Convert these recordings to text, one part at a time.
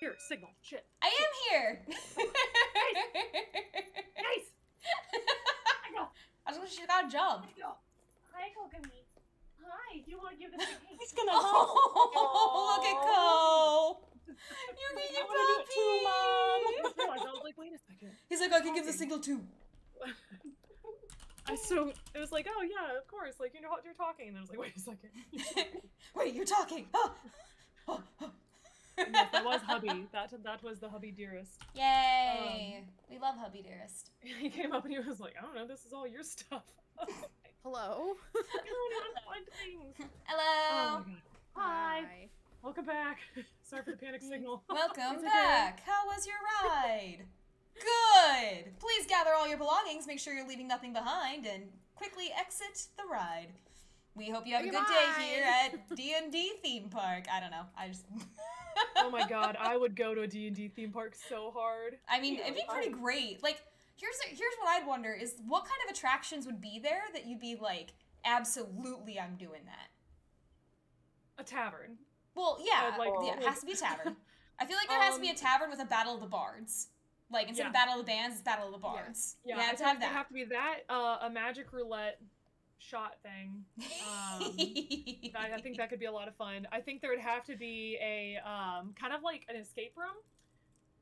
Here, signal. Shit. I am here. Nice. I was gonna she got a jump. Hi, Kokomi. Hi, do you want to give this a taste? He's gonna Oh, look at Ko. You're getting your puppy. I was like, wait a second. He's like, I can give the signal too. It was like, oh yeah, of course, like, you know what you're talking, and I was like, wait a second. Wait, you're talking. Oh. Yes, that was hubby. That was the hubby dearest. Yay. We love hubby dearest. He came up and he was like, I don't know, this is all your stuff. Hello. Fun things. Hello. Oh my god. Hi. Welcome back. Sorry for the panic signal. Welcome It's back. How was your ride? Good. Please gather all your belongings, make sure you're leaving nothing behind, and quickly exit the ride. We hope you have a good day here at D&D theme park. I don't know. I just... Oh my god, I would go to a D&D theme park so hard. I mean, it'd be pretty great. Like, here's what I'd wonder is what kind of attractions would be there that you'd be like, absolutely, I'm doing that. A tavern. Well, yeah, it has to be a tavern. I feel like there has to be a tavern with a Battle of the Bards. Like, instead of Battle of the Bands, it's Battle of the Bards. Yeah, you have to have that. It'd have to be that, a magic roulette shot thing. I think that could be a lot of fun. I think there would have to be a, kind of like an escape room.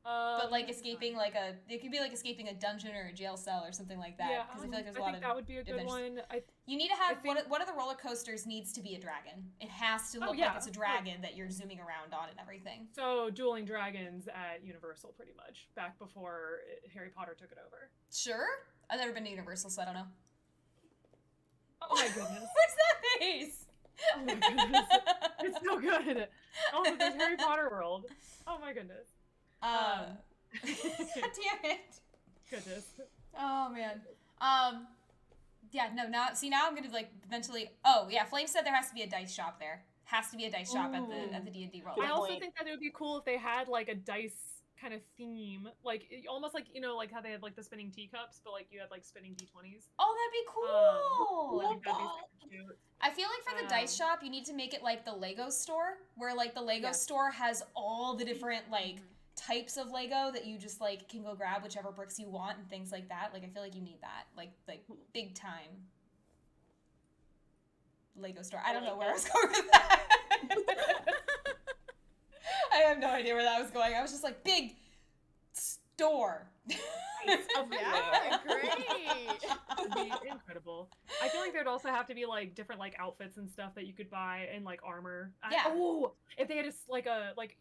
But like escaping it could be like escaping a dungeon or a jail cell or something like that. Yeah, because I feel like there's a lot of that would be a good one. You need to have one of the roller coasters needs to be a dragon. It has to look like it's a dragon that you're zooming around on and everything. So dueling dragons at Universal, pretty much, back before Harry Potter took it over. Sure, I've never been to Universal, so I don't know. Oh my goodness! What's that face? Oh my goodness! It's so good. Oh, there's Harry Potter World. Oh my goodness. Damn it. Goodness. Oh man. Yeah, no, now I'm gonna like eventually. Oh yeah, Flame said there has to be a dice shop there. Has to be a dice shop at the D&D roll. I also think that it would be cool if they had like a dice kind of theme, like almost like, you know, like how they had like the spinning teacups, but like you had like spinning D20s. Oh, that'd be cool. That'd be super cute. I feel like for the dice shop, you need to make it like the Lego store, where like the Lego store has all the different like types of Lego that you just like can go grab whichever bricks you want and things like that. Like I feel like you need that, like big time Lego store. I don't know where I was going with that. I have no idea where that was going. I was just like, big store. Yeah, great. That'd be incredible. I feel like there'd also have to be like different like outfits and stuff that you could buy and like armor. Yeah. If they had like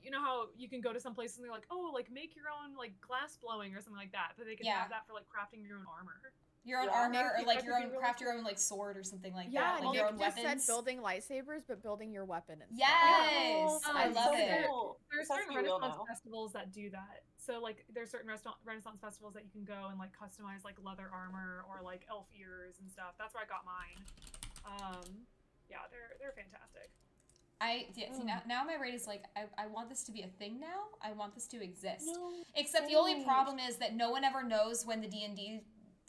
you know how you can go to some places and they're like, oh, like make your own like glass blowing or something like that, but they could have that for like crafting your own armor. Your own armor, or like your own craft your own like sword or something like that. Like your own just weapons. said building lightsabers, but building your weapon and yes, stuff. I love it. There's certain Renaissance festivals that do that. So like there's certain Renaissance festivals that you can go and like customize like leather armor or like elf ears and stuff. That's where I got mine. Yeah, they're fantastic. See now my rate is like I want this to be a thing now. I want this to exist. No, except the only problem is that no one ever knows when the D&D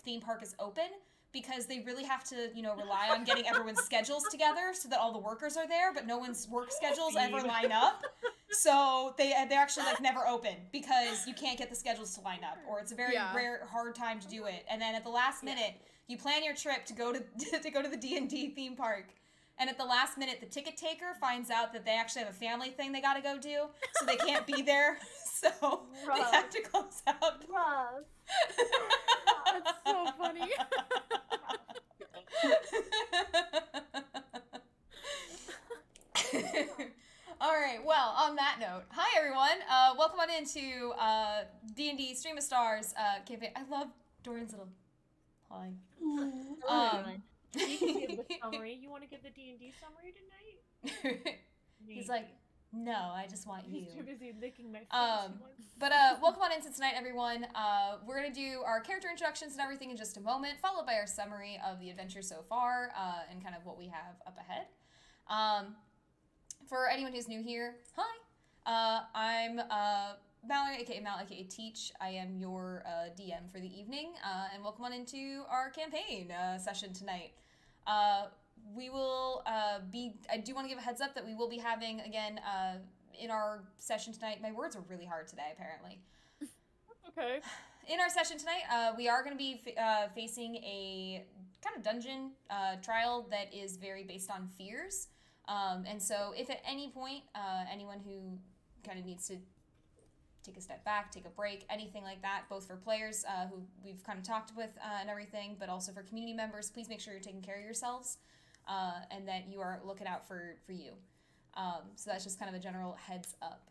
theme park is open, because they really have to, you know, rely on getting everyone's schedules together so that all the workers are there, but no one's work schedules ever line up. So they're actually like never open because you can't get the schedules to line up, or it's a very hard time to do it. And then at the last minute, you plan your trip to go to the D&D theme park. And at the last minute, the ticket taker finds out that they actually have a family thing they gotta go do, so they can't be there. So they have to close out. That's so funny. All right. Well, on that note, hi everyone. Welcome on into D&D Stream of Stars campaign. I love Dorian's little hi. You can give the summary. You want to give the D&D summary tonight? He's like, no, I just want you. He's too busy licking my face. But welcome on into tonight, everyone. We're going to do our character introductions and everything in just a moment, followed by our summary of the adventure so far and kind of what we have up ahead. For anyone who's new here, hi. I'm Mallory, aka Mal, aka Teach. I am your DM for the evening, and welcome on into our campaign session tonight. We will I do want to give a heads up that we will be having, again, in our session tonight, my words are really hard today, apparently. Okay. In our session tonight, we are going to be facing a kind of dungeon trial that is very based on fears. And so if at any point anyone who kind of needs to take a step back, take a break, anything like that, both for players who we've kind of talked with and everything, but also for community members, please make sure you're taking care of yourselves and that you are looking out for you. So that's just kind of a general heads up.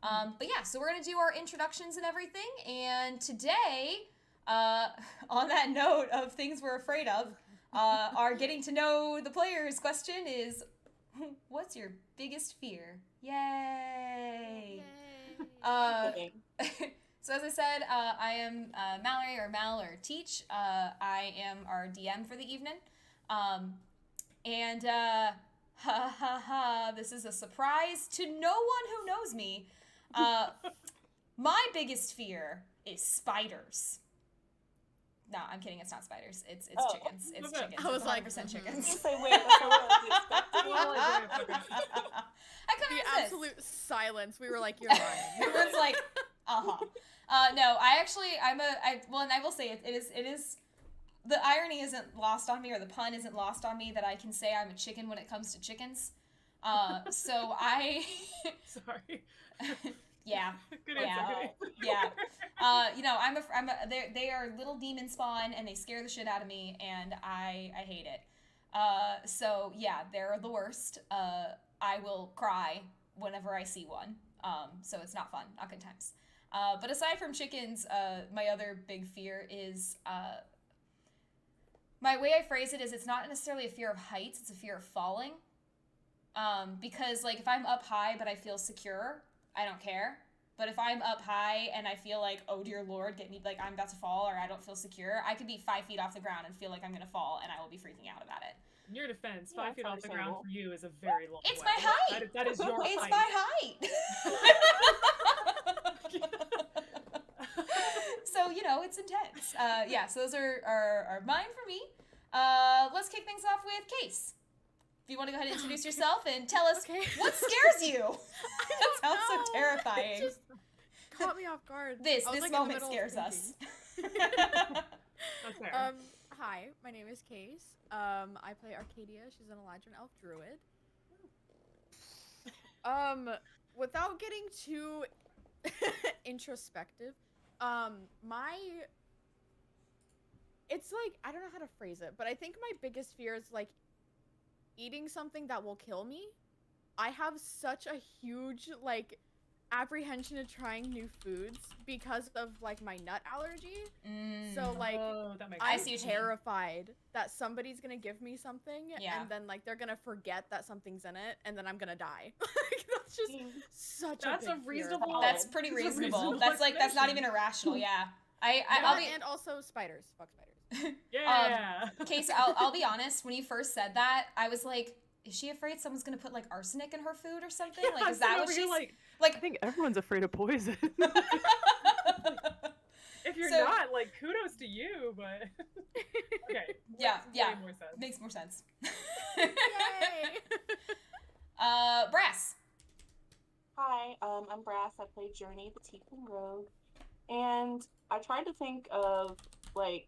But yeah, so we're going to do our introductions and everything. And today, on that note of things we're afraid of, our getting to know the players question is, what's your biggest fear? Yay! So as I said, I am Mallory, or Mal, or Teach. I am our DM for the evening. And this is a surprise to no one who knows me. My biggest fear is spiders. No, I'm kidding. It's not spiders. It's chickens. It's chickens. I was 100% like, chickens. Say, wait, that's not what I was expecting. I kind The of absolute silence. We were like, you're lying. Everyone's like, no, and I will say it is, the irony isn't lost on me, or the pun isn't lost on me, that I can say I'm a chicken when it comes to chickens. So I... Sorry. Yeah. Good answer. Yeah. They are little demon spawn, and they scare the shit out of me, and I hate it. So yeah, they're the worst. I will cry whenever I see one. So it's not fun, not good times. But aside from chickens, my other big fear is, my way I phrase it is, it's not necessarily a fear of heights, it's a fear of falling. Because like if I'm up high but I feel secure, I don't care. But if I'm up high and I feel like, oh dear Lord, get me, like I'm about to fall, or I don't feel secure, I could be 5 feet off the ground and feel like I'm gonna fall, and I will be freaking out about it. In your defense, Yeah, 5 feet off the ground understandable. for you is a very long It's way. my height! That is your It's height. my height! So, it's intense. Yeah, so those are mine for me. Let's kick things off with Case. If you want to go ahead and introduce yourself and tell us what scares you. That sounds so terrifying. It just caught me off guard. This I was, like, in the moment middle of scares thinking. us. That's fair. Hi, my name is Case. I play Arcadia. She's an Eladrin Elf Druid. Without getting too introspective, it's like, I don't know how to phrase it, but I think my biggest fear is like eating something that will kill me. I have such a huge like apprehension of trying new foods because of like my nut allergy. So like that makes I'm I see what you mean. terrified that somebody's gonna give me something Yeah. and then like they're gonna forget that something's in it and then I'm gonna die. Like, that's just such That's a a big reasonable- fear. That's pretty It's a reasonable. reasonable That's not even explanation. irrational, yeah. Yeah, I'll be... and also spiders. Fuck spiders. Yeah. Case, I'll be honest, when you first said that, I was like, is she afraid someone's gonna put like arsenic in her food or something? Like, is that what she's like? like? I think everyone's afraid of poison. If you're So- not, like, kudos to you, but okay. Yeah, Makes yeah. way more sense. Makes more sense. Yay! Brass. Hi, I'm Brass. I play Journey, the Tiefling Rogue, and I tried to think of like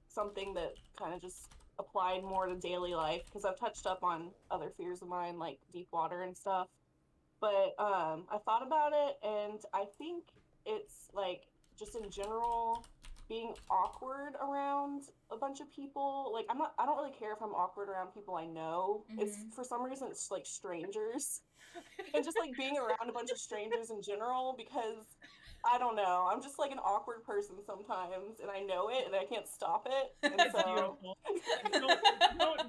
something that kind of just applied more to daily life, because I've touched up on other fears of mine like deep water and stuff. But I thought about it, and I think it's like just in general being awkward around a bunch of people. Like I don't really care if I'm awkward around people I know. It's for some reason it's like strangers. And just like being around a bunch of strangers in general, because I don't know, I'm just like an awkward person sometimes, and I know it, and I can't stop it. And It's so beautiful.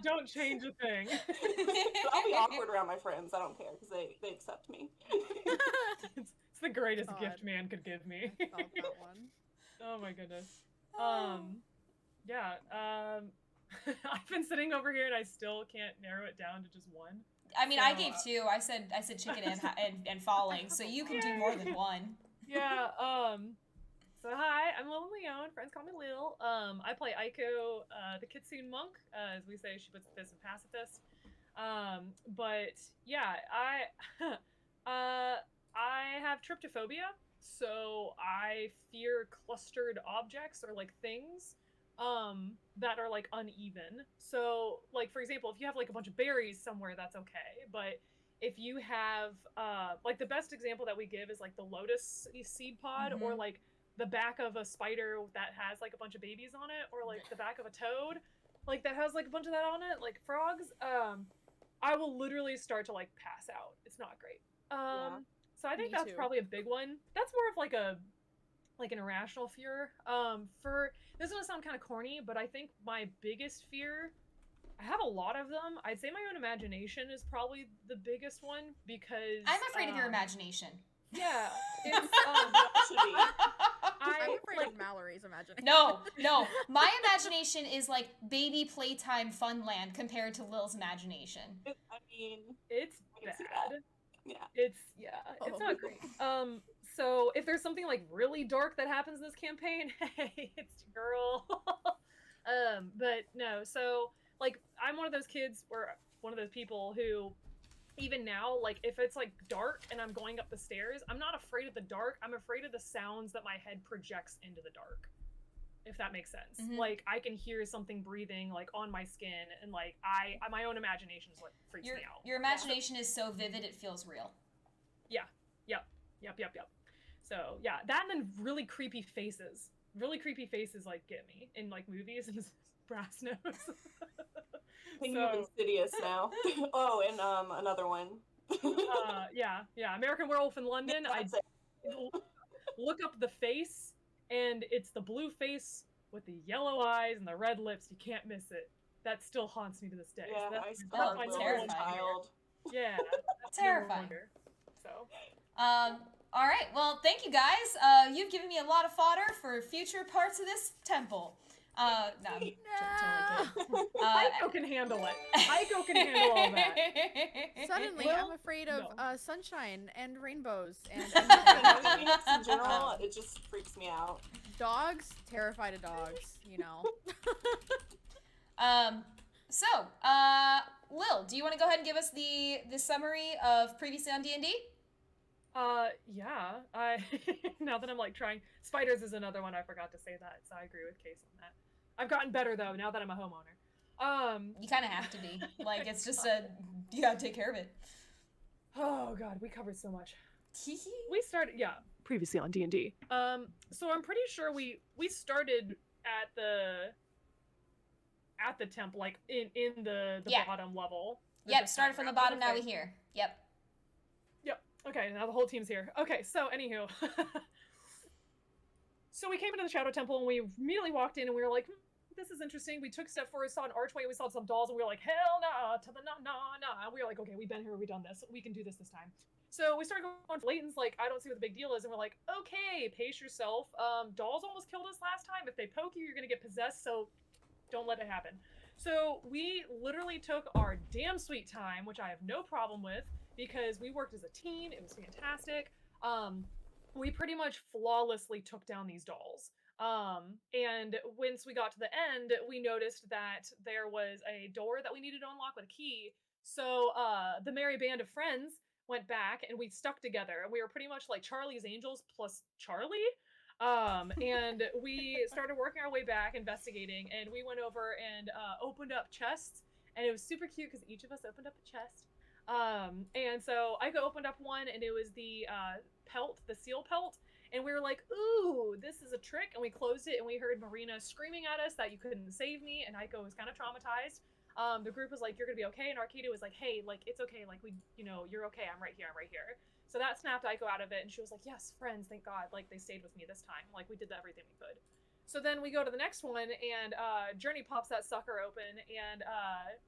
Don't change a thing. but I'll be awkward around my friends. I don't care, because they accept me. It's the greatest God. gift man could give me. I felt that one. Oh my goodness. Yeah. I've been sitting over here and I still can't narrow it down to just one. I mean, I So, gave two. I said chicken and falling, so you can do more than one. Yeah. So hi, I'm Lil Leon. Friends call me Lil. I play Aiko, the Kitsune monk. As we say, she puts this in pacifist. But yeah, tryptophobia, so I fear clustered objects or like things that are like uneven. So like for example, if you have like a bunch of berries somewhere, that's okay, but if you have like the best example that we give is like the lotus seed pod, or like the back of a spider that has like a bunch of babies on it, or like the back of a toad like that has like a bunch of that on it, like frogs. I will literally start to like pass out. It's not great. So I think Me that's too. probably a big one. That's more of like an irrational fear. For this is gonna sound kind of corny, but I think my biggest fear, I have a lot of them. I'd say my own imagination is probably the biggest one because I'm afraid of your imagination. Yeah, it's I'm afraid of Mallory's imagination. No, my imagination is like baby playtime funland compared to Lil's imagination. I mean, it's I can see bad. that. Yeah. It's not great. So if there's something like really dark that happens in this campaign, hey, it's your girl. But no, so like I'm one of those kids, or one of those people who, even now, like if it's like dark and I'm going up the stairs, I'm not afraid of the dark. I'm afraid of the sounds that my head projects into the dark. If that makes sense. Like I can hear something breathing like on my skin, and like my own imagination is what freaks me out. Your imagination is so vivid it feels real. Yep. So yeah, that and then really creepy faces. Really creepy faces like get me in like movies and brass nose. Thinking of Insidious now. Oh, and another one. Yeah. American Werewolf in London. I look up the face, and it's the blue face with the yellow eyes and the red lips. You can't miss it. That still haunts me to this day. Yeah, so I saw that's terrifying. Child. Yeah, that's terrifying. So, all right. Well, thank you guys. You've given me a lot of fodder for future parts of this temple. No, I'm totally kidding. Aiko can handle it. Aiko can handle all that. Suddenly, I'm afraid of sunshine and rainbows and in general, it just freaks me out. Dogs, terrified of dogs, you know. So, Lil, do you want to go ahead and give us the summary of previously on D&D? Yeah. Now that I'm like trying, spiders is another one. I forgot to say that, so I agree with Case on that. I've gotten better though now that I'm a homeowner. You kind of have to be. Like it's just you gotta take care of it. Oh god, we covered so much. We started previously on D&D. So I'm pretty sure we started at the temple, like in the bottom level. Yep, started from the bottom, now we're here. Yep. Okay, now the whole team's here. Okay, so anywho. So we came into the Shadow Temple and we immediately walked in and we were like, this is interesting. We took a step forward, saw an archway, we saw some dolls, and we were like, hell no, to the no. We were like, okay, we've been here, we've done this. We can do this time. So we started going for Layton's like, I don't see what the big deal is. And we're like, okay, pace yourself. Dolls almost killed us last time. If they poke you, you're going to get possessed, so don't let it happen. So we literally took our damn sweet time, which I have no problem with, because we worked as a team. It was fantastic. We pretty much flawlessly took down these dolls. And once we got to the end, we noticed that there was a door that we needed to unlock with a key. So the merry band of friends went back and we stuck together. And we were pretty much like Charlie's Angels plus Charlie. And we started working our way back, investigating, and we went over and opened up chests. And it was super cute because each of us opened up a chest. And so Aiko opened up one, and it was the pelt, the seal pelt. And we were like, ooh, this is a trick. And we closed it, and we heard Marina screaming at us that you couldn't save me. And Aiko was kind of traumatized. The group was like, you're going to be okay. And Arcada was like, hey, like, it's okay. Like, you're okay. I'm right here. So that snapped Aiko out of it. And she was like, yes, friends, thank God. Like, they stayed with me this time. Like, we did everything we could. So then we go to the next one, and Journey pops that sucker open. And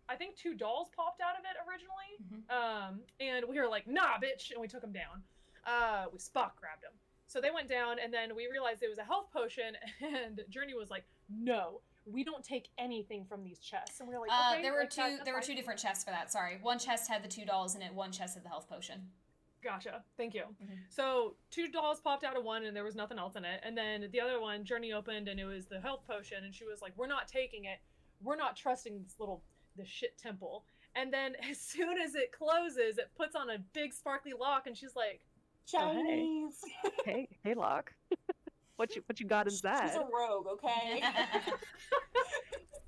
I think 2 dolls popped out of it originally. Mm-hmm. And we were like, nah, bitch. And we took them down. We Spock grabbed them. So they went down, and then we realized it was a health potion, and Journey was like, no, we don't take anything from these chests. And we were like, okay. There were two different chests for that, sorry. One chest had the 2 dolls in it, one chest had the health potion. Gotcha. Thank you. Mm-hmm. So 2 dolls popped out of one, and there was nothing else in it. And then the other one, Journey opened, and it was the health potion, and she was like, we're not taking it. We're not trusting this shit temple. And then as soon as it closes, it puts on a big sparkly lock, and she's like, Chinese. Hey, Locke. What you got inside? She's a rogue, okay?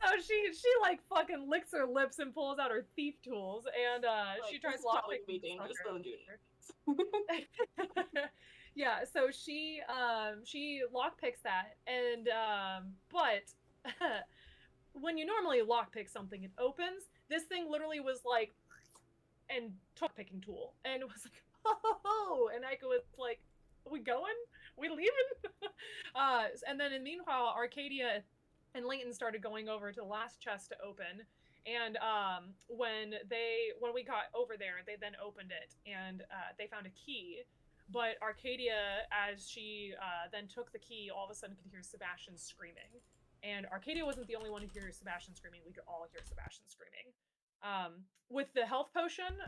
So she like fucking licks her lips and pulls out her thief tools, and she tries to probably lockpicking be the dangerous. fucker. Doesn't do it. Yeah, so she lockpicks that, and but when you normally lockpick something, it opens. This thing literally was like, and took a picking tool, and it was like, oh, and Aiko was like, are we going? We leaving? And then meanwhile, Arcadia and Leighton started going over to the last chest to open. And when we got over there, they then opened it, and they found a key. But Arcadia, as she then took the key, all of a sudden could hear Sebastian screaming. And Arcadia wasn't the only one who heard Sebastian screaming. We could all hear Sebastian screaming. With the health potion,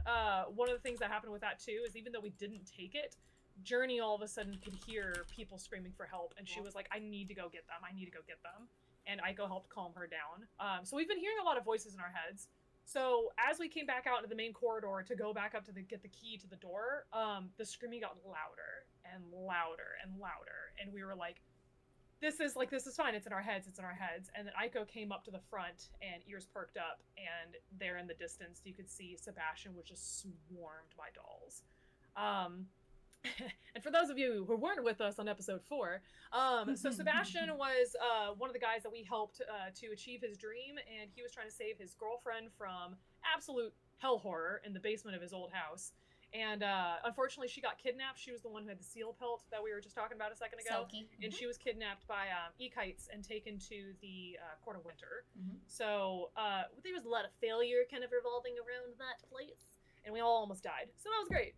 one of the things that happened with that too is even though we didn't take it, Journey all of a sudden could hear people screaming for help, and she was like, I need to go get them. I need to go get them. And Aiko helped calm her down. So we've been hearing a lot of voices in our heads. So as we came back out into the main corridor to go back up to get the key to the door, the screaming got louder and louder and louder. And we were like, this is fine. It's in our heads. It's in our heads. And then Aiko came up to the front and ears perked up. And there in the distance, you could see Sebastian was just swarmed by dolls. And for those of you who weren't with us on episode 4, so Sebastian was one of the guys that we helped to achieve his dream, and he was trying to save his girlfriend from absolute hell horror in the basement of his old house. And unfortunately, she got kidnapped. She was the one who had the seal pelt that we were just talking about a second ago. And she was kidnapped by E-kites and taken to the Court of Winter. So there was a lot of failure kind of revolving around that place, and we all almost died. So that was great.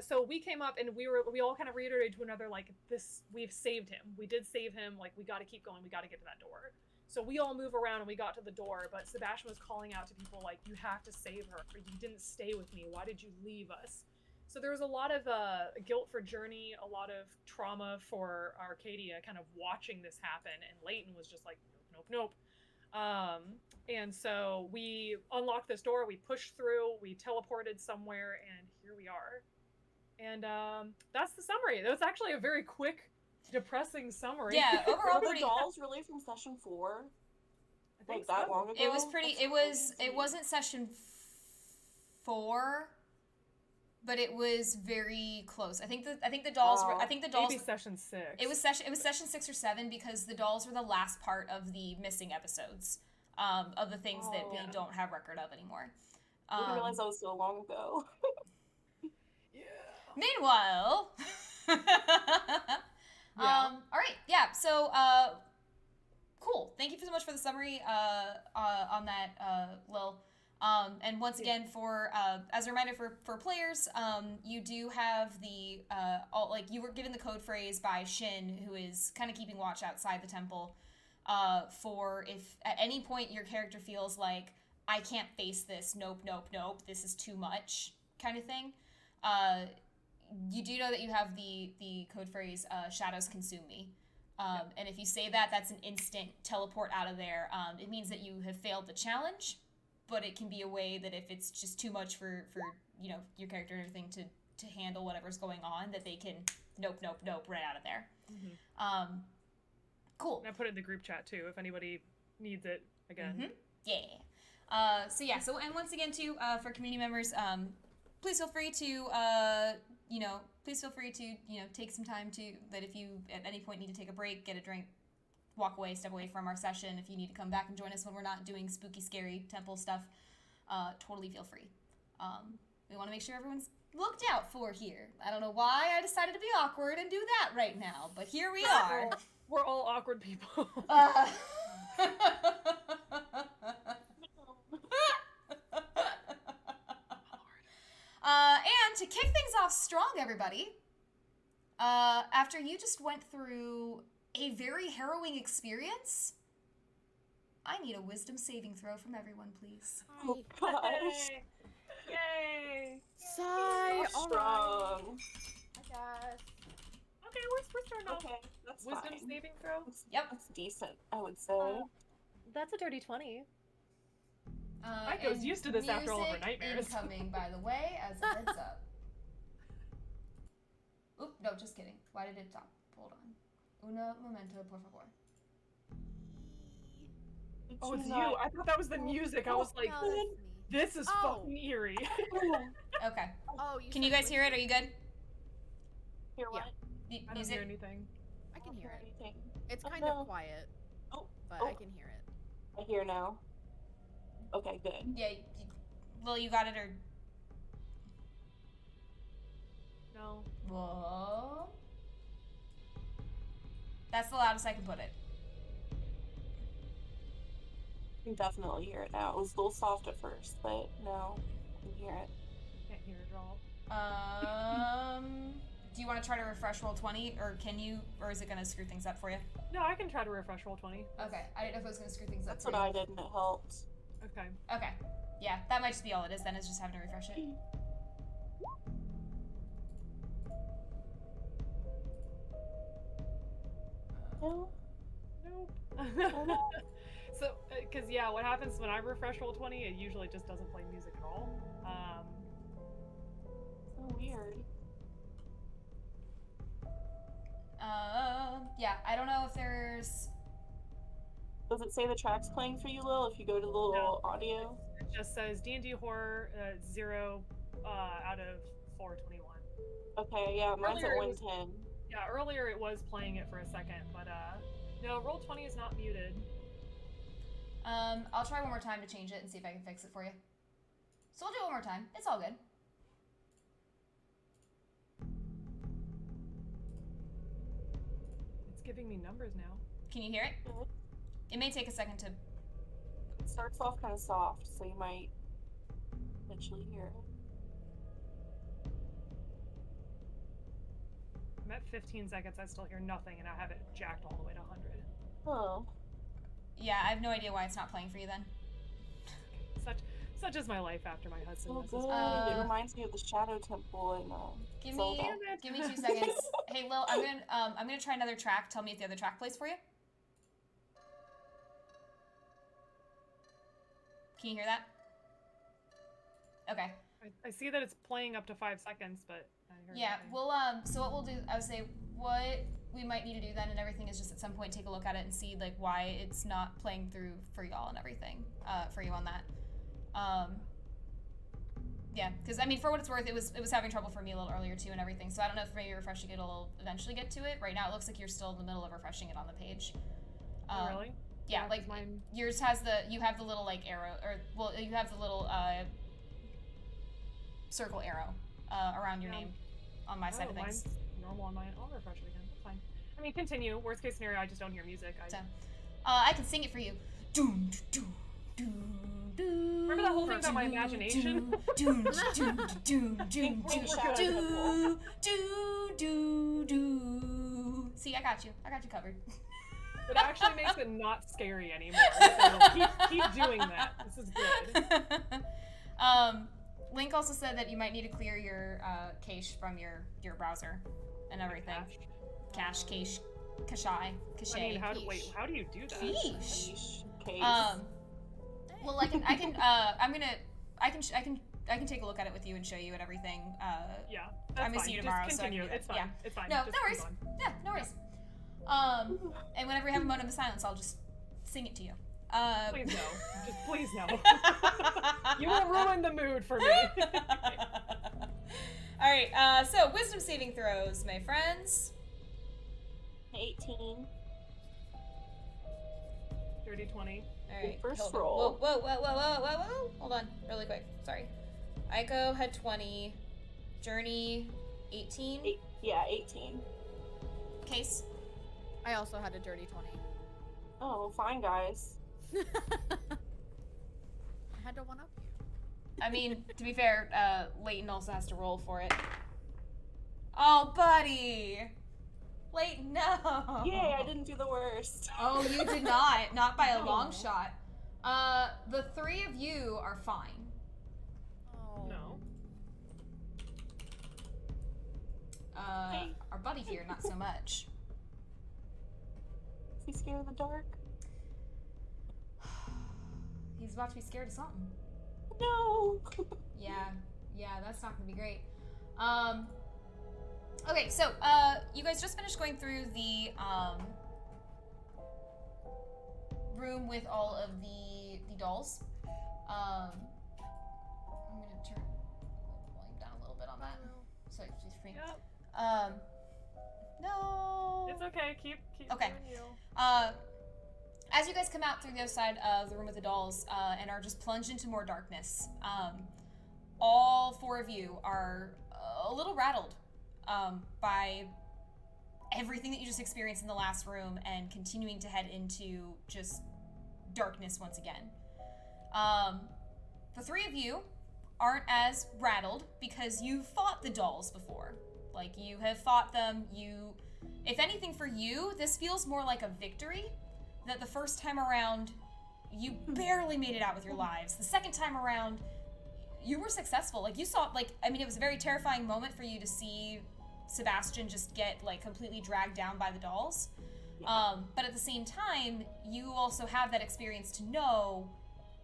So we came up and we all kind of reiterated to another, like, this, we've saved him. We did save him. Like, we got to keep going. We got to get to that door. So we all move around and we got to the door, but Sebastian was calling out to people like, you have to save her. You didn't stay with me. Why did you leave us? So there was a lot of guilt for Journey, a lot of trauma for Arcadia kind of watching this happen. And Leighton was just like, nope. And so we unlocked this door, we pushed through, we teleported somewhere, and here we are. And that's the summary. That was actually a very quick, depressing summary. Yeah, overall Were the pretty. dolls really from session 4? Like so. that long ago? It was pretty. That's It wasn't session 4, but it was very close. I think the dolls were. I think the dolls. Maybe session 6. It was session 6 or 7 because the dolls were the last part of the missing episodes. Of the things that we don't have record of anymore. I didn't realize that was so long ago. Meanwhile, all right, yeah. So, cool. Thank you so much for the summary on that, Lil. And once again, for as a reminder for players, you do have the you were given the code phrase by Shin, who is kind of keeping watch outside the temple. For if at any point your character feels like, I can't face this, nope, this is too much, kind of thing. You do know that you have the code phrase, shadows consume me. And if you say that, that's an instant teleport out of there. It means that you have failed the challenge, but it can be a way that if it's just too much for your character and everything to handle whatever's going on, that they can nope, right out of there. Cool. And I put it in the group chat too, if anybody needs it again. Yeah. So and once again too, for community members, please feel free to take some time that if you at any point need to take a break, get a drink, walk away, step away from our session. If you need to come back and join us when we're not doing spooky, scary temple stuff, totally feel free. We want to make sure everyone's looked out for here. I don't know why I decided to be awkward and do that right now, but here we are. We're all awkward people. And to kick things off strong, everybody, after you just went through a very harrowing experience, I need a wisdom saving throw from everyone, please. Oh gosh. Yay! Sigh. Strong. I guess. Okay, we're starting off. Okay, that's Wisdom fine. saving throw? Yep. That's decent, I would say. That's a dirty 20. Aiko's and used to this after all of her music nightmares. Incoming, by the way, as a heads up. no, just kidding. Why did it stop? Hold on. Una momento, por favor. Oh, it's you. I thought that was the music. I was like, No, that's me. this is fucking eerie. Okay. Oh, Can you guys hear it? Are you good? Hear what? I don't Music? hear anything. I can hear it. Anything. It's kind no. of quiet, Oh, but oh. I can hear it. I hear now. Okay, good. Yeah. Lil, you got it or? No. Whoa. That's the loudest I can put it. I can definitely hear it now. It was a little soft at first, but now I can hear it. Can't hear it at all. Do you want to try to refresh roll 20, or can you, or is it gonna screw things up for you? No, I can try to refresh roll 20. Okay, I didn't know if it was gonna screw things up That's for what you. I did and it helped. Okay. Okay, yeah, that might just be all it is then, is just having to refresh it. No. Nope. So, because yeah, what happens when I refresh roll 20, it usually just doesn't play music at all. So weird. Yeah, I don't know if there's... Does it say the track's playing for you, Lil, if you go to the little audio? It just says D&D horror 0 out of 421. Okay, yeah, mine's Earlier at it was- 110. Yeah, earlier it was playing it for a second, but no, roll 20 is not muted. I'll try one more time to change it and see if I can fix it for you. So we'll do it one more time. It's all good. It's giving me numbers now. Can you hear it? Mhm. It may take a second to... It starts off kind of soft, so you might eventually hear it. I'm at 15 seconds, I still hear nothing, and I have it jacked all the way to 100. Oh. Yeah, I have no idea why it's not playing for you then. Such is my life after my husband So misses good. me. It reminds me of the Shadow Temple in Give Zelda. me, give me 2 seconds. Hey, Lil, I'm gonna try another track. Tell me if the other track plays for you. Can you hear that? Okay. I see that it's playing up to 5 seconds, but I heard Yeah, nothing. we'll, so what we'll do, I would say, what we might need to do then and everything is just at some point take a look at it and see, like, why it's not playing through for y'all and everything, for you on that. Yeah, because, I mean, for what it's worth, it was having trouble for me a little earlier, too, and everything, so I don't know if maybe refreshing it will eventually get to it. Right now, it looks like you're still in the middle of refreshing it on the page. Oh, really? Yeah, 'cause like, mine... yours has you have the little, like, arrow, or, well, you have the little, circle arrow, around your name on my side of things. Mine's normal on mine. I'll refresh it again. That's fine. I mean, continue. Worst case scenario, I just don't hear music. So, I can sing it for you. Doom, doom, doom, doom. Remember that whole thing about my imagination? Doom, doom, doom, doom, doom. See, I got you covered. It actually makes it not scary anymore. So keep doing that. This is good. Link also said that you might need to clear your cache from your browser and everything. Cache, cache, cache. I mean, how do you do that? Cache. Case. Well, I can take a look at it with you and show you and everything. Yeah, I'm that's gonna fine. see you Just tomorrow, so I can continue. do that. It's fine. Yeah. It's fine. No, Just no worries. move on. Yeah, no worries. And whenever we have a moment of silence, I'll just sing it to you. Please no. Just please no. You will ruin the mood for me. Alright, so wisdom saving throws, my friends. 18. Dirty 20. Alright. First hold on. roll. Whoa. Hold on, really quick. Sorry. Aiko had 20. Journey, 18. Yeah, 18. Case. I also had a dirty 20. Oh, fine, guys. I had to one-up you. I mean, to be fair, Leighton also has to roll for it. Oh, buddy! Leighton, no! Yay, I didn't do the worst. Oh, you did not. Not by a long shot. The 3 of you are fine. Oh. No. Our buddy here, not so much. Is he scared of the dark? He's about to be scared of something. No! Yeah, that's not gonna be great. Okay, so you guys just finished going through the room with all of the dolls. I'm gonna turn the volume down a little bit on that, so it's free. Yep. No. It's okay. Keep Okay. doing you. As you guys come out through the other side of the room with the dolls and are just plunged into more darkness, all four of you are a little rattled by everything that you just experienced in the last room and continuing to head into just darkness once again. The three of you aren't as rattled because you've fought the dolls before. Like, you have fought them. If anything for you, this feels more like a victory. That the first time around, you barely made it out with your lives. The second time around, you were successful. Like, you saw, it was a very terrifying moment for you to see Sebastian just get, completely dragged down by the dolls. Yeah. But at the same time, you also have that experience to know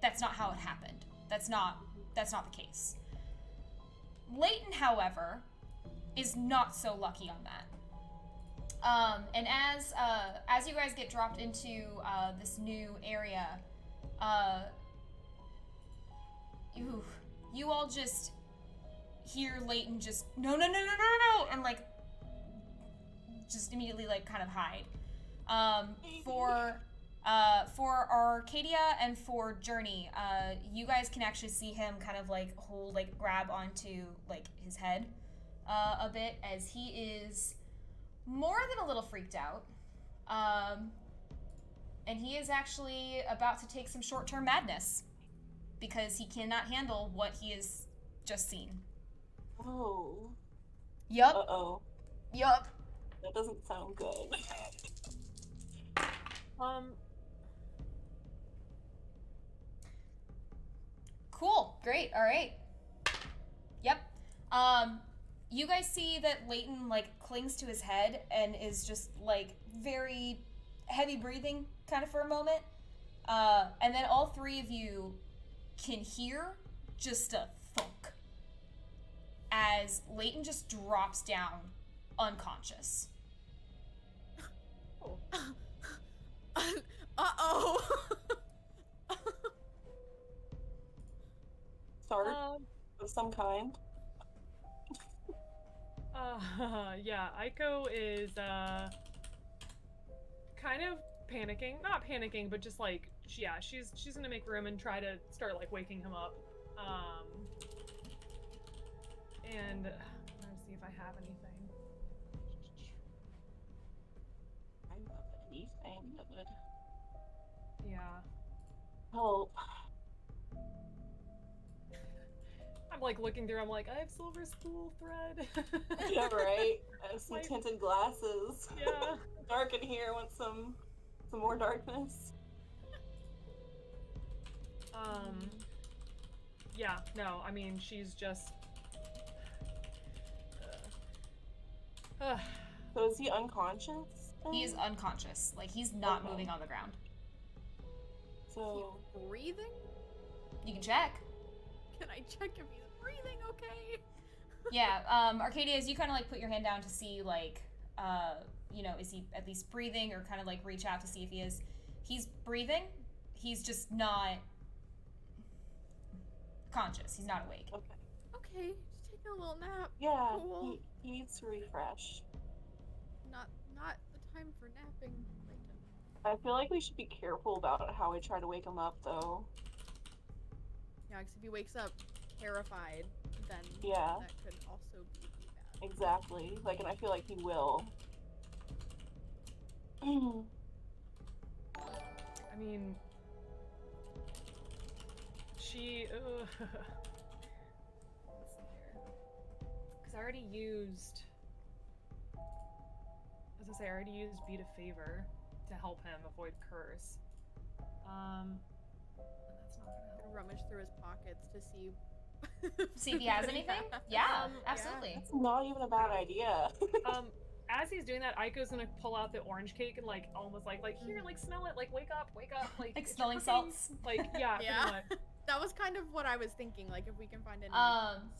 that's not how it happened. That's not the case. Leighton, however, is not so lucky on that. And as you guys get dropped into this new area, you all just hear Leighton just no, and just immediately kind of hide. For Arcadia and for Journey, you guys can actually see him kind of grab onto his head a bit as he is more than a little freaked out. And he is actually about to take some short-term madness because he cannot handle what he has just seen. Oh. Yup. Uh-oh. Yup. That doesn't sound good. Cool. Great. All right. Yep. You guys see that Leighton clings to his head and is just very heavy breathing kind of for a moment. And then all three of you can hear just a thunk as Leighton just drops down unconscious. Oh. Uh-oh. Start of some kind. Yeah, Aiko is kind of panicking. Not panicking, but just she's gonna make room and try to start waking him up. And I'm gonna see if I have anything. I love anything that would Yeah. help. I'm looking through, I'm I have silver spool thread. Yeah, right? I have some tinted glasses. Yeah. Dark in here, want some more darkness. Yeah, no, I mean, she's just... So is he unconscious? He is unconscious. He's not moving on the ground. So... Is he breathing? You can check. Can I check if he's breathing okay? Yeah, Arcadia, as you kind of put your hand down to see is he at least breathing or kind of reach out to see if he is. He's breathing. He's just not conscious. He's not awake. Okay. Okay, just taking a little nap. Yeah, Cool. he needs to refresh. Not the time for napping, Leighton. I feel like we should be careful about how we try to wake him up, though. Yeah, because if he wakes up terrified, then Yeah. that could also be bad. Exactly. And I feel like he will. I mean... She... Let's see here. Because I already used... As I say, I already used Beat a Favor to help him avoid Curse. And that's not gonna help. Rummage through his pockets to see. See if he has anything? Yeah, absolutely. That's not even a bad idea. As he's doing that, Aiko's gonna pull out the orange cake and almost here, smell it, wake up, Like it's smelling cooking. salts. Yeah, Yeah. pretty much. That was kind of what I was thinking. Like, if we can find any.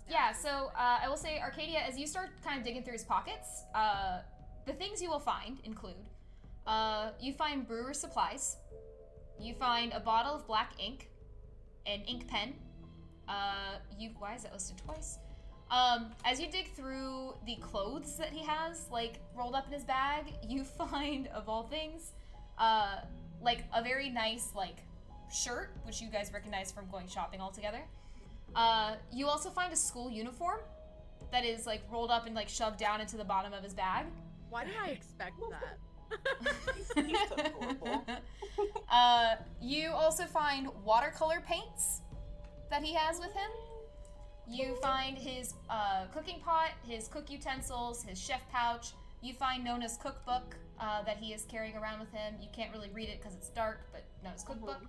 Yeah. So I will say, Arcadia, as you start kind of digging through his pockets, the things you will find include, you find brewer's supplies, you find a bottle of black ink, an ink pen. Why is that listed twice? As you dig through the clothes that he has, like, rolled up in his bag, you find, of all things, like, a very nice, like, shirt, which you guys recognize from going shopping all together. You also find a school uniform that is, like, rolled up and, like, shoved down into the bottom of his bag. Why did I expect that? He's so horrible. You also find watercolor paints that he has with him. You find his cooking pot, his cook utensils, his chef pouch. You find Nona's cookbook that he is carrying around with him. You can't really read it because it's dark, but Nona's cookbook.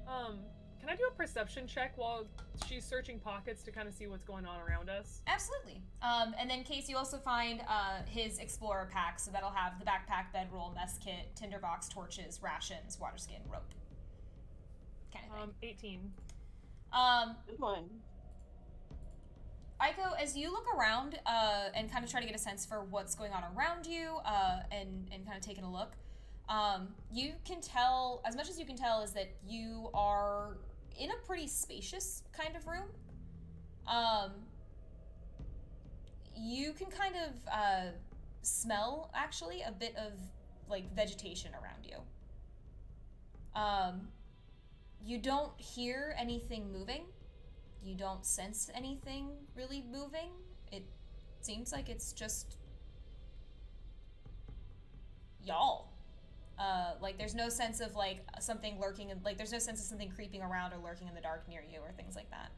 Can I do a perception check while she's searching pockets to kind of see what's going on around us? Absolutely. And then, Case, you also find his explorer pack, so that'll have the backpack, bedroll, mess kit, tinderbox, torches, rations, water skin, rope. Kind of thing. 18. Good one. Aiko, as you look around and kind of try to get a sense for what's going on around you and kind of taking a look, you can tell, as much as you can tell, is that you are in a pretty spacious kind of room. You can kind of smell, actually, a bit of, like, vegetation around you. You don't hear anything moving. You don't sense anything really moving. It seems like it's just y'all. Like, there's no sense of, like, something lurking, like, there's no sense of something creeping around or lurking in the dark near you or things like that.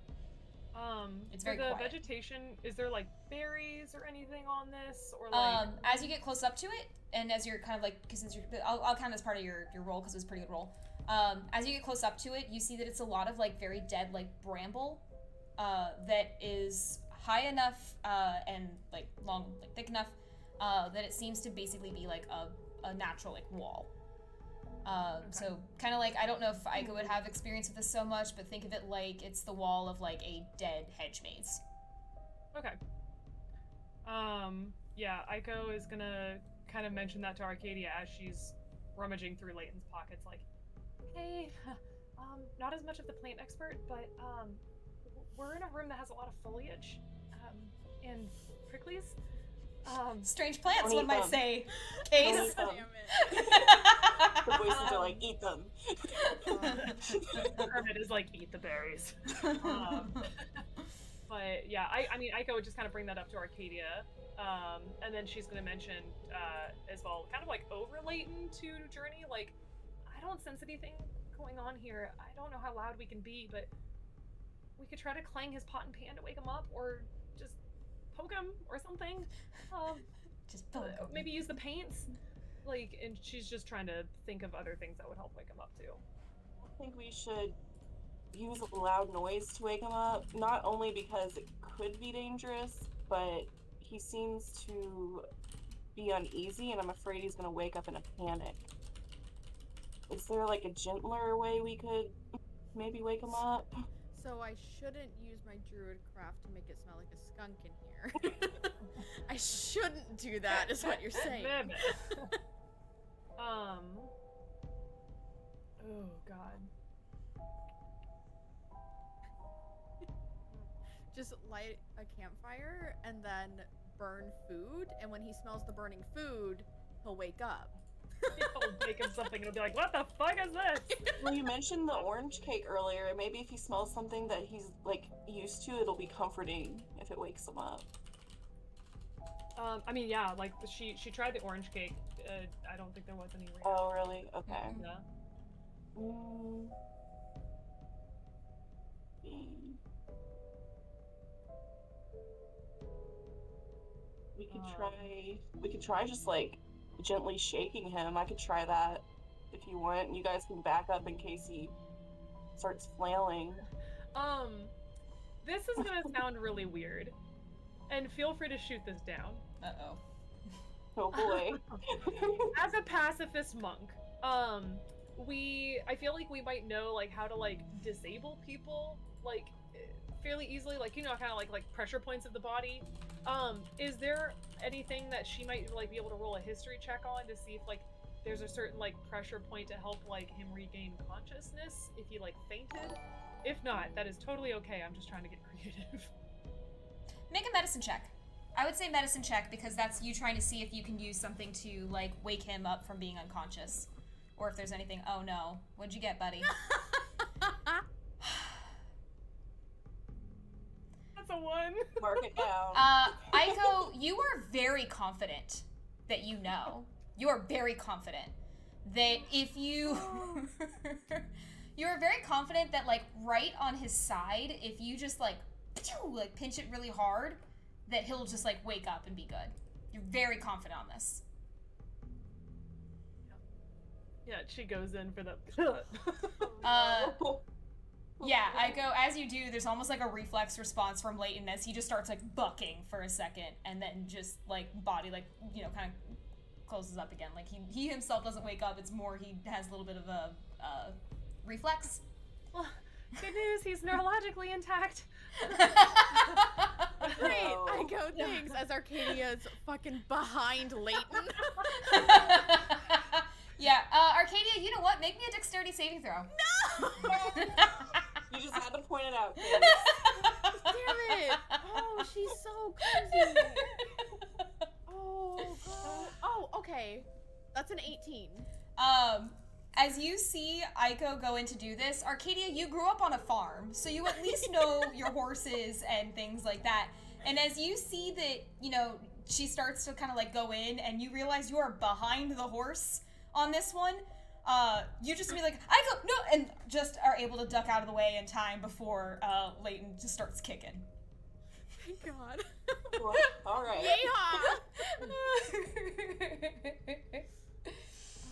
It's very quiet. Vegetation, is there, like, berries or anything on this? Or, like... As you get close up to it, and as you're kind of, like, because since I'll count as part of your roll, because it was a pretty good roll. As you get close up to it, you see that it's a lot of, like, very dead, like, bramble, that is high enough, and, like, long, like, thick enough, that it seems to basically be, like, a natural, like, wall. Okay. So kind of like, I don't know if Aiko would have experience with this so much, but think of it like it's the wall of, like, a dead hedge maze. Okay. Yeah, Aiko is gonna kind of mention that to Arcadia as she's rummaging through Leighton's pockets, like, hey, not as much of the plant expert, but, we're in a room that has a lot of foliage, and pricklies. Strange plants, one might say. Case. The voices are like, eat them. Kermit is like, eat the berries. But yeah, I mean, Aiko would just kind of bring that up to Arcadia, and then she's going to mention as well, kind of like over Leighton to Journey, like, I don't sense anything going on here. I don't know how loud we can be, but we could try to clang his pot and pan to wake him up, or just poke him or something. Just poke him. Maybe use the paints. Like, and she's just trying to think of other things that would help wake him up too. I think we should use a loud noise to wake him up, not only because it could be dangerous, but he seems to be uneasy, and I'm afraid he's gonna wake up in a panic. Is there, like, a gentler way we could maybe wake him up? So I shouldn't use my druid craft to make it smell like a skunk in here. I shouldn't do that, is what you're saying. Oh god. Just light a campfire and then burn food, and when he smells the burning food, he'll wake up. He'll make him something and he'll be like, what the fuck is this? Well, you mentioned the orange cake earlier. Maybe if he smells something that he's, like, used to, it'll be comforting if it wakes him up. I mean, yeah, like, she tried the orange cake. I don't think there was any reaction. Oh, really? Okay. Yeah. We could try just, like, gently shaking him. I could try that if you want. You guys can back up in case he starts flailing. This is gonna sound really weird, and feel free to shoot this down. Oh boy. As a pacifist monk, I feel like we might know like how to like disable people like fairly easily, like, you know, kind of like pressure points of the body. Is there anything that she might like be able to roll a history check on to see if like there's a certain like pressure point to help like him regain consciousness if he like fainted? If not, that is totally okay. I'm just trying to get creative. Make a medicine check. I would say medicine check because that's you trying to see if you can use something to like wake him up from being unconscious. Or if there's anything. Oh no. What'd you get, buddy? That's a 1. Mark it down. Aiko, you are very confident that you know. You are very confident that if you... you are very confident that, like, right on his side, if you just, like pinch it really hard, that he'll just, like, wake up and be good. You're very confident on this. Yeah, she goes in for the... Yeah, Aiko, as you do, there's almost like a reflex response from Leighton as he just starts, like, bucking for a second, and then just, like, body, like, you know, kind of closes up again. Like, he himself doesn't wake up, it's more he has a little bit of a, reflex. Well, good news, he's neurologically intact. Great, Aiko, thanks, as Arcadia's fucking behind Leighton. Yeah, Arcadia, you know what? Make me a dexterity saving throw. No! You just had to point it out, Chris. Damn it! Oh, she's so crazy. Oh, girl. Oh, okay. That's an 18. As you see Aiko go in to do this, Arcadia, you grew up on a farm, so you at least know your horses and things like that. And as you see that, you know, she starts to kind of like go in and you realize you are behind the horse on this one, you just be like, Aiko, no, and just are able to duck out of the way in time before Leighton just starts kicking. Thank God. Well, all right. Yeehaw!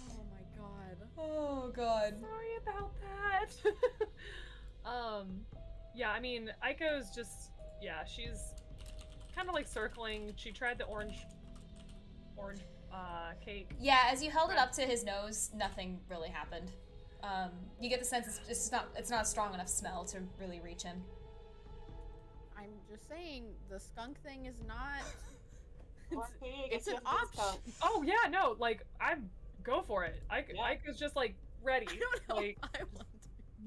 Oh my God. Oh God. Sorry about that. Yeah, I mean, Aiko's just, yeah, she's kind of like circling. She tried the orange cake. Yeah, as you held it up to his nose, nothing really happened. You get the sense it's not a strong enough smell to really reach him. I'm just saying, the skunk thing is not... Arcadia It's gets an you a discount. option. Oh yeah, no, like go for it. Aiko's just like ready. I don't know like if I want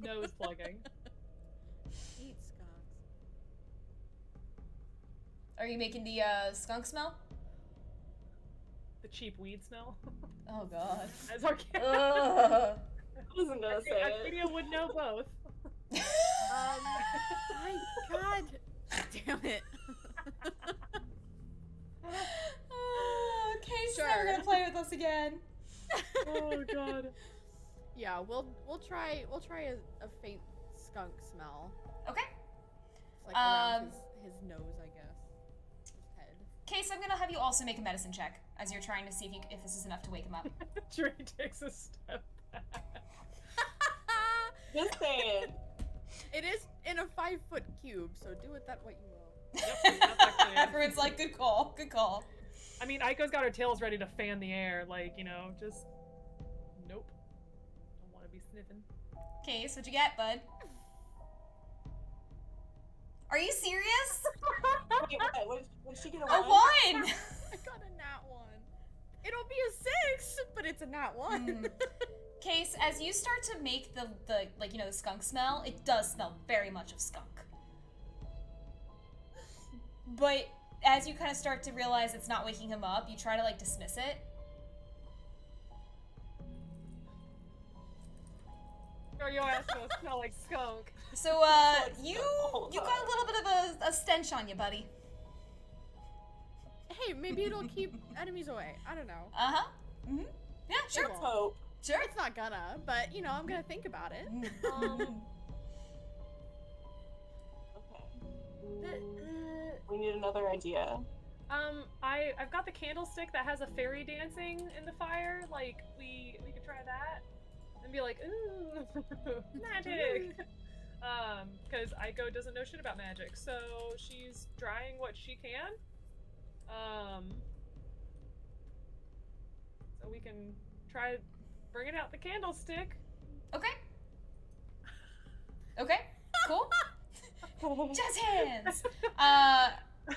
to. nose plugging. Eat skunks. Are you making the skunk smell? The cheap weed smell. Oh God. As Arcadia, Ugh. I wasn't gonna say it. Arcadia would know both. My God. Damn it. Casey's Sure. never gonna play with us again. Oh God. Yeah, we'll try a faint skunk smell. Okay. It's like around his nose, I guess. His head. Case, I'm gonna have you also make a medicine check as you're trying to see if this is enough to wake him up. Tree takes a step back. Just saying. It is in a 5-foot cube, so do with that what you will. Yep, that's actually it. Everyone's like, good call, good call. I mean, Aiko's got her tails ready to fan the air, like, you know, just... Nope. Don't want to be sniffing. Case, what'd you get, bud? Are you serious? Wait, what? Would she get a A 1! 1? I got a nat 1. It'll be a 6, but it's a nat 1. Case, as you start to make the like, you know, the skunk smell, it does smell very much of skunk. But as you kind of start to realize it's not waking him up, you try to like dismiss it. Or your ass gonna smell like skunk. So, you got a little bit of a stench on you, buddy. Hey, maybe it'll keep enemies away. I don't know. Uh-huh. Mm-hmm. Yeah, sure. Let's hope. Sure. It's not gonna, but you know, I'm gonna think about it. Okay. We need another idea. I've got the candlestick that has a fairy dancing in the fire. Like, we could try that. And be like, ooh, magic! Because Aiko doesn't know shit about magic, so she's trying what she can. So we can try bringing out the candlestick. Okay. Okay. Cool. Jazz hands.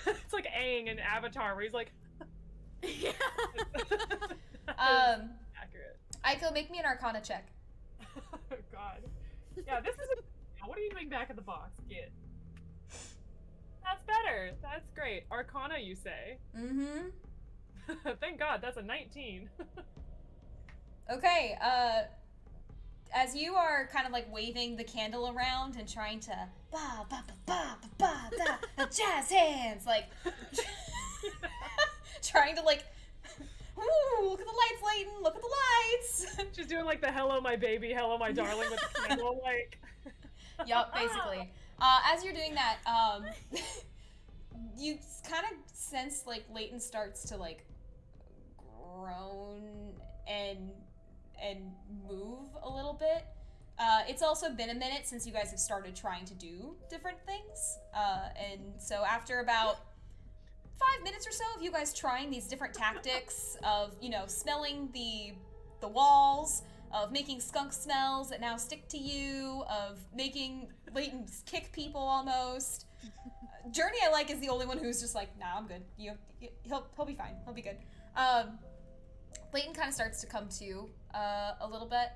It's like Aang in Avatar, where he's like. Yeah. Accurate. Aiko, make me an Arcana check. Oh God. Yeah, this is. What are you doing back in the box? Get. That's better. That's great. Arcana, you say? Mm-hmm. Thank God, that's a 19. Okay, as you are kind of like waving the candle around and trying to ba ba ba ba ba ba da, jazz hands, like trying to like, ooh, look at the lights, Layton, look at the lights. She's doing like the hello my baby, hello my darling with the candle, like. Yup, basically. As you're doing that, you kind of sense like Layton starts to like groan and move a little bit. It's also been a minute since you guys have started trying to do different things. And so after about 5 minutes or so of you guys trying these different tactics of, you know, smelling the walls, of making skunk smells that now stick to you, of making Layton kick people almost. Journey, I like, is the only one who's just like, nah, I'm good. He'll be fine. He'll be good. Layton kind of starts to come to a little bit,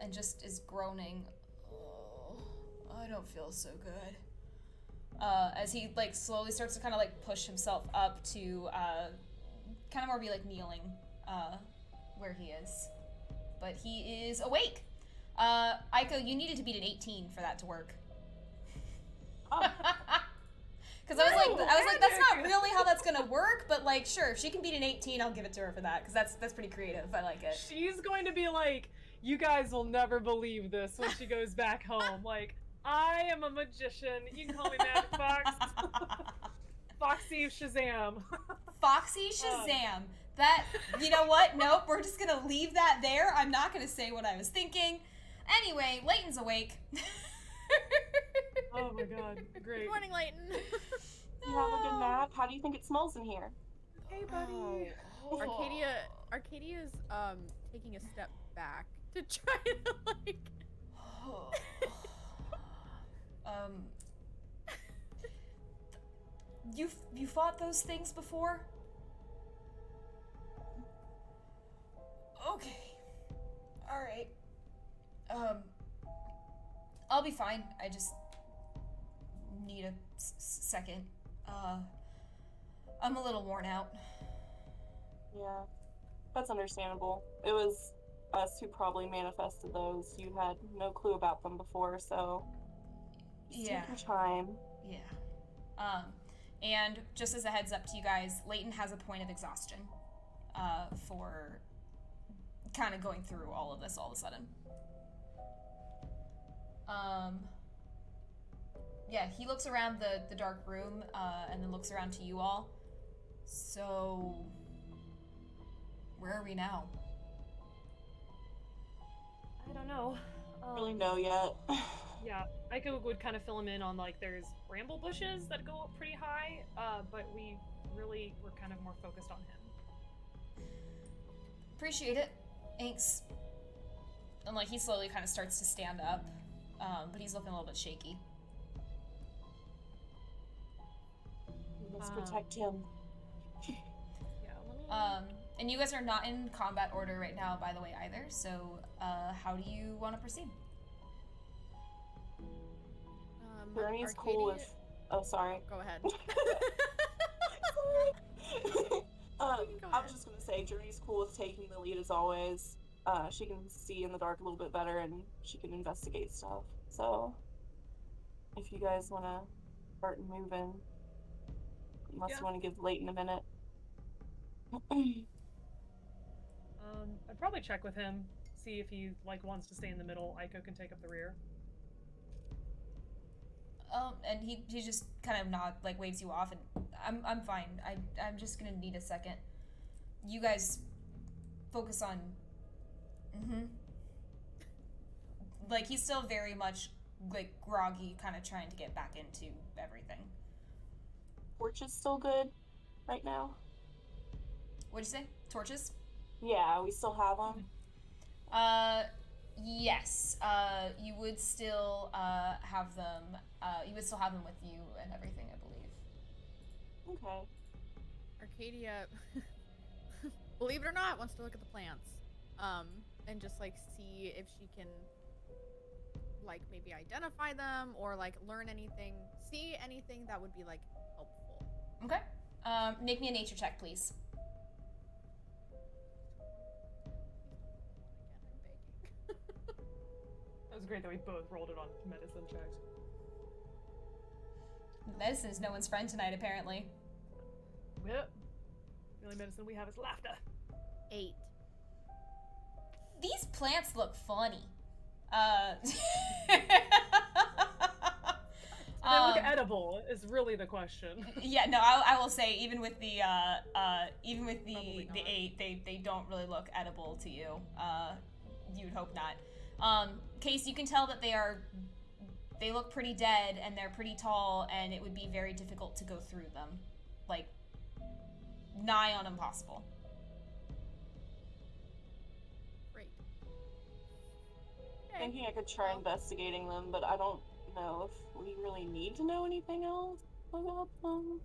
and just is groaning. Oh, I don't feel so good. As he like slowly starts to kind of like push himself up to kind of more be like kneeling where he is, but he is awake. Aiko, you needed to beat an 18 for that to work. Oh. Because I was like, that's not really how that's gonna work, but like, sure, if she can beat an 18, I'll give it to her for that, because that's pretty creative. I like it. She's going to be like, you guys will never believe this when she goes back home. Like, I am a magician. You can call me Magic Fox. Foxy Shazam. Foxy Shazam. That, you know what? Nope, we're just gonna leave that there. I'm not gonna say what I was thinking. Anyway, Layton's awake. Oh my God, great. Good morning, Layton. You have a good nap? How do you think it smells in here? Hey, buddy. Oh. Arcadia's taking a step back to try to like. You fought those things before? Okay. All right. I'll be fine. I just need a second. I'm a little worn out. Yeah, that's understandable. It was us who probably manifested those. You had no clue about them before, so just Yeah. take your time. Yeah. And just as a heads up to you guys, Layton has a point of exhaustion for kind of going through all of this all of a sudden. Yeah, he looks around the dark room and then looks around to you all. So, where are we now? I don't know. Really know yet. Yeah, Aiko would kind of fill him in on like there's bramble bushes that go up pretty high, but we're kind of more focused on him. Appreciate it. Thanks. And like he slowly kind of starts to stand up, but he's looking a little bit shaky. We must protect him. Yeah, let me... And you guys are not in combat order right now, by the way, either. So, how do you want to proceed? Bernie's cool with. Oh, sorry. Go ahead. I was just gonna say, Journey's cool with taking the lead as always. She can see in the dark a little bit better, and she can investigate stuff. So, if you guys want to start moving, unless you want to give Layton a minute. I'd probably check with him, see if he like wants to stay in the middle. Aiko can take up the rear. And he just kind of like waves you off, and I'm fine. I'm just gonna need a second. You guys focus on. Like he's still very much like groggy, kind of trying to get back into everything. Torches still good right now? What'd you say? Torches? Yeah, we still have them. Yes. You would still have them. You would still have them with you and everything, I believe. Okay. Arcadia, believe it or not, wants to look at the plants, and just like see if she can, like maybe identify them or like learn anything, see anything that would be like helpful. Okay. Make me a nature check, please. That was great that we both rolled it on medicine checks. Medicine is no one's friend tonight, apparently. Yep. The only medicine we have is laughter. 8. These plants look funny. Do they look edible is really the question. Yeah, no, I will say even with the Probably not. 8, they don't really look edible to you. You'd hope not. Case, you can tell that they look pretty dead and they're pretty tall, and it would be very difficult to go through them, like nigh on impossible. Great. Thinking I could try investigating them, but I don't know if we really need to know anything else about them.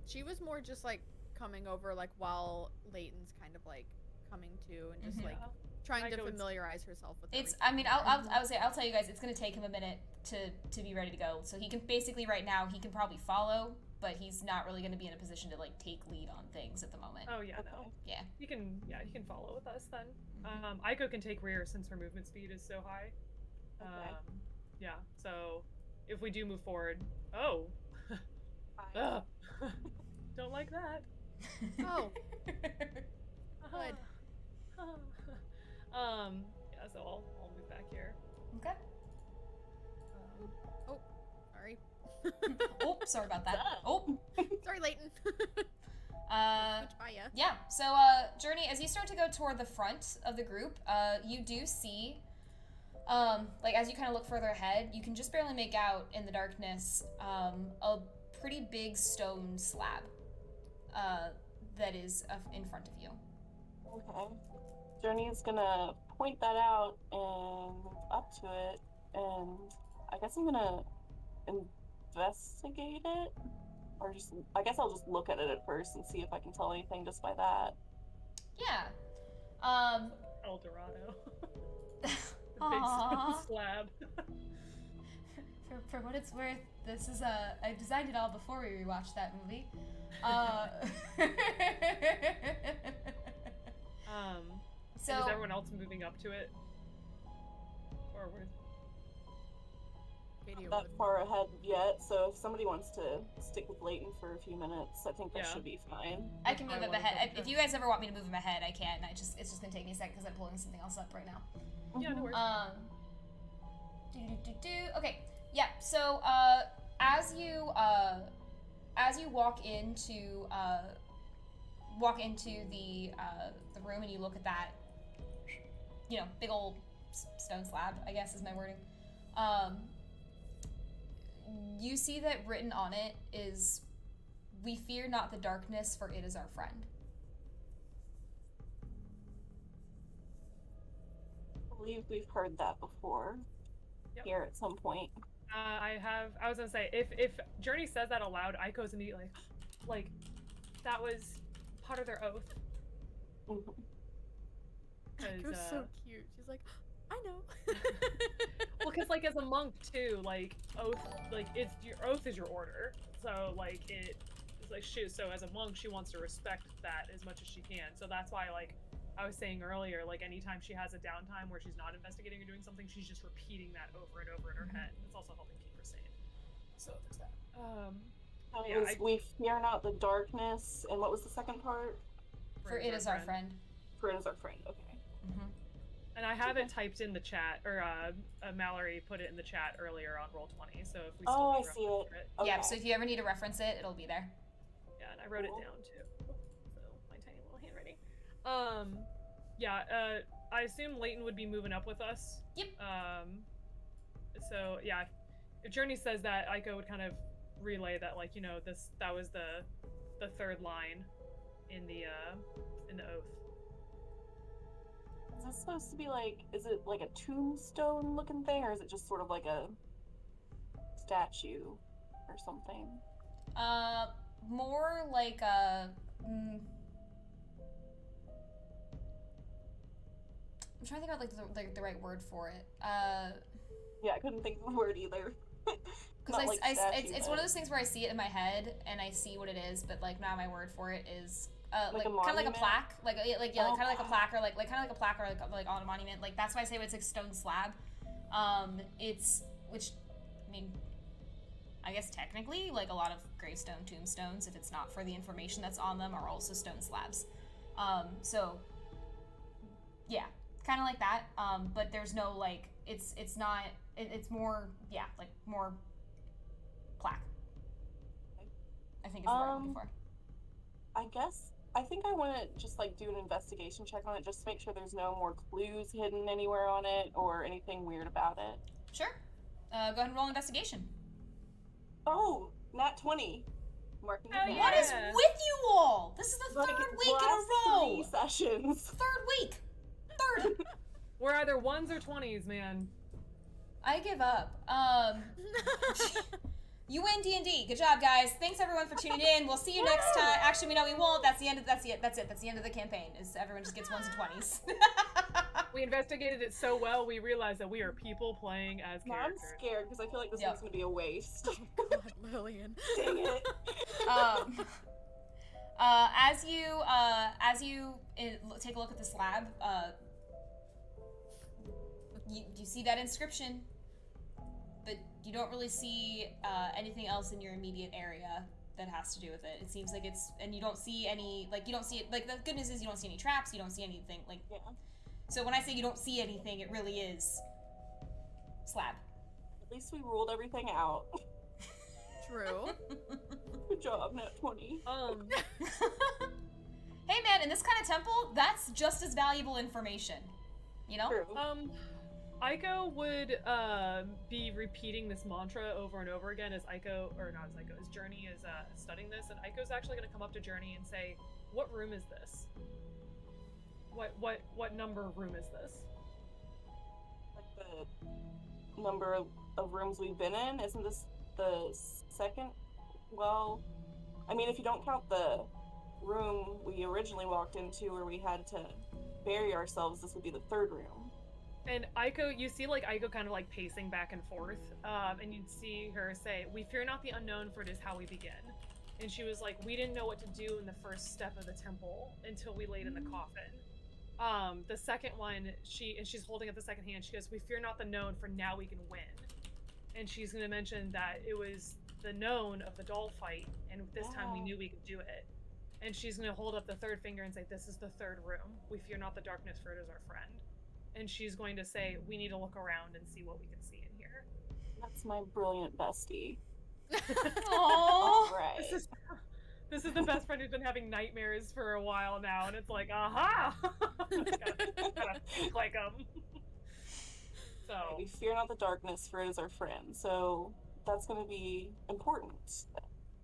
She was more just like coming over like while Leighton's kind of like coming to and just like trying to familiarize herself with It's. everything. I mean, I'll tell you guys, it's gonna take him a minute to be ready to go. So he can basically right now he can probably follow, but he's not really gonna be in a position to like take lead on things at the moment. Oh yeah, no. Yeah. You can follow with us then. Aiko can take rear since her movement speed is so high. Okay. Yeah, so if we do move forward, Fine. don't like that. Oh, good. Yeah, so I'll move back here. Okay. Sorry. Oh, sorry about that. Oh. Sorry, Leighton. Yeah. So, Journey, as you start to go toward the front of the group, you do see, like as you kind of look further ahead, you can just barely make out in the darkness, a pretty big stone slab, that is in front of you. Okay. Journey's gonna point that out and move up to it, and I guess I'm gonna investigate it, or I guess I'll just look at it at first and see if I can tell anything just by that. Yeah. El Dorado. The big Aw. stone slab. For what it's worth, this is I designed it all before we rewatched that movie. So and is everyone else moving up to it? Or we're... Not that far ahead yet, so if somebody wants to stick with Leighton for a few minutes, I think that should be fine. I can move him ahead. If you guys ever want me to move him ahead, I can. It's just gonna take me a second because I'm pulling something else up right now. Yeah, no worries. Okay. Yeah. So as you walk into the room and you look at that, big old stone slab, I guess is my wording. You see that written on it is, "We fear not the darkness, for it is our friend." I believe we've heard that before here at some point. I was gonna say, if Journey says that aloud, Aiko's immediately like, that was part of their oath. Aiko's so cute. She's like, I know. Well, because like as a monk too, like oath, like it's your oath is your order. So like it's like so as a monk, she wants to respect that as much as she can. So that's why, like I was saying earlier, like anytime she has a downtime where she's not investigating or doing something, she's just repeating that over and over in her head. It's also helping keep her sane. So there's that. We fear not the darkness, and what was the second part? For it is our friend. For it is our friend. Okay. And I have it typed in the chat, or Mallory put it in the chat earlier on Roll20. So if we still I see it. Okay. Yeah. So if you ever need to reference it, it'll be there. Yeah, and I wrote it down too. So my tiny little handwriting. I assume Leighton would be moving up with us. Yep. So yeah, if Journey says that, Aiko would kind of relay that, like, that was the third line in the oath. Is this supposed to be like, is it like a tombstone looking thing, or is it just sort of like a statue or something? More like a. I'm trying to think about like the right word for it. Yeah, I couldn't think of the word either. Because Not like statue, it's one of those things where I see it in my head and I see what it is, but like now my word for it is like kind of like a plaque, like kind of like a plaque, or like kind of like a plaque, or like on a monument. Like that's why I say it's like stone slab. It's which, I mean, I guess technically like a lot of gravestone tombstones, if it's not for the information that's on them, are also stone slabs. So yeah, kind of like that. But there's no like it's not. It's more like more plaque. I think is what I'm looking for. I think I want to just like do an investigation check on it, just to make sure there's no more clues hidden anywhere on it or anything weird about it. Sure. Go ahead and roll investigation. Oh, nat 20. Marking it down. What is with you all? This is the third week in a row. 3 sessions. Third week. Third. We're either 1s or 20s, man. I give up. You win D&D. Good job, guys. Thanks everyone for tuning in. We'll see you next time. Actually, no, we won't. That's it. That's the end of the campaign. Is everyone just gets 1s and 20s. We investigated it so well, we realized that we are people playing as Now characters. I'm scared because I feel like this one's gonna be a waste. Oh God, Lillian. Dang it. As you take a look at this lab, you see that inscription, but you don't really see anything else in your immediate area that has to do with it. It seems like and you don't see any, like, you don't see it, like, the good news is you don't see any traps, you don't see anything, like, Yeah. So when I say you don't see anything, it really is slab. At least we ruled everything out. True. Good job, nat 20. Hey man, in this kind of temple, that's just as valuable information, you know? True. Aiko would be repeating this mantra over and over again as Journey is studying this, and Aiko's actually going to come up to Journey and say, "What room is this? What number room is this?" Like the number of rooms we've been in, isn't this the second? Well, I mean, if you don't count the room we originally walked into where we had to bury ourselves, this would be the third room. And Aiko, you see like Aiko kind of like pacing back and forth, and you'd see her say, "We fear not the unknown, for it is how we begin." And she was like, "We didn't know what to do in the first step of the temple until we laid in the coffin." The second one, she's holding up the second hand, she goes, "We fear not the known, for now we can win." And she's going to mention that it was the known of the doll fight, and this time we knew we could do it. And she's going to hold up the third finger and say, "This is the third room. We fear not the darkness, for it is our friend." And she's going to say, "We need to look around and see what we can see in here." That's my brilliant bestie. Aww. Alright. This is the best friend who's been having nightmares for a while now, and it's like, aha! gotta think like them. So We fear not the darkness, for it is our friend. So that's going to be important.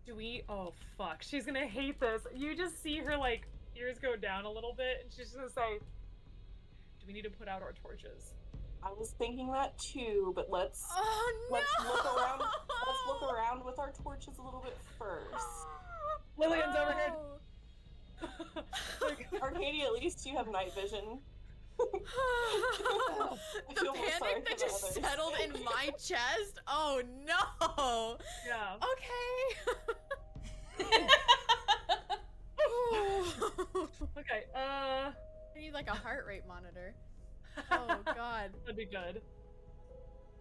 do we? Oh fuck! She's gonna hate this. You just see her like ears go down a little bit, and she's gonna say, "Do we need to put out our torches?" I was thinking that too, but let's look around. Let's look around with our torches a little bit first. Lillian's over here. Like, Arcadia, at least you have night vision. The panic that just settled in my chest. Oh no. yeah. Okay. Okay. I need like a heart rate monitor. Oh god. That'd be good.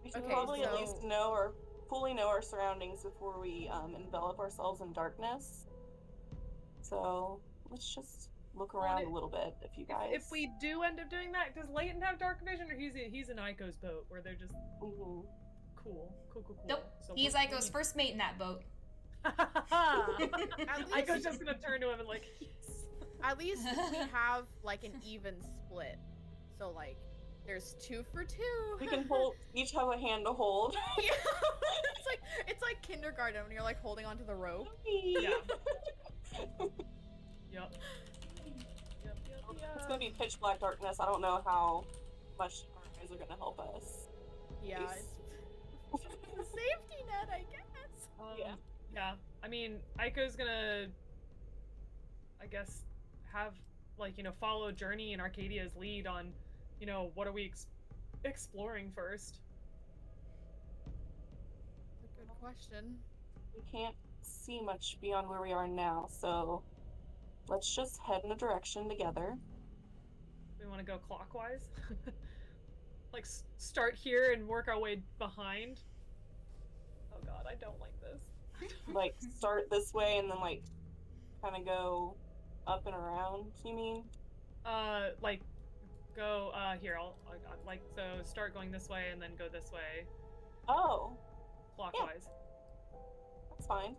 We should Okay, probably at so- least know or fully know our surroundings before we envelop ourselves in darkness. So let's just look around a little bit, if you guys. If we do end up doing that, does Leighton have dark vision, or he's in Aiko's boat where they're just cool. Nope. So He's what- Aiko's first mate in that boat. Aiko's just gonna turn to him and like, yes. At least we have like an even split. So like there's 2 for 2. We can each have a hand to hold. Yeah. it's like kindergarten when you're like holding onto the rope. Yeah. Yep. It's gonna be pitch black darkness. I don't know how much our eyes are gonna help us. Yeah, it's a safety net, I guess. Yeah. Yeah. I mean, Aiko's gonna, I guess, have, like, you know, follow Journey and Arcadia's lead on, you know, what are we exploring first? That's a good question. We can't see much beyond where we are now, so let's just head in a direction together. We want to go clockwise? Like, start here and work our way behind? Oh god, I don't like this. Like, start this way and then, like, kind of go up and around, you mean? Like, go, here, like, so start going this way and then go this way. Oh. Clockwise. Yeah. That's fine.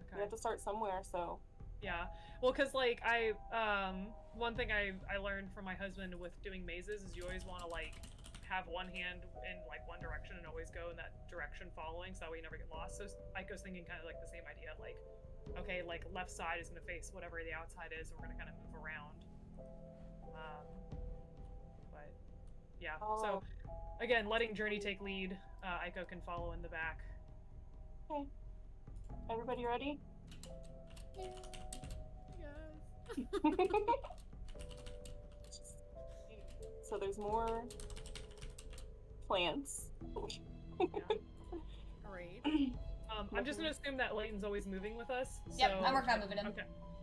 Okay. We have to start somewhere, so. Yeah. Well, because, like, one thing I learned from my husband with doing mazes is you always want to, like, have one hand in, like, one direction and always go in that direction following, so that way you never get lost. So Aiko's thinking kind of, like, the same idea, like, okay, like, left side is going to face whatever the outside is, and we're going to kind of move around. But, yeah. So, again, letting Journey take lead, Aiko can follow in the back. Okay. Everybody ready? Yes. So there's more plants. Great. I'm just gonna assume that Layton's always moving with us. Yep, so... I'm working on moving him. Okay.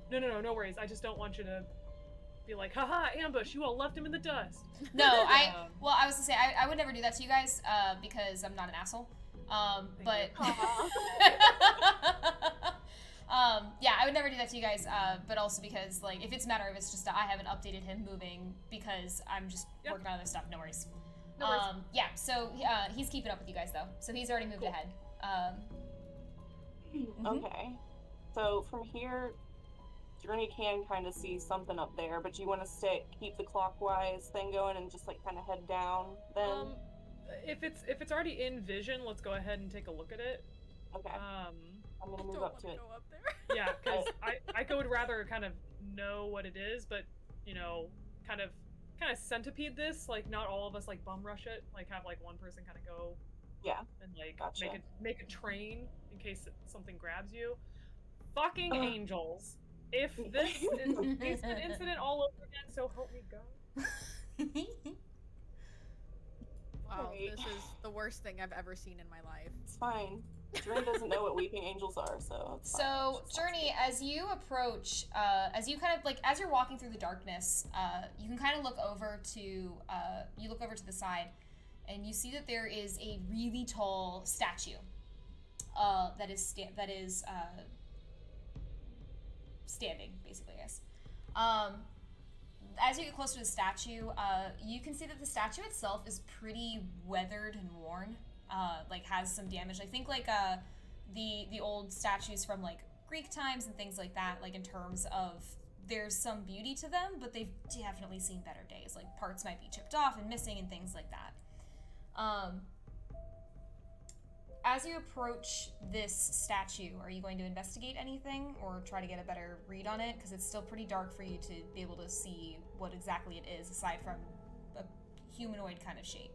No worries. I just don't want you to be like, haha, ambush, you all left him in the dust. No, well, I was gonna say, I would never do that to you guys, because I'm not an asshole. But... yeah, I would never do that to you guys, but also because, like, if it's a matter of it's just that I haven't updated him moving because I'm just working on other stuff, no worries. No worries. Yeah, so he's keeping up with you guys, though, so he's already moved ahead. Okay. So from here, Journey can kind of see something up there, but do you want to keep the clockwise thing going and just, like, kind of head down then? If it's already in vision, let's go ahead and take a look at it. Okay. I'm gonna move up to it. Go up there. Yeah, because I would rather kind of know what it is, but, you know, kind of centipede this, like, not all of us, like, bum rush it, like, have, like, one person kind of go, yeah, and, like, gotcha. make a train in case something grabs you. Fucking angels. If this is an incident all over again, so help me God. Wow, Right. this is the worst thing I've ever seen in my life. It's fine. Journey doesn't know what weeping angels are, so it's fine. So, Journey, as you approach, as you kind of, like, as you're walking through the darkness, you can kind of look over to, you look over to the side, and you see that there is a really tall statue, that is standing, basically, I guess. As you get closer to the statue, you can see that the statue itself is pretty weathered and worn. Like, has some damage. I think, like, the old statues from, like, Greek times and things like that, like, in terms of there's some beauty to them, but they've definitely seen better days. Like, parts might be chipped off and missing and things like that. As you approach this statue, are you going to investigate anything or try to get a better read on it? Because it's still pretty dark for you to be able to see what exactly it is, aside from a humanoid kind of shape.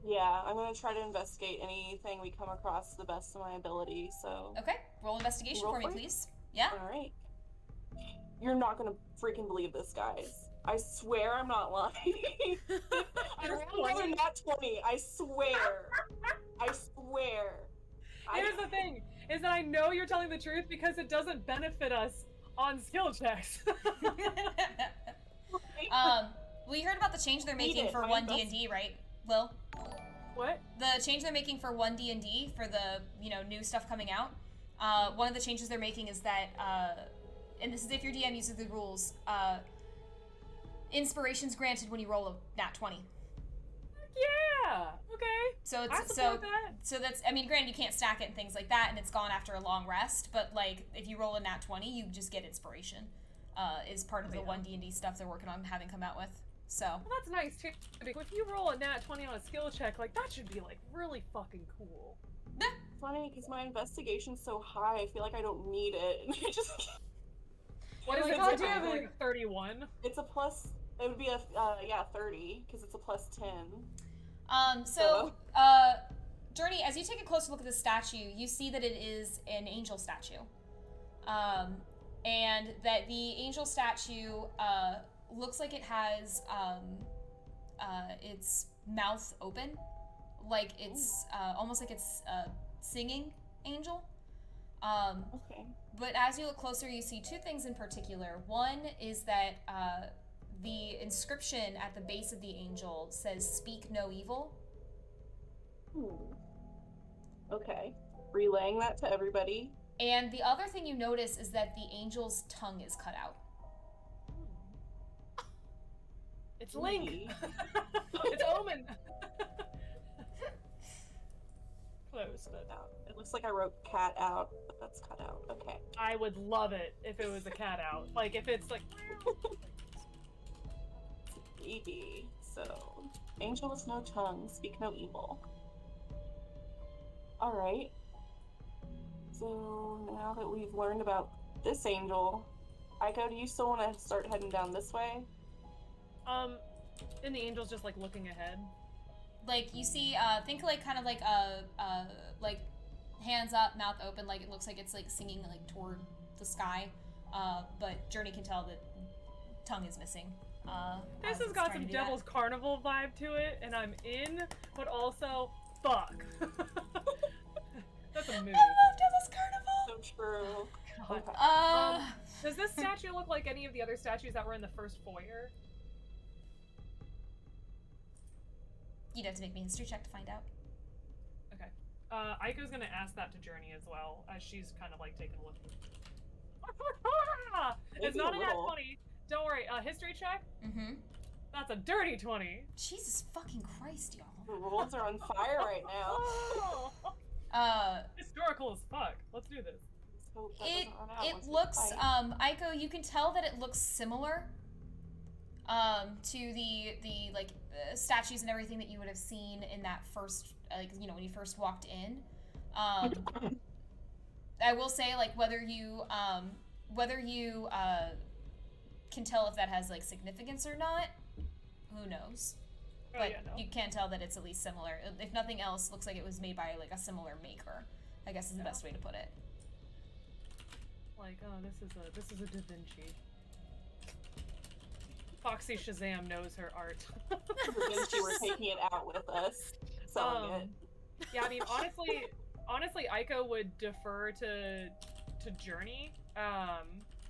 Yeah, I'm gonna try to investigate anything we come across to the best of my ability, so... Okay, roll investigation for me, please. Yeah? Alright. You're not gonna freaking believe this, guys. I swear I'm not lying. I rolled a nat 20, I swear. I swear. Here's the thing, is that I know you're telling the truth because it doesn't benefit us on skill checks. We heard about the change they're making for 1D&D, right, Will? What? The change they're making for 1D&D, for the, you know, new stuff coming out, one of the changes they're making is that, and this is if your DM uses the rules, inspiration's granted when you roll a nat 20. Yeah. Okay. So it's so that's, I mean, granted you can't stack it and things like that, and it's gone after a long rest. But like if you roll a nat 20, you just get inspiration. Is part of the 1D&D stuff they're working on having come out with. So. Well, that's nice too. If you roll a nat 20 on a skill check, like that should be like really fucking cool. Funny because my investigation's so high, I feel like I don't need it. What is it? like, Like 31? It's a plus It would be a 30 because it's a +10. Journey, as you take a closer look at the statue, you see that it is an angel statue. And that the angel statue looks like it has its mouth open, like it's almost like it's a singing angel. Okay. But as you look closer, you see two things in particular. One is that the inscription at the base of the angel says, "Speak no evil." Okay. Relaying that to everybody. And the other thing you notice is that the angel's tongue is cut out. It's Link. It's Omen. Close, but It looks like I wrote cat out, but that's cut out. Okay. I would love it if it was a cat out. Like if it's like. Baby. So, angel with no tongue, speak no evil. All right. So now that we've learned about this angel, Aiko, do you still want to start heading down this way? And the angel's just like looking ahead. Like you see, think like kind of like like hands up, mouth open, like it looks like it's like singing like toward the sky. But Journey can tell that tongue is missing. This has got some Devil's Carnival vibe to it, and I'm in, but also fuck. That's a move. I love Devil's Carnival. So true. God. Does this statue look like any of the other statues that were in the first foyer? You'd have to make me a history check to find out. Okay. Aiko's gonna ask that to Journey as well, as she's kind of like taking a look. It's not a nat 20. Don't worry. History check? Mm-hmm. That's a dirty 20. Jesus fucking Christ, y'all. The rules are on fire right now. Historical as fuck. Let's do this. It looks, Aiko, you can tell that it looks similar to the like statues and everything that you would have seen in that first, like, you know, when you first walked in. I will say, like, whether you can tell if that has like significance or not, who knows? But you can tell that it's at least similar. If nothing else, looks like it was made by like a similar maker, I guess is the best way to put it. Like, oh, this is a Da Vinci. Foxy Shazam knows her art. Da Vinci were taking it out with us, selling it. Yeah, I mean, honestly, Aiko would defer to Journey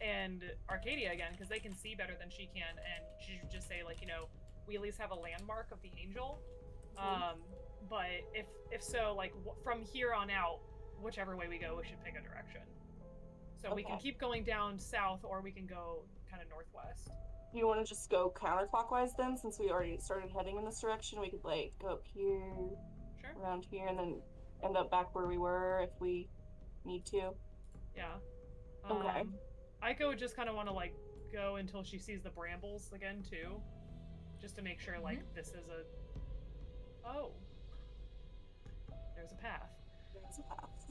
and Arcadia again, because they can see better than she can, and she should just say, like, you know, we at least have a landmark of the angel. But if so, like, from here on out, whichever way we go, we should pick a direction. So we can keep going down south, or we can go kind of northwest. You want to just go counterclockwise then, since we already started heading in this direction? We could, like, go up here, around here, and then end up back where we were if we need to. Yeah. Okay. Aiko would just kind of want to, like, go until she sees the brambles again, too. Just to make sure, like, this is a... Oh. There's a path. There's a path.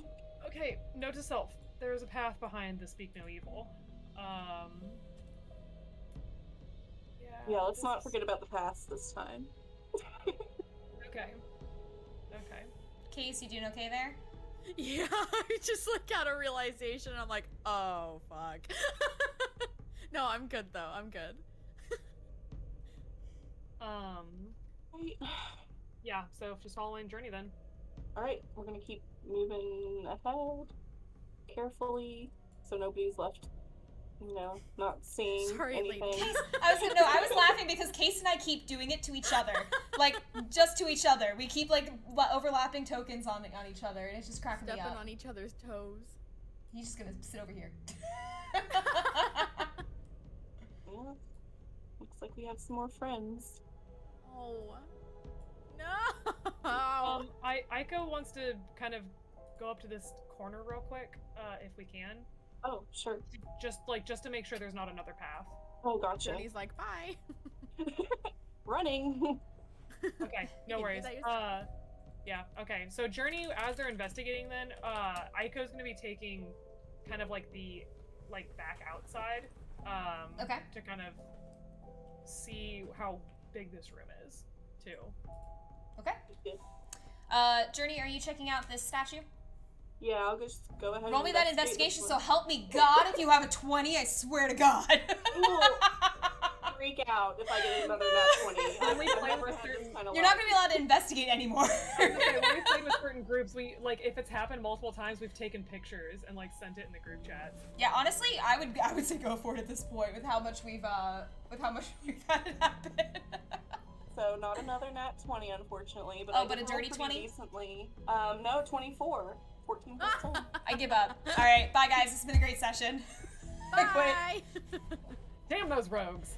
Okay, note to self. There's a path behind the Speak No Evil. Yeah, let's not forget about the paths this time. Okay. Case, you doing okay there? Yeah, I just like got a realization. I'm like, oh fuck. No, I'm good though. I'm good. Yeah. So just following Journey then. All right, we're gonna keep moving ahead carefully, so nobody's left. You know, not seeing anything. Case, I was laughing because Case and I keep doing it to each other, like just to each other. We keep like overlapping tokens on each other, and it's just cracking me up. Stepping on each other's toes. He's just gonna sit over here. Yeah, looks like we have some more friends. Oh no! Aiko wants to kind of go up to this corner real quick, if we can. Oh, sure. Just to make sure there's not another path. Oh, gotcha. Journey's like, bye. Running. Okay, no worries. Yeah, okay. So Journey, as they're investigating then, Aiko's gonna be taking kind of like the, back outside, okay. to kind of see how big this room is, too. Okay. Journey, are you checking out this statue? Yeah, I'll just go ahead. Roll and me that investigation, so help me God if you have a 20, I swear to God. Freak out if I get another nat 20. I've never had this kind of You're not gonna be allowed to investigate anymore. Okay, when we've played with certain groups, we, like, if it's happened multiple times, we've taken pictures and, like, sent it in the group chat. Yeah, honestly, I would say go for it at this point with how much we've had it happen. So not another nat 20, unfortunately. But but a dirty 20? Decently. No, 24. 14 plus 10. I give up. All right, bye guys. It's been a great session. Bye. Damn those rogues.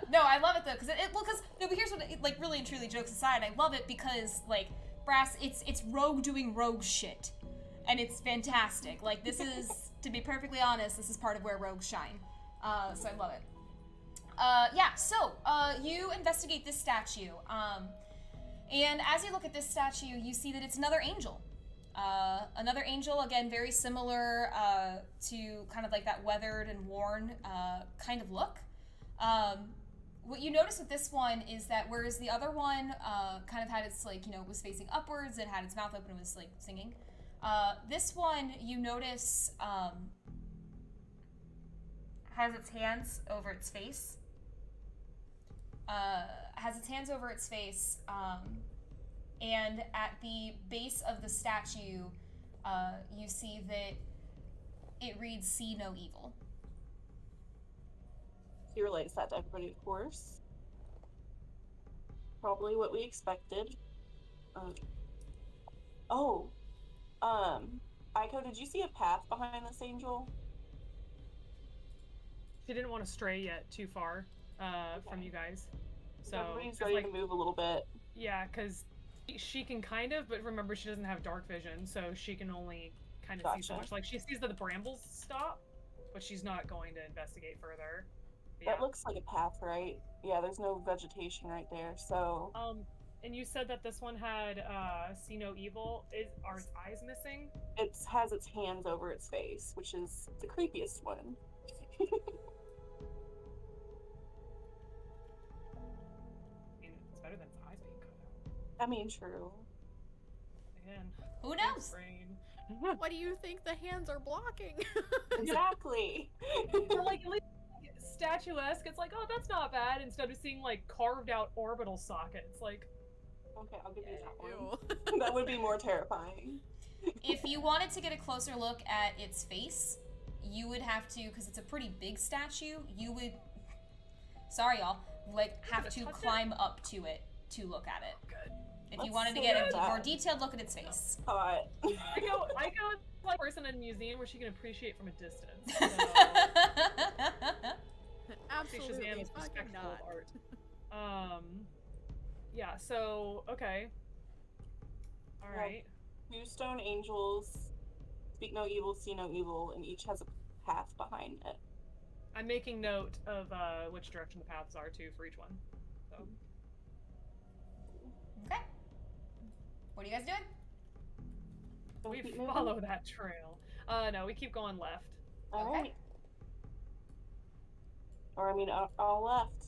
No, I love it though, but here's what, like, really and truly, jokes aside, I love it because, like, Brass, it's rogue doing rogue shit, and it's fantastic. Like, this is, to be perfectly honest, this is part of where rogues shine. So I love it. Yeah, so, you investigate this statue, and as you look at this statue, you see that it's another angel. Another angel, again, very similar, to kind of like that weathered and worn, kind of look. What you notice with this one is that whereas the other one, kind of had its, like, you know, was facing upwards and had its mouth open and was, like, singing, this one, you notice, has its hands over its face. And at the base of the statue, you see that it reads, "See no evil." He relates that to everybody, of course. Probably what we expected. Aiko, did you see a path behind this angel? She didn't want to stray yet too far from you guys. So everybody's ready to move a little bit. Yeah, because she can kind of, but remember she doesn't have dark vision, so she can only kind of see so much. Like, she sees that the brambles stop, but she's not going to investigate further. That looks like a path, right? Yeah, there's no vegetation right there, so... And you said that this one had, see no evil. Are its eyes missing? It has its hands over its face, which is the creepiest one. I mean, it's better than its eyes being cut out. I mean, true. Man. Who knows? What do you think the hands are blocking? Exactly. Or, like, at least statuesque, it's like, oh, that's not bad, instead of seeing, like, carved out orbital sockets. Like, okay, I'll give you that one. That would be more terrifying. If you wanted to get a closer look at its face, you would have to, because it's a pretty big statue, you would, sorry y'all, like, have to climb up to it to look at it. Good. If you wanted to get a more detailed look at its face. Hot. I go like a person in a museum where she can appreciate from a distance. So. Absolutely. Shazam is respectful of art. Yeah, so, okay. Alright. Two stone angels, speak no evil, see no evil, and each has a path behind it. I'm making note of which direction the paths are, too, for each one. So. Okay. What are you guys doing? We follow that trail. No, we keep going left. Alright. Or, I mean, all left.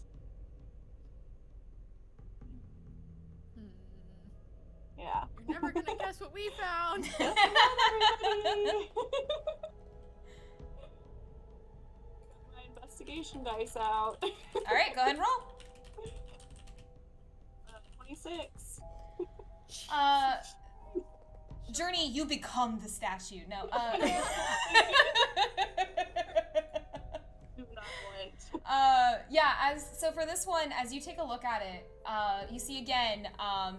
Yeah. You're never gonna guess what we found. My investigation dice out. Alright, go ahead and roll. 26. Journey, you become the statue. No, yeah, so for this one, as you take a look at it, you see again,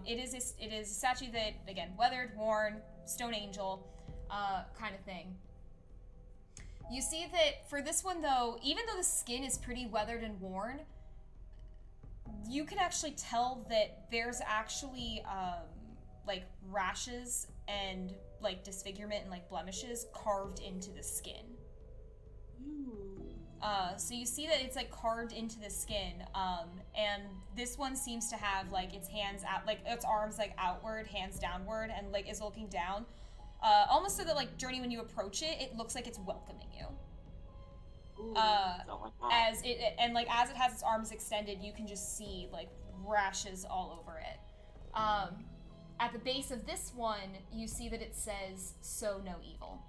it is a statue that, again, weathered, worn, stone angel, kind of thing. You see that for this one, though, even though the skin is pretty weathered and worn, you can actually tell that there's actually, like, rashes and, like, disfigurement and, like, blemishes carved into the skin. So you see that it's, like, carved into the skin, and this one seems to have, like, its hands out, like, its arms, like, outward, hands downward, and, like, is looking down. Almost so that, like, Journey, when you approach it, it looks like it's welcoming you. Ooh, don't like that. as it has its arms extended, you can just see like rashes all over it. At the base of this one, you see that it says "Sow no evil."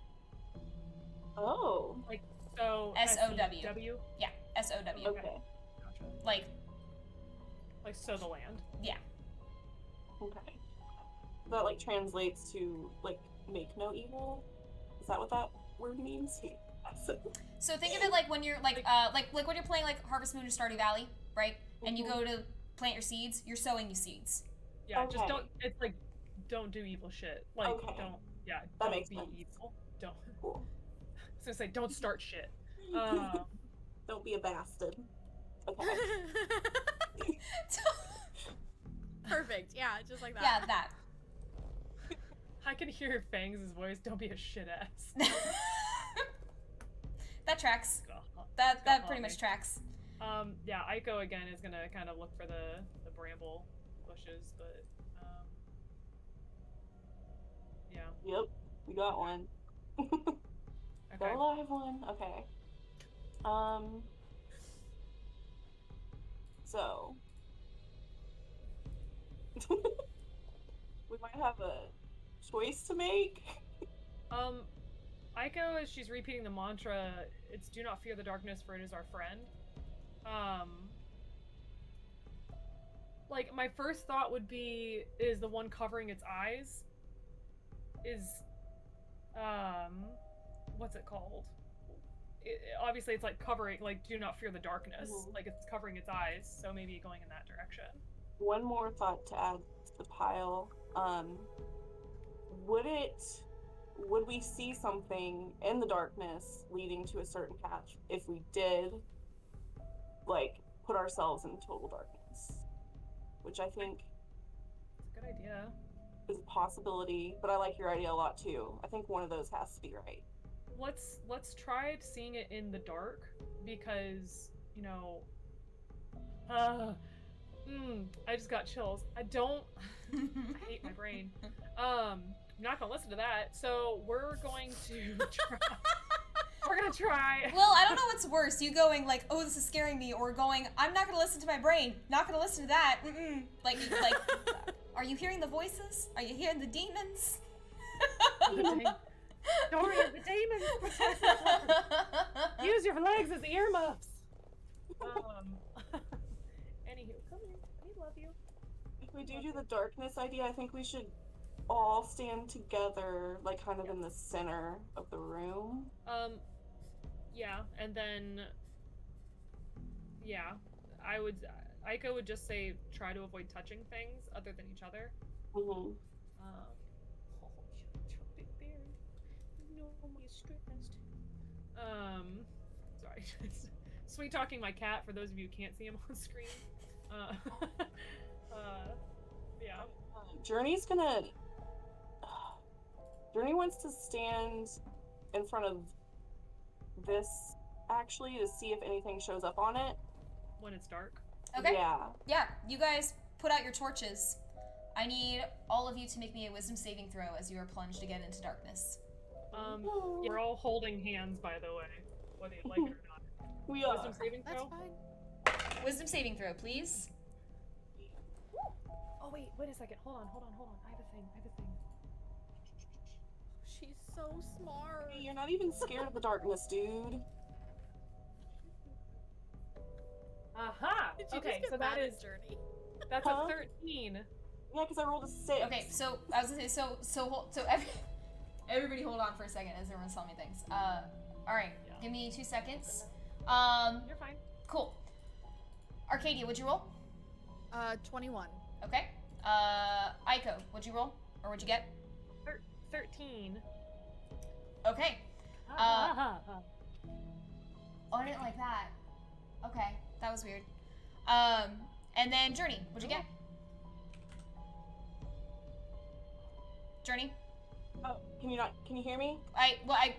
Oh. Like so. S-O-W. W. Yeah, S-O-W. Okay. Gotcha. Like, sow the land. yeah. Okay. That like translates to like make no evil. Is that what that word means? So think of it like when you're like when you're playing like Harvest Moon or Stardew Valley, right? And you go to plant your seeds, you're sowing your seeds. Yeah, Okay. just don't. It's like, don't do evil shit. Like, Okay. don't. Yeah, That don't makes be sense. evil. Don't. Cool. I was gonna say, don't start shit. Don't be a bastard. Okay. Perfect. Yeah, just like that. Yeah, that. I can hear Fangs' voice. Don't be a shit ass. That tracks. God. That pretty much tracks. Yeah, Aiko again is gonna kind of look for the bramble bushes, but yeah. Yep, we got one. Okay. Got a live one. Okay. So we might have a choice to make. Aiko, as she's repeating the mantra, it's "Do not fear the darkness, for it is our friend." Like, my first thought would be, is the one covering its eyes is, what's it called? Obviously, it's like covering, like, do not fear the darkness. Like, it's covering its eyes, so maybe going in that direction. One more thought to add to the pile. Would we see something in the darkness leading to a certain catch if we did, like, put ourselves in total darkness? Which I think It's a good idea. is a possibility, but I like your idea a lot too. I think one of those has to be right. Let's try seeing it in the dark, because, you know, I just got chills. I hate my brain. I'm not gonna listen to that, so we're going to try. We're gonna try. Well, I don't know what's worse. You going like, oh, this is scaring me, or going, I'm not gonna listen to my brain. Not gonna listen to that. Like, are you hearing the voices? Are you hearing the demons? Don't worry, the demons. Use your legs as earmuffs. Anywho, come here. We love you. If we do the darkness idea, I think we should all stand together, like kind of in the center of the room. Yeah, and then, yeah, Aiko would just say, try to avoid touching things other than each other. Mm-hmm. Big berry. No, I'm stressed. Sorry. Sweet talking my cat, for those of you who can't see him on screen. Yeah. Journey wants to stand in front of this, actually, to see if anything shows up on it. When it's dark. Okay. Yeah. Yeah, you guys put out your torches. I need all of you to make me a wisdom saving throw as you are plunged again into darkness. We're all holding hands, by the way, whether you like it or not. We are. Wisdom saving throw? That's fine. Wisdom saving throw, please. Oh, wait a second. Hold on. I have a thing. She's so smart. Hey, you're not even scared of the darkness, dude. Aha! Did you Okay, just get so that mad is, at Journey? that's Huh? a 13. Yeah, because I rolled a 6. Okay, so I was gonna say, everybody hold on for a second as everyone's telling me things. All right, Yeah. give me 2 seconds. You're fine. Cool. Arcadia, what'd you roll? 21. Okay. Aiko, what'd you roll? Or what'd you get? 13. Okay. Oh, I didn't like that. Okay, that was weird. And then Journey, what'd you get? Journey? Oh, can you hear me?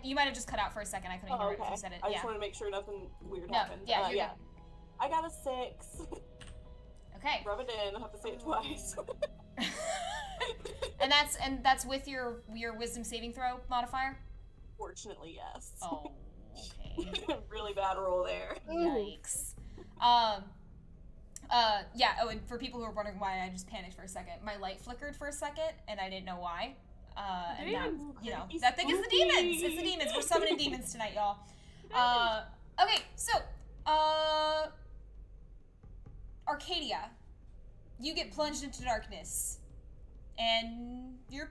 You might have just cut out for a second. I couldn't hear it if you said it. I Yeah. just wanted to make sure nothing weird No, happened. yeah, you're yeah. I got a 6. Okay. Rub it in. I have to say it twice. and that's with your wisdom saving throw modifier? Fortunately, yes. Oh, okay. Really bad roll there. Yikes. Yeah, oh, and for people who are wondering why I just panicked for a second, my light flickered for a second, and I didn't know why. And that, you know, that thing is the demons! It's the demons! We're summoning demons tonight, y'all. Okay, so, Arcadia, you get plunged into darkness, and you're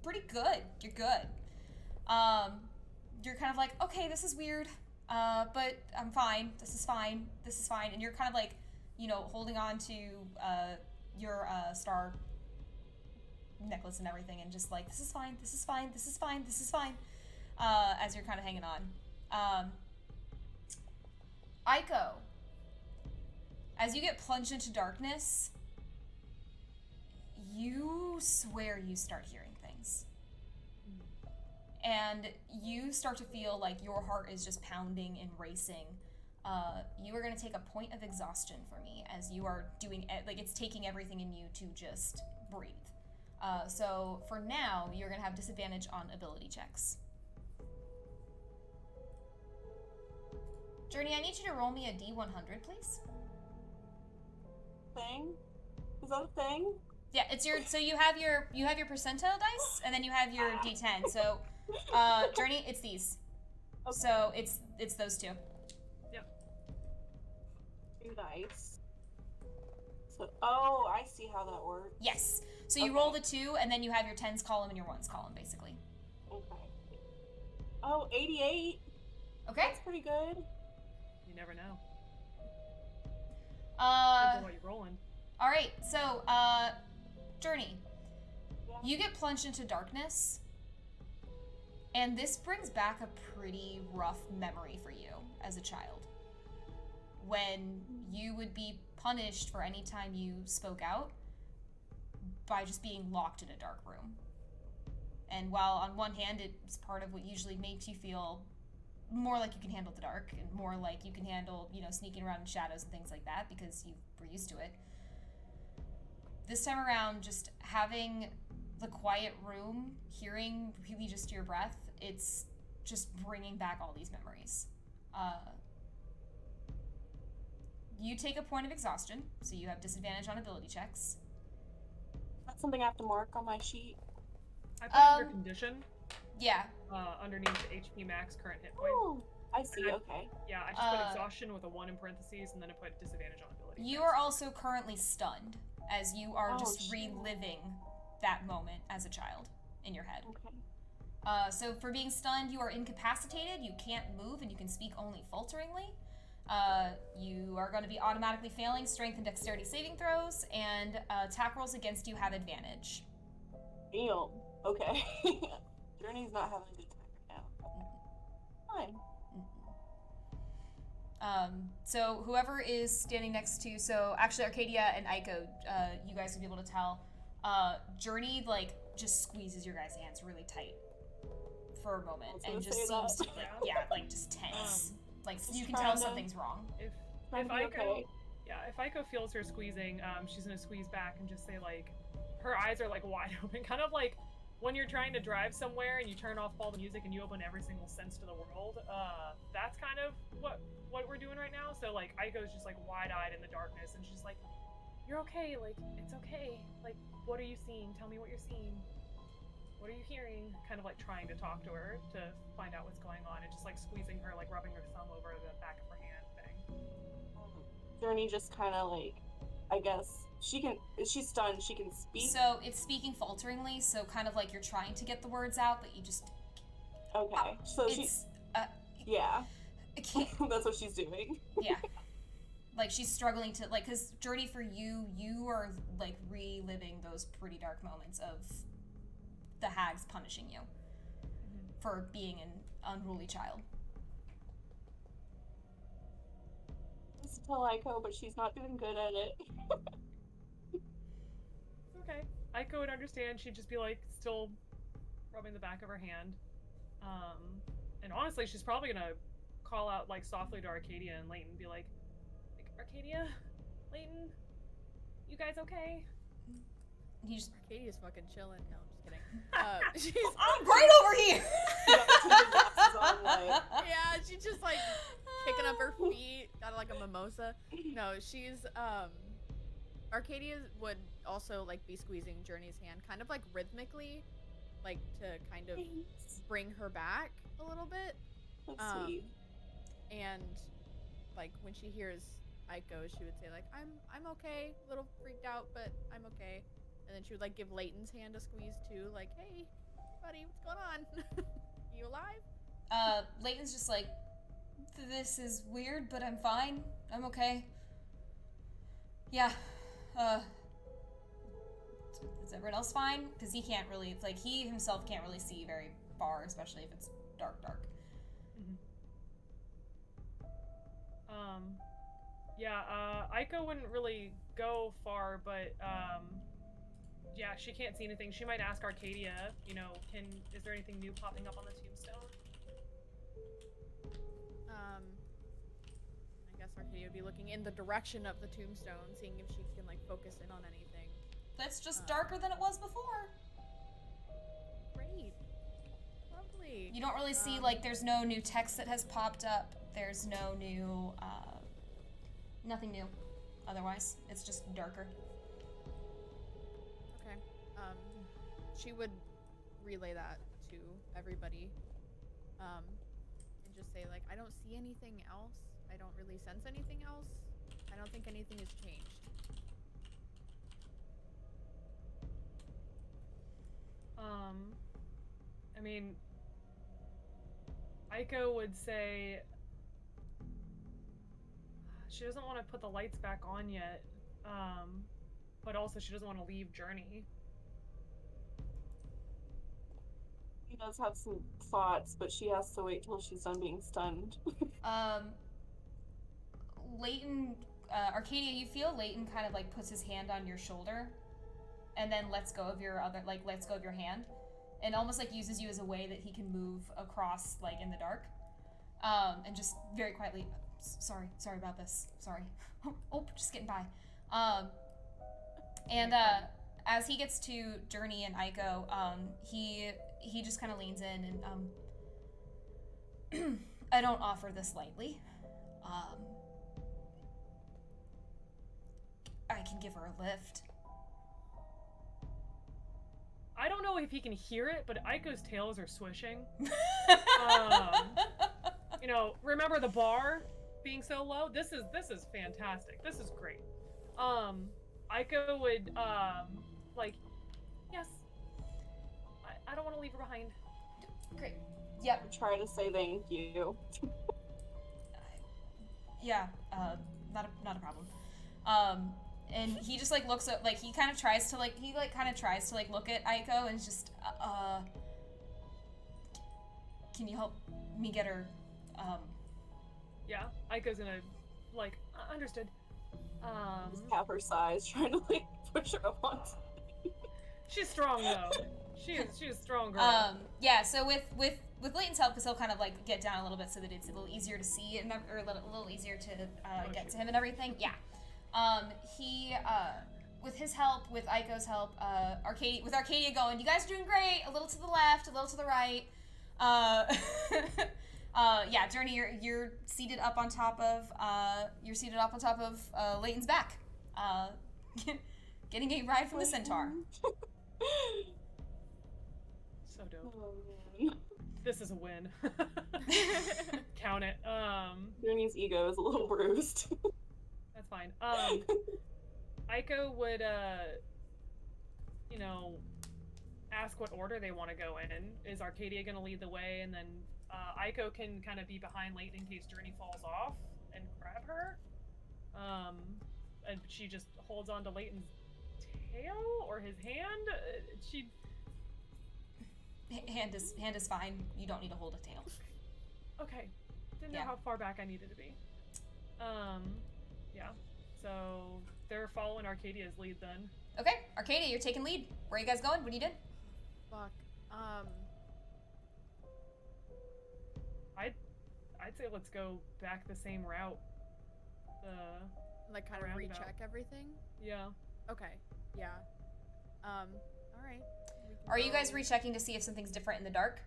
pretty good. You're good. You're kind of like, okay, this is weird, but I'm fine. This is fine. This is fine. And you're kind of like, you know, holding on to your star necklace and everything, and just like, this is fine. This is fine. This is fine. This is fine. As you're kind of hanging on. Aiko, as you get plunged into darkness, you swear you start hearing things. And you start to feel like your heart is just pounding and racing. You are going to take a point of exhaustion for me, as you are doing, like, it's taking everything in you to just breathe. So for now, you're going to have disadvantage on ability checks. Journey, I need you to roll me a D100, please. Thing? Is that a thing? Yeah, it's your, so you have your percentile dice, and then you have your D10. So, Journey, it's these. Okay. So it's those two. Yep. 2 dice. So, oh, I see how that works. Yes. So you roll the 2, and then you have your 10s column and your 1s column, basically. Okay. Oh, 88. Okay. That's pretty good. You never know. What you're rolling. All right. So, Journey, you get plunged into darkness, and this brings back a pretty rough memory for you as a child, when you would be punished for any time you spoke out by just being locked in a dark room. And while on one hand it's part of what usually makes you feel more like you can handle the dark, and more like you can handle, you know, sneaking around in shadows and things like that because you were used to it, this time around, just having the quiet room, hearing really just your breath, it's just bringing back all these memories. You take a point of exhaustion, so you have disadvantage on ability checks. That's something I have to mark on my sheet. I put under condition. Yeah. Underneath the HP max current hit point. Oh, I see, okay. Yeah, I just put exhaustion with a 1 in parentheses, and then I put disadvantage on ability. You are also currently stunned, as you are just reliving that moment as a child in your head. Okay. So for being stunned, you are incapacitated, you can't move, and you can speak only falteringly. You are going to be automatically failing strength and dexterity saving throws, and attack rolls against you have advantage. Damn. Okay. Journey's not having a good time right now. Fine. So whoever is standing next to, so actually Arcadia and Aiko, you guys will be able to tell, Journey, like, just squeezes your guys' hands really tight for a moment, and just seems to, like, yeah, like, just tense. Like, you can tell something's wrong. If Aiko feels her squeezing, she's gonna squeeze back and just say, like, her eyes are, like, wide open, kind of like when you're trying to drive somewhere and you turn off all the music and you open every single sense to the world. That's kind of what we're doing right now. So, like, Aiko's just, like, wide-eyed in the darkness, and she's like, you're okay, like, it's okay. Like, what are you seeing? Tell me what you're seeing. What are you hearing? Kind of, like, trying to talk to her to find out what's going on, and just, like, squeezing her, like, rubbing her thumb over the back of her hand thing. Journey just kind of, like, I guess, she's stunned, she can speak. So it's speaking falteringly, so kind of like you're trying to get the words out, but you just... Okay, so she's... yeah. That's what she's doing. Yeah. Like, she's struggling to, like, because Journey, for you are, like, reliving those pretty dark moments of the hags punishing you for being an unruly child. It's tell Aiko, but she's not doing good at it. Okay. Aiko would understand. She'd just be, like, still rubbing the back of her hand. And honestly, she's probably gonna call out, like, softly to Arcadia and Layton and be like, Arcadia? Layton? You guys okay? Arcadia's fucking chilling. No, I'm just kidding. I'm right over here! on like. Yeah, she's just like kicking up her feet, got like a mimosa. No, she's Arcadia would also like be squeezing Journey's hand, kind of like rhythmically, like to kind of bring her back a little bit. That's sweet. And like when she hears Aiko, she would say like, I'm okay, a little freaked out, but I'm okay. And then she would like give Leighton's hand a squeeze too, like, hey, buddy, what's going on? You alive? Leighton's just like, this is weird, but I'm fine. I'm okay. Yeah. Is everyone else fine? Because he can't really, it's like, he himself can't really see very far, especially if it's dark. Yeah, Aiko wouldn't really go far, but, yeah, she can't see anything. She might ask Arcadia, you know, is there anything new popping up on the tombstone? I guess Arcadia would be looking in the direction of the tombstone, seeing if she can like focus in on anything. It's just darker than it was before. Great. Lovely. You don't really see, like, there's no new text that has popped up. There's no new, nothing new. Otherwise, it's just darker. Okay. She would relay that to everybody. And just say, like, I don't see anything else. I don't really sense anything else. I don't think anything has changed. I mean, Aiko would say she doesn't want to put the lights back on yet, but also she doesn't want to leave Journey. He does have some thoughts, but she has to wait till she's done being stunned. Leighton, Arcadia, you feel Leighton kind of like puts his hand on your shoulder and then lets go of your hand and almost like uses you as a way that he can move across like in the dark. And just very quietly, sorry about this. Sorry. Oh, just getting by. And as he gets to Journey and Aiko, he just kind of leans in and I don't offer this lightly. I can give her a lift. I don't know if he can hear it, but Aiko's tails are swishing. You know, remember the bar being so low? This is fantastic. This is great. Aiko would like, yes. I don't want to leave her behind. Great. Yep. Try to say thank you. Yeah. Not a problem. And he just like looks at, like, he kind of tries to like look at Aiko and just can you help me get her Yeah, Aiko's gonna like understood. Just half her size, trying to like push her up on. She's strong though. She is strong girl. Yeah, so with Leighton's help, because he'll kind of like get down a little bit so that it's a little easier to see and or a little easier to get to him and everything. Yeah. He with his help, with Aiko's help, Arcadia going, you guys are doing great. A little to the left, a little to the right. Yeah, Journey, you're seated up on top of Leighton's back. Getting a ride from the centaur. So dope. Oh, man. This is a win. Count it. Journey's ego is a little bruised. That's fine. Aiko would, you know, ask what order they want to go in. Is Arcadia going to lead the way, and then Aiko can kind of be behind Leighton in case Journey falls off and grab her. And she just holds on to Leighton's tail or his hand. She. Hand is fine. You don't need to hold a tail. Okay. Didn't know how far back I needed to be. Yeah. So they're following Arcadia's lead then. Okay, Arcadia, you're taking lead. Where are you guys going? What are you doing? Fuck. I'd say let's go back the same route. Like kind of recheck everything? Yeah. Okay. Yeah. Alright. Are you guys rechecking to see if something's different in the dark?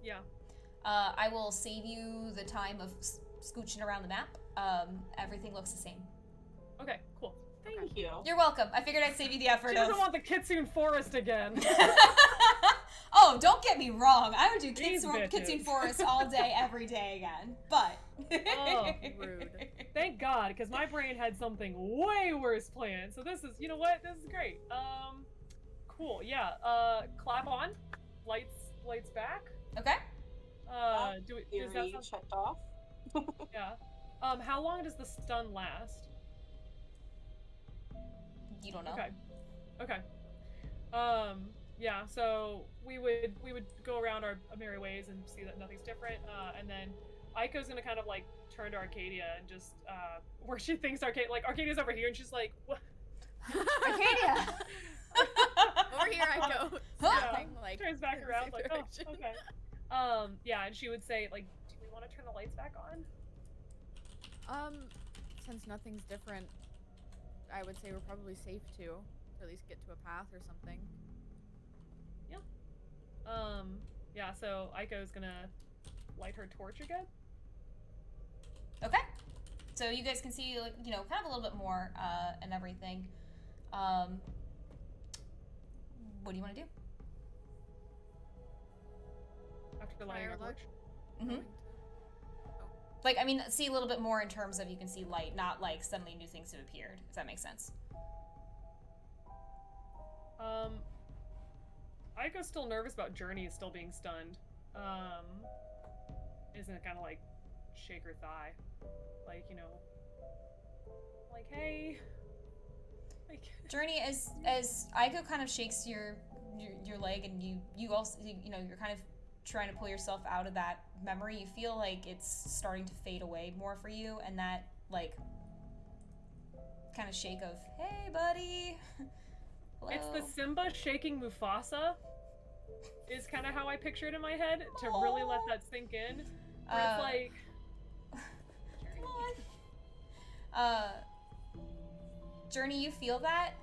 Yeah. I will save you the time of scooching around the map. Everything looks the same. Okay, cool. Thank you. You're welcome. I figured I'd save you the effort She doesn't want the Kitsune Forest again. Oh, don't get me wrong. I would do These Kitsune bitches. Forest all day, every day again. But. Oh, rude. Thank God, because my brain had something way worse planned. So this is, you know what? This is great. Cool. Yeah. Clap on. Lights back. Okay. Does that Theory sound... checked off. Yeah. How long does the stun last? You don't know. Okay. Yeah, so we would go around our merry ways and see that nothing's different, and then Aiko's gonna kind of like turn to Arcadia and just where she thinks Arcadia's over here and she's like, what? Arcadia! Over here I go. Yeah, Snapping, like, turns back in the around same like, direction. oh, okay. Yeah, and she would say like, do we want to turn the lights back on? Since nothing's different, I would say we're probably safe to at least get to a path or something. Yeah, so Aiko's gonna light her torch again. Okay. So you guys can see, like, you know, kind of a little bit more, and everything. What do you want to do? After lighting our Fire torch. Mm-hmm. Like, I mean, see a little bit more in terms of you can see light, not like suddenly new things have appeared. If that makes sense. Aiko's still nervous about Journey still being stunned. Isn't it kind of like shake her thigh, like, you know, like, hey, like. Journey, as Aiko kind of shakes your leg, and you also, you know, you're kind of trying to pull yourself out of that memory. You feel like it's starting to fade away more for you, and that like kind of shake of, hey buddy. Hello. It's the Simba shaking Mufasa. Is kind of how I picture it in my head, to really let that sink in. Where it's like, Journey, you feel that,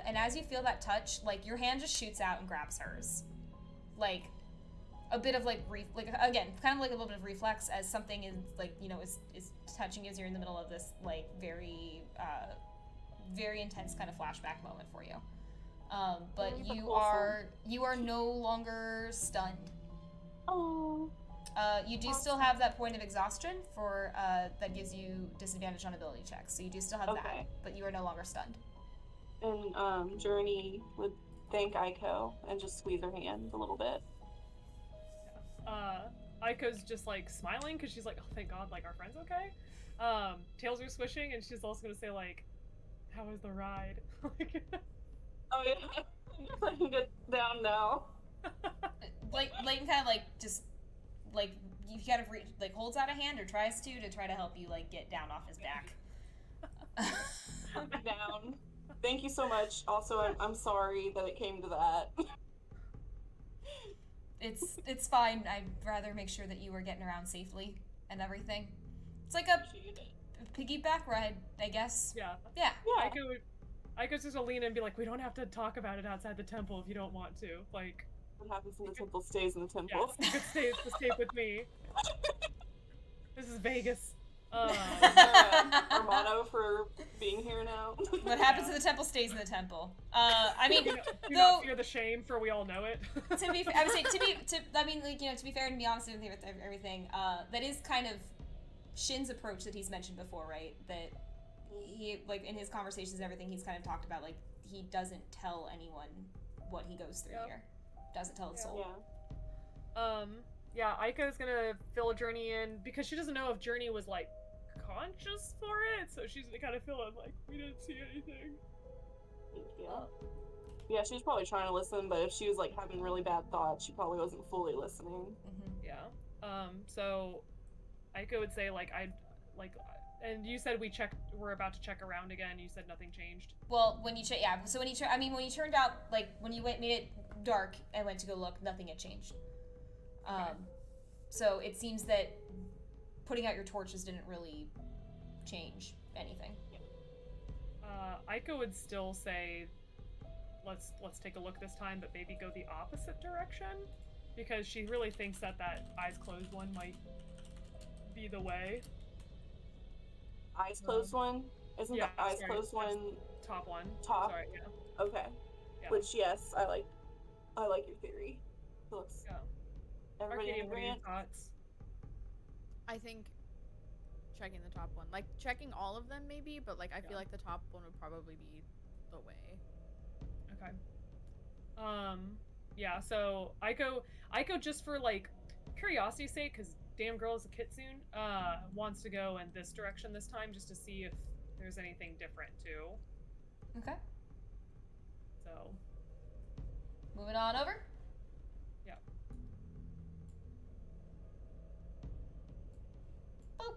and as you feel that touch, like your hand just shoots out and grabs hers, like a bit of like again, kind of like a little bit of reflex, as something is like, you know, is touching you as you're in the middle of this like very intense kind of flashback moment for you. But you are no longer stunned. Oh. You do still have that point of exhaustion for that gives you disadvantage on ability checks. So you do still have that, but you are no longer stunned. And Journey would thank Aiko and just squeeze her hand a little bit. Aiko's just like smiling because she's like, oh, thank God, like our friend's okay. Tails are swishing, and she's also gonna say like, how was the ride? Oh yeah, I can get down now. Layton kind of like just like you kind of like holds out a hand or tries to try to help you like get down off his back. I'm down. Thank you so much. Also, I'm sorry that it came to that. It's fine. I'd rather make sure that you were getting around safely and everything. It's like a piggyback ride, I guess. Yeah. Yeah. Aiko's just gonna lean in and be like, we don't have to talk about it outside the temple if you don't want to. Like, what happens in the temple stays in the temple. Yes, you could stay with me. This is Vegas. Our motto for being here now. What happens in the temple stays in the temple. I mean, do not fear the shame, for we all know it. To be fair, I would say to be fair and be honest with everything, that is kind of Shin's approach that he's mentioned before, right? That he, like, in his conversations and everything, he's kind of talked about, like, he doesn't tell anyone what he goes through here. Doesn't tell his soul. Yeah, Aiko's gonna fill Journey in because she doesn't know if Journey was, like, conscious for it, so she's kind of feeling like, we didn't see anything. Yeah, she was probably trying to listen, but if she was, like, having really bad thoughts, she probably wasn't fully listening. Mm-hmm. Yeah. So Aiko would say, like, and you said we're about to check around again. You said nothing changed. Well, when you so when you turned out, like, when you made it dark and went to go look, nothing had changed. So it seems that putting out your torches didn't really change anything. Aiko would still say, let's take a look this time, but maybe go the opposite direction. because she really thinks that eyes closed one might be the way. Eyes closed one? Isn't yeah, the eyes sorry, closed one top one? top? Sorry, yeah. Okay. Yeah. Which, yes, I like your theory. So let's, Yeah. everybody in Arcadian, what are your agreement? thoughts? I think checking the top one. Like, checking all of them maybe, but, like, I feel like the top one would probably be the way. Okay. Yeah, so Aiko just for, like, curiosity's sake, because damn girl is a kitsune, wants to go in this direction this time just to see if there's anything different, too. Okay. So. Moving on over. Yeah. Boop.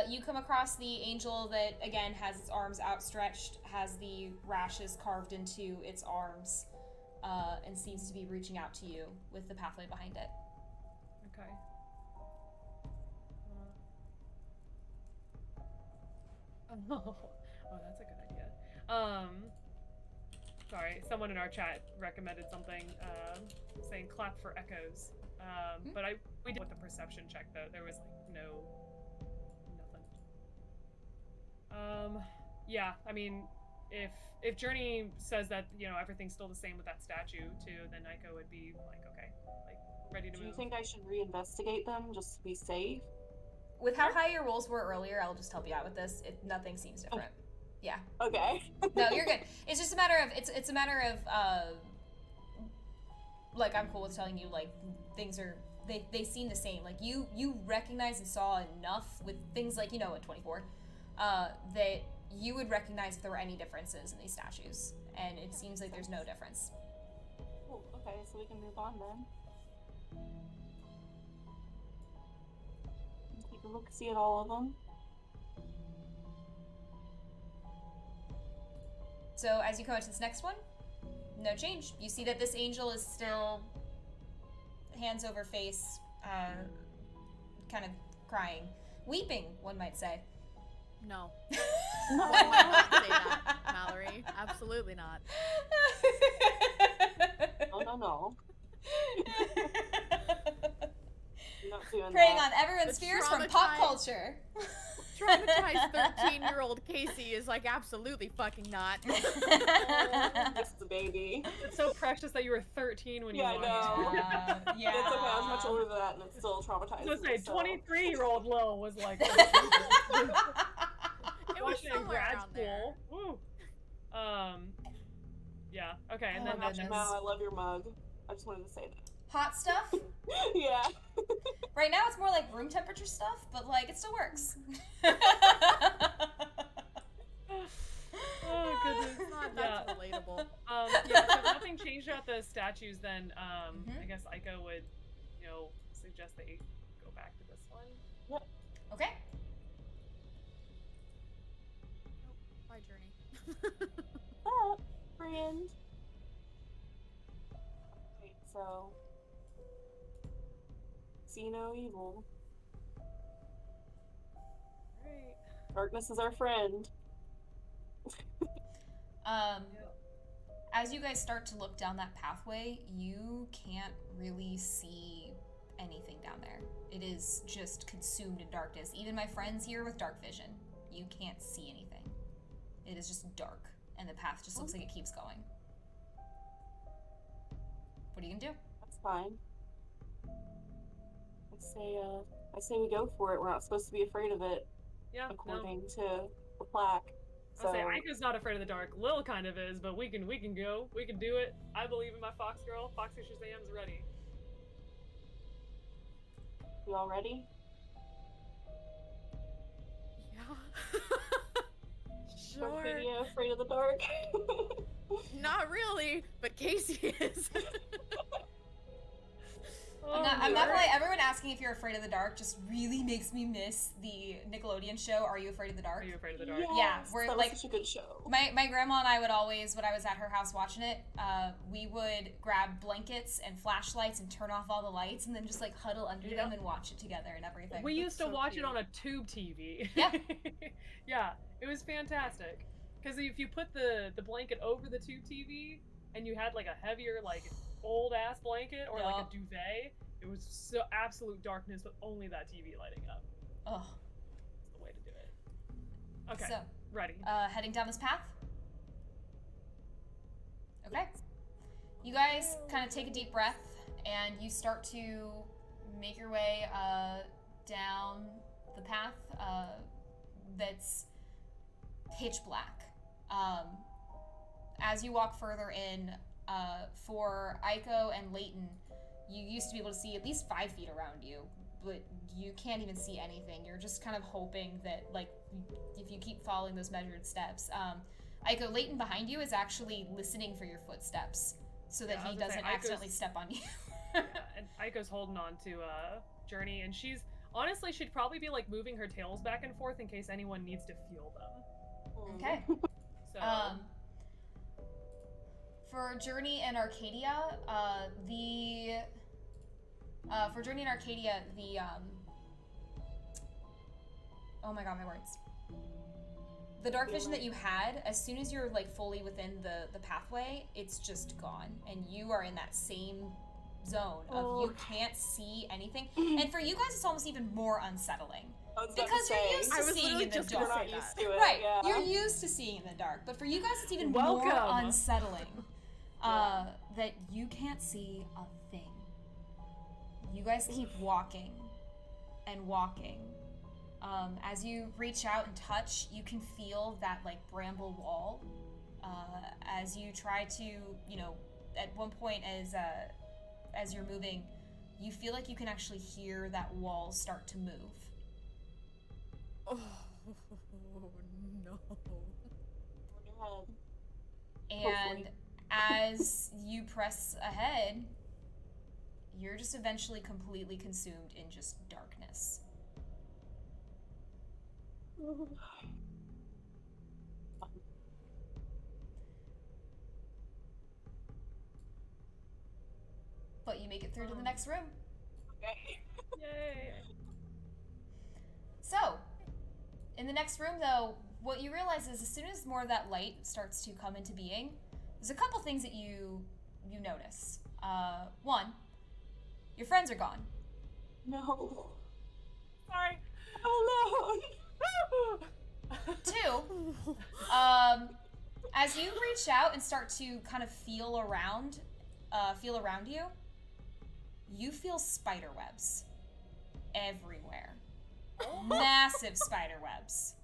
You come across the angel that, again, has its arms outstretched, has the rashes carved into its arms, and seems to be reaching out to you with the pathway behind it. Okay. Oh, that's a good idea. Sorry, someone in our chat recommended something, saying clap for echoes. But we did with the perception check though. There was like nothing. Yeah, I mean, if Journey says that, you know, everything's still the same with that statue too, then Aiko would be like, okay, like ready to move. Do you think I should reinvestigate them just to be safe? With how high your rolls were earlier, I'll just help you out with this. Nothing seems different. Yeah. Okay. No, you're good. It's just a matter of it's a matter of like, I'm cool with telling you, like, things are they seem the same. Like, you recognize and saw enough with things like, you know, at 24 that you would recognize if there were any differences in these statues, and it seems like there's no difference. Cool. Okay, so we can move on then. Take a look, see at all of them. So as you come into this next one, no change. You see that this angel is still hands over face, kind of crying. Weeping, one might say. No. One would not say that, Mallory. Absolutely not. No. You're not doing Preying that. on everyone's The fears from pop traumatized- culture. Traumatized 13-year-old Casey is like, absolutely fucking not. It's the baby. It's so precious that you were 13 when you Yeah, I watched it. Yeah. It's okay, I was much older than that and it's still traumatizing. I was gonna say, so. 23-year-old Lil was like, It was watching in somewhere grad around there. school. Woo. Yeah. Okay, and Oh then my that's goodness. Wow, I love your mug. I just wanted to say that. Hot stuff? Yeah. Right now it's more like room temperature stuff, but like it still works. Oh goodness. That's relatable. Yeah. So if nothing changed about the statues, then I guess Aiko would, you know, suggest they go back to this one. Yep. Okay. Bye, Journey. Friend. Wait, so see no evil. Right. Darkness is our friend. As you guys start to look down that pathway, you can't really see anything down there. It is just consumed in darkness. Even my friends here with dark vision, you can't see anything. It is just dark, and the path just looks like it keeps going. What are you gonna do? That's fine. I say we go for it. We're not supposed to be afraid of it, Yeah. according to the plaque. So I'll say Aiko's not afraid of the dark. Lil kind of is, but we can go. We can do it. I believe in my fox girl. Foxy Shazam's ready. you all ready? Yeah. Are Sure. Lydia afraid of the dark? Not really, but Casey is. I'm not gonna lie, everyone asking if you're afraid of the dark just really makes me miss the Nickelodeon show, Are You Afraid of the Dark? Are you afraid of the dark? Yeah, Yes, we're that like- was such a good show. My grandma and I would always, when I was at her house watching it, we would grab blankets and flashlights and turn off all the lights and then just like huddle under them and watch it together and everything. We used to so watch cute. it on a tube TV. Yeah. Yeah, it was fantastic. Because if you put the blanket over the tube TV and you had like a heavier like old ass blanket or like Yup. a duvet. It was so absolute darkness with only that TV lighting up. Ugh. That's the way to do it. Okay, So, ready. heading down this path. Okay. You guys kind of take a deep breath and you start to make your way down the path that's pitch black. As you walk further in, for Aiko and Leighton, you used to be able to see at least 5 feet around you, but you can't even see anything. You're just kind of hoping that, like, if you keep following those measured steps. Aiko, Leighton behind you is actually listening for your footsteps so that he doesn't accidentally step on you. Yeah, and Aiko's holding on to Journey, and she's honestly, she'd probably be like moving her tails back and forth in case anyone needs to feel them. Okay. So For Journey and Arcadia, oh my god, my words. The dark vision that you had, as soon as you're like fully within the pathway, it's just gone, and you are in that same zone of you can't see anything. And for you guys, it's almost even more unsettling because you're used to seeing in the dark. Right, yeah. you're used to seeing in the dark, but for you guys, it's even Welcome. more unsettling that you can't see a thing. You guys keep walking and walking. As you reach out and touch, you can feel that like bramble wall. As you try to, you know, at one point as you're moving, you feel like you can actually hear that wall start to move. Oh no. And as you press ahead, you're just eventually completely consumed in just darkness. But you make it through to the next room. Okay. yay. So, in the next room though, what you realize is as soon as more of that light starts to come into being, there's a couple things that you notice. One, your friends are gone. No. Sorry. Oh Two, as you reach out and start to kind of feel around you, you feel spider webs everywhere. Massive spider webs.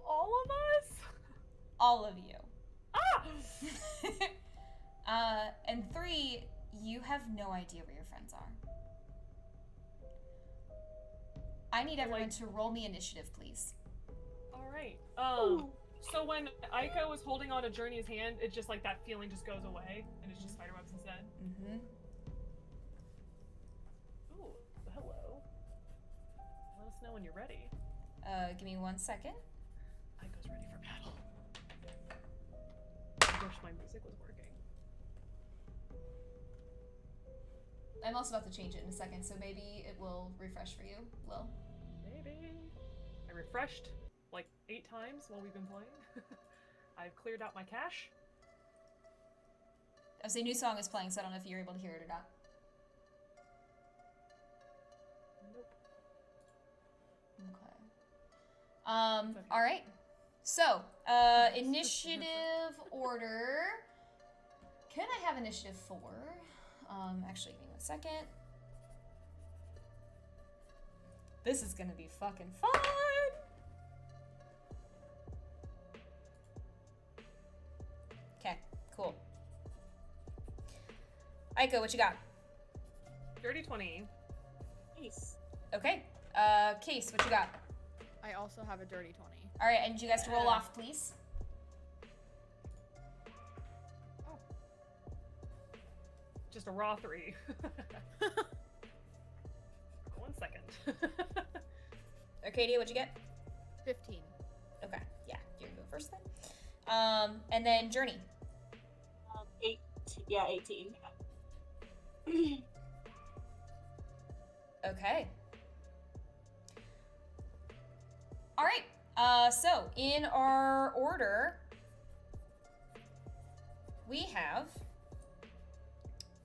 All of us? All of you. Ah! And three, you have no idea where your friends are. I need everyone to roll me initiative, please. All right. So when Aiko was holding on to Journey's hand, it just like that feeling just goes away, and it's just spiderwebs instead. Mm-hmm. Ooh, hello. Let us know when you're ready. Give me 1 second. Aiko's ready for battle. I wish my music was working. I'm also about to change it in a second, so maybe it will refresh for you, Lil. Maybe. I refreshed like 8 times while we've been playing. I've cleared out my cache. I say new song is playing, so I don't know if you're able to hear it or not. Nope. Okay. All right. So, initiative order. Can I have initiative 4? Actually, give me 1 second. This is gonna be fucking fun. Okay, cool. Aiko, what you got? Dirty 20. Nice. Okay. Case, what you got? I also have a dirty 20. All right, I need you guys to roll off, please. Just a raw 3. 1 second. Arcadia, what'd you get? 15. Okay, yeah, you're gonna go first then. And then Journey. 18. Okay. All right. So in our order, we have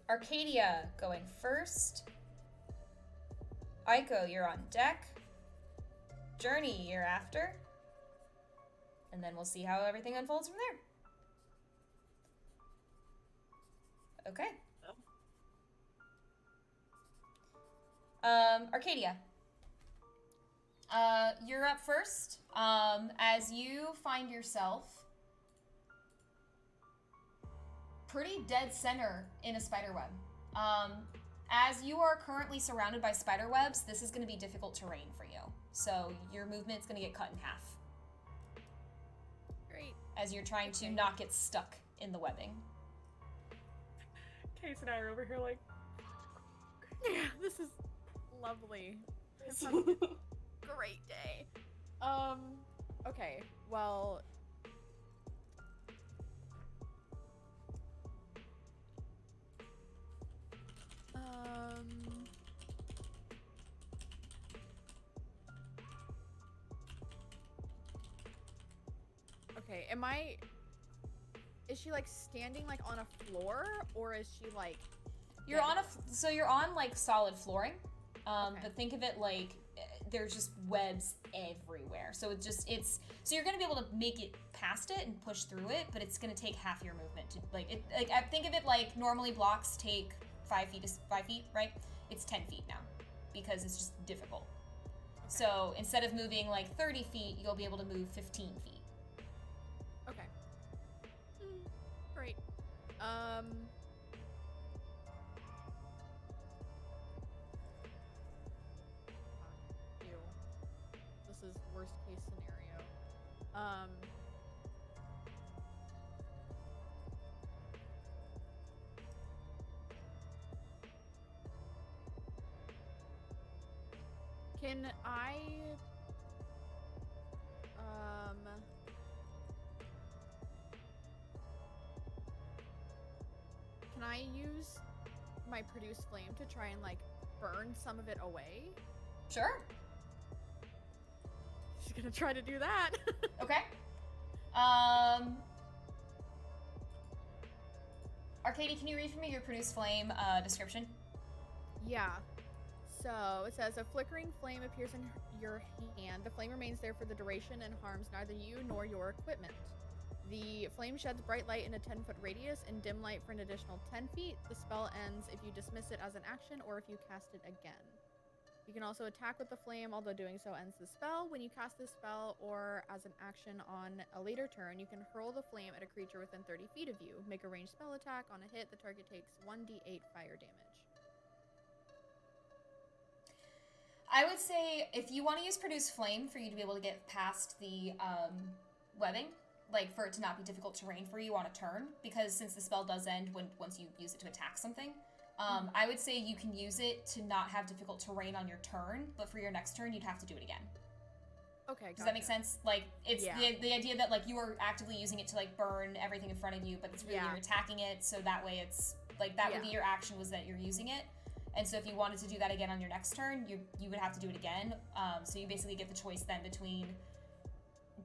Arcadia going first. Aiko, you're on deck. Journey, you're after. And then we'll see how everything unfolds from there. Okay. Arcadia. You're up first. As you find yourself pretty dead center in a spider web. As you are currently surrounded by spider webs, this is going to be difficult terrain for you. So your movement's going to get cut in half. Great. As you're trying to not get stuck in the webbing. Case and I are over here like, Yeah, this is lovely. It's having a great day. Okay, well... Okay, is she like standing like on a floor, or is she like... You're on you're on like solid flooring, but think of it like there's just webs everywhere. So so you're gonna be able to make it past it and push through it, but it's gonna take half your movement to I think of it like normally blocks take 5 feet, right? It's 10 feet now because it's just difficult. Okay. So instead of moving like 30 feet, you'll be able to move 15 feet. Okay. Great. Ew. This is worst case scenario. Can I use my produce flame to try and like burn some of it away? Sure. She's gonna try to do that. Okay. Arcadia, can you read for me your produce flame description? Yeah. So it says a flickering flame appears in your hand. The flame remains there for the duration and harms neither you nor your equipment. The flame sheds bright light in a 10-foot radius and dim light for an additional 10 feet. The spell ends if you dismiss it as an action or if you cast it again. You can also attack with the flame, although doing so ends the spell. When you cast this spell or as an action on a later turn, you can hurl the flame at a creature within 30 feet of you. Make a ranged spell attack. On a hit, the target takes 1d8 fire damage. I would say if you want to use Produce Flame for you to be able to get past the webbing, like for it to not be difficult terrain for you on a turn, because since the spell does end once you use it to attack something, I would say you can use it to not have difficult terrain on your turn, but for your next turn you'd have to do it again. Okay, Does that make sense? Like, it's the idea that like you are actively using it to like burn everything in front of you, but it's really you're attacking it, so that way it's like that would be your action, was that you're using it. And so if you wanted to do that again on your next turn, you would have to do it again. So you basically get the choice then between,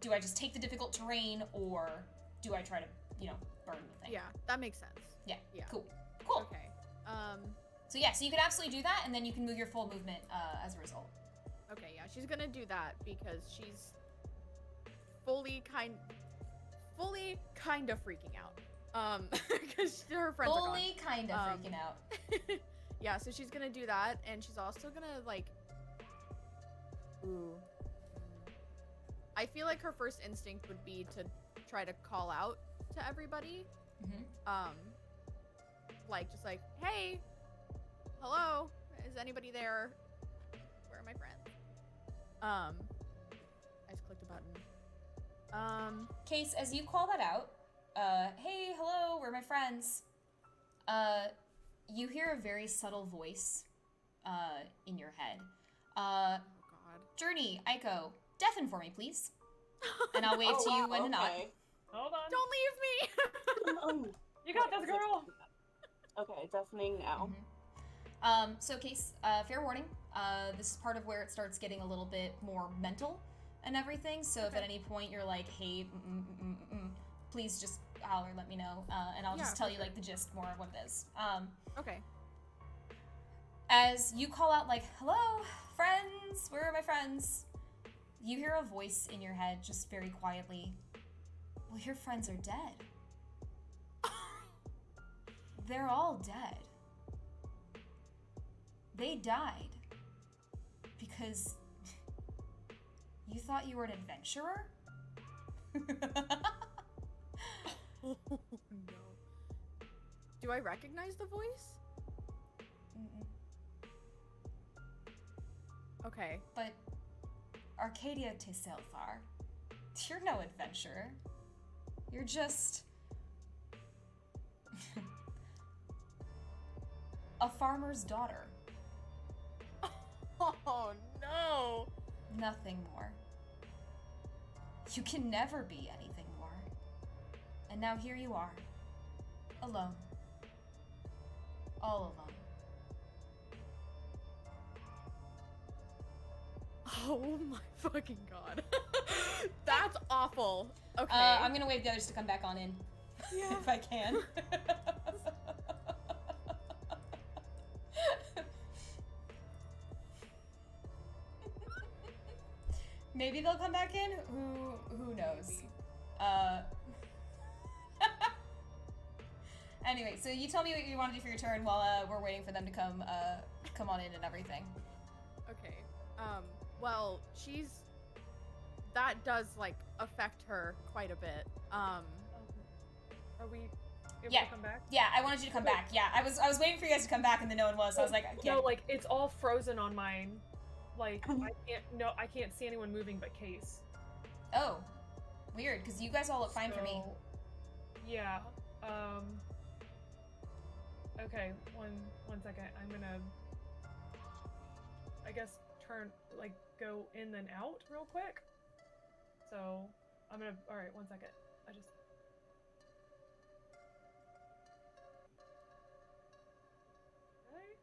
do I just take the difficult terrain, or do I try to, burn the thing? Yeah, that makes sense. Yeah. Cool. Okay. So you could absolutely do that, and then you can move your full movement as a result. Okay, yeah, she's gonna do that because she's fully kind of freaking out. Because her friends are gone. Fully kind of freaking out. Yeah, so she's gonna do that, and she's also gonna like. Ooh. I feel like her first instinct would be to try to call out to everybody. Mm-hmm. Like just like, hey, hello, is anybody there? Where are my friends? I just clicked a button. Case, as you call that out, hey, hello, where are my friends? You hear a very subtle voice, in your head. Oh God. Journey, Aiko, deafen for me, please. And I'll wave to you when to nod. Hold on. Don't leave me! You got this, girl! Okay, deafening now. Mm-hmm. So Case, fair warning, this is part of where it starts getting a little bit more mental and everything, so if at any point you're like, hey, please just holler, let me know, and I'll just tell you like the gist more of what it is. Okay. As you call out like, hello, friends, where are my friends? You hear a voice in your head just very quietly. Well, your friends are dead. They're all dead. They died because you thought you were an adventurer? Oh, no. Do I recognize the voice? Mm-mm. Okay. But Arcadia Teselfar, you're no adventurer. You're just a farmer's daughter. Oh no! Nothing more. You can never be anything more. And now here you are. Alone. All alone. Oh my fucking god. That's awful. Okay. I'm gonna wait the others to come back on in. Yeah. If I can. Maybe they'll come back in? Who knows? Anyway, so you tell me what you want to do for your turn while we're waiting for them to come on in and everything. Okay. Well, that does like affect her quite a bit. Are we able Yeah. to come back? Yeah, I wanted you to come back. Yeah, I was waiting for you guys to come back and then no one was. So I was like, No, like it's all frozen on mine. Like I can't see anyone moving but Case. Oh, weird, because you guys all look fine for me. So, yeah. Okay, one second. I'm gonna, I guess, go in then out real quick. So I'm gonna. All right, one second. Right?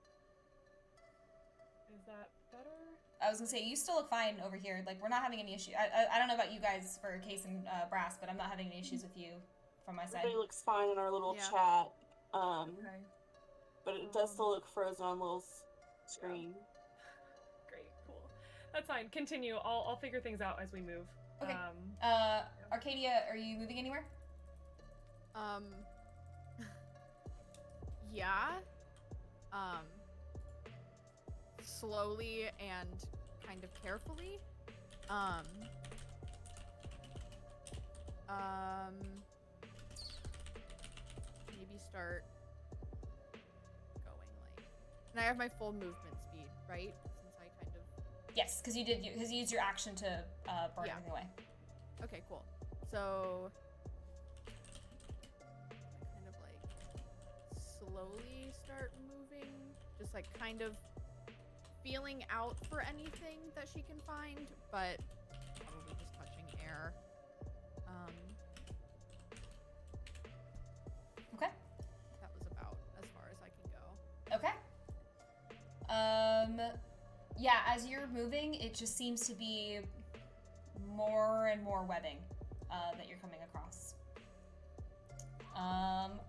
Is that better? I was gonna say, you still look fine over here. Like, we're not having any issue. I don't know about you guys for Case and Brass, but I'm not having any issues with you from my side. Everybody looks fine in our little Yeah. chat. Okay. But it does still look frozen on little screen. Great, cool. That's fine. Continue. I'll figure things out as we move. Okay. Arcadia, are you moving anywhere? Yeah. Slowly and kind of carefully. Maybe start going like. And I have my full movement speed, right? Since I kind of. Yes, because you used your action to burn Yeah. everything away. Okay, cool. So. Kind of like slowly start moving, just like kind of feeling out for anything that she can find, but probably just touching air. Okay. That was about as far as I can go. Okay. Yeah, as you're moving, it just seems to be more and more webbing that you're coming across. All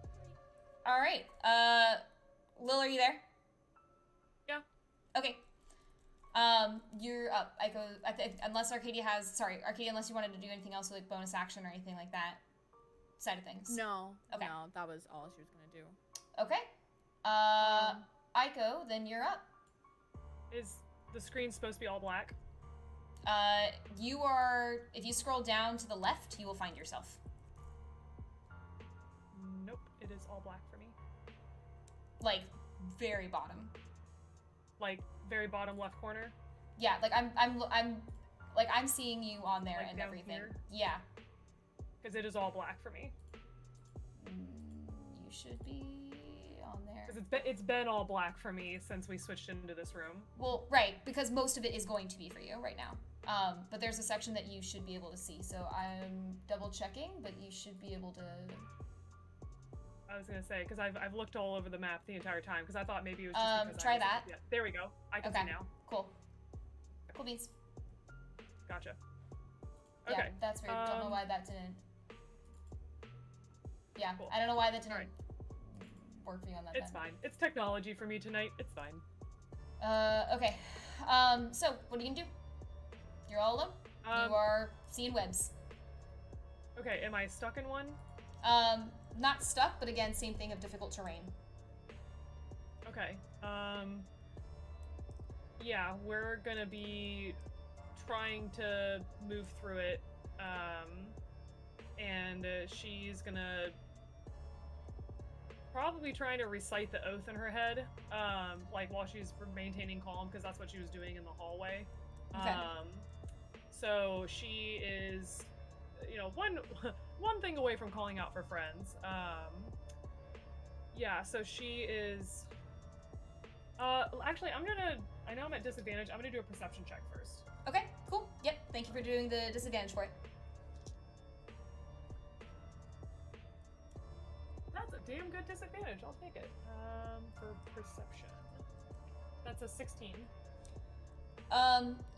right. Lil, are you there? Yeah. Okay. You're up. I go. Unless Arcadia unless you wanted to do anything else with like bonus action or anything like that side of things. No. Okay. No, that was all she was gonna do. Okay. Aiko, then you're up. Is the screen supposed to be all black? You are. If you scroll down to the left, you will find yourself. Nope. It is all black for me. Like very bottom. Like very bottom left corner. Yeah, like I'm seeing you on there Like and down everything. here? Yeah. Because it is all black for me. You should be on there. Because it's been all black for me since we switched into this room. Well, right, because most of it is going to be for you right now. But there's a section that you should be able to see, so I'm double checking, but you should be able to. I was gonna say because I've looked all over the map the entire time because I thought maybe it was just because try that. Yeah, there we go. I can see now. Cool. Cool beans. Gotcha. Yeah, Okay. that's weird. Don't know why that didn't. Yeah, Cool. I don't know why that didn't Alright. work for you on that. It's fine. It's technology for me tonight. It's fine. Okay. So what are you gonna do? You're all alone. You are seeing webs. Okay, am I stuck in one? Not stuck, but again, same thing of difficult terrain. Okay. Yeah, we're gonna be trying to move through it. And she's gonna probably trying to recite the oath in her head, like while she's maintaining calm, because that's what she was doing in the hallway. Okay. So she is, you know, one thing away from calling out for friends. Yeah, so she is. Actually, I know I'm at disadvantage. I'm gonna do a perception check first. Okay, cool. Yep, thank you for doing the disadvantage for it. That's a damn good disadvantage. I'll take it. For perception. That's a 16.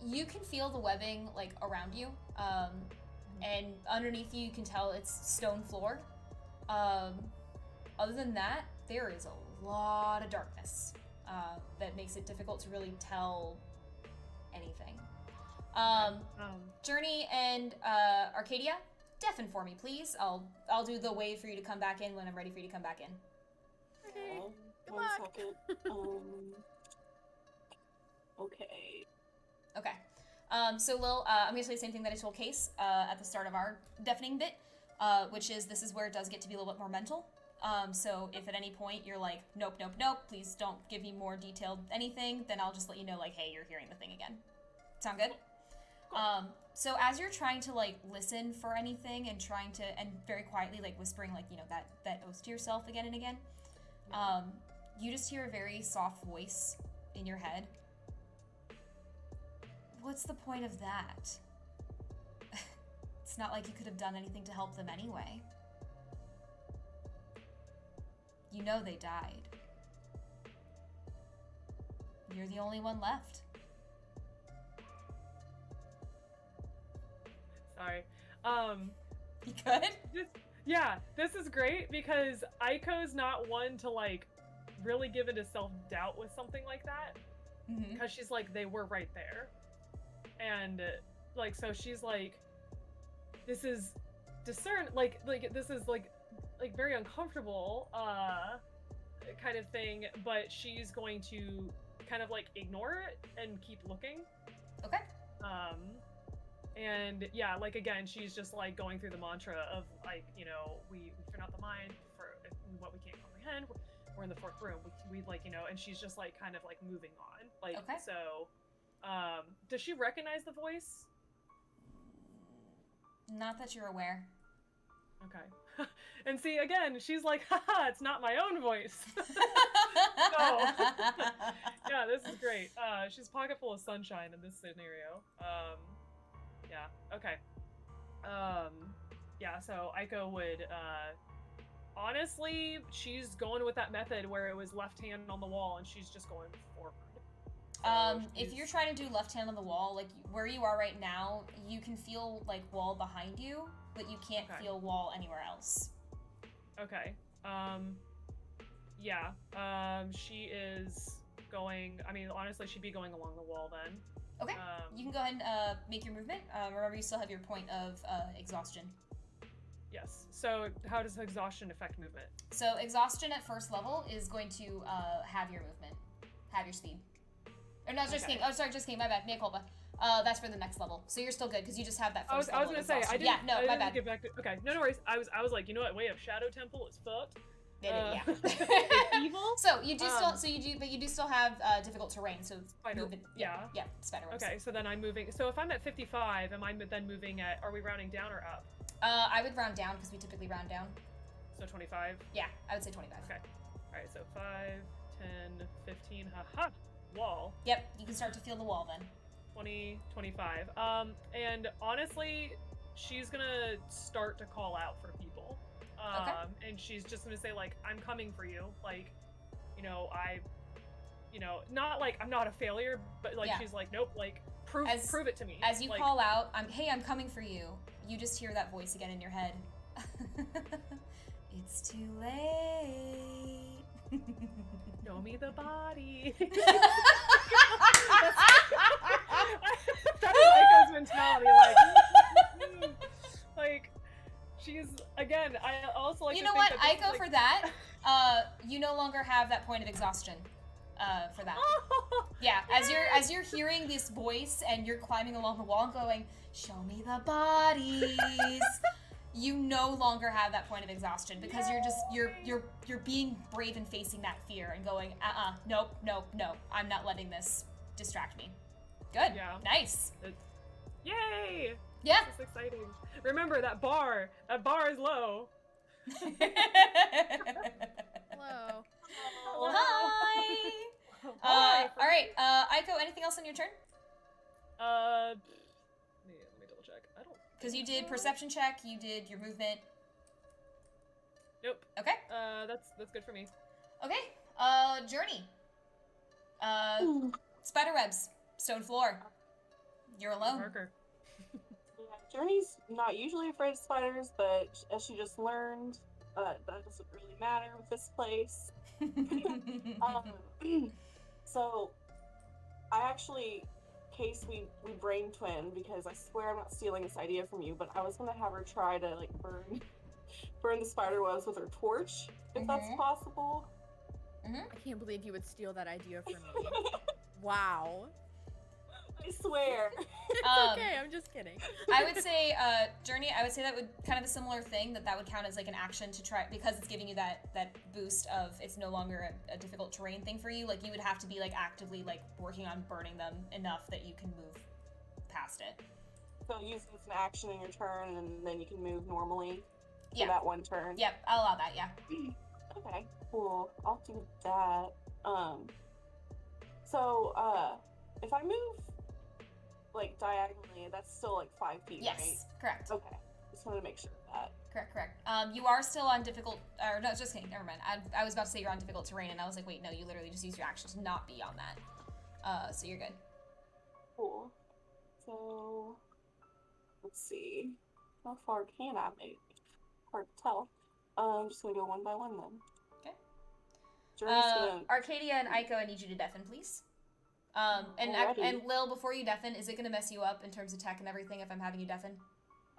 You can feel the webbing, like, around you. And underneath you can tell it's stone floored. Other than that, there is a lot of darkness. That makes it difficult to really tell anything. Journey and Arcadia, deafen for me, please. I'll do the wave for you to come back in when I'm ready for you to come back in. Okay. Good One luck. second. Okay. Okay. So Lil, I'm gonna say the same thing that I told Case at the start of our deafening bit, which is this is where it does get to be a little bit more mental. So if at any point you're like, nope, nope, nope, please don't give me more detailed anything, then I'll just let you know, like, hey, you're hearing the thing again. Sound good? Cool. So as you're trying to, like, listen for anything and trying to, and very quietly, like, whispering, like, you know, that oath to yourself again and again, you just hear a very soft voice in your head. What's the point of that? It's not like you could have done anything to help them anyway. You know they died. You're the only one left. Sorry. You good? This is great because Aiko's not one to, like, really give into self-doubt with something like that. Mm-hmm. Because she's like, they were right there. And, like, so she's like, this is this is, like, very uncomfortable, kind of thing, but she's going to kind of, like, ignore it and keep looking. Okay. And yeah, like, again, she's just, like, going through the mantra of, like, you know, we turn out the mind for what we can't comprehend. We're in the fourth room. We like, you know, and she's just, like, kind of, like, moving on. Like, Okay. So, does she recognize the voice? Not that you're aware. Okay. And see, again, she's like, haha, it's not my own voice. Yeah, this is great. She's pocket full of sunshine in this scenario. Yeah, okay. Yeah, so Aiko would, honestly, she's going with that method where it was left hand on the wall and she's just going forward. So if you're trying to do left hand on the wall, like where you are right now, you can feel like wall behind you, but you can't feel wall anywhere else. Okay. Yeah. She is going, I mean, honestly, she'd be going along the wall then. Okay. You can go ahead and make your movement. Remember, you still have your point of exhaustion. Yes. So how does exhaustion affect movement? So exhaustion at first level is going to have your movement, have your speed. Or no, just kidding. Oh, sorry, just kidding. My bad. Mea culpa. That's for the next level. So you're still good because you just have that first level. I was gonna say I didn't. Yeah, no, I my didn't bad. Get back to, okay, no worries. I was like, you know what? Way of Shadow Temple is fucked. Yeah. Evil. So you do but you do still have difficult terrain. So Spider. movement. Yeah, spider webs. Okay, so then I'm moving. So if I'm at 55, am I then moving at? Are we rounding down or up? I would round down because we typically round down. So 25. Yeah, I would say 25. Okay. All right. So 5, 10, 15. Haha. Wall. Yep, you can start to feel the wall then. 20, 25. And honestly, she's gonna start to call out for people. And she's just gonna say, like, I'm coming for you. Like, you know, not like I'm not a failure, but like she's like, nope, like prove it to me. As you like, call out, I'm coming for you. You just hear that voice again in your head. It's too late. Show me the body. That's Aiko's mentality. Like, she's again. I also like. You to know think what, that this is, Aiko, like... for that, you no longer have that point of exhaustion. For that. Yeah, as you're hearing this voice and you're climbing along the wall and going, "Show me the bodies." You no longer have that point of exhaustion because you're being brave and facing that fear and going, nope, I'm not letting this distract me. Good. Yeah. Nice. Yay! Yeah. This is exciting. Remember that bar is low. Hello. Hi. Hi. All right. Aiko, anything else on your turn? Let me double check. I don't. Because you did perception check, you did your movement. Nope. Okay. That's good for me. Okay. Journey. Spider webs, stone floor. You're alone. Marker. Yeah, Journey's not usually afraid of spiders, but as she just learned, that doesn't really matter with this place. So, I actually, Case, we brain twin because I swear I'm not stealing this idea from you, but I was gonna have her try to like burn the spider webs with her torch, if that's possible. I can't believe you would steal that idea from me. Wow. I swear. It's okay, I'm just kidding. I would say, Journey, I would say that would kind of a similar thing, that would count as like an action to try, because it's giving you that boost of it's no longer a difficult terrain thing for you. Like, you would have to be like actively like working on burning them enough that you can move past it. So use it as an action in your turn, and then you can move normally for that one turn. Yep, I'll allow that, yeah. Okay, cool. I'll do that. So, if I move like diagonally, that's still like 5 feet, right? Yes, correct. Okay, just wanted to make sure of that. Correct. You are still on difficult, or no, just kidding, never mind. I was about to say you're on difficult terrain, and I was like, wait, no, you literally just use your action to not be on that. So you're good. Cool. So, let's see. How far can I move? Hard to tell. I'm just gonna go one by one then. Okay. Journey's gonna... Arcadia and Aiko, I need you to deafen, please. And Lil, before you deafen, is it going to mess you up in terms of tech and everything if I'm having you deafen?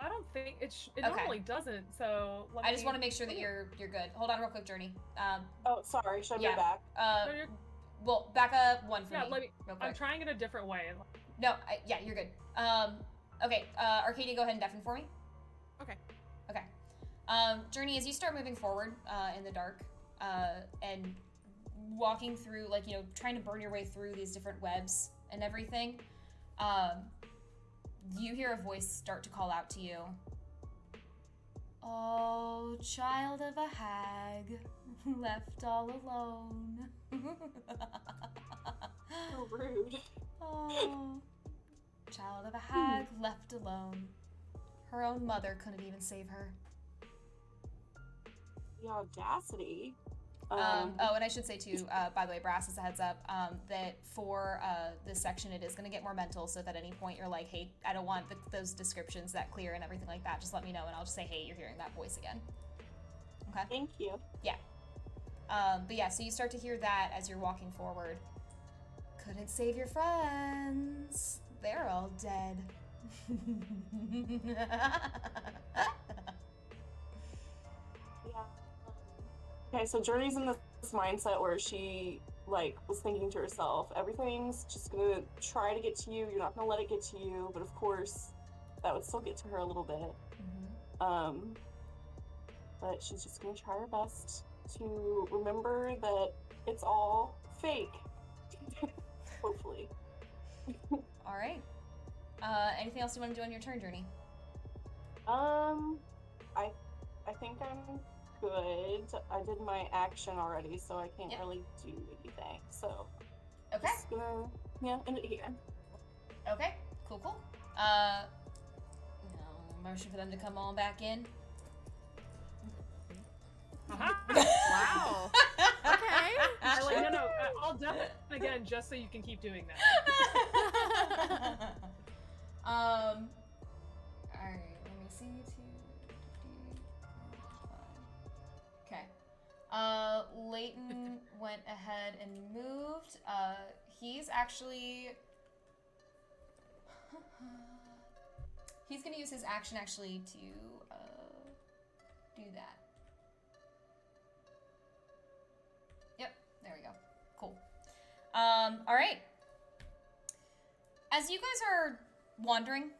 I don't think it normally doesn't. So I just want to make sure that you're good. Hold on, real quick, Journey. Oh, sorry. Should I go back? Well, back up one for me. Let me. Real quick. I'm trying it a different way. No, yeah, you're good. Okay. Arcadia, go ahead and deafen for me. Okay. Journey, as you start moving forward in the dark, and walking through, like, trying to burn your way through these different webs and everything, you hear a voice start to call out to you. Oh, child of a hag, left all alone. So rude. Oh, child of a hag, left alone. Her own mother couldn't even save her. The audacity. Oh, and I should say too, by the way, Brass, as a heads up, that for this section it is going to get more mental, so if at any point you're like, hey, I don't want those descriptions that clear and everything like that, just let me know and I'll just say, hey, you're hearing that voice again. Okay? Thank you. Yeah. But yeah, so you start to hear that as you're walking forward. Couldn't save your friends. They're all dead. Okay, so Journey's in this mindset where she, like, was thinking to herself, everything's just gonna try to get to you, you're not gonna let it get to you, but of course, that would still get to her a little bit. But she's just gonna try her best to remember that it's all fake. Hopefully. Alright. Anything else you want to do on your turn, Journey? I think I'm good. I did my action already, so I can't really do anything. So, okay. Just gonna, end it here. Okay, cool. Motion for them to come on back in. Wow. Okay. No, I'll definitely again just so you can keep doing that. Alright, let me see. he's actually... he's gonna use his action actually to do that. Yep, there we go. Cool. Alright. As you guys are wandering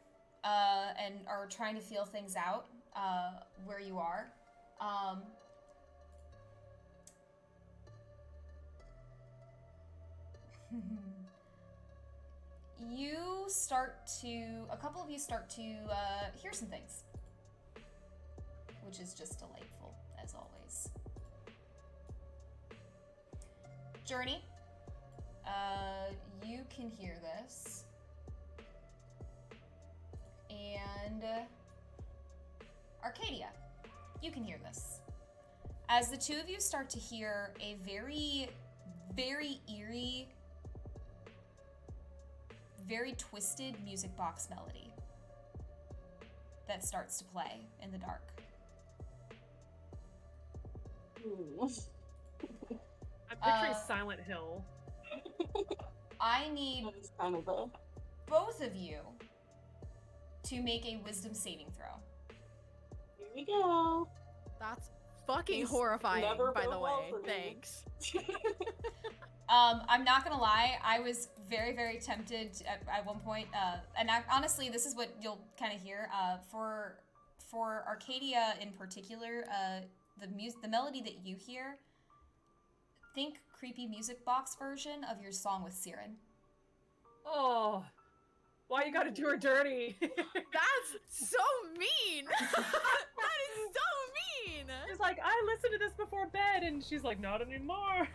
and are trying to feel things out where you are, a couple of you start to hear some things, which is just delightful, as always. Journey, you can hear this, and Arcadia, you can hear this. As the two of you start to hear a very, very eerie, very twisted music box melody that starts to play in the dark. Ooh. I'm picturing Silent Hill. I need That is kind of a... both of you to make a wisdom saving throw. Here we go. That's fucking He's horrifying, never by been the well way. for me. Thanks. I'm not gonna lie, I was very, very tempted at one point, and honestly, this is what you'll kind of hear. For Arcadia in particular, the melody that you hear, think creepy music box version of your song with Siren. Oh, why you gotta do her dirty? That's so mean! That is so mean! She's like, I listened to this before bed, and she's like, not anymore.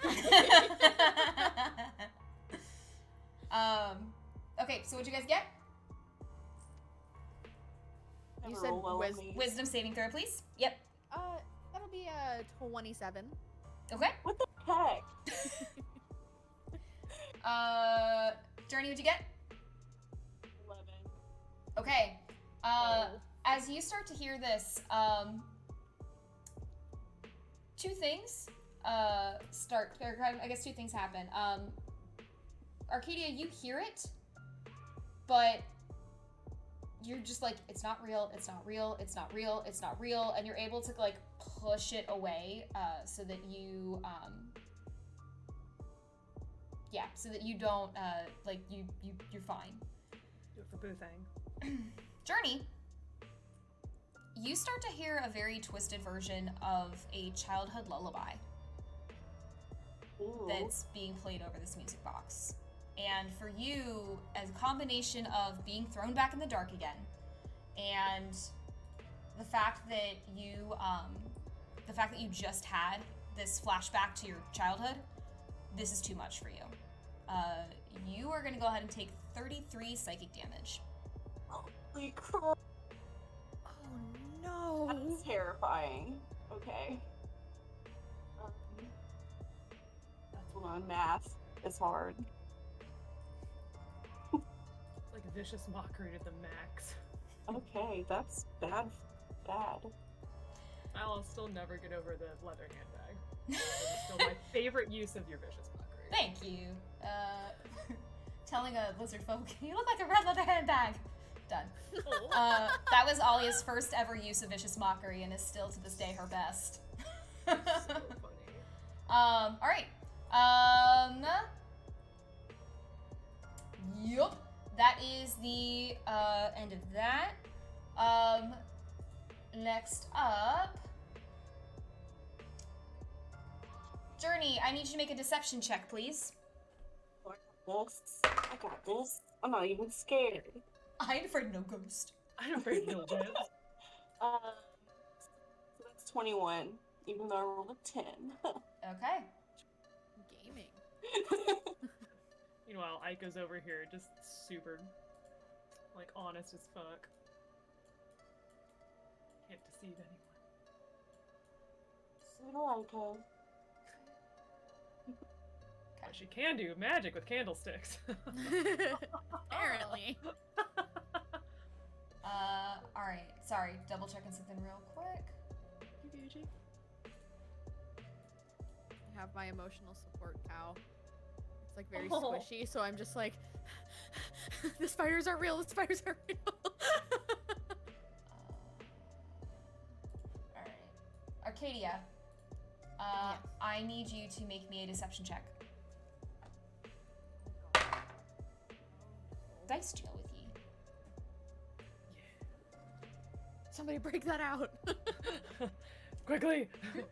Okay, so what'd you guys get? You Never said roll well on these. Wisdom saving throw, please. Yep. That'll be a 27. Okay. What the heck? Journey, what'd you get? 11. Okay. As you start to hear this, two things two things happen. Arcadia, you hear it, but you're just like, it's not real, it's not real, it's not real, it's not real, and you're able to like push it away, so that you, so that you don't, you're fine. Do it for Boo Thing. Journey, you start to hear a very twisted version of a childhood lullaby Ooh. that's being played over this music box. And for you, as a combination of being thrown back in the dark again, and the fact that you just had this flashback to your childhood, this is too much for you. You are going to go ahead and take 33 psychic damage. Holy crap. Oh no! That's terrifying. Okay. Hold on, math is hard. It's like vicious mockery to the max. Okay, that's bad. I'll still never get over the leather handbag. It's still my favorite use of your vicious mockery. Thank you. Telling a lizard folk, you look like a red leather handbag. Done. That was Alia's first ever use of vicious mockery and is still to this day her best. So funny. Alright. Yup. That is the end of that. Next up, Journey, I need you to make a deception check, please. I got this. I'm not even scared. I ain't afraid of no ghost. I'm afraid no ghost. So that's 21, even though I rolled a 10. Okay. Gaming. Meanwhile, Aiko's over here just super, like, honest as fuck. Can't deceive anyone. So do Aiko. But she can do magic with candlesticks. Apparently. Alright. Sorry, double checking something real quick. I have my emotional support cow. It's like very squishy, so I'm just like, the spiders aren't real. The spiders aren't real. All right, Arcadia. Yes. I need you to make me a deception check. Dice deal with ye. Somebody break that out. Quickly! Okay,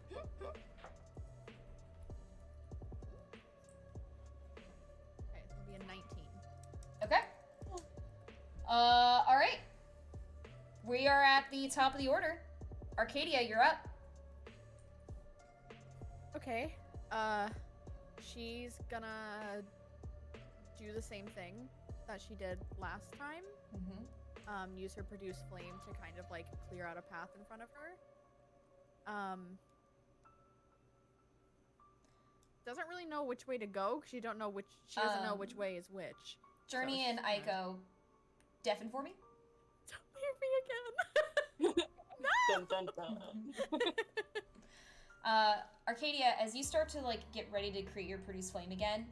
it'll be a 19. Okay. All right. We are at the top of the order. Arcadia, you're up. Okay. She's gonna do the same thing that she did last time. Mm-hmm. Use her produce flame to kind of like clear out a path in front of her. Doesn't really know which way to go because she doesn't know which way is which. Journey So and Aiko, deafen for me. Don't leave me again. Dun, dun, dun. Arcadia, as you start to like get ready to create your produce flame again,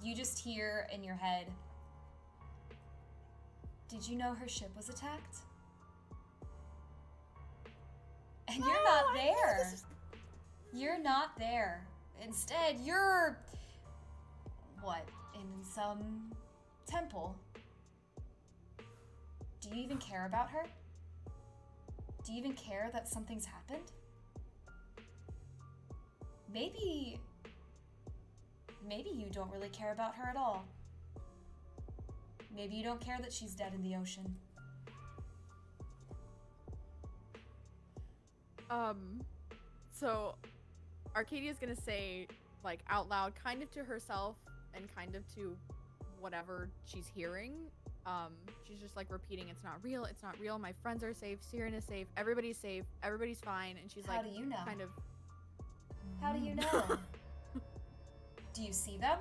you just hear in your head, "Did you know her ship was attacked?" And you're not there. You're not there. Instead, you're what? In some temple. Do you even care about her? Do you even care that something's happened? Maybe you don't really care about her at all. Maybe you don't care that she's dead in the ocean. So Arcadia's gonna say, like, out loud, kind of to herself and kind of to whatever she's hearing. She's just like repeating, "It's not real, it's not real, my friends are safe, Siren is safe, everybody's fine," and she's How like, do you know? kind of... How do you know? Do you see them?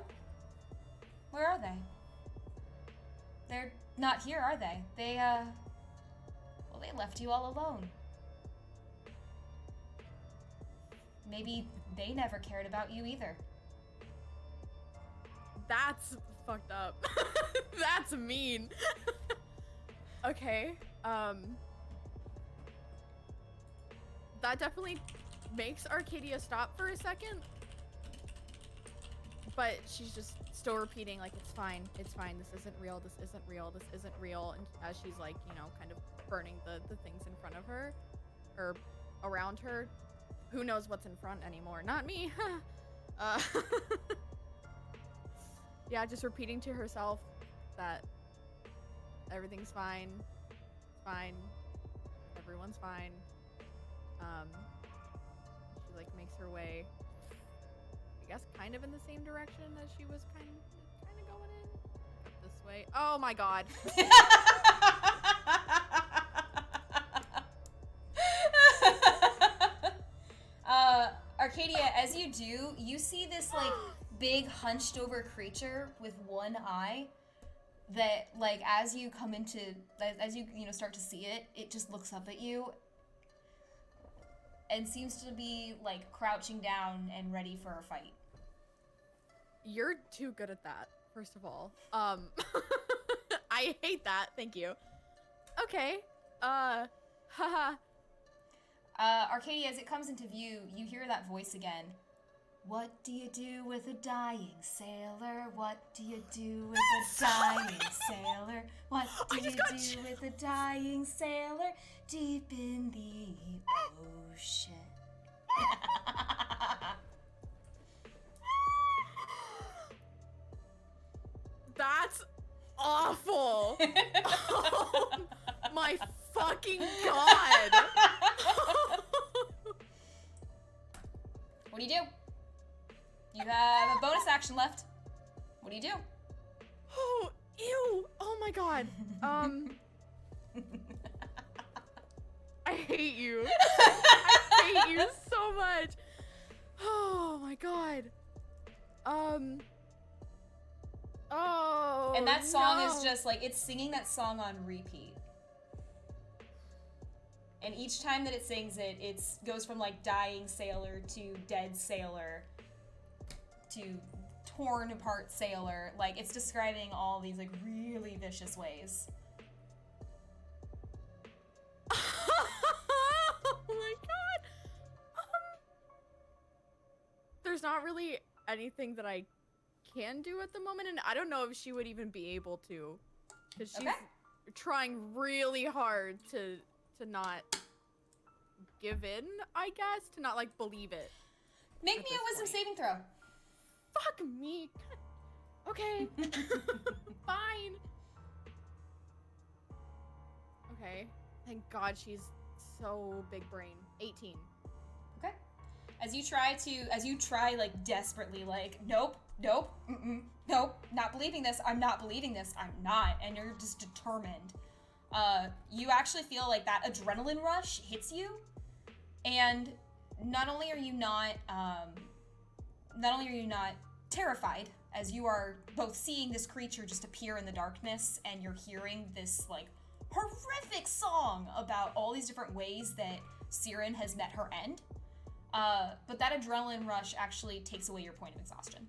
Where are they? They're not here, are they? They left you all alone. Maybe they never cared about you either. That's fucked up. That's mean. Okay. That definitely makes Arcadia stop for a second. But she's just still repeating, like, it's fine, this isn't real, this isn't real, this isn't real. And as she's like, you know, kind of burning the things in front of her, or around her. Who knows what's in front anymore? Not me. Yeah, just repeating to herself that everything's fine. It's fine. Everyone's fine. She like makes her way, I guess, kind of in the same direction as she was kind of going in. Up this way. Oh my god. Arcadia, as you do, you see this like big hunched over creature with one eye that, like, as you start to see it, it just looks up at you and seems to be like crouching down and ready for a fight. You're too good at that, first of all. I hate that. Thank you. Okay. Haha. Arcadia, as it comes into view, you hear that voice again. What do you do with a dying sailor? What do you do with a dying sailor? What do you do with a dying sailor deep in the ocean? That's awful. Oh, my fucking god. What do you do? You have a bonus action left. What do you do? Oh, ew. Oh my god. I hate you. I hate you so much. Oh my god. Oh. And that song no. is just like, it's singing that song on repeat. And each time that it sings it, it goes from like dying sailor to dead sailor to torn apart sailor. Like, it's describing all these, like, really vicious ways. Oh my god! There's not really anything that I can do at the moment, and I don't know if she would even be able to. Because she's trying really hard to not give in, I guess? To not, like, believe it. Make me a wisdom saving throw. Fuck me. Okay. Fine. Okay. Thank God she's so big brain. 18. Okay. As you try like desperately, like, nope, nope, nope, not believing this, I'm not believing this, I'm not, and you're just determined. You actually feel like that adrenaline rush hits you, and not only are you not terrified, as you are both seeing this creature just appear in the darkness, and you're hearing this, like, horrific song about all these different ways that Siren has met her end. But that adrenaline rush actually takes away your point of exhaustion.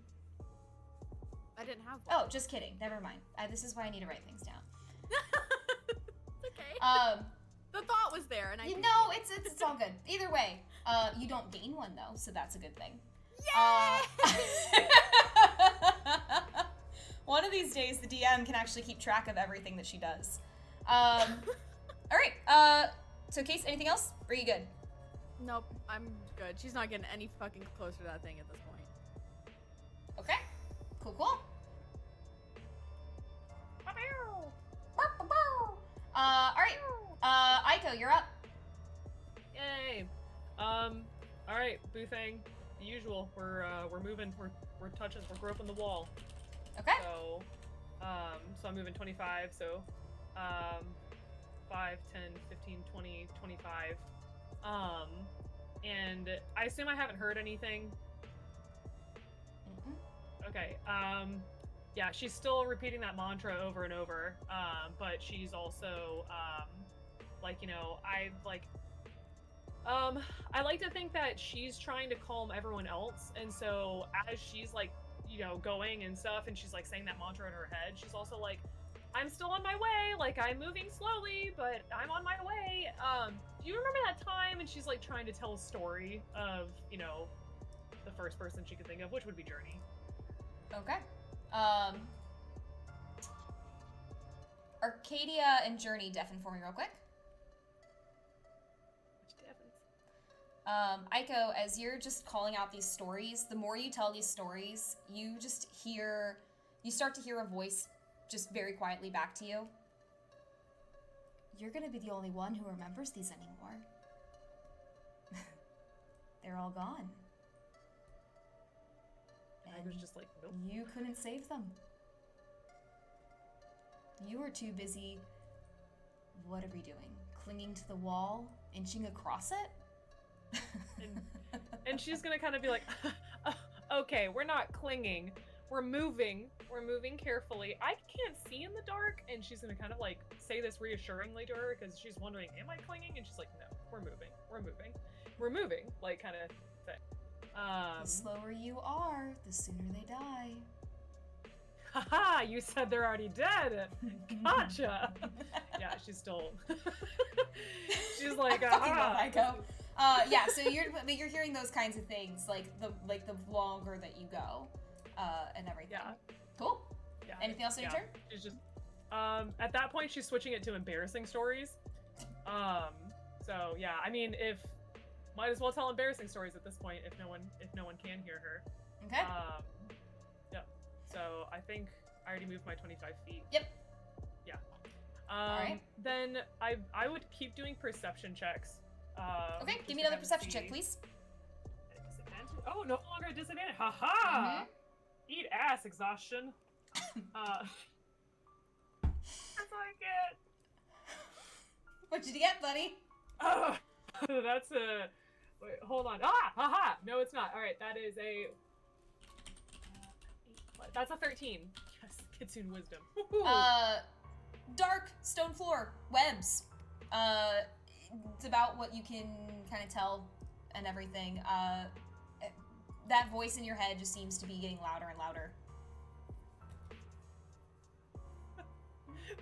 I didn't have one. Oh, just kidding. Never mind. This is why I need to write things down. It's okay. The thought was there, and I. No, it's all good. Either way, you don't gain one though, so that's a good thing. Yay! One of these days, the DM can actually keep track of everything that she does. All right. So, Case, anything else? Or are you good? Nope, I'm good. She's not getting any fucking closer to that thing at this point. Okay. Cool. All right. Aiko, you're up. Yay. All right, Boothang, the usual. We're moving. We're touching. We're groping the wall. Okay. So, so I'm moving 25. So, 5, 10, 15, 20, 25. And I assume I haven't heard anything. Okay. Yeah, she's still repeating that mantra over and over. But she's also, like, you know, I like to think that she's trying to calm everyone else, and so as she's, like, you know, going and stuff, and she's, like, saying that mantra in her head, she's also like, I'm still on my way, like, I'm moving slowly, but I'm on my way. Do you remember that time? And she's, like, trying to tell a story of, you know, the first person she could think of, which would be Journey. Okay. Arcadia and Journey deafen for me real quick. Aiko, as you're just calling out these stories, the more you tell these stories, you start to hear a voice just very quietly back to you. You're gonna be the only one who remembers these anymore. They're all gone. And I was just like, nope. You couldn't save them. You were too busy, what are we doing? Clinging to the wall, inching across it? and she's gonna kind of be like, okay, we're not clinging, we're moving carefully. I can't see in the dark. And she's gonna kind of, like, say this reassuringly to her, because she's wondering, am I clinging? And she's like, no, we're moving, like, kind of thing. The slower you are, the sooner they die. Haha, you said they're already dead. Gotcha. Yeah, she's still she's like, I go. Yeah, so you're hearing those kinds of things, like the longer that you go, and everything. Yeah. Cool. Yeah. Anything else on your turn? She's just at that point she's switching it to embarrassing stories. So yeah, I mean, might as well tell embarrassing stories at this point if no one can hear her. Okay. Yeah. So I think I already moved my 25 feet. Yep. Yeah. Alright. Then I would keep doing perception checks. Okay, give me another perception check, please. Disadvantage? Oh, no longer a disadvantage. Haha! Eat ass, exhaustion. That's all I get. What did you get, buddy? That's a... Wait, hold on. Haha! No, it's not. Alright, that is a... That's a 13. Yes, Kitsune wisdom. Dark stone floor, webs. It's about what you can kind of tell and everything. that voice in your head just seems to be getting louder and louder.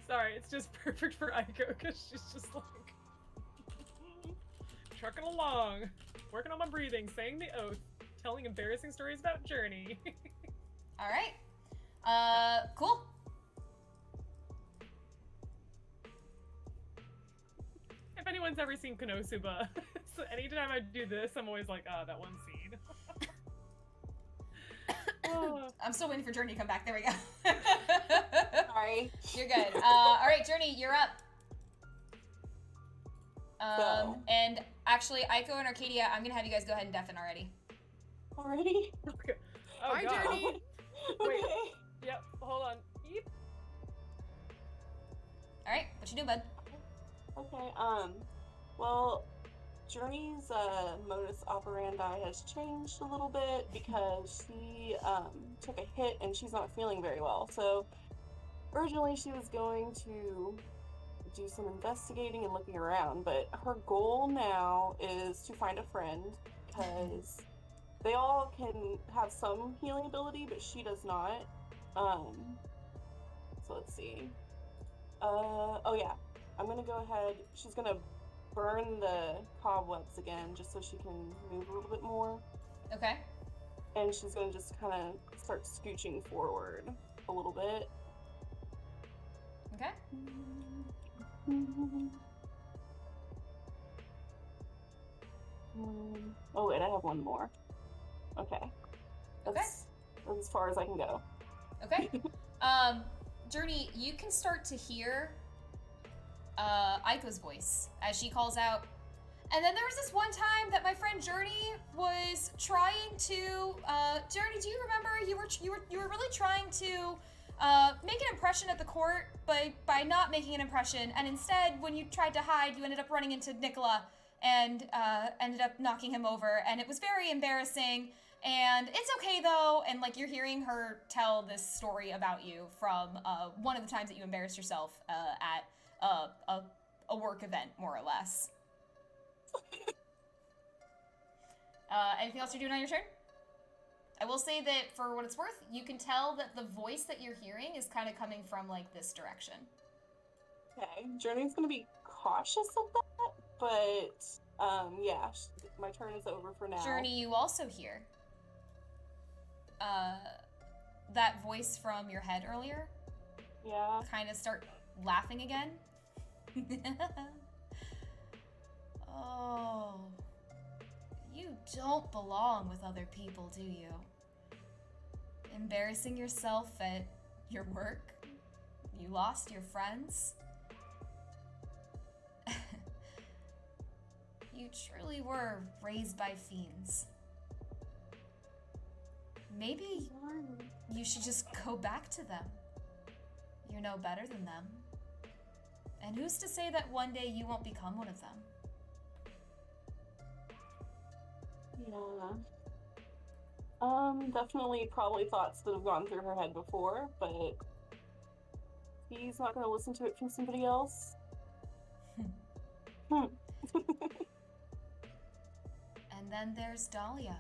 Sorry, it's just perfect for Aiko because she's just like trucking along, working on my breathing, saying the oath, telling embarrassing stories about Journey. All right. Cool. If anyone's ever seen Konosuba, so anytime I do this, I'm always like, ah, that one scene. Oh. I'm still waiting for Journey to come back. There we go. Sorry. You're good. All right, Journey, you're up. So. And actually, Aiko and Arcadia, I'm gonna have you guys go ahead and deafen already. Already? Okay. Oh, Bye, God. Journey. Wait. Okay. Yep, hold on. Yeep. All right, what you do, bud? Okay, well, Journey's, modus operandi has changed a little bit because she, took a hit and she's not feeling very well. So, originally she was going to do some investigating and looking around, but her goal now is to find a friend because they all can have some healing ability, but she does not. So let's see. Oh yeah. I'm gonna go ahead. She's gonna burn the cobwebs again just so she can move a little bit more. Okay. And she's gonna just kind of start scooching forward a little bit. Okay. Oh wait, I have one more. Okay. That's as far as I can go. Okay. Journey, you can start to hear Aiko's voice as she calls out. And then there was this one time that my friend Journey was trying to. Journey, do you remember you were really trying to make an impression at the court by not making an impression, and instead, when you tried to hide, you ended up running into Nicola and ended up knocking him over, and it was very embarrassing. And it's okay though, and like you're hearing her tell this story about you from one of the times that you embarrassed yourself at a work event, more or less. Anything else you're doing on your turn? I will say that for what it's worth, you can tell that the voice that you're hearing is kind of coming from like this direction. Okay, Journey's gonna be cautious of that, but yeah, my turn is over for now. Journey, you also hear that voice from your head earlier. Yeah. Kind of start laughing again. Oh, you don't belong with other people, do you? Embarrassing yourself at your work? You lost your friends? You truly were raised by fiends. Maybe you should just go back to them. You're no better than them. And who's to say that one day you won't become one of them? Yeah. Definitely probably thoughts that have gone through her head before, but he's not gonna listen to it from somebody else. And then there's Dahlia.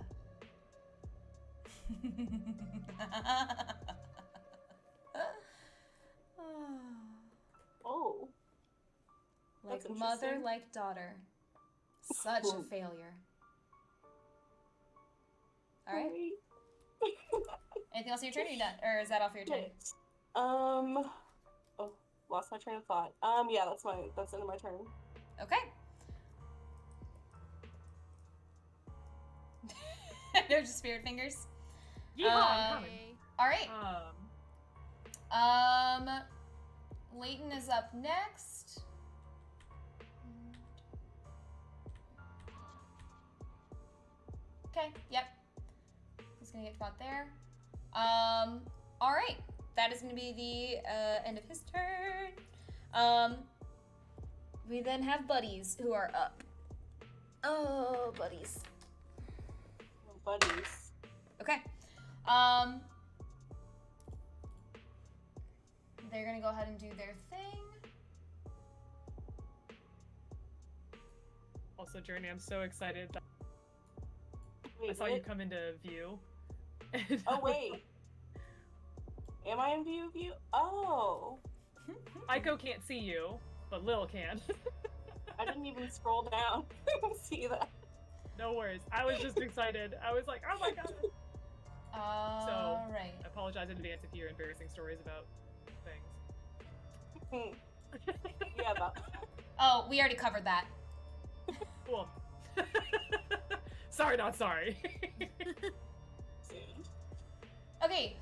Oh. Like That's mother, interesting. like daughter. Such a failure. Alright. Anything else on your turn? Or you done? Or is that all for your turn? Oh, lost my train of thought. Yeah, that's the end of my turn. Okay. No, just spirit fingers. Yeehaw, I'm coming. Alright. Leighton is up next. Okay, yep. He's gonna get caught there. Alright. That is gonna be the end of his turn. We then have buddies who are up. Oh, buddies. Buddies. Okay. They're gonna go ahead and do their thing. Also, Journey, I'm so excited that Wait, I saw you come into view. And Oh, wait. Am I in view of you? Oh. Aiko can't see you, but Lil can. I didn't even scroll down to see that. No worries. I was just excited. I was like, oh my god. Alright. I apologize in advance if you hear embarrassing stories about things. Yeah, that. Oh, we already covered that. Cool. Sorry, not sorry. Soon. Okay,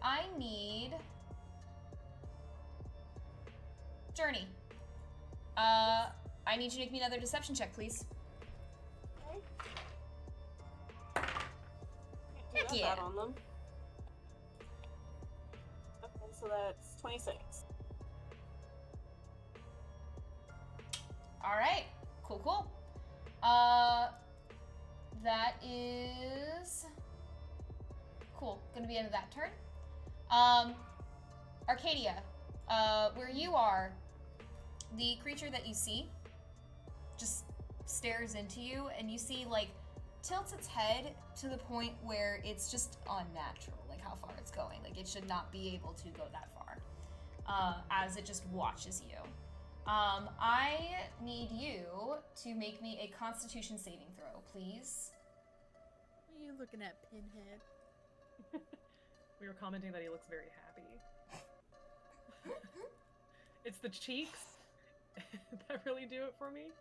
I need Journey. I need you to make me another deception check, please. Can't do yeah. that on them. Okay, so that's 26. Alright, cool. That is cool. Gonna be end of that turn. Arcadia, where you are, the creature that you see just stares into you, and you see, like, tilts its head to the point where it's just unnatural, like how far it's going. Like, it should not be able to go that far, as it just watches you. I need you to make me a Constitution saving throw, please. What are you looking at, Pinhead? We were commenting that he looks very happy. It's the cheeks that really do it for me.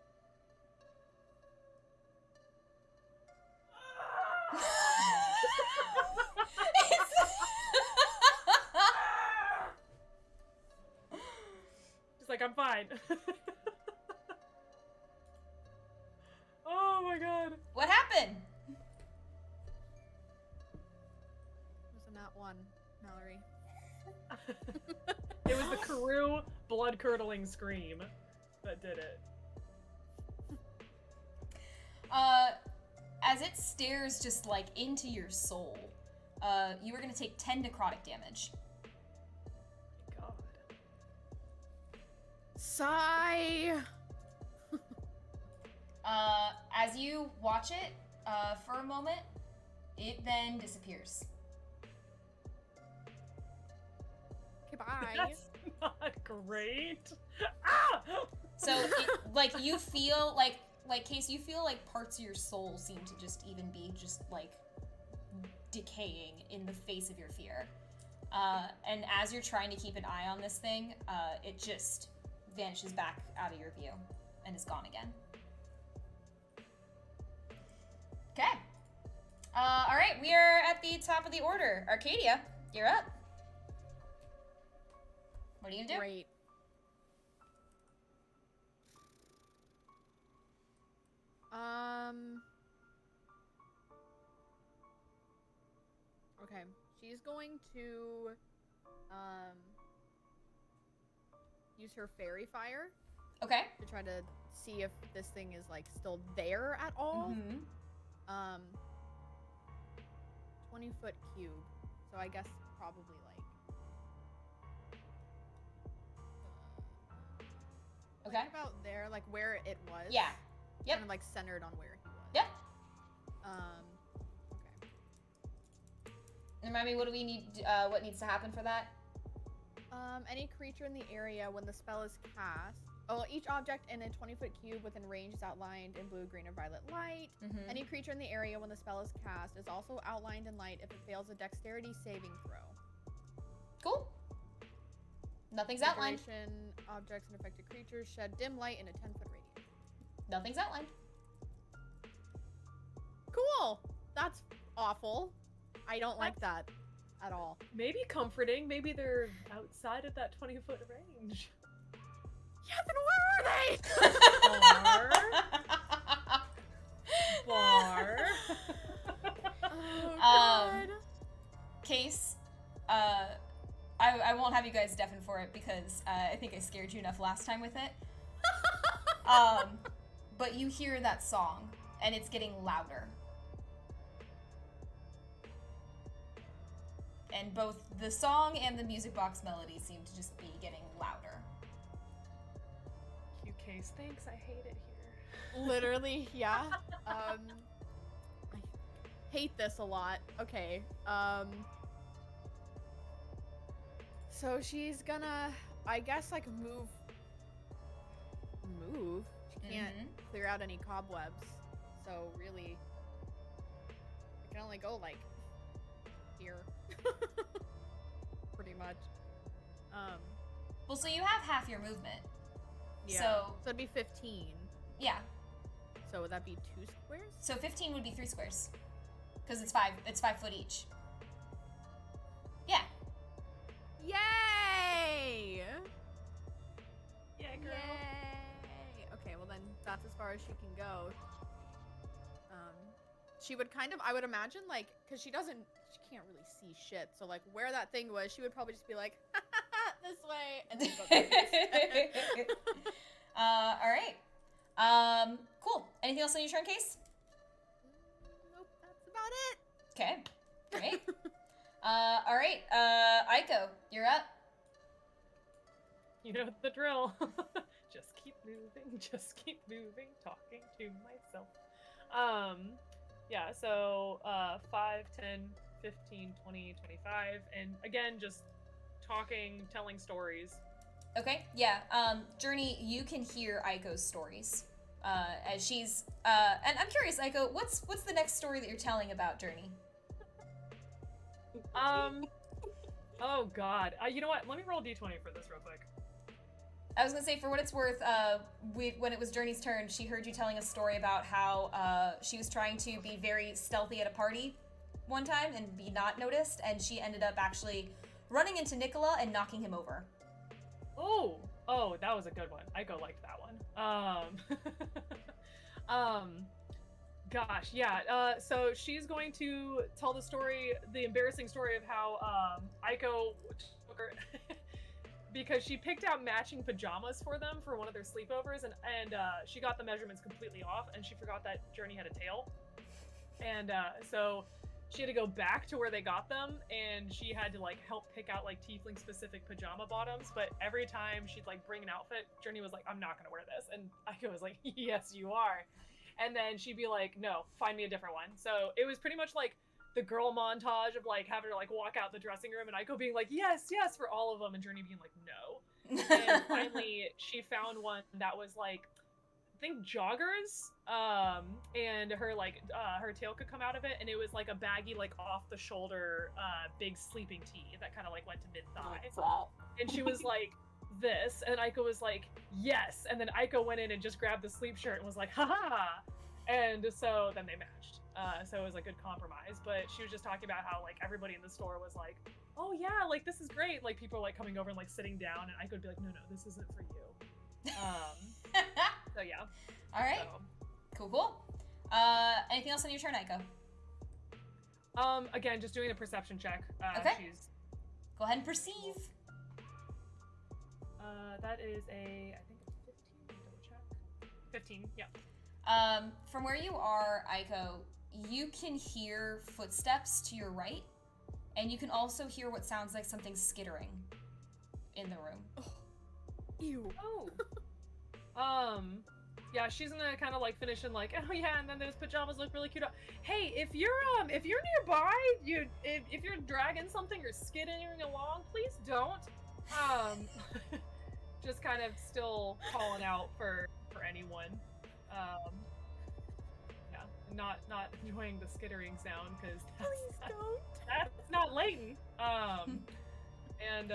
Just like, I'm fine. Oh my god. What happened? Wasn't that one, Mallory? It was the Karoo blood-curdling scream that did it. As it stares just, like, into your soul, you are going to take 10 necrotic damage. God. Sigh! As you watch it, for a moment, it then disappears. Okay, bye. That's not great. Ah! So, like, you feel, like, Case, you feel like parts of your soul seem to just even be just, like, decaying in the face of your fear. And as you're trying to keep an eye on this thing, it just vanishes back out of your view and is gone again. Okay. Alright, we are at the top of the order. Arcadia, you're up. What are you gonna do? Great. Okay. She's going to use her fairy fire Okay. to try to see if this thing is, like, still there at all. 20-foot cube. So I guess probably, like, Okay. like about there, like where it was. Yeah. Yep. Kind of like centered on where he was. Yep. Okay. Remind me, what do we need? What needs to happen for that? Any creature in the area when the spell is cast. Oh, each object in a 20-foot cube within range is outlined in blue, green, or violet light. Any creature in the area when the spell is cast is also outlined in light if it fails a dexterity saving throw. Cool. Nothing's outlined. Decoration, objects and affected creatures shed dim light in a 10-foot radius. Nothing's outlined. Cool. That's awful. I don't like that at all. Maybe comforting. Maybe they're outside of that 20-foot range. Yeah, then where are they? Bar. Oh, God. Case, I won't have you guys deafen for it because I think I scared you enough last time with it. But you hear that song, and it's getting louder. And both the song and the music box melody seem to just be getting louder. Cute Case. Thanks. I hate it here. Literally, yeah. I hate this a lot. Okay. So she's gonna, I guess, like move. She can't clear out any cobwebs. So really, I can only go like here, pretty much. Well, so you have half your movement. Yeah. So it'd be 15. yeah. So would that be 2 squares? So 15 would be 3 squares. Because it's 5 foot each. Yeah. Yay! Yeah, girl. Yay! Okay, well then that's as far as she can go. She would kind of, I would imagine, like, because she can't really see shit. So like where that thing was, she would probably just be like, this way, and then go this. All right. Cool. Anything else on your turn, Case? Nope, that's about it. Okay. Great. All right. Aiko, you're up. You know the drill. Just keep moving, talking to myself. Yeah, so 5, 10, 15, 20, 25, and again, just talking, telling stories. Okay, yeah. Journey, you can hear Aiko's stories. As she's and I'm curious, Aiko, what's the next story that you're telling about Journey? Oh god. You know what? Let me roll a d20 for this real quick. I was gonna say, for what it's worth, when it was Journey's turn, she heard you telling a story about how she was trying to be very stealthy at a party one time and be not noticed, and she ended up actually running into Nicola and knocking him over. Oh, that was a good one. Aiko liked that one. Gosh, yeah. So she's going to tell the embarrassing story of how Aiko took her because she picked out matching pajamas for them for one of their sleepovers, and she got the measurements completely off, and she forgot that Journey had a tail, and so she had to go back to where they got them, and she had to like help pick out like Tiefling specific pajama bottoms. But every time she'd like bring an outfit, Journey was like, "I'm not gonna wear this," and Aiko was like, "Yes, you are." And then she'd be like, "No, find me a different one." So it was pretty much like the girl montage of like having her like walk out the dressing room, and Aiko being like, "Yes, yes," for all of them, and Journey being like, "No." And finally, she found one that was like, I think joggers, and her like her tail could come out of it, and it was like a baggy like off the shoulder big sleeping tee that kind of like went to mid thigh. And she was like, "This," and Aiko was like, "Yes," and then Aiko went in and just grabbed the sleep shirt and was like, "Ha!" And so then they matched. So it was a good compromise. But she was just talking about how like everybody in the store was like, "Oh yeah, like this is great." Like people were like coming over and like sitting down, and Aiko would be like, "No, this isn't for you." So yeah. All right. So. Cool. Anything else on your turn, Aiko? Again, just doing a perception check. Okay. She's. Go ahead and perceive. That is I think it's 15. Double check. 15. Yeah. From where you are, Aiko, you can hear footsteps to your right, and you can also hear what sounds like something skittering in the room. Oh. Ew. Oh. Yeah, she's gonna kind of like finish and like, oh yeah, and then those pajamas look really cute. Hey, if you're nearby, if you're dragging something or skidding along, please don't. Just kind of still calling out for anyone. Yeah, not enjoying the skittering sound because that's not Leighton. And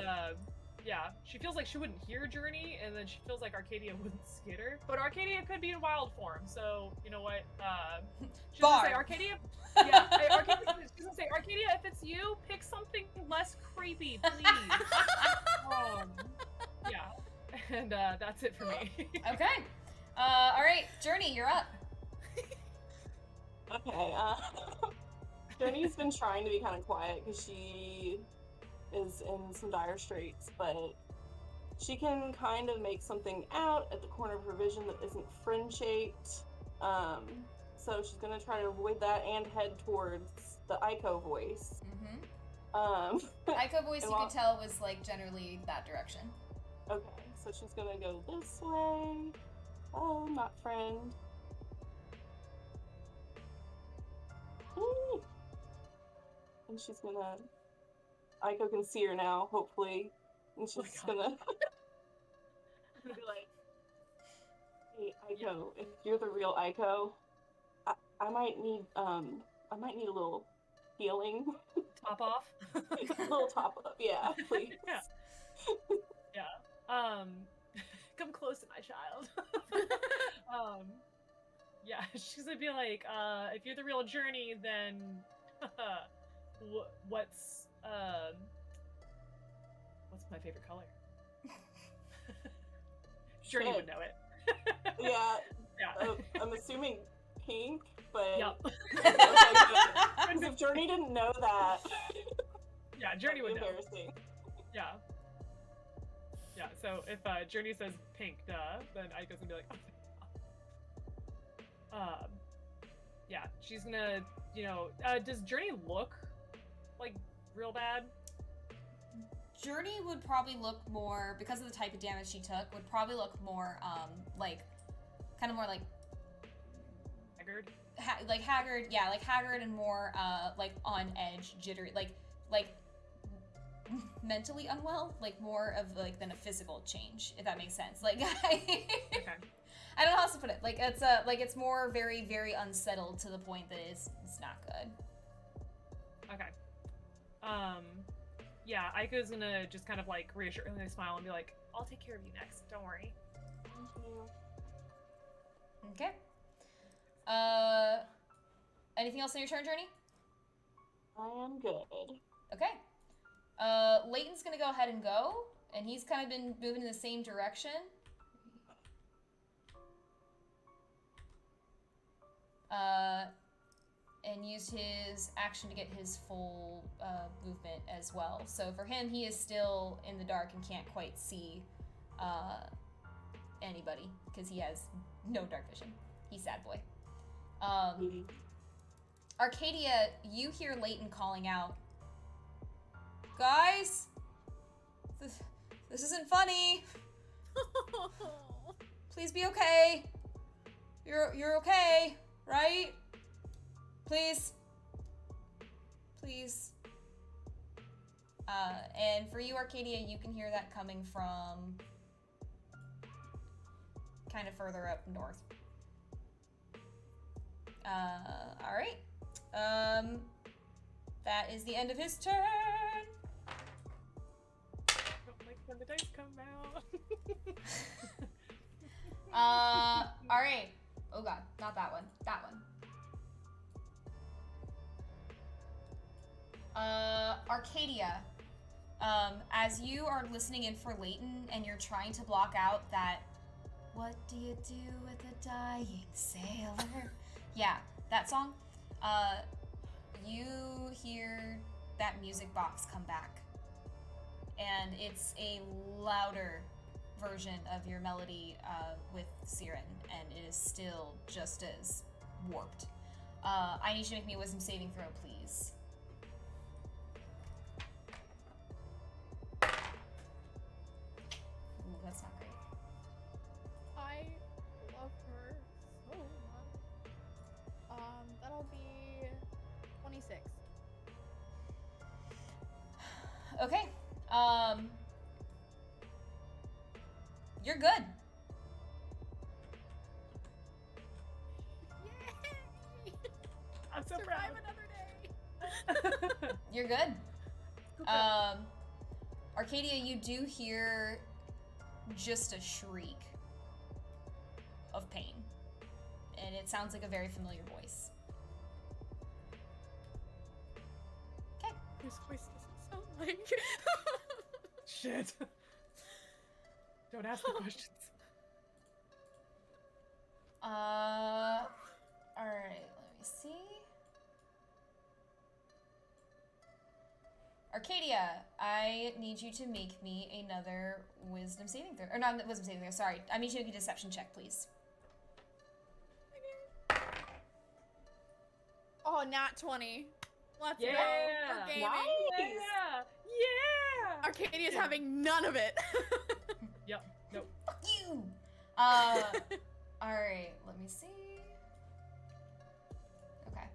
yeah, she feels like she wouldn't hear Journey, and then she feels like Arcadia wouldn't skitter. But Arcadia could be in wild form, so you know what? She's gonna say, Arcadia. Yeah, she's gonna say, Arcadia, if it's you, pick something less creepy, please. Yeah, and that's it for me. Okay. All right, Journey, you're up. Okay. Journey's been trying to be kind of quiet because she is in some dire straits, but she can kind of make something out at the corner of her vision that isn't friend-shaped. So she's gonna try to avoid that and head towards the Aiko voice. Aiko voice, you could tell, was like generally that direction. Okay, so she's gonna go this way. Oh, not friend. and she's gonna. Aiko can see her now, hopefully, and she's just gonna be like, "Hey, Aiko, if you're the real Aiko, I might need a little healing." Top off. A little top up, yeah, please. Yeah. Come close to my child. Yeah, she's gonna be like, if you're the real Journey, then what's my favorite color? Journey would know it. Yeah. Yeah. I'm assuming pink, but Yep. Because if Journey didn't know that, yeah, Journey would know. Embarrassing. Yeah. Yeah. So if Journey says pink, then Aiko's gonna be like, oh. Yeah, she's gonna, does Journey look like real bad? Journey would probably look more, because of the type of damage she took, would probably look more, kind of more like Haggard? like haggard, yeah, like haggard and more, like on edge, jittery, like mentally unwell, like more of like than a physical change, if that makes sense. Like, Okay. I don't know how else to put it. Like it's it's more very, very unsettled to the point that it's not good. Okay. Yeah, Aiko's gonna just kind of like reassuringly smile and be like, I'll take care of you next, don't worry. Thank you. Okay. Anything else on your turn, Journey? I am good. Okay. Leighton's gonna go ahead and go, and he's kind of been moving in the same direction. And used his action to get his full movement as well. So for him, he is still in the dark and can't quite see anybody because he has no dark vision. He's sad boy. Arcadia, you hear Leighton calling out, "Guys, this isn't funny. Please be okay. You're okay, right? Please. Please." And for you, Arcadia, you can hear that coming from kind of further up north. Alright. That is the end of his turn. Don't like when the dice come out. Alright. Oh god, not that one. That one. Arcadia, as you are listening in for Leighton and you're trying to block out that, "What do you do with a dying sailor?" Yeah, that song. You hear that music box come back. And it's a louder version of your melody with Siren, and it is still just as warped. I need you to make me a wisdom saving throw, please. Ooh, that's not great. I love her so much. That'll be 26. Okay. You're good. Yay! I'm so Survive proud. another day. You're good. Arcadia, you do hear just a shriek of pain. And it sounds like a very familiar voice. Okay. Whose voice does it sound like? Shit. Don't ask the questions. Alright, let me see. Arcadia, I need you to make me another wisdom saving throw. Or not wisdom saving throw, sorry. I need you to make a deception check, please. Oh, nat 20. Let's Yeah. go for gaming. Nice. Yeah. Yeah. Arcadia's having none of it. Yep. Nope. Fuck you! Alright, let me see. Okay.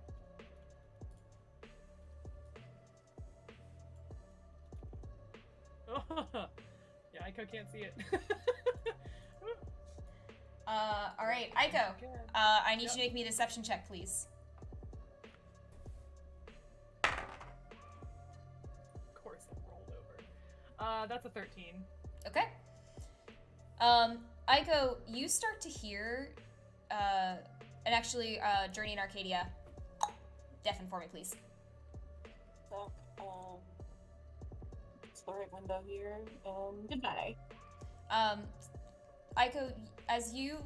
Aiko can't see it. All right, Aiko. I need you to make me a deception check, please. Of course, it rolled over. That's a 13. Okay. Aiko, you start to hear, and actually, Journey and Arcadia, deafen for me, please. So, it's the right window here. Goodbye. Aiko, as you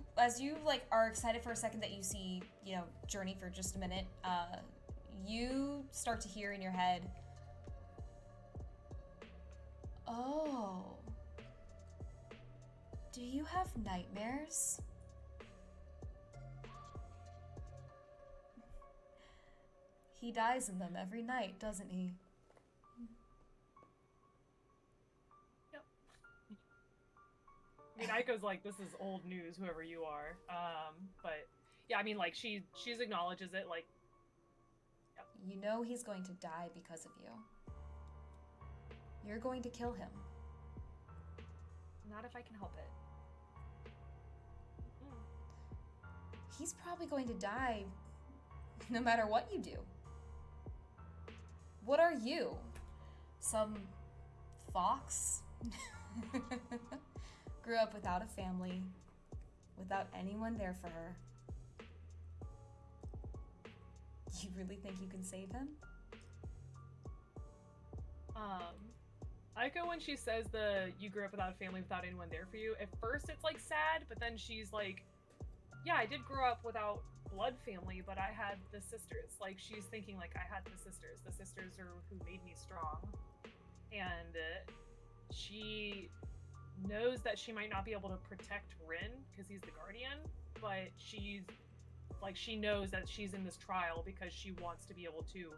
like are excited for a second that you see, you know, Journey for just a minute, you start to hear in your head, oh, do you have nightmares? He dies in them every night, doesn't he? I mean, Aiko's like, this is old news, whoever you are. But yeah, I mean, like she acknowledges it. Like, yep. You know he's going to die because of you. You're going to kill him. Not if I can help it. He's probably going to die no matter what you do. What are you? Some fox? Grew up without a family, without anyone there for her. You really think you can save him? Aiko, when she says you grew up without a family, without anyone there for you, at first it's like sad, but then she's like, yeah, I did grow up without blood family, but I had the sisters. Like, she's thinking like, I had the sisters. The sisters are who made me strong. And she knows that she might not be able to protect Rin because he's the guardian, but she knows that she's in this trial because she wants to be able to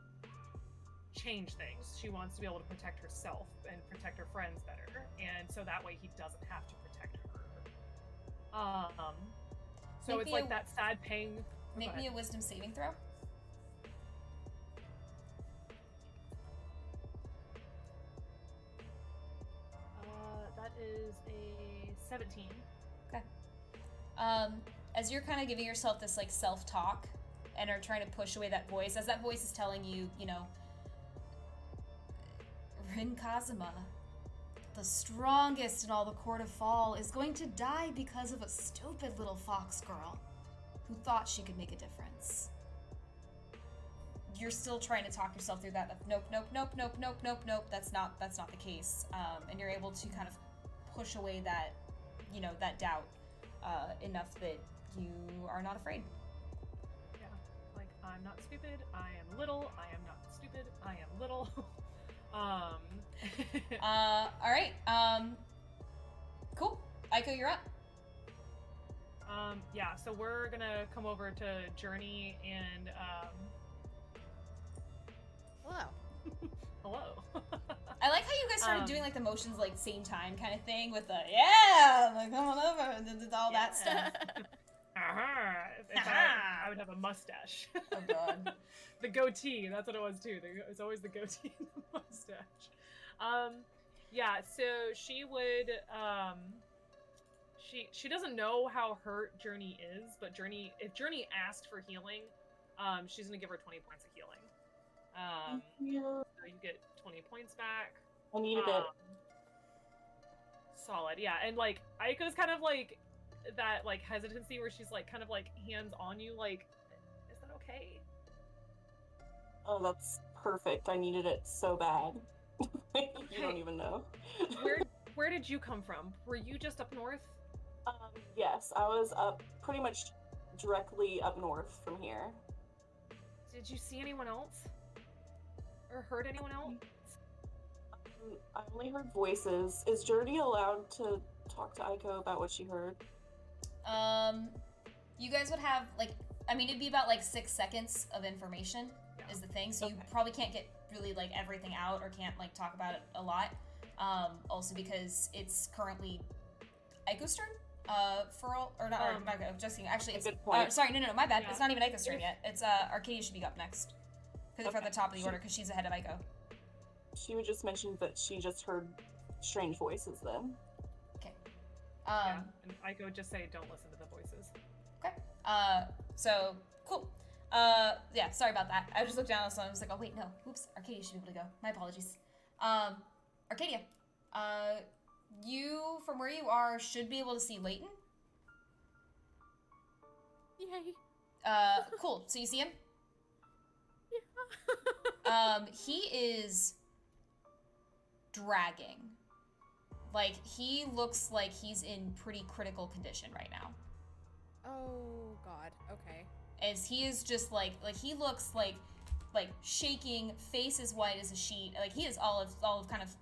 change things. She wants to be able to protect herself and protect her friends better, and so that way he doesn't have to protect her. So it's like that sad pain. Make me a wisdom saving throw. That is a 17. Okay. As you're kind of giving yourself this like self-talk and are trying to push away that voice, as that voice is telling you, you know, Rin Kazuma, the strongest in all the Court of Fall, is going to die because of a stupid little fox girl who thought she could make a difference. You're still trying to talk yourself through that. Nope. That's not the case. And you're able to kind of push away that, you know, that doubt enough that you are not afraid. Yeah, like, I'm not stupid. I am little. I am not stupid. I am little. All right. Cool. Aiko, you're up. Yeah, so we're gonna come over to Journey and, Hello. hello. I like how you guys started doing like the motions like same time kind of thing with the like come on over and all that stuff. I would have a mustache. Oh god. The goatee, that's what it was too. It's always the goatee and the mustache. Yeah, so she would, she doesn't know how hurt Journey is, but if Journey asked for healing, she's gonna give her 20 points of healing. So you get 20 points back. I needed it. Solid, yeah. And like Aiko's kind of like that like hesitancy where she's like kind of like hands on you, like, is that okay? Oh, that's perfect. I needed it so bad. You don't even know. Where did you come from? Were you just up north? Yes, I was up pretty much directly up north from here. Did you see anyone else? Or heard anyone else? I only heard voices. Is Journey allowed to talk to Aiko about what she heard? You guys would have like, I mean, it'd be about like 6 seconds of information is the thing, so you probably can't get really like everything out or can't like talk about it a lot. Also because it's currently Aiko's turn. Just kidding. Actually, it's sorry, no, my bad. Yeah. It's not even Aiko's turn yet. It's Arcadia should be up next because they're at the top of the order because she's ahead of Aiko. She would just mention that she just heard strange voices then. Yeah, and Aiko would just say, don't listen to the voices. Okay. So, cool. Yeah, sorry about that. I just looked down, so I was like, oh, wait, no. Oops, Arcadia should be able to go. My apologies. Arcadia, you, from where you are, should be able to see Leighton. Yay. Cool. So you see him? Yeah. He is dragging. Like, he looks like he's in pretty critical condition right now. Oh, God. Okay. As he is just like he looks like shaking, face as white as a sheet. Like, he has olive kind of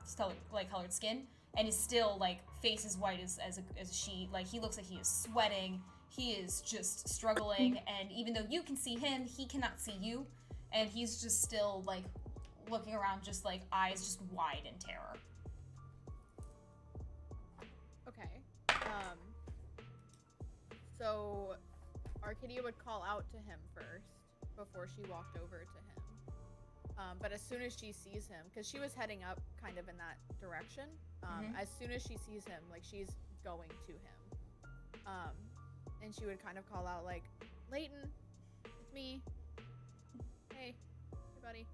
colored skin, and is still like face as white as a sheet. Like, he looks like he is sweating. He is just struggling, and even though you can see him, he cannot see you, and he's just still like looking around, just like eyes just wide in terror. Okay. So Arcadia would call out to him first before she walked over to him. But as soon as she sees him, because she was heading up kind of in that direction, as soon as she sees him, like, she's going to him. And she would kind of call out, like, Leighton, it's me. Hey buddy.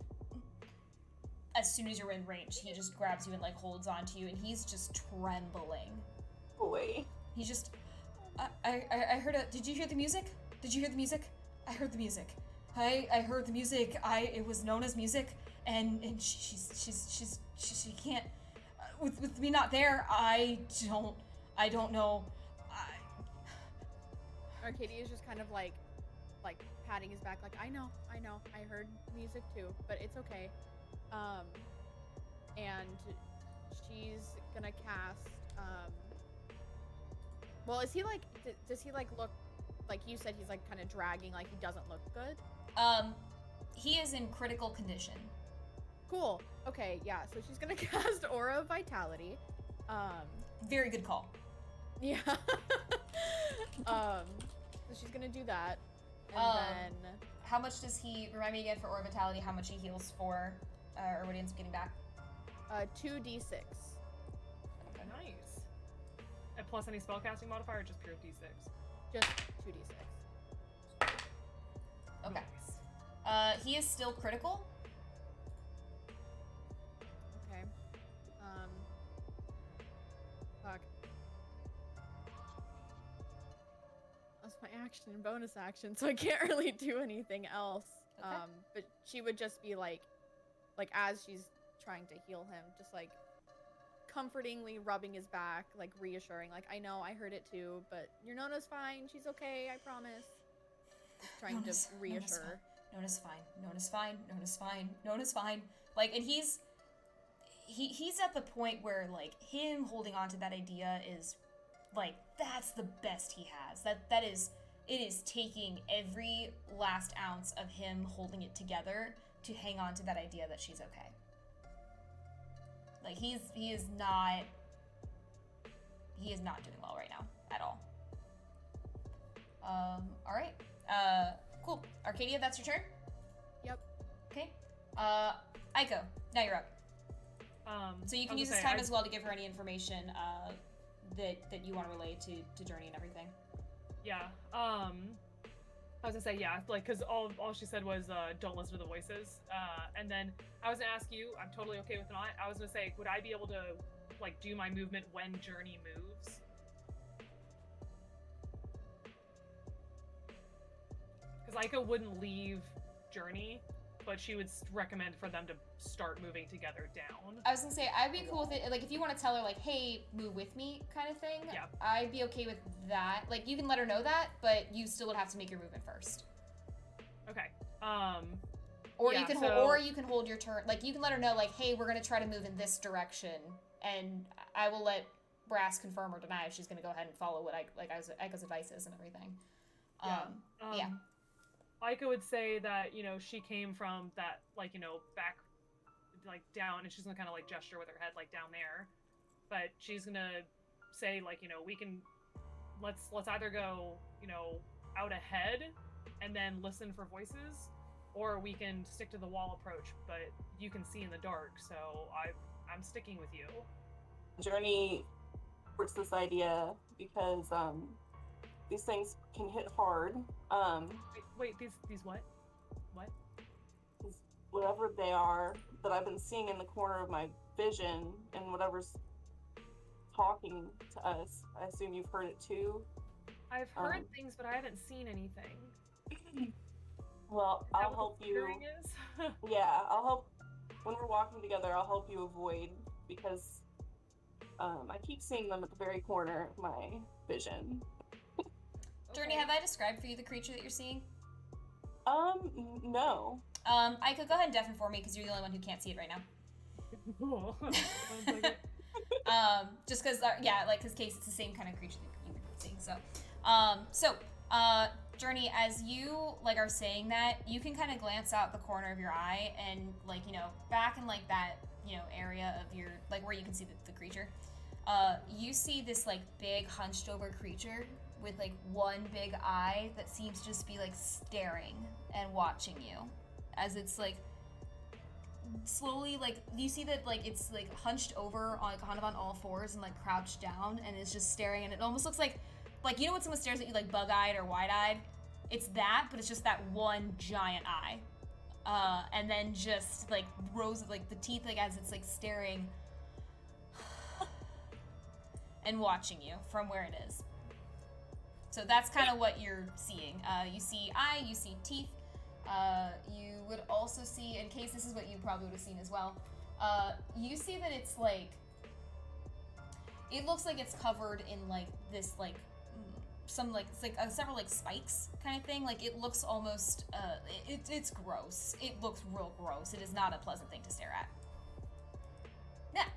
As soon as you're in range, he just grabs you and like holds onto you, and he's just trembling. Boy. He just, I heard did you hear the music? Did you hear the music? I heard the music. I heard the music. It was known as music, and she can't, with me not there, I don't know. Arcadia is just kind of like patting his back, like, I know, I heard music too, but it's okay. And she's gonna cast, well, is he like, does he like look, like you said, he's like kind of dragging, like he doesn't look good? He is in critical condition. Cool. Okay, yeah, so she's gonna cast Aura of Vitality. Very good call. Yeah. So she's gonna do that, and then... How much does he, remind me again for Aura of Vitality, how much he heals for, or what he ends up getting back? 2d6. Okay. Nice. And plus any spellcasting modifier, or just pure d6? Just 2d6. Okay. Nice. He is still critical. Okay. Fuck. That's my action and bonus action, so I can't really do anything else. Okay. But she would just be like as she's trying to heal him, just like comfortingly rubbing his back, like reassuring, like, I know, I heard it too, but your Nona's fine, she's okay, I promise. Just trying to reassure. Nona's fine. Like, and he's at the point where, like, him holding on to that idea is, like, that's the best he has. It is taking every last ounce of him holding it together to hang on to that idea that she's okay. Like, he is not doing well right now at all. All right. Cool. Arcadia, that's your turn? Yep. Okay. Aiko, now you're up. So you can use this time as well to give her any information that you want to relay to Journey and everything. Yeah. I was gonna say, yeah, like, because all she said was, don't listen to the voices. And then I was gonna ask you, I'm totally okay with not. I was gonna say, would I be able to, like, do my movement when Journey moves? Because Aiko wouldn't leave Journey, but she would recommend for them to start moving together down. I was gonna say, I'd be cool with it, like, if you want to tell her, like, hey, move with me kind of thing, yeah. I'd be okay with that. Like, you can let her know that, but you still would have to make your movement first. Okay. Or yeah, you can hold your turn. Like, you can let her know, like, hey, we're gonna try to move in this direction, and I will let Brass confirm or deny if she's gonna go ahead and follow what Aiko's advice is and everything. Yeah. Aiko would say that, you know, she came from that, like, you know, back, like, down, and she's gonna kind of, like, gesture with her head, like, down there. But she's gonna say, like, you know, let's either go, you know, out ahead and then listen for voices, or we can stick to the wall approach, but you can see in the dark, so I'm sticking with you. Journey supports this idea because these things can hit hard. Wait, these what? What? Whatever they are that I've been seeing in the corner of my vision and whatever's talking to us. I assume you've heard it too. I've heard things, but I haven't seen anything. Well, Is that I'll what help the you. skittering is? Yeah, I'll help. When we're walking together, I'll help you avoid because I keep seeing them at the very corner of my vision. Journey, have I described for you the creature that you're seeing? No. I could go ahead and deafen for me because you're the only one who can't see it right now. Cool. One second. Just because, because Case, it's the same kind of creature that you've been seeing. So, Journey, as you are saying that, you can kind of glance out the corner of your eye and back in that area of your where you can see the creature. You see this big hunched over creature with one big eye that seems to just be staring and watching you as it's slowly you see that it's hunched over on kind of on all fours and crouched down and is just staring, and it almost looks like you know when someone stares at you bug-eyed or wide-eyed? It's that, but it's just that one giant eye. And then just rows of the teeth as it's staring and watching you from where it is. So that's kind of what you're seeing. You see eye, you see teeth. You would also see, in case this is what you probably would have seen as well, you see that it's it looks like it's covered in this some several spikes kind of thing. It looks almost it's gross. It looks real gross. It is not a pleasant thing to stare at. Yeah,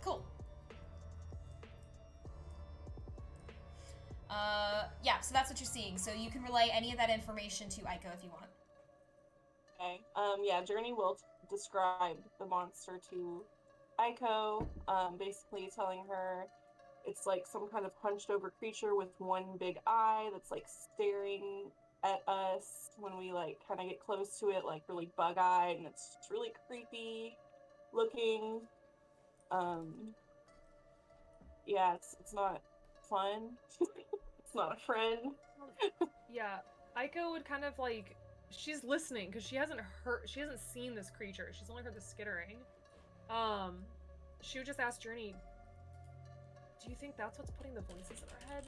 cool. Yeah, so that's what you're seeing. So you can relay any of that information to Aiko if you want. Okay. Yeah, Journey will describe the monster to Aiko, basically telling her it's some kind of hunched over creature with one big eye that's staring at us when we kind of get close to it, really bug-eyed, and it's just really creepy looking. Yeah, it's not fun. It's not a friend. Yeah, Aiko would kind of she's listening because she hasn't seen this creature. She's only heard the skittering. She would just ask Journey, do you think that's what's putting the voices in her head?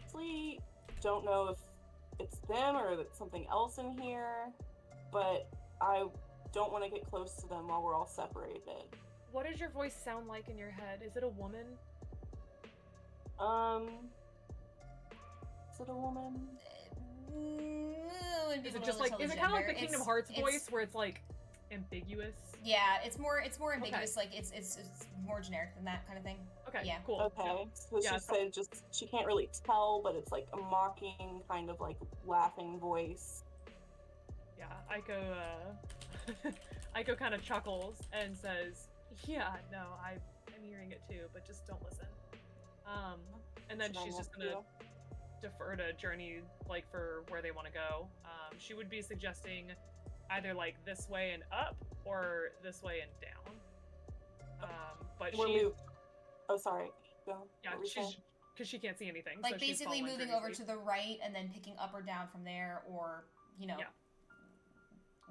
Honestly, don't know if it's them or it's something else in here, but I don't want to get close to them while we're all separated. What does your voice sound like in your head? Is it a woman? Is it a woman? Is it just is it kind of like the Kingdom Hearts voice where it's ambiguous? Yeah, it's more ambiguous. Okay. It's more generic than that kind of thing. Okay, yeah, cool. Okay, so she said she can't really tell, but it's a mocking kind of laughing voice. Yeah, Aiko kind of chuckles and says, "Yeah, no, I'm hearing it too, but just don't listen." And then she's just gonna defer to Journey for where they want to go. She would be suggesting either this way and up or this way and down. But oh, sorry. Go. Yeah, because she can't see anything. So basically moving over to the right and then picking up or down from there, or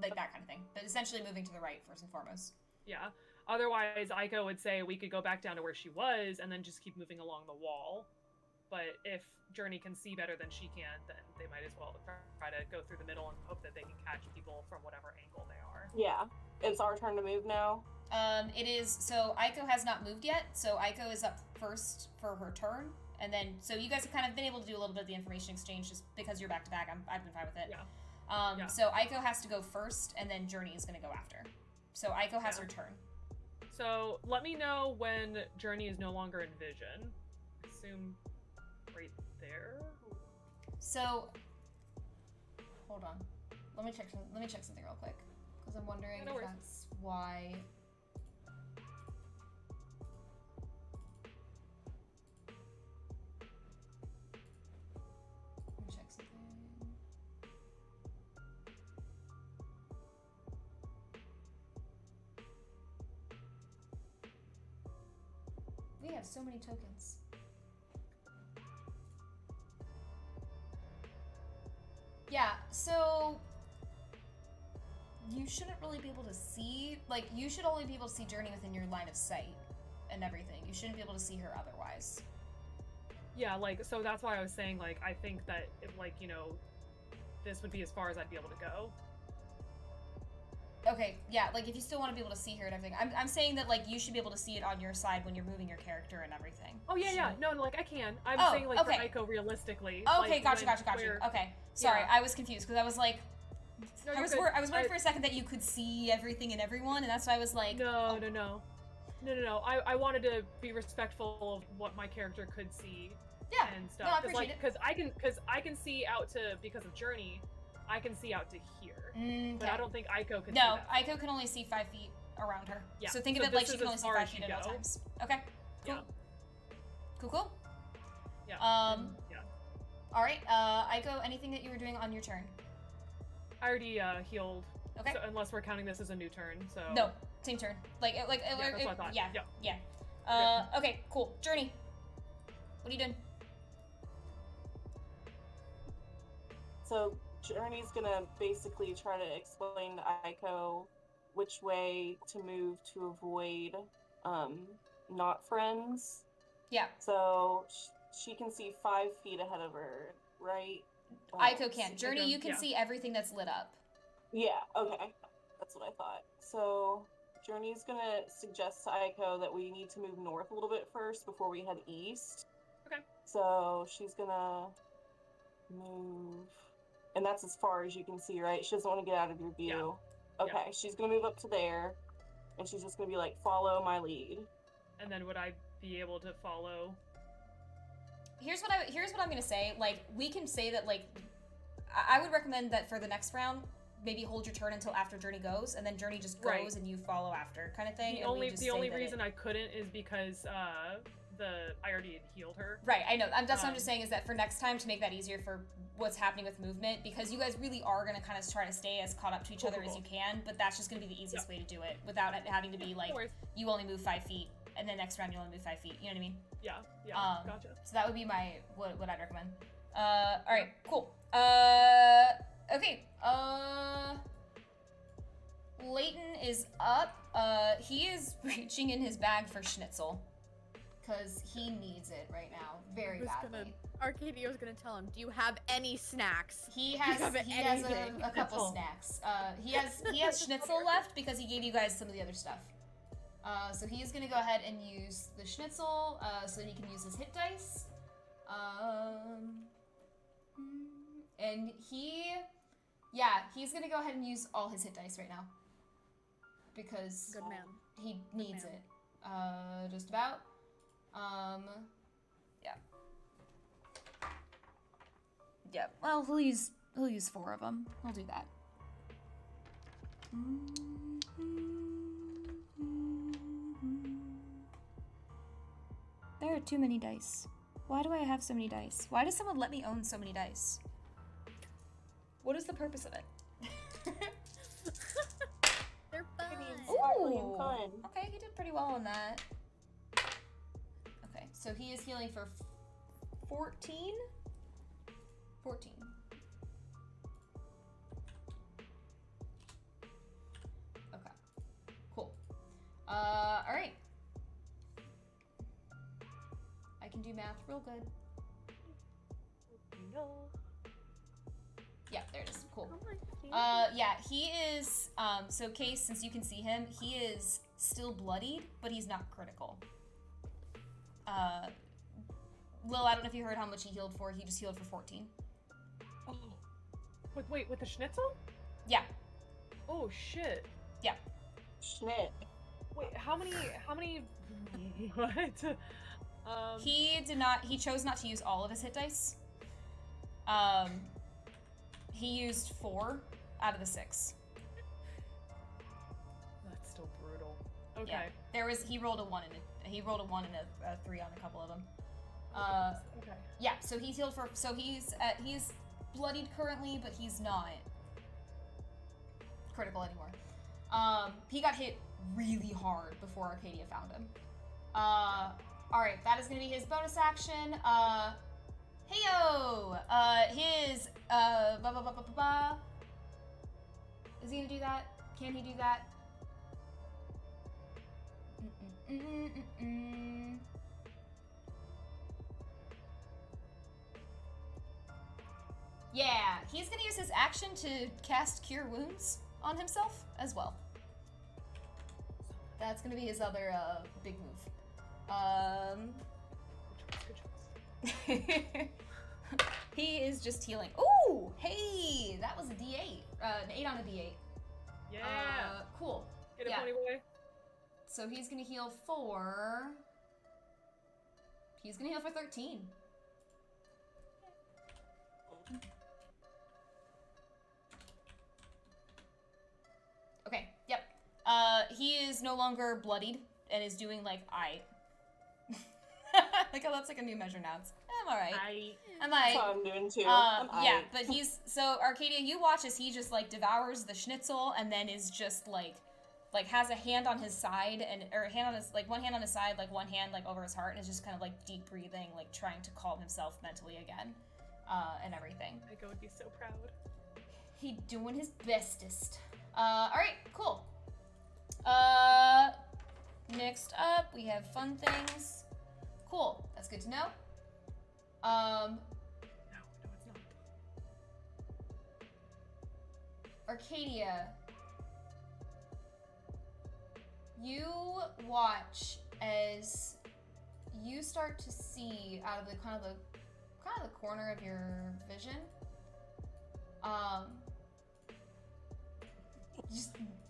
that kind of thing. But essentially moving to the right first and foremost. Yeah. Otherwise, Aiko would say we could go back down to where she was and then just keep moving along the wall. But if Journey can see better than she can, then they might as well try to go through the middle and hope that they can catch people from whatever angle they are. Yeah. It's our turn to move now. It is. So Aiko has not moved yet. So Aiko is up first for her turn. And then, so you guys have kind of been able to do a little bit of the information exchange just because you're back to back. I've been fine with it. Yeah. So Aiko has to go first, and then Journey is going to go after. So Aiko has her turn. So let me know when Journey is no longer in vision. Assume right there. So, hold on. Let me check something real quick because I'm wondering if that's why. Let me check something. We have has so many tokens. Yeah, so you shouldn't really be able to see, like, you should only be able to see Journey within your line of sight and everything. You shouldn't be able to see her otherwise. Yeah, like, so that's why I was saying, like, I think that, like, you know, this would be as far as I'd be able to go. Okay, yeah, like, if you still want to be able to see her and everything. I'm saying that, like, you should be able to see it on your side when you're moving your character and everything. Oh, yeah, yeah. No, like, I can. I'm Oh, saying, like, okay. for Aiko, realistically. Okay, like, gotcha. where- Okay, sorry, Yeah. I was confused, because I was like, No, I you're was good. worried for a second that you could see everything and everyone, and that's why I was like... No, no. I wanted to be respectful of what my character could see. Yeah, And stuff. no, I appreciate it. Because I can see out to, because of Journey, I can see out to here. But I don't think Aiko can see No, that. Aiko can only see 5 feet around her. Yeah. So think So of it like this she is can only as see far 5 as feet you at all go. times. Okay, cool. Yeah. Cool. Yeah. Yeah. Alright, Aiko, anything that you were doing on your turn? I already healed. Okay. So, unless we're counting this as a new turn, so. No, same turn. Yeah, that's what I thought. Yeah. Okay, cool. Journey. What are you doing? So Journey's gonna basically try to explain to Aiko which way to move to avoid not friends. Yeah. So she can see 5 feet ahead of her, right? Aiko can. Journey, Aiko, you can yeah. see everything that's lit up. Yeah, okay. That's what I thought. So Journey's gonna suggest to Aiko that we need to move north a little bit first before we head east. Okay. So she's gonna move, and that's as far as you can see, right? She doesn't want to get out of your view. Yeah. Okay, she's gonna move up to there, and she's just gonna be like, follow my lead. And then would I be able to follow? Here's what I'm gonna say. Like, we can say that, like, I would recommend that for the next round, maybe hold your turn until after Journey goes, and then Journey just goes Right. and you follow after, kind of thing. The and we only just the say only that reason I couldn't is because I already had healed her. Right, I know. That's what I'm just saying is that for next time, to make that easier for what's happening with movement, because you guys really are going to kind of try to stay as caught up to each other as you can, but that's just going to be the easiest way to do it without it having to be like, you only move 5 feet, and then next round you only move 5 feet. You know what I mean? Yeah, gotcha. So that would be what I'd recommend. Alright, cool. Okay, Leighton is up. He is reaching in his bag for schnitzel. Because he needs it right now, very badly. Arcadio's gonna tell him, do you have any snacks? He has a couple snacks. He has schnitzel left because he gave you guys some of the other stuff. So he is gonna go ahead and use the schnitzel so that he can use his hit dice. And he's gonna go ahead and use all his hit dice right now. Because Good man. he needs it. Just about. Yeah. Yeah, well, he'll use 4 of them. He'll do that. There are too many dice. Why do I have so many dice? Why does someone let me own so many dice? What is the purpose of it? They're fun. Ooh! Okay, he did pretty well on that. Okay, so he is healing for 14? 14. Okay. Cool. Alright. I can do math real good. Yeah, there it is. Cool. Yeah, he is, so Case, since you can see him, he is still bloodied, but he's not critical. Lil, I don't know if you heard how much he healed for. He just healed for 14. Oh. Wait, with the schnitzel? Yeah. Oh, shit. Yeah. Schnit. Wait, how many, what? He chose not to use all of his hit dice. He used 4 out of the 6. That's still brutal. Okay. Yeah. He rolled a 1 and a 3 on a couple of them. Okay. Yeah, so he's healed for, so he's bloodied currently, but he's not critical anymore. He got hit really hard before Arcadia found him. Alright, that is gonna be his bonus action. Heyo! His, Is he gonna do that? Can he do that? Yeah, he's gonna use his action to cast Cure Wounds on himself as well. That's gonna be his other big move. He is just healing. Ooh, hey, that was a D8. An 8 on a D8. Yeah. Cool. Get a Yeah. pony boy. So he's gonna heal for. He's gonna heal for 13. Okay, yep. He is no longer bloodied and is doing like like, oh, that's like a new measure now. I'm alright. I'm That's alright. what I'm doing too. Yeah, but he's so Arcadia. You watch as he just like devours the schnitzel and then is just like has a hand on his side or a hand on his one hand on his side, like one hand like over his heart, and is just kind of like deep breathing, like trying to calm himself mentally again, and everything. Ico would be so proud. He doing his bestest. All right, cool. Next up we have fun things. Cool, that's good to know. No, it's not. Arcadia, you watch as you start to see out of the kind of the corner of your vision.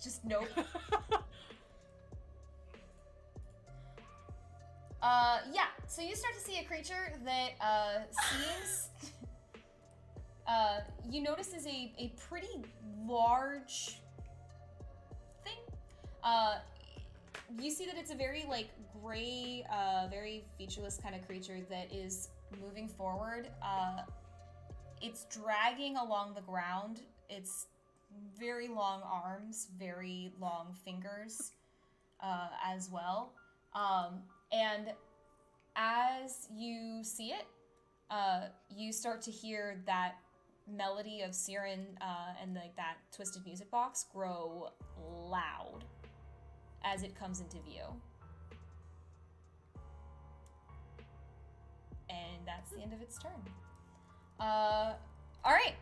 Just nope. Yeah, so you start to see a creature that seems you notice is a pretty large thing. You see that it's a very like gray, very featureless kind of creature that is moving forward. It's dragging along the ground. It's very long arms, very long fingers, as well. And as you see it, you start to hear that melody of Siren and like that twisted music box grow loud as it comes into view. And that's the end of its turn. All right.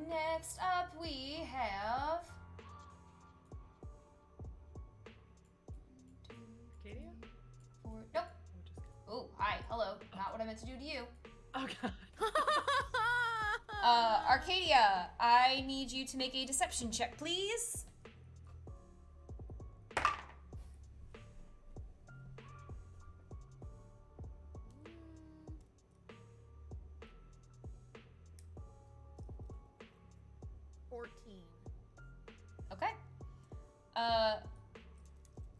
Next up we have Arcadia? nope. Oh, hi, hello. Not what I meant to do to you. Oh god. Arcadia, I need you to make a deception check, please. Okay.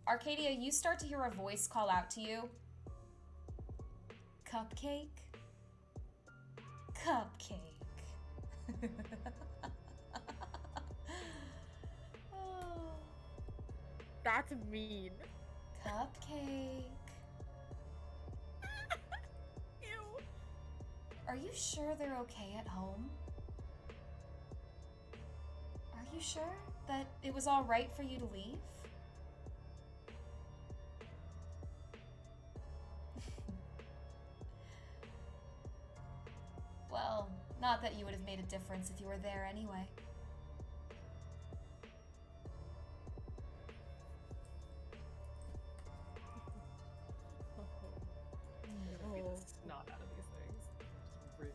Arcadia, you start to hear a voice call out to you. Cupcake? Cupcake. That's mean. Cupcake. Ew. Are you sure they're okay at home? Are you sure that it was all right for you to leave? Well, not that you would have made a difference if you were there anyway. Be the snot out of these things. Rude.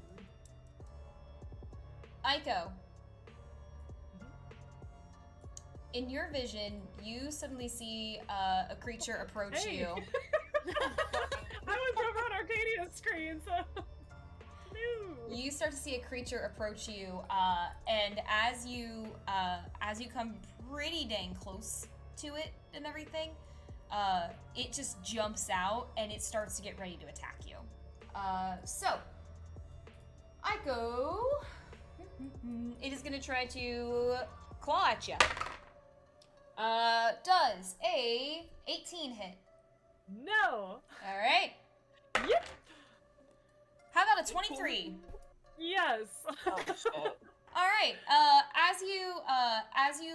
Aiko. In your vision, you suddenly see a creature approach Hey. you. I was over on Arcadia's screen, so no. You start to see a creature approach you, and as you come pretty dang close to it and everything, it just jumps out and it starts to get ready to attack you. So, Aiko, it is gonna try to claw at you. Does a 18 hit? No. All right. Yep. How about a 23? Yes. Oh shit. All right. As you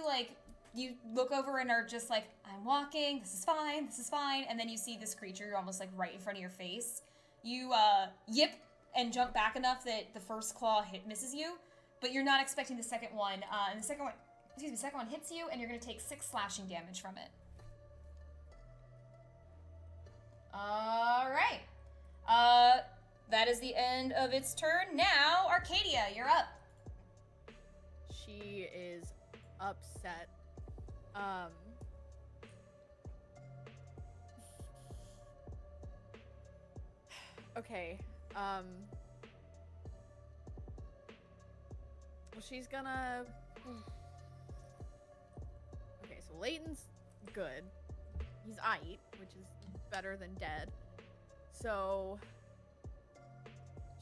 like, you look over and are just like, I'm walking. This is fine. This is fine. And then you see this creature almost like right in front of your face. You yip and jump back enough that the first claw misses you, but you're not expecting the second one. And the second one hits you, and you're gonna take 6 slashing damage from it. All right. That is the end of its turn. Now, Arcadia, you're up. She is upset. Okay. Well, she's gonna. Okay, so Leighton's good. He's aight, which is better than dead. So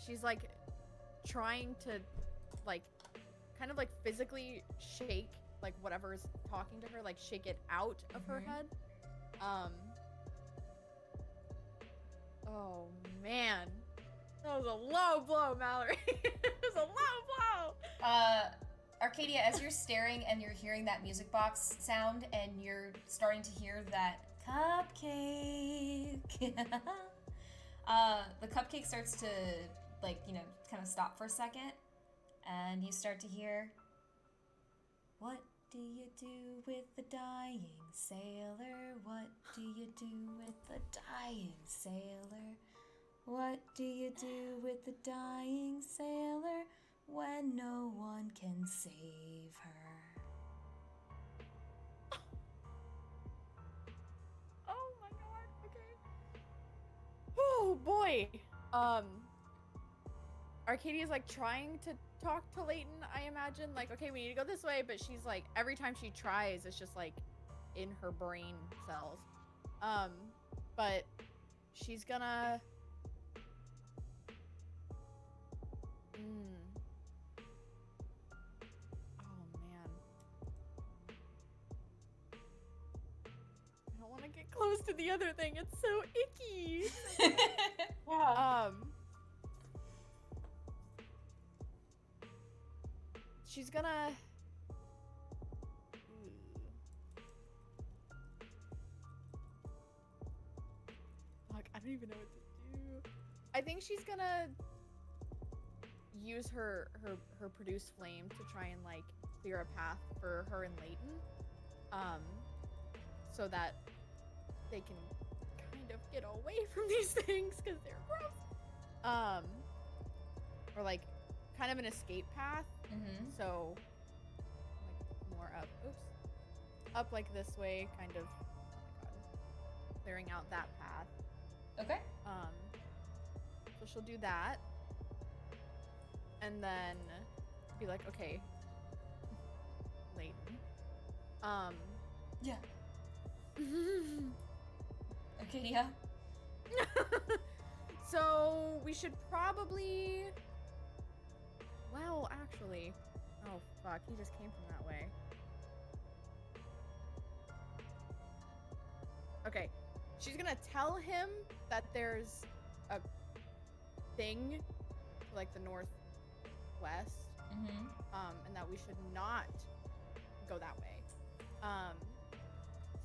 she's like trying to like kind of like physically shake like whatever is talking to her, like shake it out of her head. Oh man, that was a low blow, Mallory. It was a low blow. Arcadia, as you're staring and you're hearing that music box sound and you're starting to hear that cupcake, the cupcake starts to like, you know, kind of stop for a second, and you start to hear, what do you do with the dying sailor? What do you do with the dying sailor? What do you do with the dying sailor when no one can save her? Oh my god, okay. Oh boy. Arcadia's like trying to talk to Leighton, I imagine. Like, okay, we need to go this way, but she's like, every time she tries, it's just like in her brain cells. But she's gonna... Oh man. I don't want to get close to the other thing. It's so icky. Yeah. She's gonna... Fuck, I don't even know what to do. I think she's gonna use her produce flame to try and like clear a path for her and Leighton. So that they can kind of get away from these things because they're gross. Or like kind of an escape path. So like more up. Oops. Up like this way, kind of. Oh my god. Clearing out that path. Okay. So she'll do that. And then be like, okay, Leighton. Yeah. Arcadia? So we should probably... Well, actually... Oh, fuck. He just came from that way. Okay. She's gonna tell him that there's a thing to, like, the northwest. And that we should not go that way.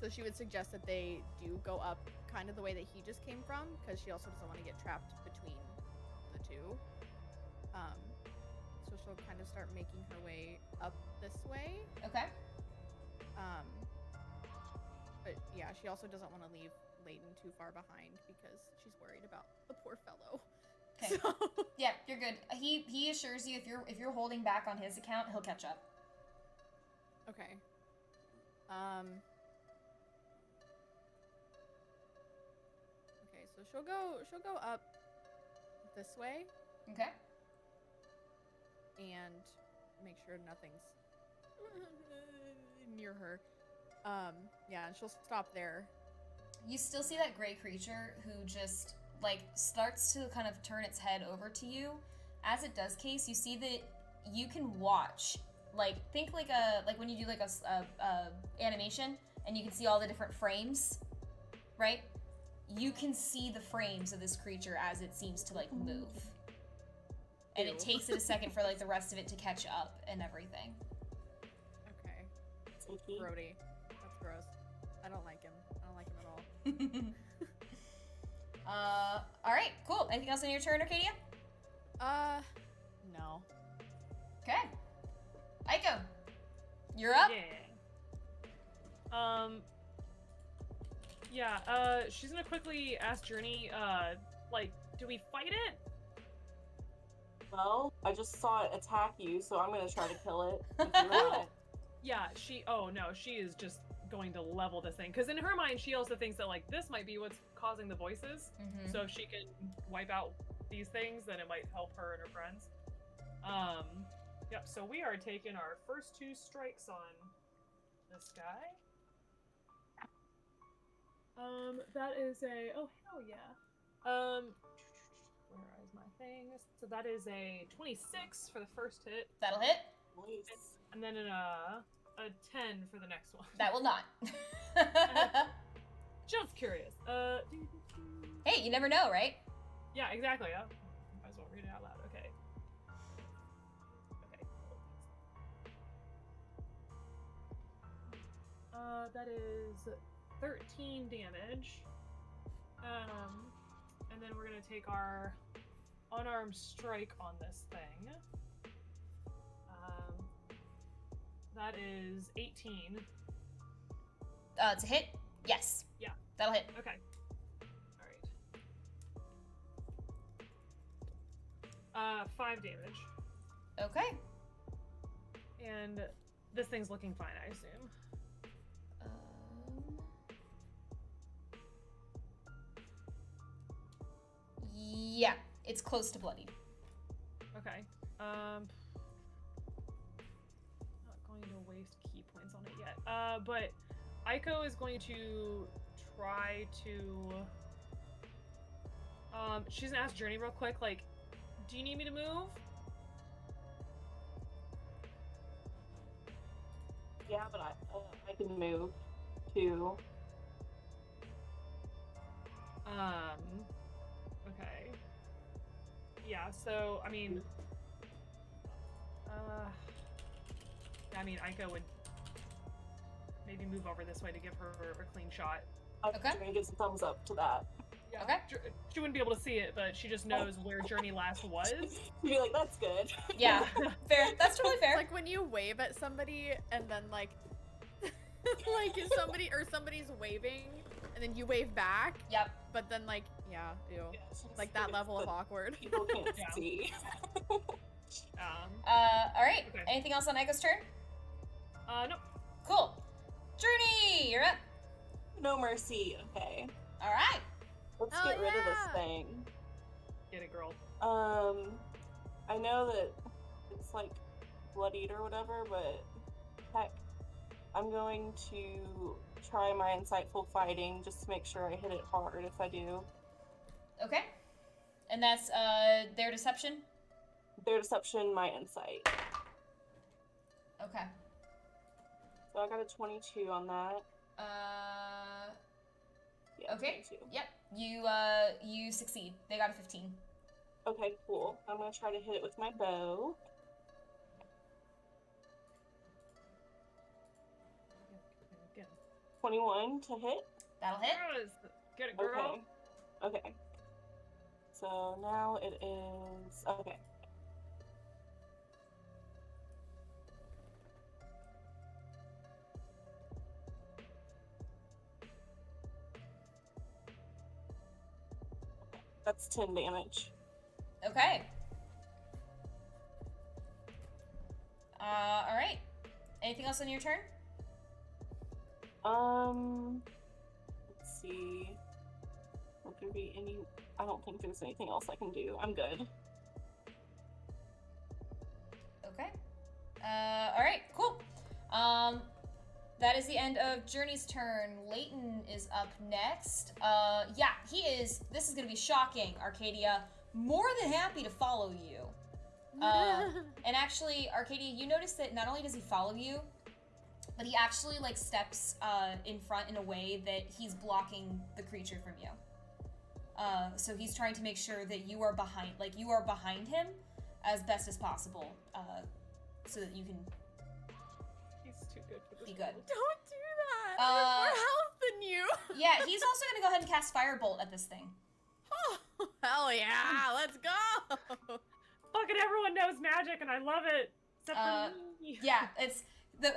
So she would suggest that they do go up kind of the way that he just came from, because she also doesn't want to get trapped between the two. So she'll kind of start making her way up this way. Okay. But yeah, she also doesn't want to leave Leighton too far behind because she's worried about the poor fellow. Okay. So... Yeah, you're good. He assures you if you're holding back on his account, he'll catch up. Okay. Okay, so she'll go up this way Okay. and make sure nothing's near her. Yeah, and she'll stop there. You still see that gray creature who just like starts to kind of turn its head over to you. As it does, Case, you see that you can watch like think like when you do like a animation and you can see all the different frames, right? You can see the frames of this creature as it seems to like move. And it takes it a second for like the rest of it to catch up and everything. Okay. Brody. That's gross. I don't like him. I don't like him at all. Alright, cool. Anything else on your turn, Arcadia? No. Okay. Aiko, you're up? Yeah. She's gonna quickly ask Journey, like, do we fight it? Well, I just saw it attack you, so I'm gonna try to kill it. Yeah, oh no, she is just going to level this thing. Because in her mind, she also thinks that, like, this might be what's causing the voices. Mm-hmm. So if she can wipe out these things, then it might help her and her friends. Yep, so we are taking our first 2 strikes on this guy. That is a, oh hell yeah. Where is my thing? So that is a 26 for the first hit. That'll hit. Nice. And then a 10 for the next one. That will not. Just curious. Hey, you never know, right? Yeah, exactly. Yeah. Might as well read it out loud. Okay. Okay. That is 13 damage. And then we're gonna take our unarmed strike on this thing. That is 18. To hit? Yes. Yeah. That'll hit. Okay. Alright. 5 damage. Okay. And this thing's looking fine, I assume. Yeah, it's close to bloodied. Okay. Not going to waste key points on it yet. But Aiko is going to try to. She's gonna ask Journey real quick, like, do you need me to move? Yeah, but I can move too. Okay. Yeah, so, I mean, Aiko would maybe move over this way to give her a clean shot. Okay. Journey gives a thumbs up to that. Yeah. Okay. She wouldn't be able to see it, but she just knows where Journey last was. You'd be like, that's good. Yeah, fair. That's totally fair. Like when you wave at somebody and then like, like somebody's waving and then you wave back. Yep. But then like, yeah, ew. Yeah, Like that level of awkward. People can't Yeah. see. All right. Okay. Anything else on Aiko's turn? Nope. Cool. Journey, you're up. No mercy. Okay. All right. Let's Oh, get rid of yeah. this thing. Get it, girl. I know that it's like bloodied or whatever, but heck, I'm going to try my insightful fighting just to make sure I hit it hard if I do. Okay. And that's their deception? Their deception, my insight. Okay. So I got a 22 on that. Yeah, Okay. 22. Yep. You succeed. They got a 15. Okay, cool. I'm gonna try to hit it with my bow. Get 21 to hit. That'll hit. it. Get it, girl. Okay. Okay. So now it is okay. That's 10 damage. Okay. All right. Anything else on your turn? Let's see. Would there be any? I don't think there's anything else I can do. I'm good. Okay. All right. Cool. That is the end of Journey's turn. Leighton is up next. Yeah, he is. This is gonna be shocking, Arcadia. More than happy to follow you. And actually, Arcadia, you notice that not only does he follow you, but he actually like steps in front in a way that he's blocking the creature from you. So he's trying to make sure that you are behind him as best as possible, so that you can He's too good for this. be good. Don't do that. I have more health than you. Yeah, he's also gonna go ahead and cast Firebolt at this thing. Oh, hell yeah, let's go. Fucking everyone knows magic, and I love it. Except for me. Yeah, I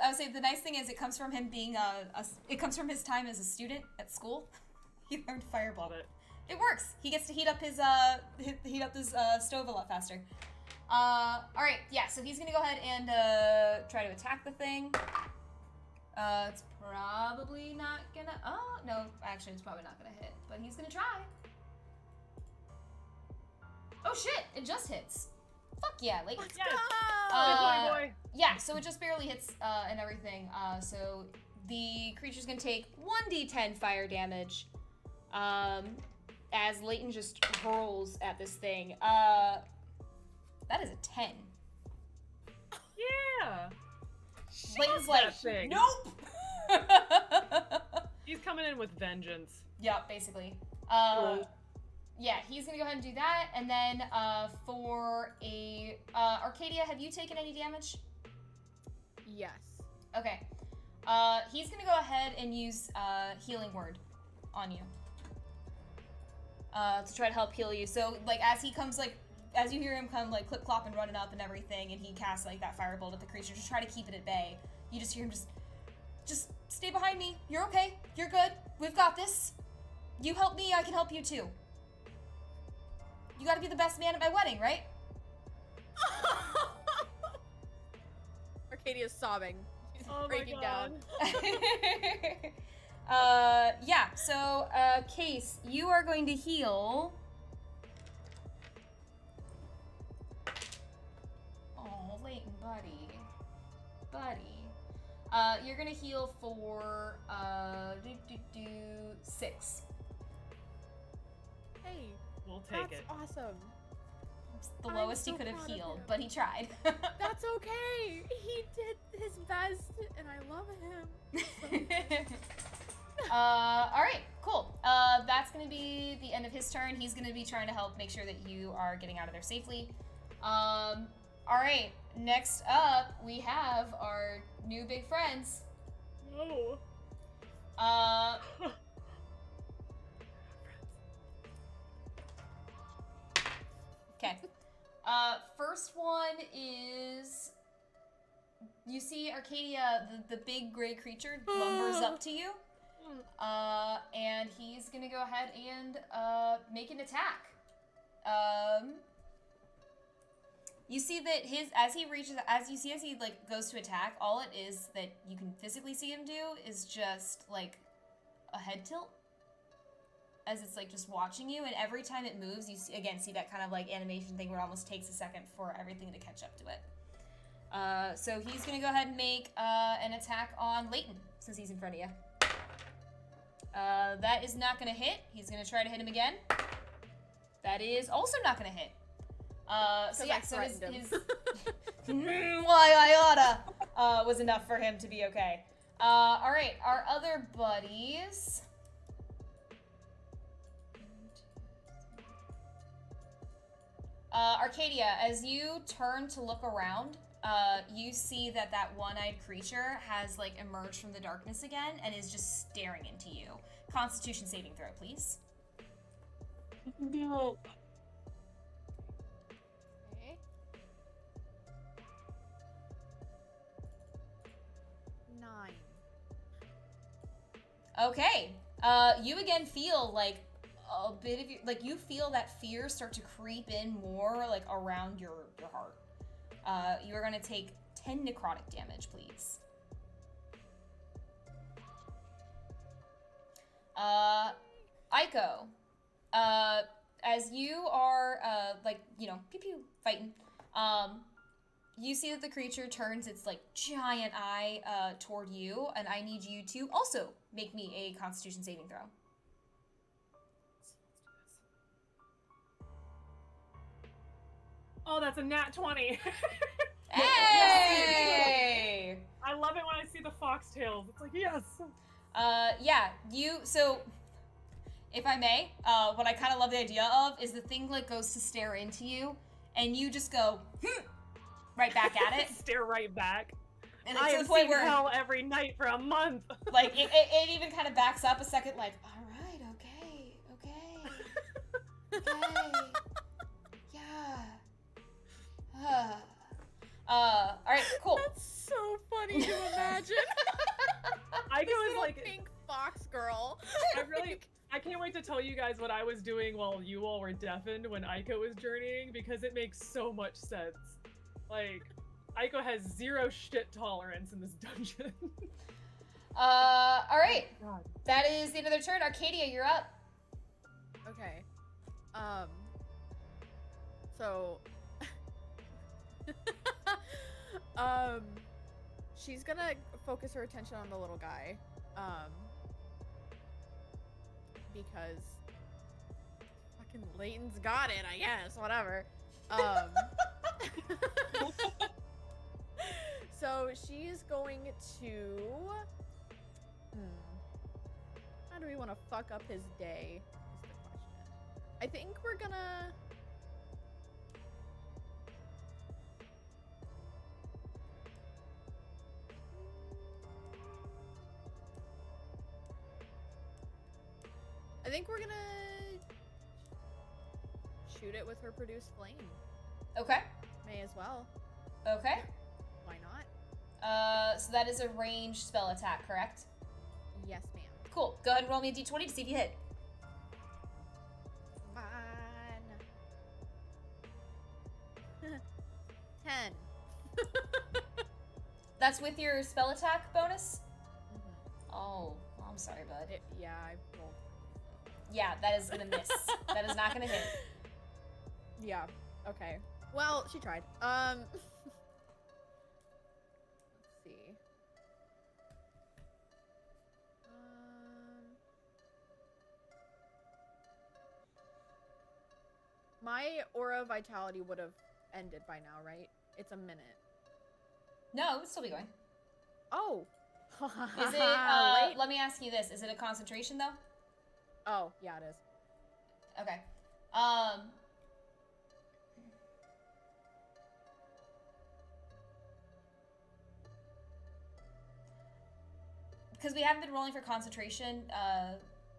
would say the nice thing is it comes from him being it comes from his time as a student at school. He learned Firebolt. Love it. It works. He gets to heat up his stove a lot faster. All right, yeah. So he's gonna go ahead and try to attack the thing. It's probably not gonna. Oh no, actually, it's probably not gonna hit. But he's gonna try. Oh shit! It just hits. Fuck yeah, Leighton. Let's Yes. go. Boy. Yeah, so it just barely hits and everything. So the creature's gonna take 1d10 fire damage. As Leighton just hurls at this thing. That is a 10. Yeah. Leighton's Love like, that thing. nope! He's coming in with vengeance. Yeah, basically. Yeah, he's gonna go ahead and do that, and then for a Arcadia, have you taken any damage? Yes. Okay. He's gonna go ahead and use Healing Word on you. To try to help heal you. So like as you hear him come like clip clop and running up and everything, and he casts like that firebolt at the creature to try to keep it at bay. You just hear him just stay behind me. You're okay. You're good. We've got this. You help me, I can help you too. You gotta be the best man at my wedding, right? Arcadia's sobbing. She's Oh my breaking God. down. Yeah, so, Case, you are going to heal. Oh, Leighton, buddy. You're gonna heal for, 6. Hey, We'll take that's it. awesome. It's the I'm lowest he so could have proud of healed, him. but he tried. That's okay. He did his best, and I love him. Alright, cool. That's gonna be the end of his turn. He's gonna be trying to help make sure that you are getting out of there safely. Alright, next up, we have our new big friends. No. Okay. First one is... You see Arcadia, the big gray creature, lumbers up to you. And he's gonna go ahead and make an attack. You see that as he like goes to attack, all it is that you can physically see him do is just like a head tilt. As it's like just watching you, and every time it moves, you see that kind of like animation thing where it almost takes a second for everything to catch up to it. So he's gonna go ahead and make an attack on Leighton, since he's in front of you. That is not gonna hit. He's gonna try to hit him again. That is also not gonna hit. So yeah, so his why I oughta was enough for him to be okay. Alright, our other buddies. Arcadia, as you turn to look around, you see that one-eyed creature has like emerged from the darkness again and is just staring into you. Constitution saving throw, please. You can do it. Okay. 9. Okay. You again feel like a bit of you feel that fear start to creep in more like around your heart. You are gonna take 10 necrotic damage, please. Aiko, as you are pew pew fighting, you see that the creature turns its like giant eye toward you, and I need you to also make me a Constitution saving throw. Oh, that's a nat 20. Hey! I love it when I see the foxtails. It's like, yes. Yeah, so, if I may, what I kind of love the idea of is the thing, like, goes to stare into you, and you just go, right back at it. Stare right back. And I it's to have the point seen where, hell every night for a month. like, it even kind of backs up a second, like, alright, okay. Yeah. Alright, cool. That's so funny to imagine. Aiko This was little like, pink fox girl. I can't wait to tell you guys what I was doing while you all were deafened when Aiko was journeying, because it makes so much sense. Like, Aiko has zero shit tolerance in this dungeon. Alright. God. That is the end of their turn. Arcadia, you're up. Okay. So she's gonna focus her attention on the little guy. Because fucking Leighton's got it, I guess, whatever. So she's going to how do we want to fuck up his day is the question. I think we're gonna shoot it with her produced flame. Okay. May as well. Okay. Why not? So that is a ranged spell attack, correct? Yes, ma'am. Cool. Go ahead and roll me a d20 to see if you hit. Come on. 10. That's with your spell attack bonus? Mm-hmm. Oh, I'm sorry, bud. Yeah, I rolled. Yeah, that is gonna miss. That is not gonna hit. Yeah. Okay. Well, she tried. Let's see. My aura of vitality would have ended by now, right? It's a minute. No, it would still be going. Oh. Is it, Late? let me ask you this. Is it a concentration, though? Oh, yeah, it is. Okay. Because we haven't been rolling for concentration,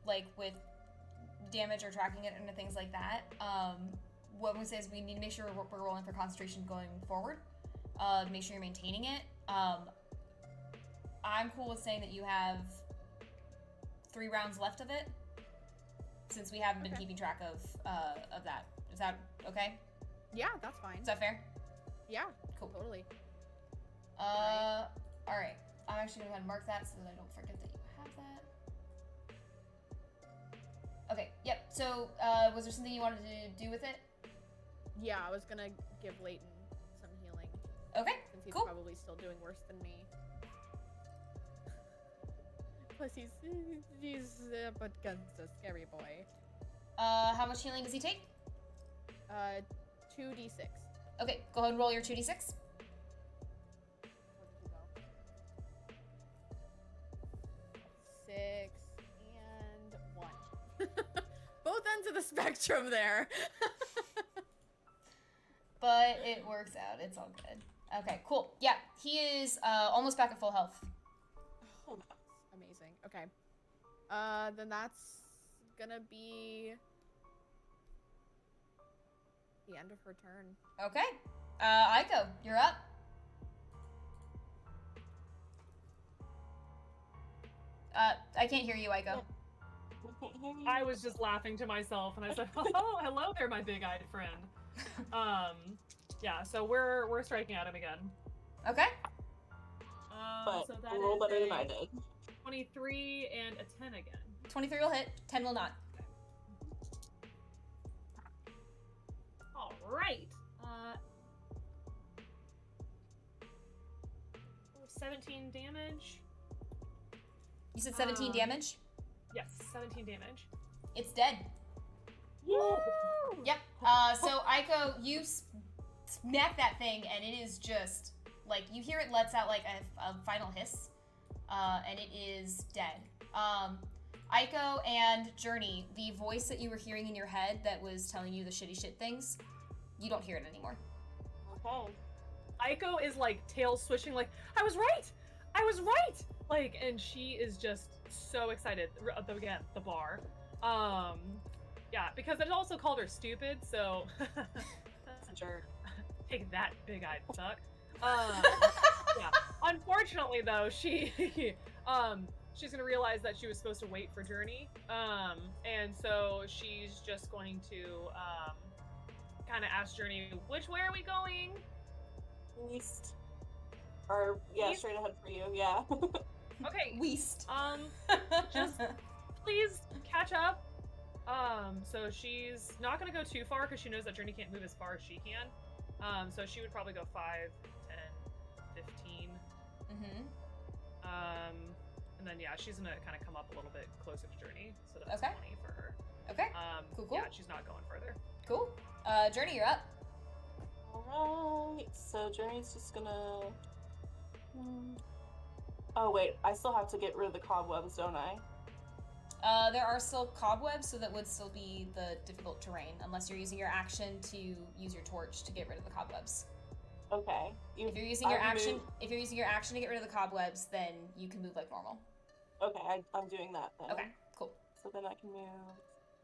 like with damage or tracking it and things like that. What we say is we need to make sure we're rolling for concentration going forward. Make sure you're maintaining it. I'm cool with saying that you have 3 rounds left of it, since we haven't been keeping track of that. Is that okay? Yeah, that's fine. Is that fair? Yeah, Cool. totally. Alright. I'm actually gonna go ahead and mark that so that I don't forget that you have that. Okay, yep. So, was there something you wanted to do with it? Yeah, I was gonna give Leighton some healing. Okay, Since he's cool. probably still doing worse than me. Plus he's but Gun's a scary boy. How much healing does he take? 2d6. Okay, go ahead and roll your 2d6. Where did you go? 6 and 1. Both ends of the spectrum there. But it works out. It's all good. Okay, cool. Yeah, he is almost back at full health. Oh, amazing. Okay. Then that's gonna be the end of her turn. Okay. Aiko, you're up. I can't hear you, Aiko. I was just laughing to myself, and I said, "Oh, hello there, my big-eyed friend." Yeah. So we're striking at him again. Okay. But so that a little is better than a I did. 23 and a 10 again. 23 will hit, 10 will not. All right. 17 damage. You said 17 damage? Yes, 17 damage. It's dead. Woo! Yep. So Aiko, you smack that thing, and it is just like you hear it lets out like a final hiss, and it is dead. Aiko and Journey, the voice that you were hearing in your head that was telling you the shitty shit things, you don't hear it anymore. Okay. Aiko is like tail swishing, like, I was right! I was right! Like, and she is just so excited. Again, the bar. Yeah, because it also called her stupid, so that's a jerk. Take that, big-eyed fuck. Yeah. Unfortunately, though, she's gonna realize that she was supposed to wait for Journey, and so she's just going to kind of ask Journey, which way are we going? East. Or yeah, East? straight ahead for you. Yeah. Okay. Weast. Just please catch up. So she's not gonna go too far because she knows that Journey can't move as far as she can. So she would probably go 5, 10, 15. And then yeah, she's gonna kind of come up a little bit closer to Journey, so that's Okay. 20 for her. Okay. Cool. Yeah, she's not going further. Cool. Journey, you're up. Alright. So Journey's just gonna. Oh wait, I still have to get rid of the cobwebs, don't I? There are still cobwebs, so that would still be the difficult terrain, unless you're using your action to use your torch to get rid of the cobwebs. Okay. If you're using your I've action, moved- if you're using your action to get rid of the cobwebs, then you can move like normal. Okay, I'm doing that then. Okay, cool. So then I can move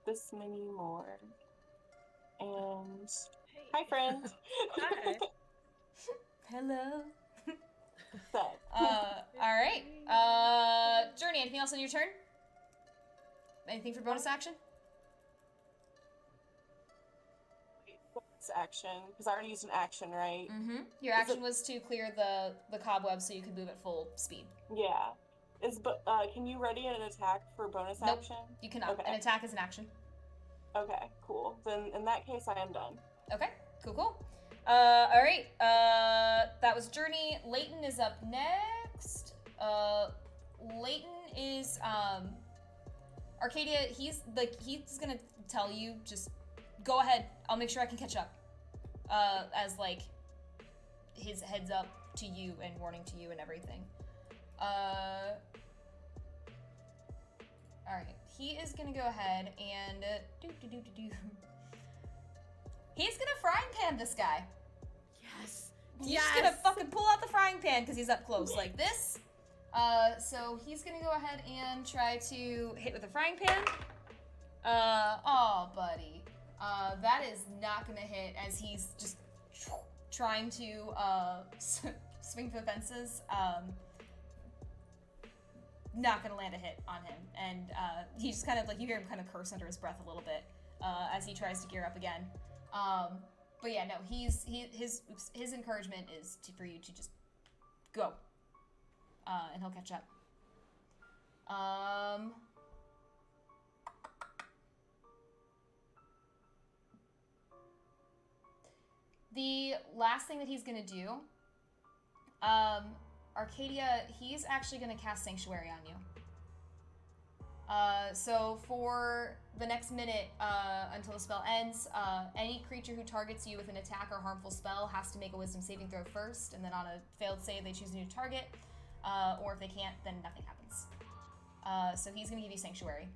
this many more. And Hey. hi, friend. Hi. Hello. So, All right. Journey, anything else on your turn? Anything for bonus action? what's action? Because I already used an action, right? Mm-hmm. Your Is action it- was to clear the cobwebs so you could move at full speed. Yeah. Can you ready an attack for bonus Nope. action? You cannot. Okay. An attack is an action. Okay, cool. Then in that case, I am done. Okay, cool. All right. That was Journey. Leighton is up next. Leighton is Arcadia. He's gonna tell you, just go ahead. I'll make sure I can catch up. As like his heads up to you and warning to you and everything. All right. He is gonna go ahead and he's gonna frying pan this guy. Yes. He's just gonna fucking pull out the frying pan because he's up close like this. So he's gonna go ahead and try to hit with a frying pan. Oh, buddy. That is not gonna hit as he's just trying to swing for the fences. Not gonna land a hit on him, and he just kind of like, you hear him kind of curse under his breath a little bit as he tries to gear up again. But yeah, no, his encouragement is for you to just go, and he'll catch up. The last thing that he's gonna do, Arcadia, he's actually gonna cast Sanctuary on you. So for the next minute, until the spell ends, any creature who targets you with an attack or harmful spell has to make a Wisdom saving throw first, and then on a failed save, they choose a new target, or if they can't, then nothing happens. So he's gonna give you Sanctuary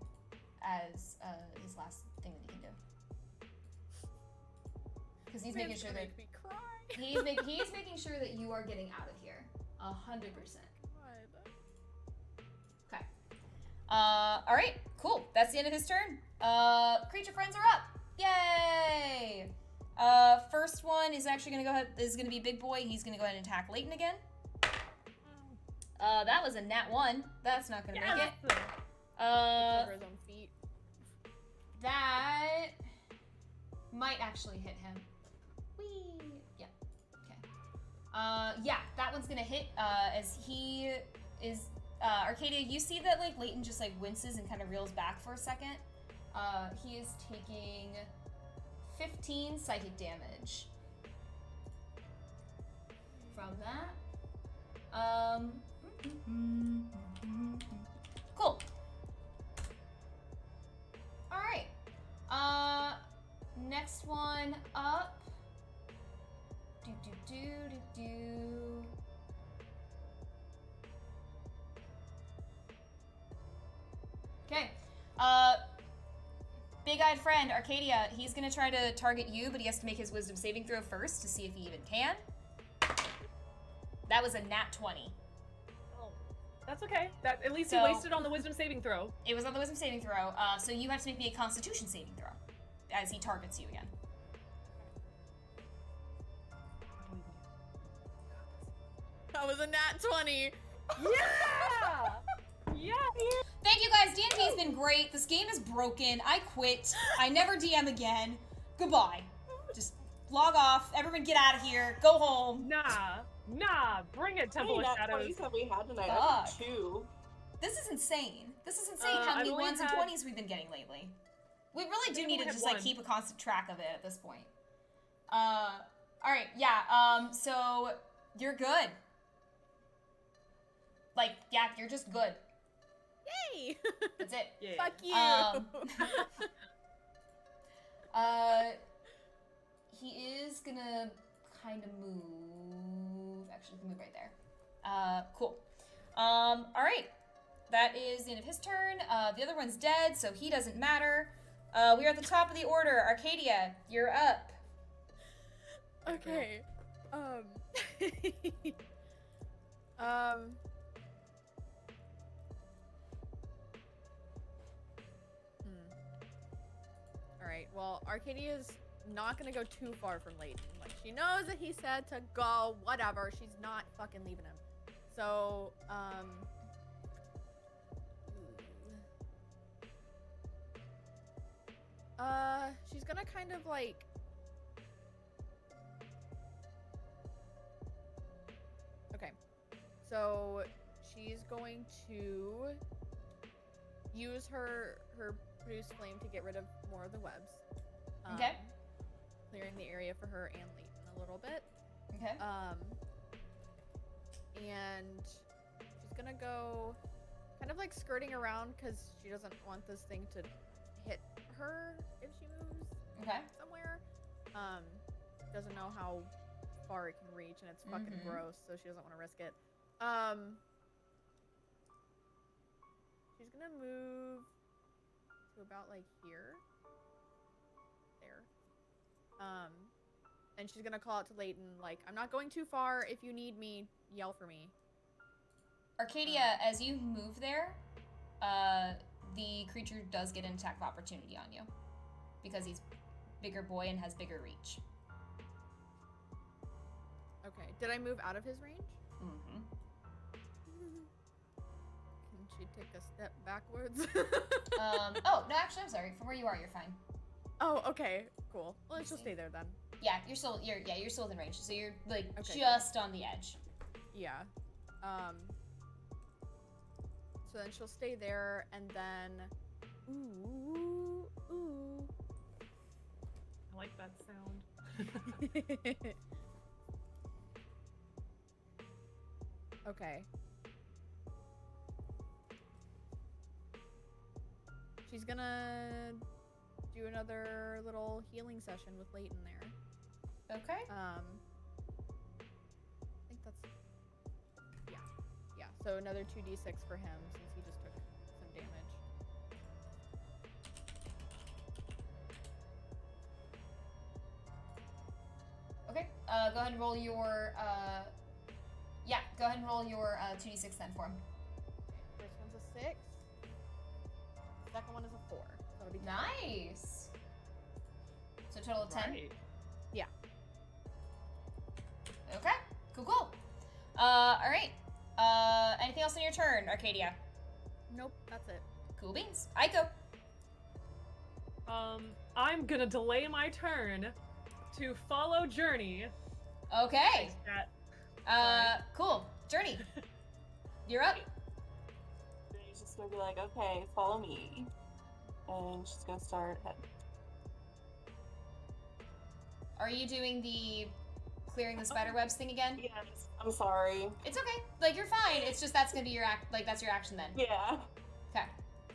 as his last thing that he can do. Because he's making sure that Make me cry. he's making sure that you are getting out of here, 100%. Okay. All right, cool. That's the end of his turn. Creature friends are up. Yay! First one is actually gonna go ahead. Is gonna be Big Boy. He's gonna go ahead and attack Leighton again. That was a nat 1. That's not gonna make it. Over his own feet. That might actually hit him. Whee! Yeah. Okay. Yeah, that one's gonna hit. As he is, Arcadia, you see that like Leighton just like winces and kind of reels back for a second. He is taking 15 psychic damage from that. Cool. All right. Next one up Okay. Big-eyed friend, Arcadia, he's gonna try to target you, but he has to make his wisdom saving throw first to see if he even can. That was a nat 20. Oh, that's okay. That at least So- he wasted on the wisdom saving throw. It was on the wisdom saving throw, so you have to make me a constitution saving throw as he targets you again. That was a nat 20. Yeah! Yeah! Thank you guys, D&D has been great. This game is broken. I quit. I never DM again. Goodbye. Just log off. Everyone get out of here. Go home. Nah, bring it, Temple of Shadows. Have we had tonight? I think 2. This is insane. This is insane how many 1s and 20s we've been getting lately. We really do need to just like keep a constant track of it at this point. Alright, yeah, so you're good. Like, yeah, you're just good. Yay! That's it. Yeah. Fuck you. He is gonna kind of move. Actually, he can move right there. Cool. All right. That is the end of his turn. The other one's dead, so he doesn't matter. We are at the top of the order. Arcadia, you're up. Okay. Alright, well, Arcadia's not gonna go too far from Layton. Like, she knows that he said to go, whatever. She's not fucking leaving him. So, she's gonna kind of like... Okay. So, she's going to use her produce flame to get rid of more of the webs. Okay. Clearing the area for her and Layton a little bit. Okay. And she's gonna go kind of like skirting around because she doesn't want this thing to hit her if she moves somewhere. Doesn't know how far it can reach, and it's fucking gross, so she doesn't want to risk it. She's gonna move to about like here. There. And she's gonna call out to Layton, like, I'm not going too far. If you need me, yell for me. Arcadia, as you move there, the creature does get an attack of opportunity on you because he's bigger boy and has bigger reach. Okay. Did I move out of his range? Mm-hmm. Can she take a step backwards? Oh, no, actually, I'm sorry. From where you are, you're fine. Oh, okay. Cool. Well, she'll stay there then. Yeah, you're still within range, so you're like Okay, just on the edge. Yeah. So then she'll stay there, and then... Ooh. I like that sound. Okay. She's gonna do another little healing session with Layton there. Okay. I think that's... Yeah. So another 2d6 for him, since he just took some damage. Okay. Go ahead and roll your, go ahead and roll your 2d6 then for him. First one's a 6. Second one is a 4. So it'll be 10. Nice. So total of 10? Right. Yeah. Okay. Cool. Alright. Anything else on your turn, Arcadia? Nope, that's it. Cool beans. Aiko. I'm gonna delay my turn to follow Journey. Okay. That Cool. Journey. You're up. She's just gonna be like, okay, follow me. And she's gonna start heading. Are you doing the clearing the spider webs thing again? Yes. I'm sorry. It's okay. Like, you're fine. It's just that's gonna be your that's your action then. Yeah. Okay.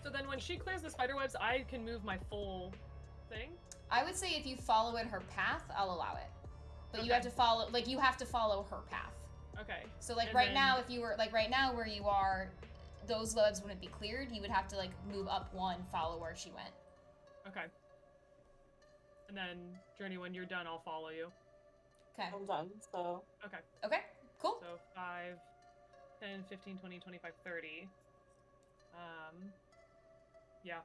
So then when she clears the spider webs, I can move my full thing? I would say if you follow in her path, I'll allow it. But you have to follow, like, you have to follow her path. Okay. So, like, And right then- now, if you were, like, right now where you are, those webs wouldn't be cleared. You would have to, like, move up one, follow where she went. Okay. And then, Journey, when you're done, I'll follow you. Okay. I'm done, so. Okay. Okay, cool. So 5, 10, 15, 20, 25, 30. Yeah.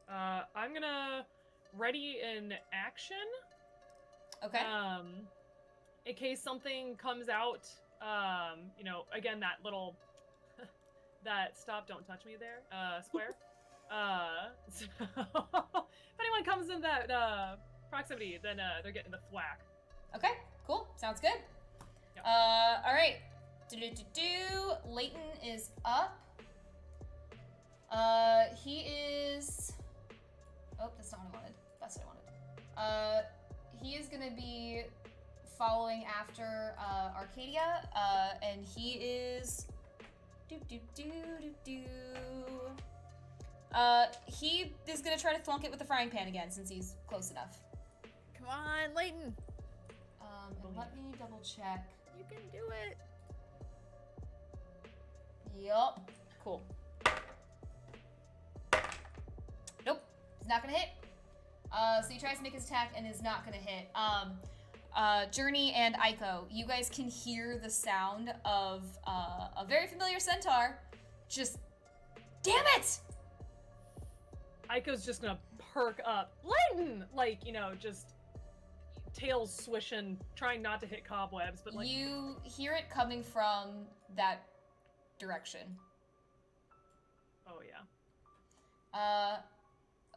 I'm gonna ready in action. Okay. In case something comes out, you know, again, that little, that stop, don't touch me there, square. So if anyone comes in that, proximity, then, they're getting the thwack. Okay, cool. Sounds good. Yep. Alright. Leighton is up. He is... Oh, that's not what I wanted. That's what I wanted. He is gonna be following after, Arcadia, and he is... He is gonna try to flunk it with the frying pan again, since he's close enough. Come on, Leighton. And let me double check. You can do it. Yup. Cool. Nope. He's not gonna hit. So he tries to make his attack and is not gonna hit. Journey and Aiko, you guys can hear the sound of a very familiar centaur. Just, damn it! Aiko's just gonna perk up. Leighton! Like, you know, just tails swishing, trying not to hit cobwebs, but like... You hear it coming from that direction. Oh, yeah.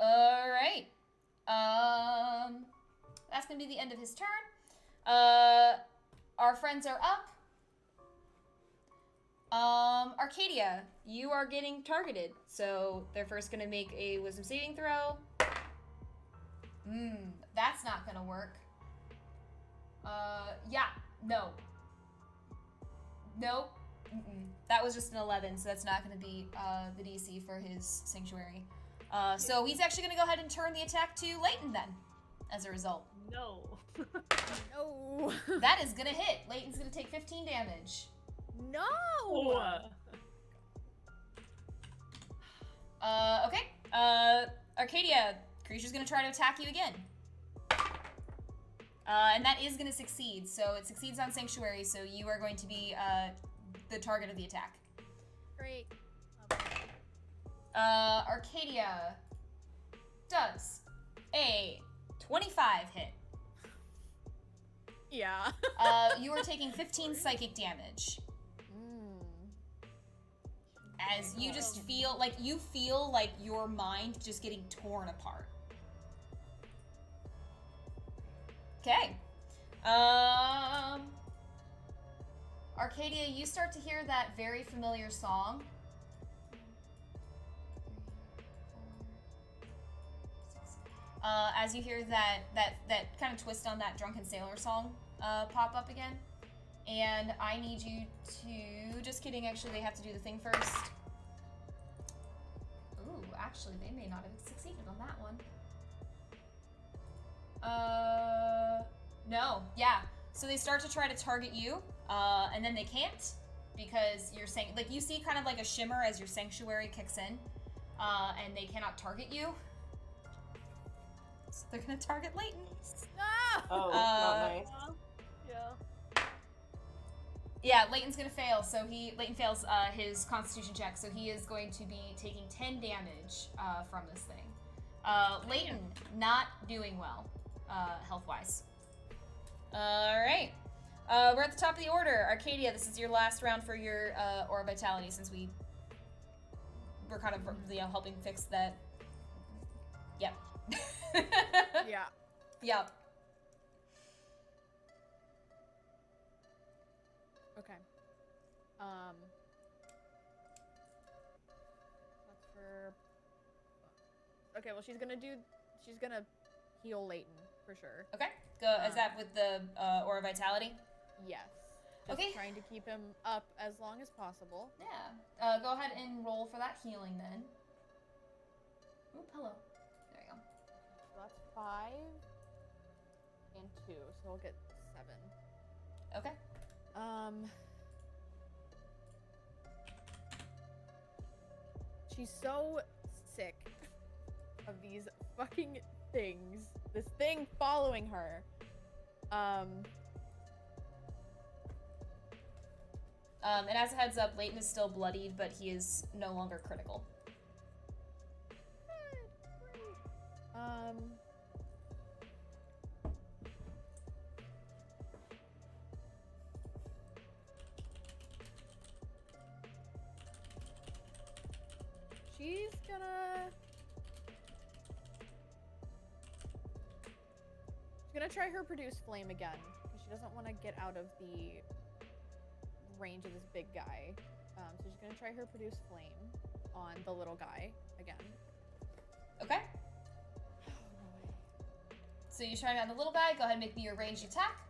Alright. That's gonna be the end of his turn. Our friends are up. Arcadia, you are getting targeted. So they're first gonna make a wisdom saving throw. That's not gonna work. Yeah, no. Nope. That was just an 11, so that's not gonna be, the DC for his sanctuary. So he's actually gonna go ahead and turn the attack to Leighton then, as a result. No. No. That is gonna hit. Leighton's gonna take 15 damage. No. Okay. Arcadia, creature's gonna try to attack you again. And that is gonna succeed. So it succeeds on Sanctuary, so you are going to be, the target of the attack. Great. Arcadia does a 25 hit. Yeah. You are taking 15 psychic damage. As you just feel like your mind just getting torn apart. Okay. Arcadia, you start to hear that very familiar song. As you hear that kind of twist on that Drunken Sailor song pop up again. And I need you to... Just kidding, actually, they have to do the thing first. Ooh, actually, they may not have succeeded on that one. No, yeah. So they start to try to target you, and then they can't, because you're saying... Like, you see kind of like a shimmer as your sanctuary kicks in, and they cannot target you. So they're gonna target Leighton. Oh, not nice. Yeah. Yeah, Leighton's gonna fail, so Leighton fails his constitution check, so he is going to be taking 10 damage from this thing. Leighton, not doing well, health-wise. Alright. We're at the top of the order. Arcadia, this is your last round for your Aura Vitality, since we're kind of, you know, helping fix that. Yep. Yeah. Yep. Okay. That's for... Okay, well, she's gonna heal Leighton, for sure. Okay, go. Is that with the Aura Vitality? Yes. Just Okay. trying to keep him up as long as possible. Yeah. Go ahead and roll for that healing then. Oop, hello. There you go. So that's 5 and 2, so I'll get 7. Okay. She's so sick of these fucking things. This thing following her. And as a heads up, Leighton is still bloodied, but he is no longer critical. She's gonna try her produce flame again, because she doesn't want to get out of the range of this big guy. So she's gonna try her produce flame on the little guy again. Okay. So you're trying on the little guy. Go ahead and make me your ranged attack.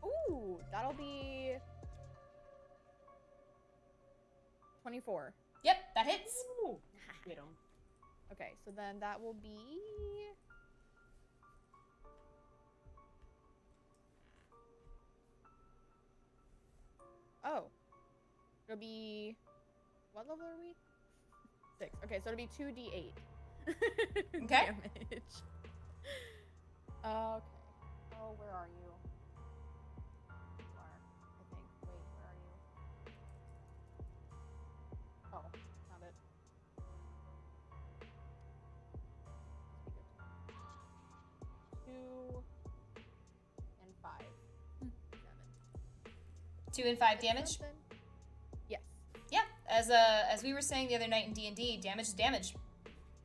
Ooh, that'll be 24. Yep, that hits. Ooh, get him. Okay, so then that will be... Oh. It'll be... What level are we? 6. Okay, so it'll be 2d8. Okay. Damage. Okay. Oh, where are you? You are, I think. Wait, where are you? Oh, found it. 2 and 5. 7. 2 and 5 damage. Something? Yes. Yeah, as we were saying the other night in D&D, damage is damage.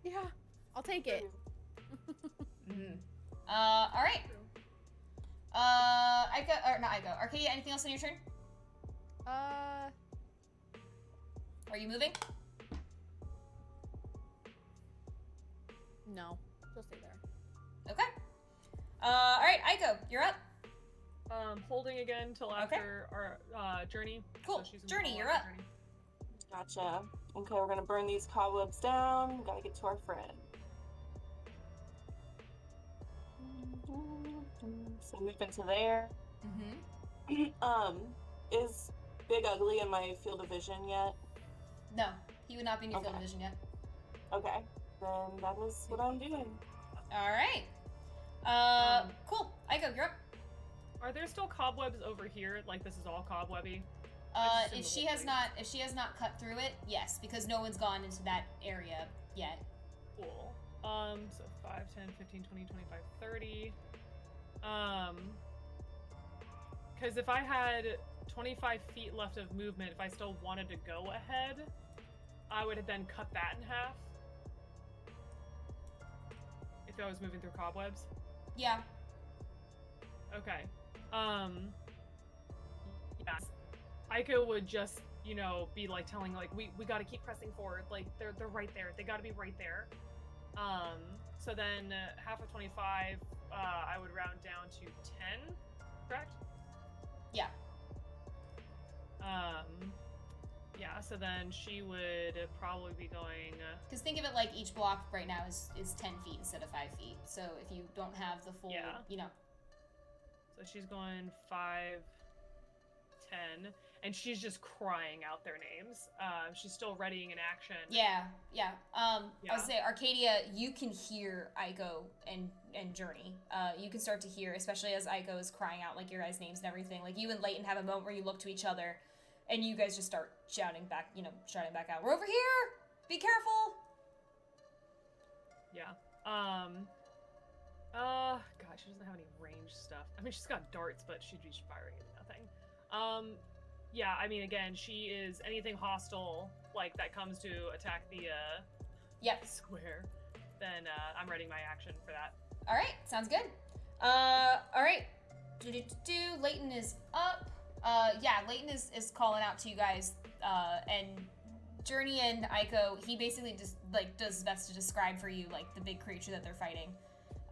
Yeah, I'll take it. All right. Not Ico. Arcadia, anything else on your turn? Are you moving? No, she'll stay there. Okay. All right, Ico, you're up. Holding again till after our journey. Cool. So she's Journey, gonna you're follow up. our journey. Gotcha. Okay, we're gonna burn these cobwebs down. Gotta get to our friend. So move into there. Mm-hmm. Is Big Ugly in my field of vision yet? No, he would not be in your field of Okay. vision yet. Okay, then that is what I'm doing. All right. Cool. Ico, you're up. Are there still cobwebs over here? Like this is all cobwebby? If she has not cut through it, yes, because no one's gone into that area yet. Cool. So 5, 10, 15, 20, 25, 30. Because if I had 25 feet left of movement, if I still wanted to go ahead, I would have then cut that in half. If I was moving through cobwebs. Yeah. Okay. Yes. Ico would just, be like telling like we gotta keep pressing forward. Like they're right there. They gotta be right there. So then half of 25, I would round down to 10, correct? Yeah. Yeah, so then she would probably be going... Because think of it like each block right now is 10 feet instead of 5 feet. So if you don't have the full, So she's going 5, 10, and she's just crying out their names. She's still readying an action. Yeah. I would say, Arcadia, you can hear Ico and Journey. You can start to hear, especially as Ico is crying out like your guys' names and everything. Like you and Leighton have a moment where you look to each other, and you guys just start shouting back out, "We're over here! Be careful!" Yeah. God, she doesn't have any ranged stuff. I mean, she's got darts, but she'd be firing at nothing. Yeah, I mean, again, she is anything hostile, like, that comes to attack the, square, then, I'm readying my action for that. Alright, sounds good. Alright. Leighton is up. Leighton is calling out to you guys, and Journey and Ico, he basically just, does his best to describe for you, the big creature that they're fighting,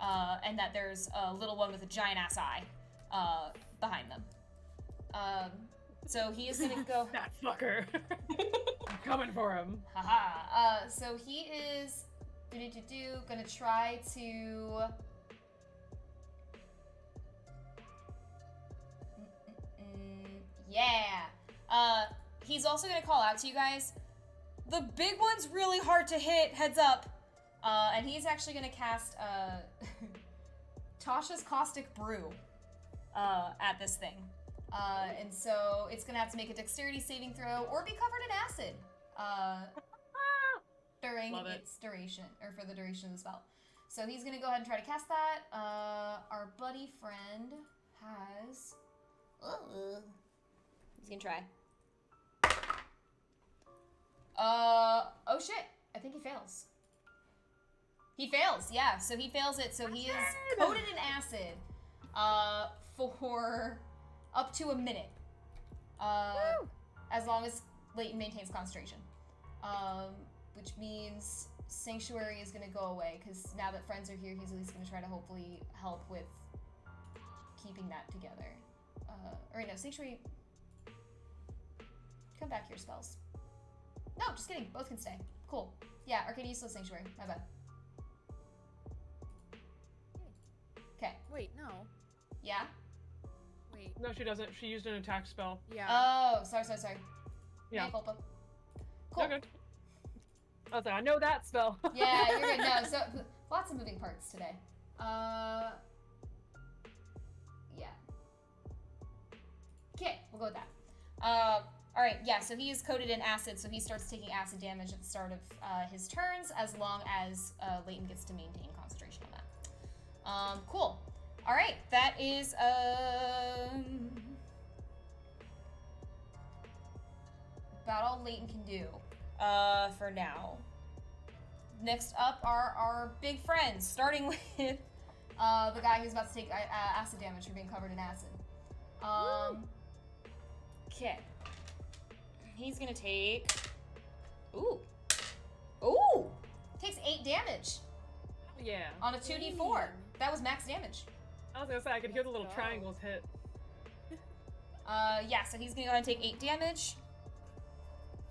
and that there's a little one with a giant-ass eye, behind them. So he is gonna go... That fucker! I'm coming for him. Haha. So he is Gonna try to... Yeah. He's also gonna call out to you guys. The big one's really hard to hit, heads up. And he's actually gonna cast, Tasha's Caustic Brew, at this thing. And so it's gonna have to make a dexterity saving throw or be covered in acid, during its duration, or for the duration of the spell. So he's gonna go ahead and try to cast that. Our buddy friend has... he's gonna try. Oh shit. I think he fails. He fails, yeah. So he fails it. So he is coated in acid, for up to a minute. As long as Leighton maintains concentration. Which means Sanctuary is gonna go away, because now that friends are here, he's at least gonna try to hopefully help with keeping that together. Or no, Sanctuary, come back here, spells. No, just kidding. Both can stay. Cool. Yeah, Arcadia still Sanctuary. My bad. Okay. Wait, no. Yeah? Wait. No, she doesn't. She used an attack spell. Yeah. Oh, sorry. Yeah. Mea culpa. Cool. Okay. I was like, I know that spell. Yeah, you're good. No, so lots of moving parts today. Yeah. Okay, we'll go with that. All right, yeah, so he is coated in acid, so he starts taking acid damage at the start of his turns, as long as Leighton gets to maintain concentration on that. Cool. All right, that is about all Leighton can do for now. Next up are our big friends, starting with the guy who's about to take acid damage for being covered in acid. Okay. He's gonna take... Ooh! Takes 8 damage Yeah. on a 2d4. That was max damage. I was gonna say, I could hear the little triangles hit. Yeah, so he's gonna go ahead and take 8 damage.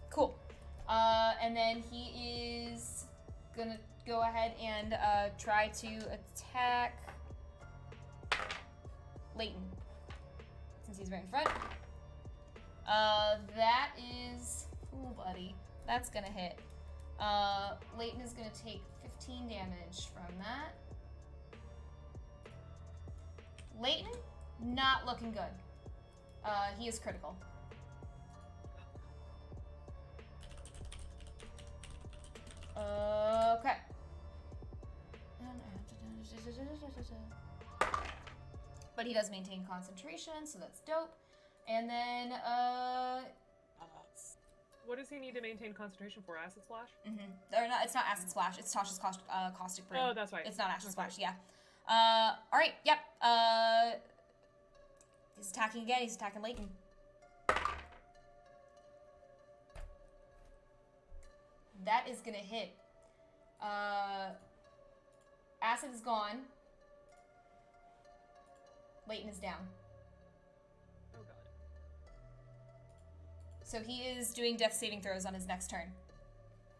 Cool. And then he is gonna go ahead and try to attack Leighton, since he's right in front. That is... Ooh, buddy. That's gonna hit. Leighton is gonna take 15 damage from that. Leighton, not looking good. He is critical. Okay. But he does maintain concentration, so that's dope. And then, What does he need to maintain concentration for? Acid Splash? Or not, it's not Acid Splash, it's Tasha's Caustic Brew. Oh, that's right. It's not Acid That's Splash, right. yeah. Alright, yep. He's attacking again, he's attacking Leighton. That is gonna hit. Acid is gone. Leighton is down. Oh god. So he is doing death saving throws on his next turn.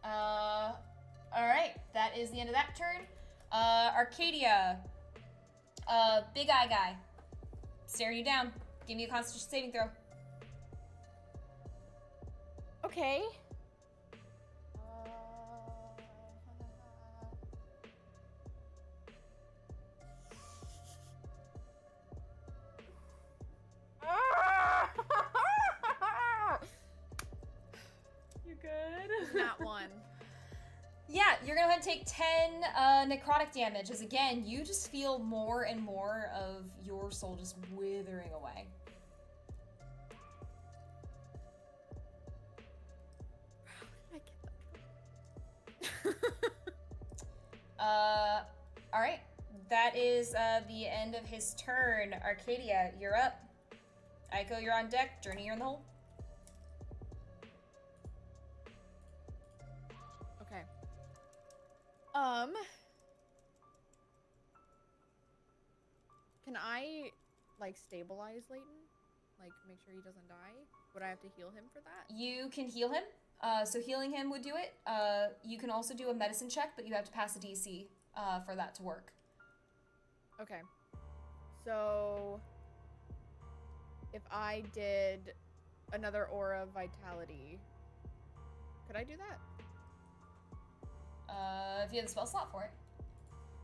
Alright, that is the end of that turn. Arcadia. Big eye guy. Staring you down. Give me a constitution saving throw. Okay. You good? Not one. Yeah, you're gonna go ahead and take 10 necrotic damage, as again, you just feel more and more of your soul just withering away. Alright. That is the end of his turn. Arcadia, you're up. Aiko, you're on deck. Journey, you're in the hole. Okay. Can I, like, stabilize Leighton? Like, make sure he doesn't die? Would I have to heal him for that? You can heal him. So healing him would do it. You can also do a medicine check, but you have to pass a DC for that to work. Okay. So, if I did another aura of vitality, could I do that? If you have the spell slot for it.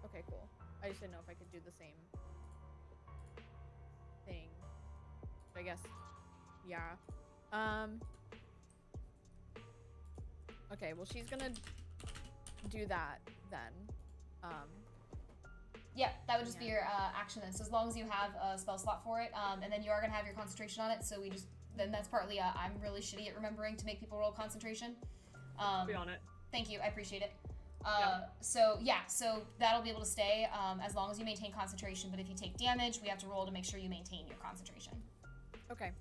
Okay, cool. I just didn't know if I could do the same thing. But I guess, yeah. Okay, well, she's gonna do that then. Yeah, that would just be your action then. So as long as you have a spell slot for it, and then you are gonna have your concentration on it. So then that's partly I'm really shitty at remembering to make people roll concentration. I'll be on it. Thank you, I appreciate it. Yeah. So that'll be able to stay as long as you maintain concentration. But if you take damage, we have to roll to make sure you maintain your concentration. Okay,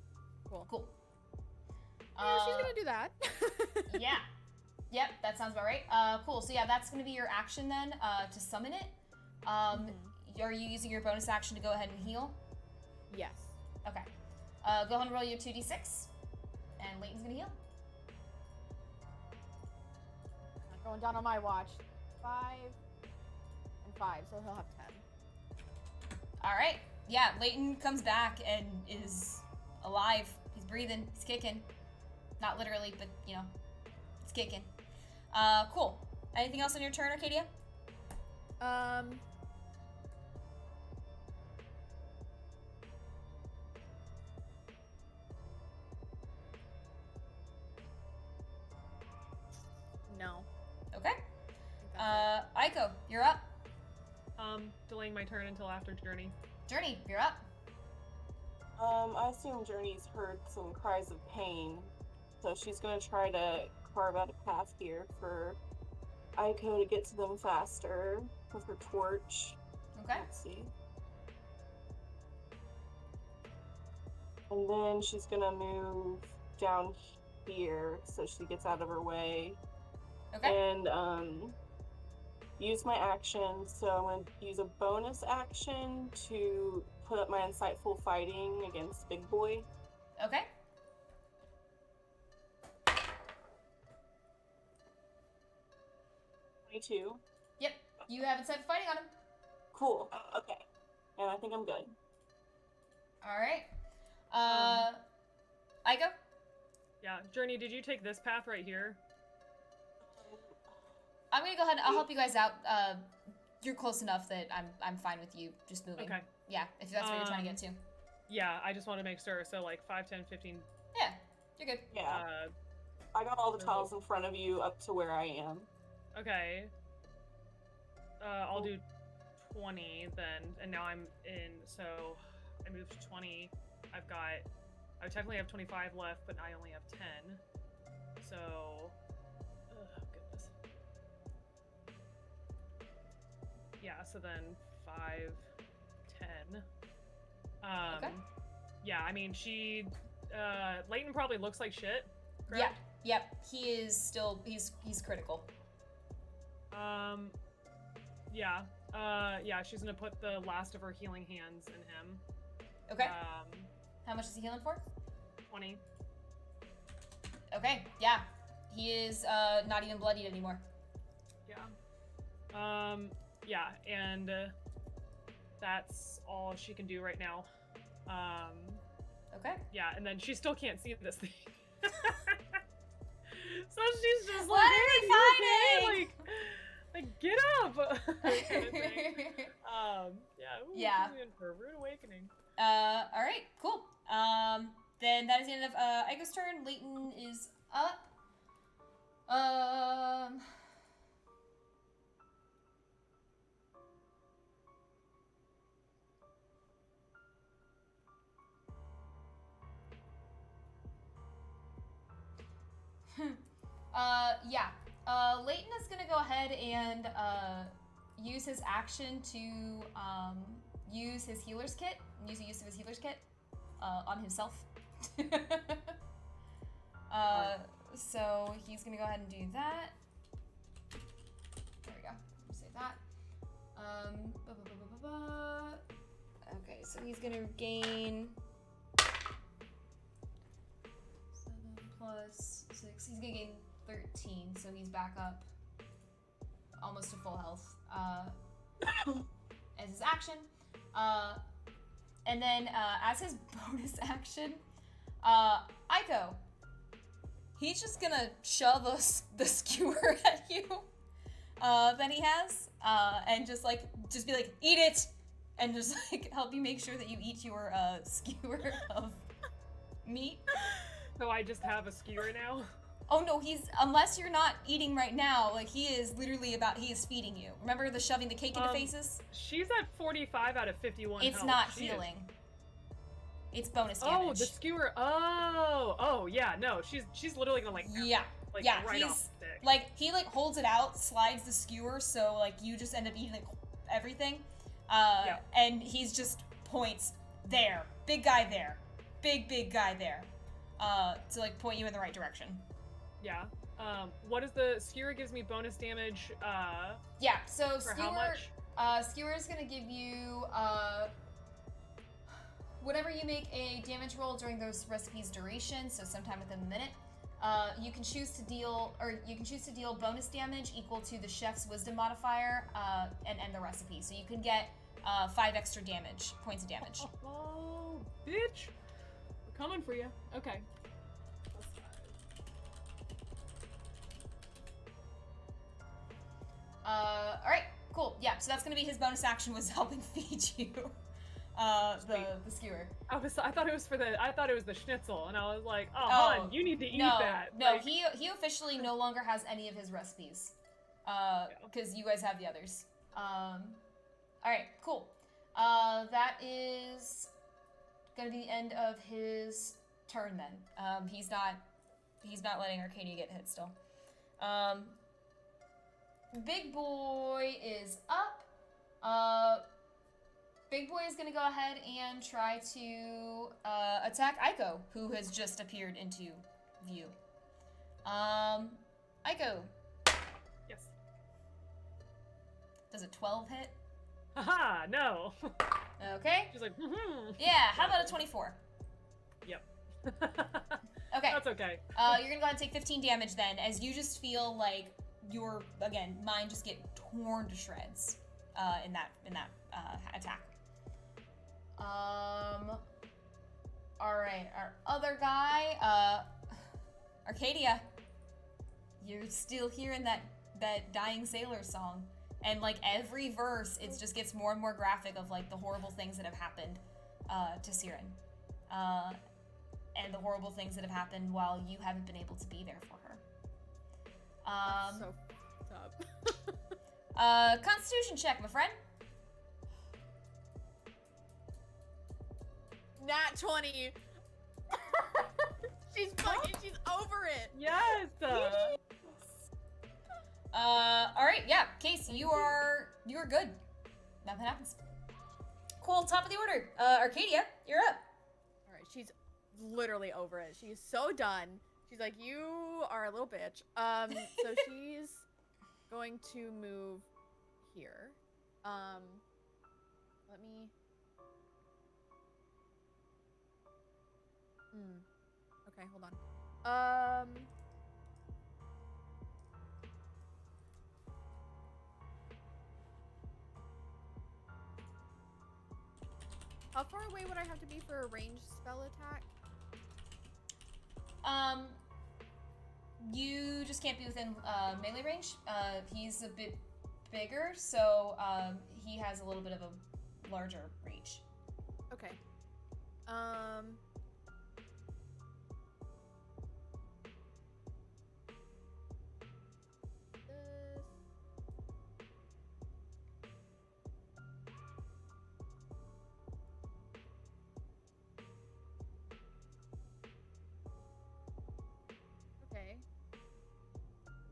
cool. Cool. Yeah, she's gonna do that. Yeah. Yep, that sounds about right. Cool. So yeah, that's gonna be your action then to summon it. Are you using your bonus action to go ahead and heal? Yes. Okay. Go ahead and roll your 2d6, and Leighton's gonna heal. Not going down on my watch. 5 and 5, so he'll have 10. All right. Yeah, Leighton comes back and is alive. He's breathing. He's kicking. Not literally, but you know, it's kicking. Cool. Anything else on your turn, Arcadia? No. Okay. I think that's Aiko, you're up. Delaying my turn until after Journey. Journey, you're up. I assume Journey's heard some cries of pain, so she's gonna try to carve out a path here for Aiko to get to them faster with her torch. Okay. Let's see. And then she's gonna move down here so she gets out of her way. Okay. And use my action. So I'm gonna use a bonus action to put up my insightful fighting against Big Boy. Okay. $22. Yep. You have insight fighting on him. Cool. Okay. And I think I'm good. All right. Aiko? Yeah, Journey, did you take this path right here? I'm gonna go ahead. I'll help you guys out. You're close enough that I'm fine with you just moving. Okay. Yeah, if that's what you're trying to get to. Yeah, I just want to make sure. So like 5, 10, 15. Yeah, you're good. Yeah. I got all the tiles in front of you up to where I am. Okay. I'll do 20 then, and now I'm in. So I moved to 20. I technically have 25 left, but I only have 10. So, oh goodness. Yeah. So then 5, 10. Okay. Yeah. I mean, Leighton probably looks like shit. Correct? Yep. He is still. He's critical. Yeah. Yeah, she's gonna put the last of her healing hands in him. Okay. How much is he healing for? 20. Okay. Yeah. He is not even bloodied anymore. Yeah. Yeah, and that's all she can do right now. Okay. Yeah, and then she still can't see this thing. So she's just What like, are they "Hey, fighting?" like get up. Kind of thing. Yeah. Ooh, Yeah. she's in for a rude awakening. All right. Cool. Then that is the end of Aiko's turn. Leighton is up. Yeah. Leighton is gonna go ahead and use his action to use his healer's kit. Use the use of his healer's kit on himself. So he's gonna go ahead and do that. There we go. Save that. Okay, so he's gonna gain plus 6. He's gonna gain 13, so he's back up almost to full health as his action. And then as his bonus action, Aiko, he's just gonna shove the skewer at you that he has, and just be like, eat it, and just like help you make sure that you eat your skewer of meat. So I just have a skewer now? Oh no, unless you're not eating right now, like he is feeding you. Remember the shoving the cake into faces? She's at 45 out of 51 It's health. not healing. It's bonus damage. Oh, the skewer. Oh, yeah. No, she's literally gonna right off the stick. Like he holds it out, slides the skewer, so like you just end up eating everything. And he's just points there, big guy there, big guy there, to point you in the right direction. Yeah. What is the skewer gives me bonus damage? Yeah. So for skewer. How much? Skewer is gonna give you whenever you make a damage roll during those recipes' duration, so sometime within a minute, you can choose to deal bonus damage equal to the chef's wisdom modifier and end the recipe. So you can get 5 extra points of damage. Oh, bitch! We're coming for you. Okay. All right, cool. Yeah, so that's gonna be his bonus action, was helping feed you. The skewer. I thought it was the schnitzel, and I was like, oh, hon, you need to eat that. No, he officially no longer has any of his recipes, because you guys have the others. All right, cool. That is gonna be the end of his turn then. He's not letting Arcadia get hit still. Big Boy is up. Big Boy is gonna go ahead and try to attack Aiko, who has just appeared into view. Aiko. Yes. Does a 12 hit? Haha, no. Okay. She's like, Yeah, how about a 24? Yep. Okay. That's okay. You're gonna go ahead and take 15 damage then, as you just feel like your, again, mind just get torn to shreds in that attack. Alright, our other guy, Arcadia. You're still hearing that dying sailor song. And every verse, it just gets more and more graphic of the horrible things that have happened to Siren. And the horrible things that have happened while you haven't been able to be there for her. That's so fucked up. Constitution check, my friend. Nat 20. She's over it. Yes. All right, yeah, Casey, you are good. Nothing happens. Cool. Top of the order. Arcadia, you're up. All right, she's literally over it. She's so done. She's like, you are a little bitch. So she's going to move here. Let me. Okay, hold on. How far away would I have to be for a ranged spell attack? You just can't be within melee range. He's a bit bigger, so he has a little bit of a larger reach. Okay. Okay.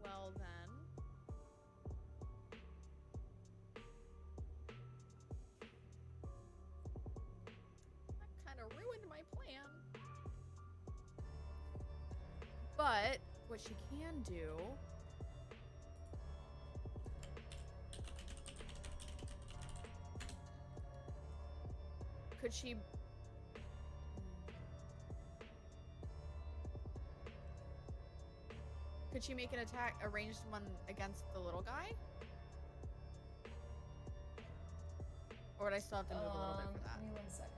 Well then. That kind of ruined my plan. But what she can do could she Could she make an attack, a ranged one against the little guy? Or would I still have to move a little bit for that? Give me 1 second.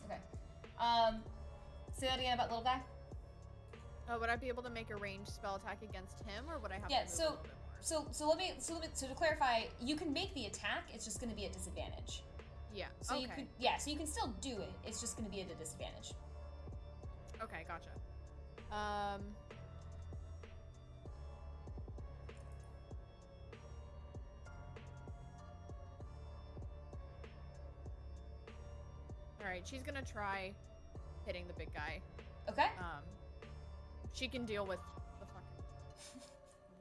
Okay. Say that again about little guy. Oh, would I be able to make a ranged spell attack against him, or would I have Yeah, to move a little bit more? So to clarify, you can make the attack. It's just going to be at disadvantage. Yeah. So okay. so you can still do it. It's just going to be at a disadvantage. Okay, gotcha. All right, she's gonna try hitting the big guy. Okay. She can deal with the fucking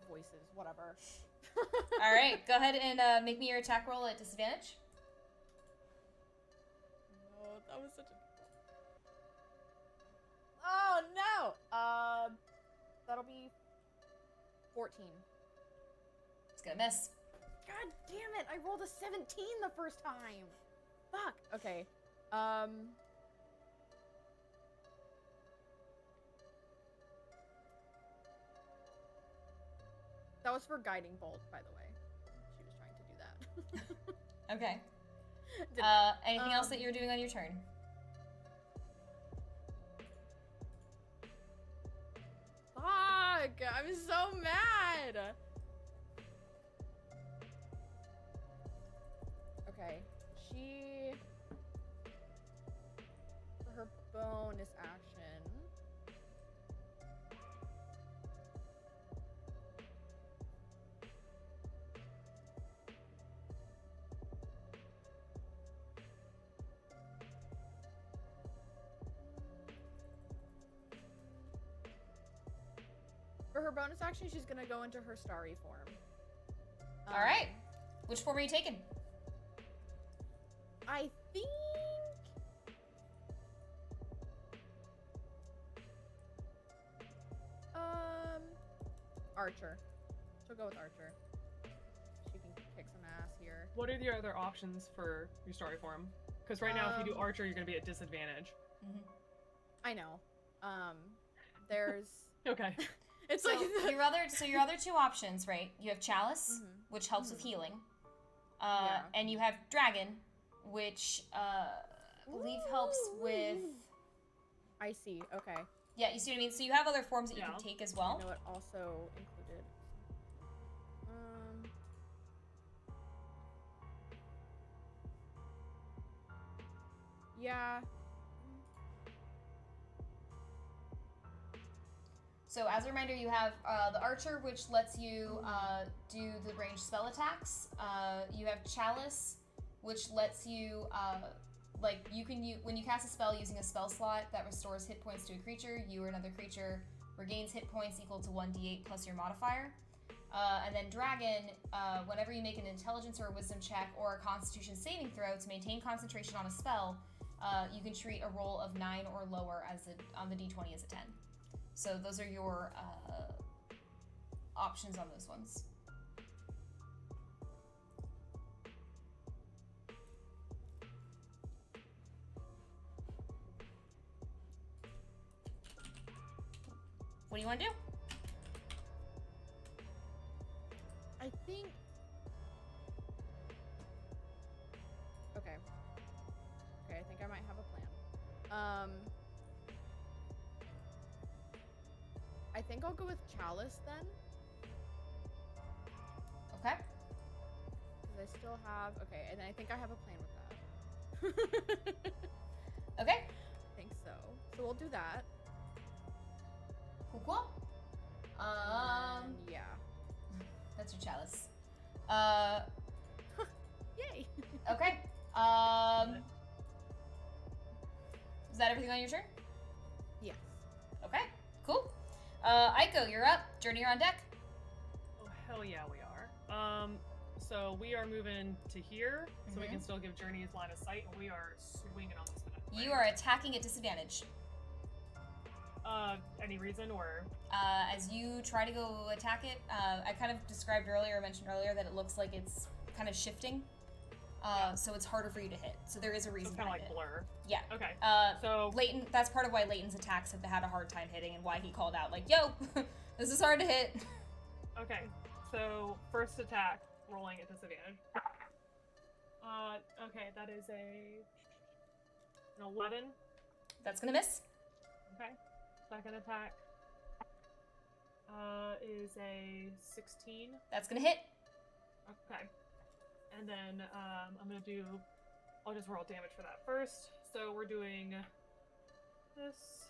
voices, whatever. All right. Go ahead and make me your attack roll at disadvantage. No, that was such a. Oh no. That'll be 14. It's gonna miss. God damn it! I rolled a 17 the first time. Fuck. Okay. That was for guiding bolt, by the way. She was trying to do that. Okay. Didn't Anything else that you're doing on your turn? Fuck! I'm so mad! Okay. She... For her bonus action... For her bonus action, she's gonna go into her starry form. All right. Which form are you taking? I think... Archer. She'll go with Archer. She can kick some ass here. What are the other options for your story form? Because right now, if you do Archer, you're going to be at disadvantage. Mm-hmm. I know. There's... Okay. It's So like... your other two options, right? You have Chalice, which helps with healing. And you have Dragon, which I believe helps with... I see, okay. Yeah, you see what I mean? So you have other forms that you can take as well. I know it also included... Yeah. So as a reminder, you have the Archer, which lets you do the ranged spell attacks. You have Chalice, which lets you, when you cast a spell using a spell slot that restores hit points to a creature, you or another creature regains hit points equal to 1d8 plus your modifier. And then Dragon, whenever you make an intelligence or a wisdom check or a constitution saving throw to maintain concentration on a spell, you can treat a roll of 9 or lower on the d20 as a 10. So those are your options on those ones. What do you want to do? I think... Okay. Okay, I think I might have a plan. I think I'll go with Chalice then. Okay. Because I still have... Okay, and I think I have a plan with that. Okay. I think so. So we'll do that. Cool. And then, yeah. That's your Chalice. Yay! Okay. Is that everything on your turn? Yes. Okay. Cool. Aiko, you're up. Journey, you're on deck. Oh, hell yeah, we are. So we are moving to here, so we can still give Journey his line of sight, and we are swinging on this bad boy. You are attacking at disadvantage. Any reason or? As you try to go attack it, I kind of mentioned earlier that it looks like it's kind of shifting. So it's harder for you to hit. So there is a reason. It's kind of like it. blur. Yeah. Okay. So Leighton, that's part of why Leighton's attacks have had a hard time hitting and why he called out like, "Yo, this is hard to hit." Okay. So first attack, rolling at disadvantage. Okay, that is an 11. That's gonna miss. Okay. Second attack is a 16. That's gonna hit. Okay. And then I'll just roll damage for that first. So we're doing this.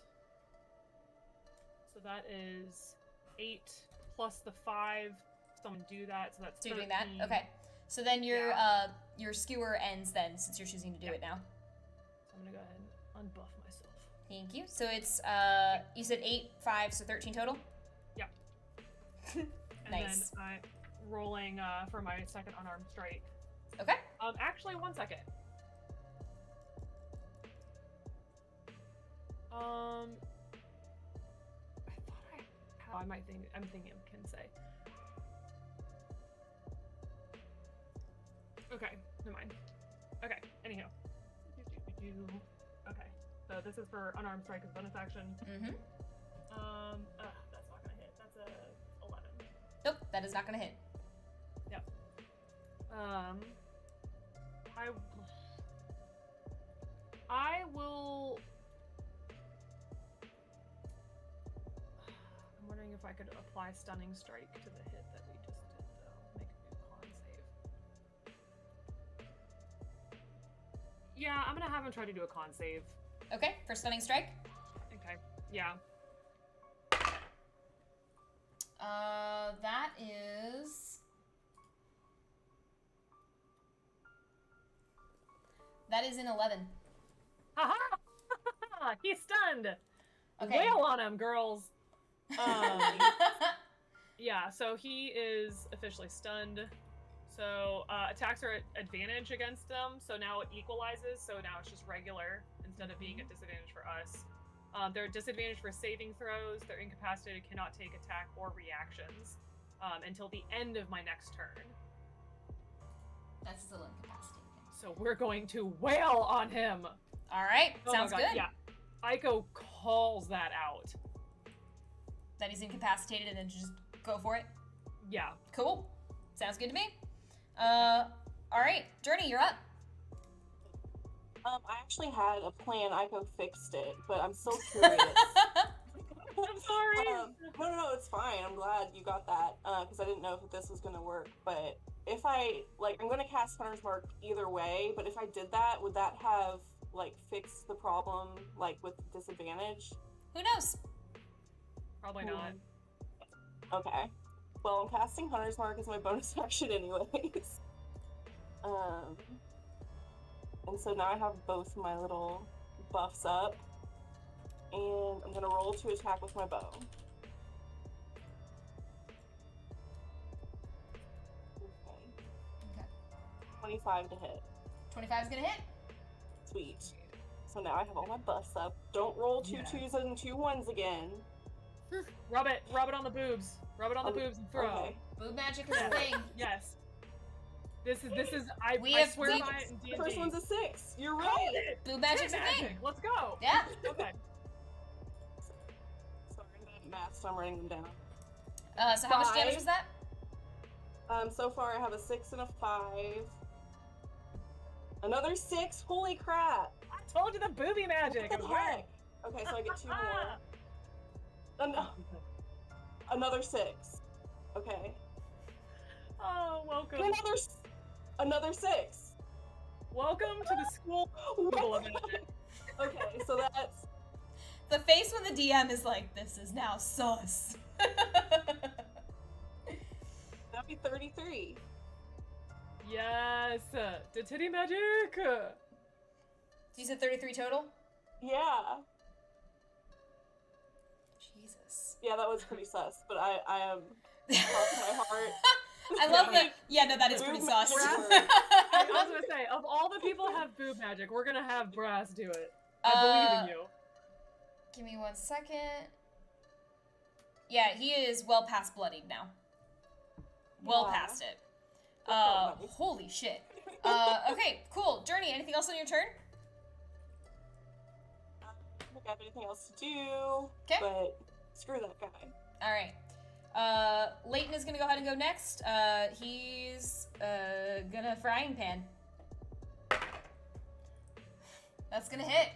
So that is 8 plus the 5. Someone do that. So that's So you're 13. doing that? Okay. So then your skewer ends then, since you're choosing to do it now. So I'm gonna go ahead and unbuff myself. Thank you. So it's you said 8, 5, so 13 total? Yeah. Nice. And then I'm rolling for my second unarmed strike. Okay. Actually, 1 second. I'm thinking of Kinsey. Okay, never mind. Okay, anyhow. Okay, so this is for unarmed strike as bonus action. Mm-hmm. That's not gonna hit. That's a 11. Nope, that is not gonna hit. Yep. I will. I'm wondering if I could apply stunning strike to the hit that we just did, though. Make a new con save. Yeah, I'm gonna have him try to do a con save. Okay, for stunning strike. Okay. Yeah. That is. That is an 11. Haha! He's stunned! Okay. Wail on him, girls! Yeah, so he is officially stunned. So attacks are at advantage against them, so now it equalizes, so now it's just regular instead of being at disadvantage for us. They're at disadvantage for saving throws, they're incapacitated, cannot take attack or reactions until the end of my next turn. That's still incapacitated. So we're going to wail on him! Alright, Oh sounds my God, good. yeah. Aiko calls that out. That he's incapacitated and then just go for it. Yeah. Cool. Sounds good to me. Alright, Journey, you're up. I actually had a plan. Ico fixed it, but I'm still curious. I'm sorry. No, it's fine. I'm glad you got that because I didn't know if this was gonna work. But if I'm gonna cast Hunter's Mark either way. But if I did that, would that have fixed the problem with disadvantage? Who knows? Probably not. Okay. Well, I'm casting Hunter's Mark as my bonus action anyways. And so now I have both my little buffs up. And I'm gonna roll to attack with my bow. Okay. 25 to hit. 25 is gonna hit. Sweet. So now I have all my buffs up. Don't roll two twos and 2 1s again. Rub it on the boobs. Rub it on the boobs and throw. Okay. Boob magic is a thing. Yes. This is I swear by it in D&D. The first one's a 6. You're right. Boob magic's a thing. Let's go. Yeah. Okay. Sorry, I'm bad at math, so I'm writing them down. So how much damage was that? So far I have a 6 and a 5. Another 6. Holy crap! I told you the booby magic. What the heck? Okay, so I get 2 more. Another 6. Okay. Oh, welcome. Another 6. Welcome to the school of magic. Okay, so that's The face when the DM is like, this is now sus. that'd be 33. Yes. The titty magic. You said 33 total? Yeah. Jesus. Yeah, that was pretty sus, but I am cross my heart. I love that. Yeah, no, that is pretty sus. I was gonna say, of all the people who have boob magic, we're gonna have Brass do it. I believe in you. Give me 1 second. Yeah, he is well past bloodied now. Well past it. Holy shit. Okay, cool. Journey, anything else on your turn? I don't have anything else to do. Okay. But screw that guy. Alright. Leighton is gonna go ahead and go next. He's gonna frying pan. That's gonna hit.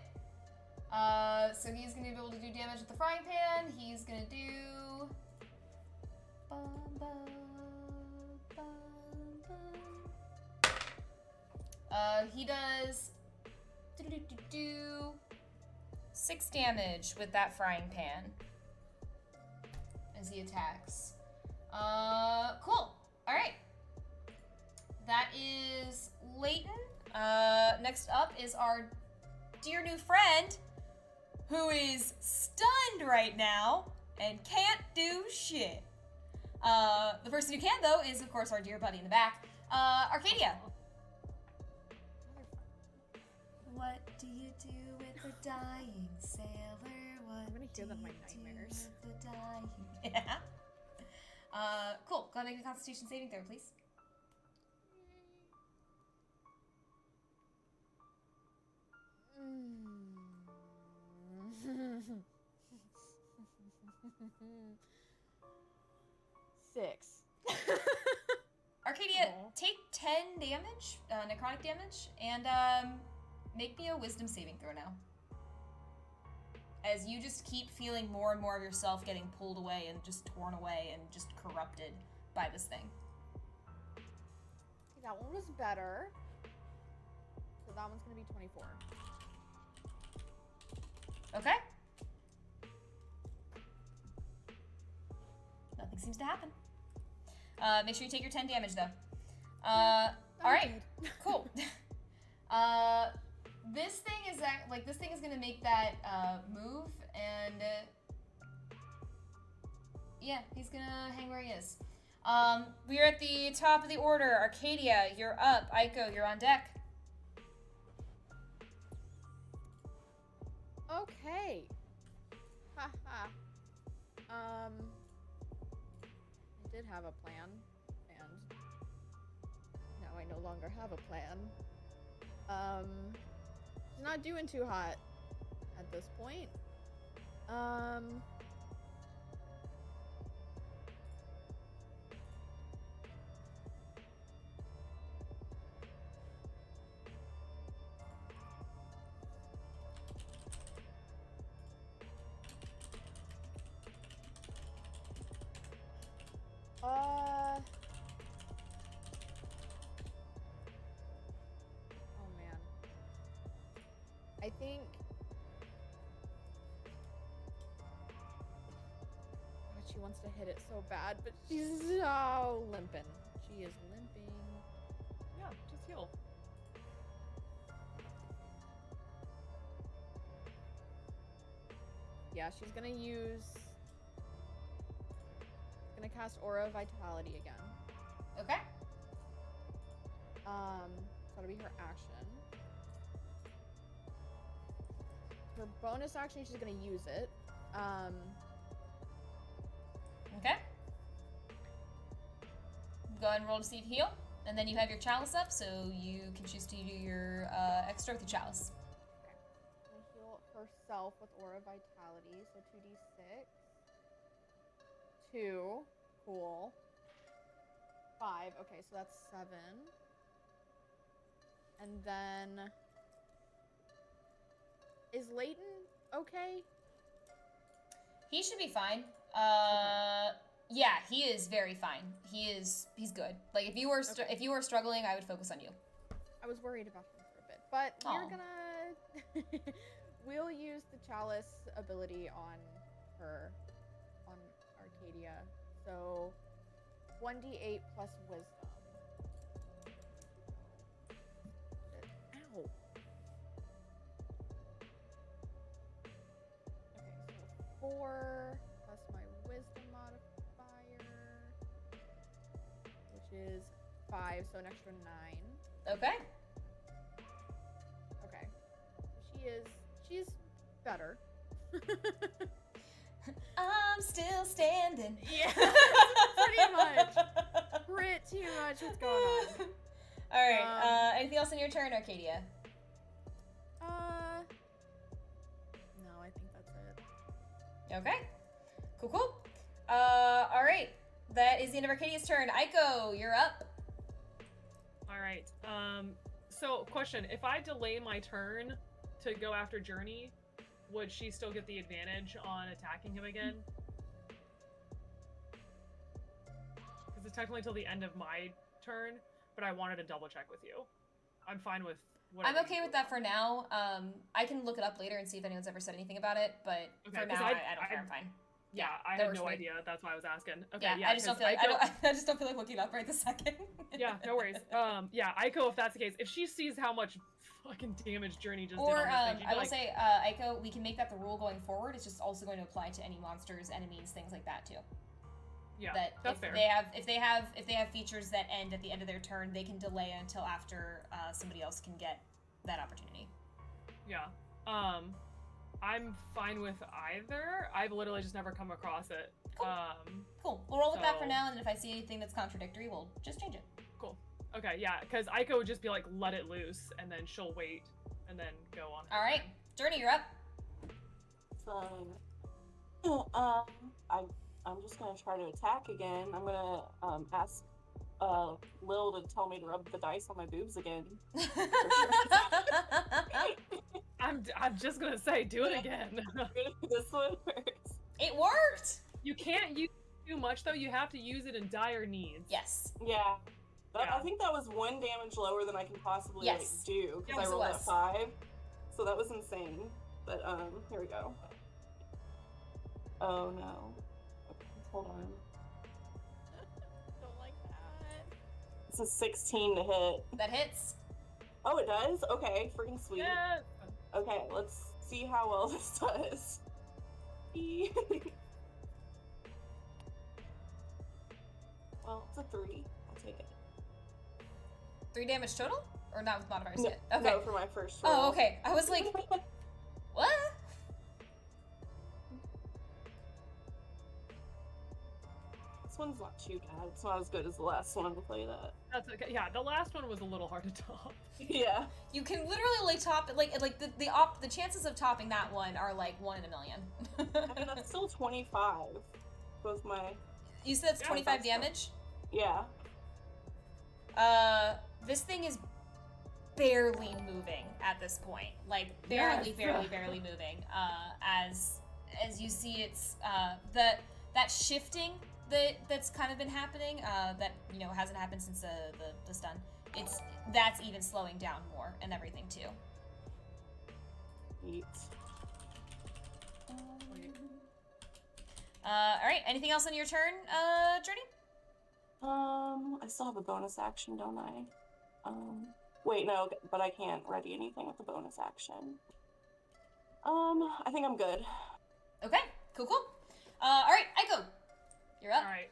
So he's gonna be able to do damage with the frying pan. He's gonna do. He does 6 damage with that frying pan as he attacks. Cool. All right. That is Leighton. Next up is our dear new friend, who is stunned right now and can't do shit. The person who can, though, is, of course, our dear buddy in the back, Arcadia. What do you do with the dying sailor? What I'm gonna hear them in my do you do nightmares. with the dying... Yeah. Cool. Go ahead and make a Constitution saving throw, please. Six. Arcadia, take 10 damage, necrotic damage, and make me a wisdom saving throw now. As you just keep feeling more and more of yourself getting pulled away and just torn away and just corrupted by this thing. Okay, that one was better. So that one's gonna be 24. Okay. Nothing seems to happen. Make sure you take your 10 damage, though. Alright, cool. This thing is gonna make that move, and yeah, he's gonna hang where he is. We're at the top of the order. Arcadia, you're up. Aiko, you're on deck. Okay. Haha. I did have a plan, and now I no longer have a plan. It's not doing too hot at this point. Oh man. I think she wants to hit it so bad, but she's so limping. She is limping. Yeah, just heal. Yeah, she's gonna cast Aura of Vitality again. Okay. So that'll be her action. Her bonus action, she's gonna use it. Okay. Go ahead and roll to see if you heal. And then you have your chalice up, so you can choose to do your extra with the chalice. Gonna heal herself with Aura Vitality, so 2d6. 2. Cool. 5. Okay, so that's 7. And then... Is Leighton okay? He should be fine. Yeah, he is very fine. He's good. Like if you were struggling, I would focus on you. I was worried about him for a bit, but we're Aw. gonna we'll use the chalice ability on her, on Arcadia. So 1d8 plus wisdom. Ow. Okay, so 4 plus my wisdom modifier, which is 5, so an extra 9. Okay. Okay. She's better. I'm still standing. Yeah, pretty much. Pretty much what's going on. All right. Anything else in your turn, Arcadia? No, I think that's it. Okay. Cool. All right. That is the end of Arcadia's turn. Aiko, you're up. All right. So question: if I delay my turn to go after Journey, would she still get the advantage on attacking him again? Because it's technically till the end of my turn, but I wanted to double check with you. I'm fine with whatever. I'm okay with that for now. I can look it up later and see if anyone's ever said anything about it, but Okay, for now, 'cause I don't care. I'm fine. Yeah, I that had works no for me. idea. That's why I was asking. Okay, Yeah, yeah, I just don't 'cause feel like, Aiko- I just don't feel like looking it up right this second. Yeah, no worries. Yeah, Aiko, if that's the case, if she sees how much fucking damage Journey just Or, did on this thing, she'd I be will like, say, Aiko, we can make that the rule going forward. It's just also going to apply to any monsters, enemies, things like that too. yeah, That that's if fair. they have features that end at the end of their turn, they can delay until after somebody else can get that opportunity. Yeah. I'm fine with either. I've literally just never come across it. Cool. Cool. We'll roll with that for so- now, and then if I see anything that's contradictory, we'll just change it. Cool. Okay, yeah, because Aiko would just be like, let it loose, and then she'll wait, and then go on. her All right, turn. Journey, you're up. So, I'm just gonna try to attack again. I'm gonna ask Lil to tell me to rub the dice on my boobs again. I'm just gonna say, do it again. This one works. It worked. You can't use too much though. You have to use it in dire needs. Yes. Yeah. I Yeah. think that was 1 damage lower than I can possibly Yes. do because Yes, I it rolled a was. 5. So that was insane. But here we go. Oh no. Okay, hold on. Don't like that. It's a 16 to hit. That hits. Oh, it does? Okay, freaking sweet. Yeah. Okay, let's see how well this does. Well, it's a 3. I'll take it. 3 damage total, or not with modifiers No, yet? Okay. no, for my first roll. Oh, okay. I was like, what? This one's not too bad. It's not as good as the last one. I'll tell you that. That's okay. Yeah, the last one was a little hard to top. Yeah. You can literally like top the chances of topping that one are like 1 in a million. I mean, that's still 25. With my. You said it's Yeah, 25 that's damage? Yeah. This thing is barely moving at this point. Like barely, Yes. barely moving. As you see, it's that shifting that's kind of been happening. That hasn't happened since the stun. That's even slowing down more and everything too. Eat. All right. Anything else on your turn, Journey? I still have a bonus action, don't I? Wait, no, but I can't ready anything with the bonus action. I think I'm good. Okay. Cool. All right. Aiko, you're up. All right,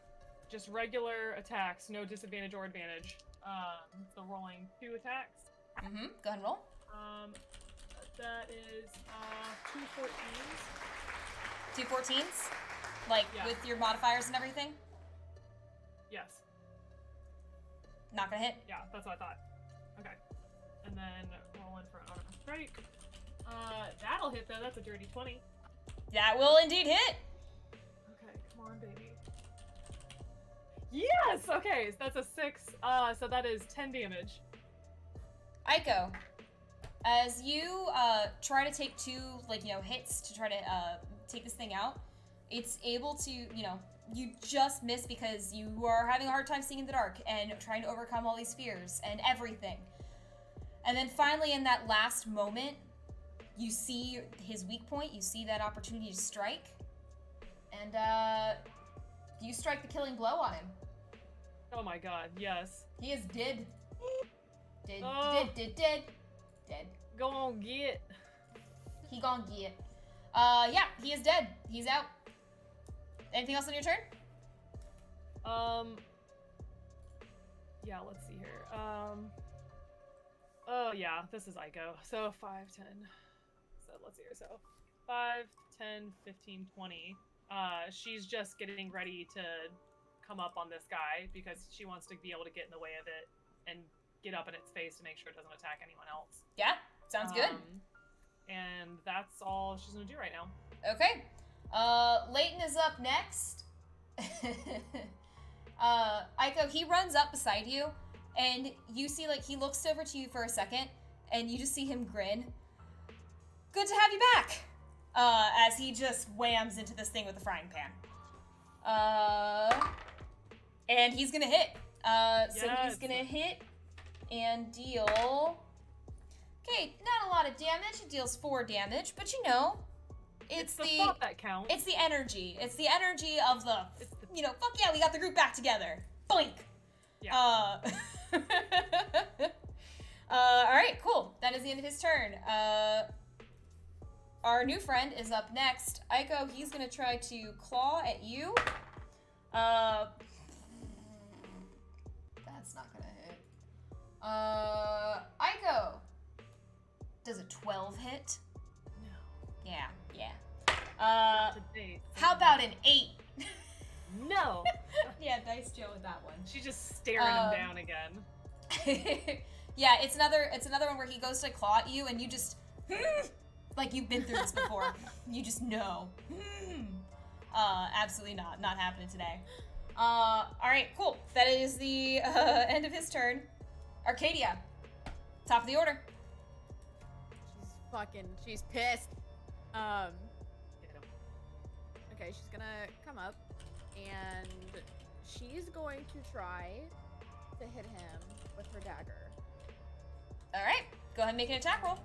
just regular attacks, no disadvantage or advantage. So rolling 2 attacks. Mm-hmm. Go ahead and roll. That is 2 14s. 2 14s, like Yeah. with your modifiers and everything. Yes. Not gonna hit. Yeah, that's what I thought. Okay. And then rolling for honor strike. That'll hit though. That's a dirty 20. That will indeed hit. Okay, come on, baby. Yes. Okay, so that's a 6. So that is 10 damage. Aiko, as you try to take 2 hits to try to take this thing out, it's able to you just miss because you are having a hard time seeing in the dark and trying to overcome all these fears and everything. And then finally, in that last moment, you see his weak point. You see that opportunity to strike, and you strike the killing blow on him. Oh my god, yes. He is dead. Dead. Oh. Dead. Go on, get. He gon' get. Yeah, he is dead. He's out. Anything else on your turn? Yeah, let's see here. Oh yeah, this is Aiko. So 5, 10. So let's see here. So 5, 10, 15, 20. She's just getting ready to come up on this guy because she wants to be able to get in the way of it and get up in its face to make sure it doesn't attack anyone else. Yeah, sounds good. And that's all she's gonna do right now. Okay. Leighton is up next. Aiko, he runs up beside you, and you see, like, he looks over to you for a second, and you just see him grin. Good to have you back! As he just whams into this thing with the frying pan. And he's gonna hit. So he's gonna hit and deal... Okay, not a lot of damage. It deals 4 damage, but you know, it's the thought that counts. It's the energy. It's the energy of the, you know, fuck yeah, we got the group back together. Boink. Yeah. All right, cool. That is the end of his turn. Our new friend is up next. Aiko, he's gonna try to claw at you. That's not gonna hit. Aiko. Does a 12 hit? No. Yeah. Today. How about an 8? No. Yeah, nice Joe with that one. She's just staring him down again. Yeah, it's another one where he goes to claw at you and you just like you've been through this before. You just know. Absolutely not happening today. All right, cool. That is the end of his turn. Arcadia, top of the order. She's pissed. Get him. Okay, she's gonna come up and she's going to try to hit him with her dagger. All right, go ahead and make an attack roll.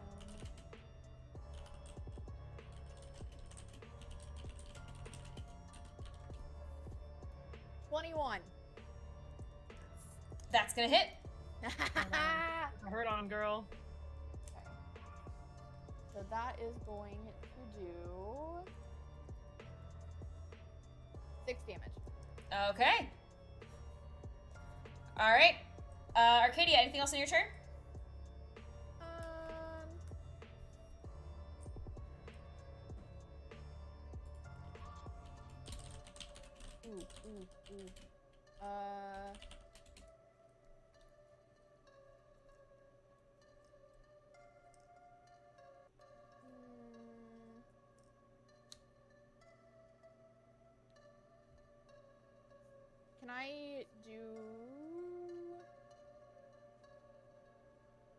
21. That's gonna hit. I heard on, girl. So that is going to do 6 damage. Okay. All right. Arcadia, anything else on your turn? Can I do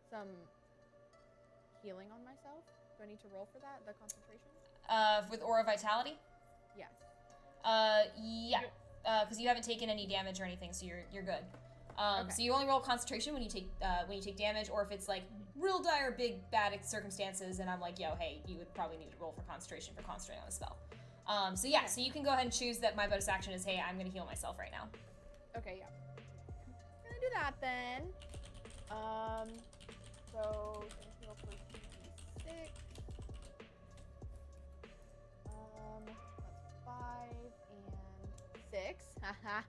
some healing on myself? Do I need to roll for that? The concentration? With Aura Vitality? Yes. Yeah. Because you haven't taken any damage or anything, so you're good. Okay. So you only roll concentration when you take damage, or if it's like real dire, big, bad circumstances, and I'm like, yo, hey, you would probably need to roll for concentration for concentrating on the spell. So yeah, so you can go ahead and choose that my bonus action is, hey, I'm gonna heal myself right now. Okay, yeah. I'm gonna do that then. So gonna heal for 6. That's 5 and 6. Haha.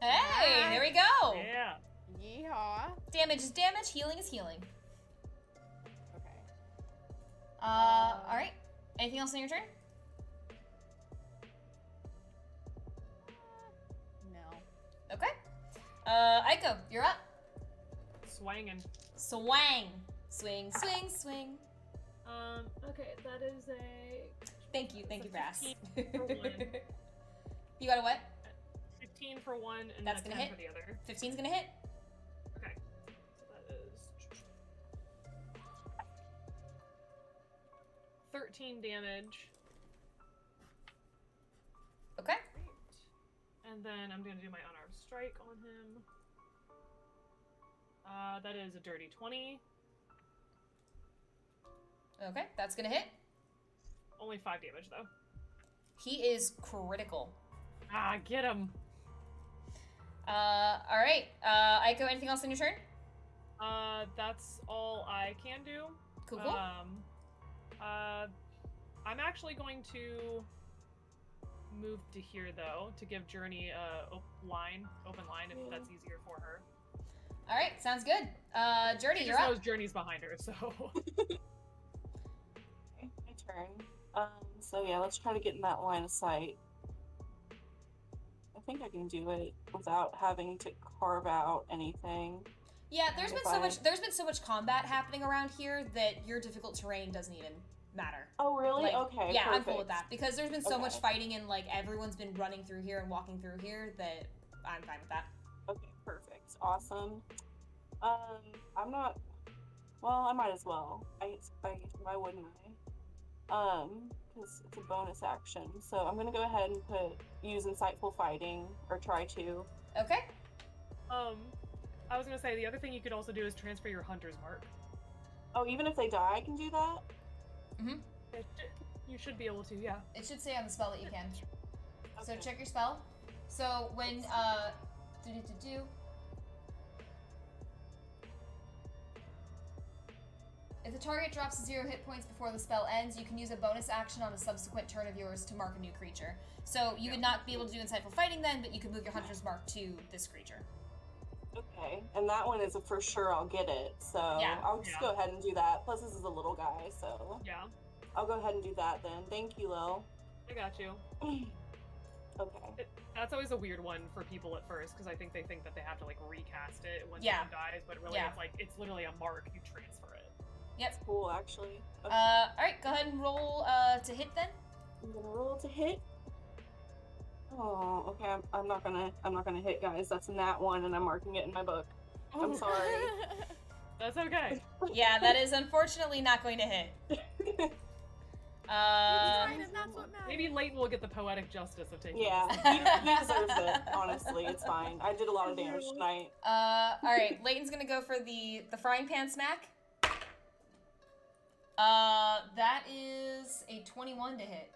Hey, there we go. Yeah. Yeehaw. Damage is damage, healing is healing. Okay. All right. Anything else on your turn? No. Okay. Aiko, you're up. Swangin'. Swang. Swing, swing, swing. Okay, that is a... Thank you, Brass. 15 for one. You got a what? 15 for one, and That's then a gonna 10 hit. for the other. 15's gonna hit. Okay. So that is... 13 damage. Okay. Great. And then I'm gonna do my unarmed strike on him. That is a dirty 20. Okay, that's gonna hit. Only 5 damage, though. He is critical. Ah, get him! All right. Aiko, anything else on your turn? That's all I can do. Cool. I'm actually going to move to here, though, to give Journey a open line, if that's easier for her. All right, sounds good. Journey, She you're just up. knows Journey's behind her, so... Okay, my turn. So yeah, let's try to get in that line of sight. I think I can do it without having to carve out anything. Yeah, there's been so much combat happening around here that your difficult terrain doesn't even matter. Oh really? Like, okay. Yeah, perfect. I'm cool with that because there's been so much Okay. fighting and like everyone's been running through here and walking through here that I'm fine with that. Okay, perfect. Awesome. I'm not. Well, I might as well. Why wouldn't I? Because it's a bonus action. So I'm gonna go ahead and use insightful fighting, or try to. Okay. I was gonna say the other thing you could also do is transfer your hunter's mark. Oh, even if they die, I can do that. Mhm. You should be able to, yeah. It should say on the spell that you can. So Okay. check your spell. So when if the target drops to 0 hit points before the spell ends, you can use a bonus action on a subsequent turn of yours to mark a new creature. So you would not be able to do insightful fighting then, but you could move your hunter's mark to this creature. Okay, and that one is a for sure I'll get it. So Yeah. I'll just go ahead and do that. Plus, this is a little guy, so Yeah, I'll go ahead and do that then. Thank you, Lil. I got you. Okay. That's always a weird one for people at first because I think they think that they have to like recast it when Yeah. someone dies, but really it's literally a mark. You transfer it. Yep. Cool, actually. Okay. All right, go ahead and roll to hit then. I'm gonna roll to hit. Oh, okay. I'm not gonna hit, guys. That's a nat 1, and I'm marking it in my book. I'm sorry. That's okay. Yeah, that is unfortunately not going to hit. Right, and that's what matters. Maybe Leighton will get the poetic justice of taking Yeah, this. he deserves it. Honestly, it's fine. I did a lot of damage tonight. All right, Leighton's gonna go for the frying pan smack. That is a 21 to hit,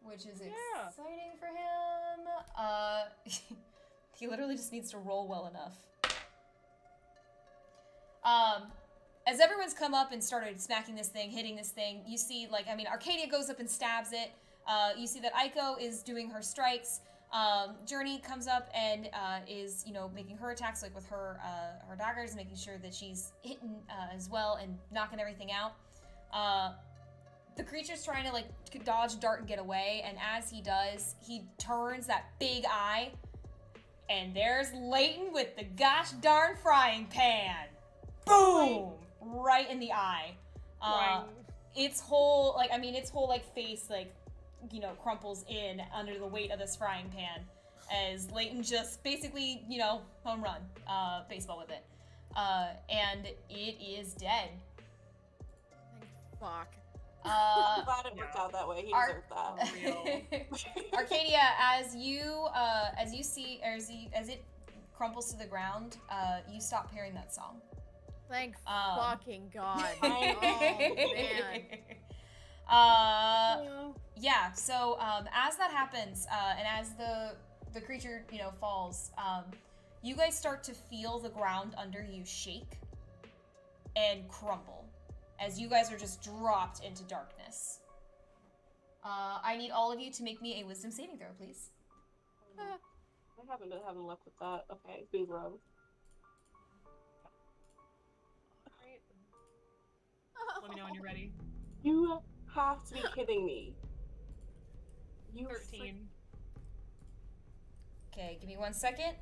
which is exciting for him. He literally just needs to roll well enough. As everyone's come up and started smacking this thing, hitting this thing, you see, like, I mean, Arcadia goes up and stabs it. You see that Aiko is doing her strikes. Journey comes up and is, making her attacks, like with her daggers, making sure that she's hitting as well and knocking everything out. The creature's trying to, like, dodge, dart, and get away, and as he does, he turns that big eye, and there's Leighton with the gosh darn frying pan. Boom! Right in the eye. Its whole face, crumples in under the weight of this frying pan as Leighton just basically, home run, baseball with it. And it is dead. Thank fuck. I'm glad it worked out that way. He deserved that. Arcadia, as you see, or as it crumples to the ground, you stop hearing that song. Thank fucking God. Yeah, so as that happens, and as the creature, falls, you guys start to feel the ground under you shake and crumble as you guys are just dropped into darkness. I need all of you to make me a wisdom saving throw, please. I haven't been having luck with that. Okay, boob rub. Let me know when you're ready. You have to be kidding me. 13. Okay, give me 1 second.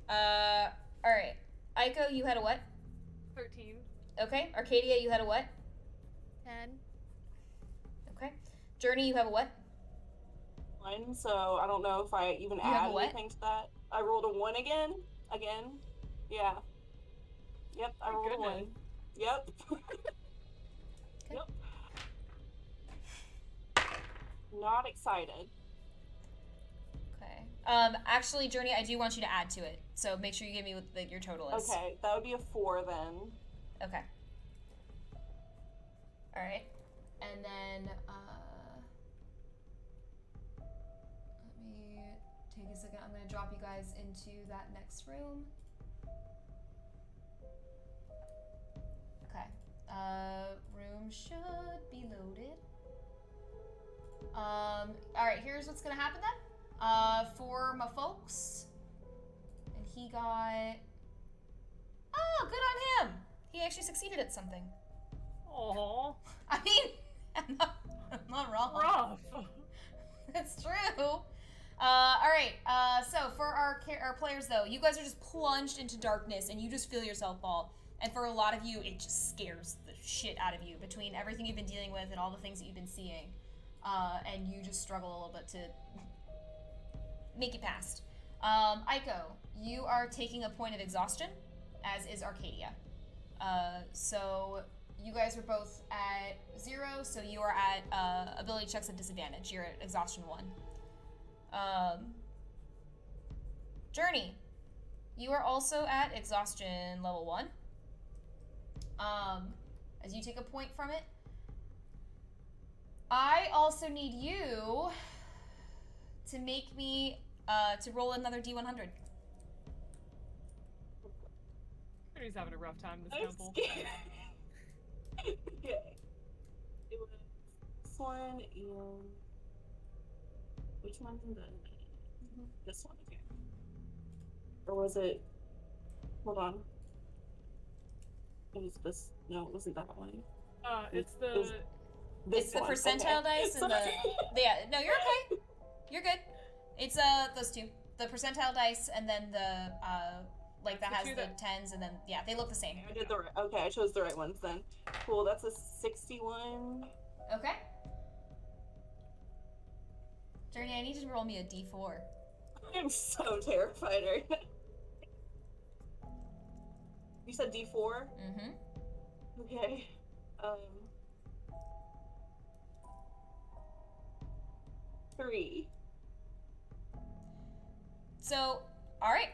Alright. Aiko, you had a what? 13. Okay. Arcadia, you had a what? 10. Okay. Journey, you have a what? 1, so I don't know if I even add anything to that. I rolled a 1 again. Yeah. Yep, I rolled a 1. Yep. Yep. Not excited. Okay. Actually, Journey, I do want you to add to it. So make sure you give me what your total is. Okay, that would be a 4 then. Okay. All right. And then let me take a second. I'm going to drop you guys into that next room. Okay. Room should be loaded. All right, here's what's gonna happen then. For my folks, and he got. Oh, good on him. He actually succeeded at something. Aww. I mean, players, though, you guys are just plunged into darkness, and you just feel yourself fall. And for a lot of you, it just scares the shit out of you between everything you've been dealing with and all the things that you've been seeing. And you just struggle a little bit to make it past. Aiko, you are taking a point of exhaustion, as is Arcadia. So you guys are both at 0, so you are at ability checks at disadvantage. You're at exhaustion 1. Journey, you are also at exhaustion level 1. As you take a point from it. I also need you to make me, to roll another D100. He's having a rough time in this I'm temple. scared. Okay. It was this one and which one's in the this one again? Or was it? Hold on. It was this. No, it wasn't that one. It's the. It was this It's the one. percentile Okay. dice and the yeah. No, you're okay. You're good. It's those two. The percentile dice and then the like that The has two the that- tens and then yeah, they look the same. I did the right. Okay, I chose the right ones then. Cool. That's a 61. Okay. Journey, I need you to roll me a D4. I'm so terrified right now. You said D4? Mm-hmm. Okay. 3. So, all right,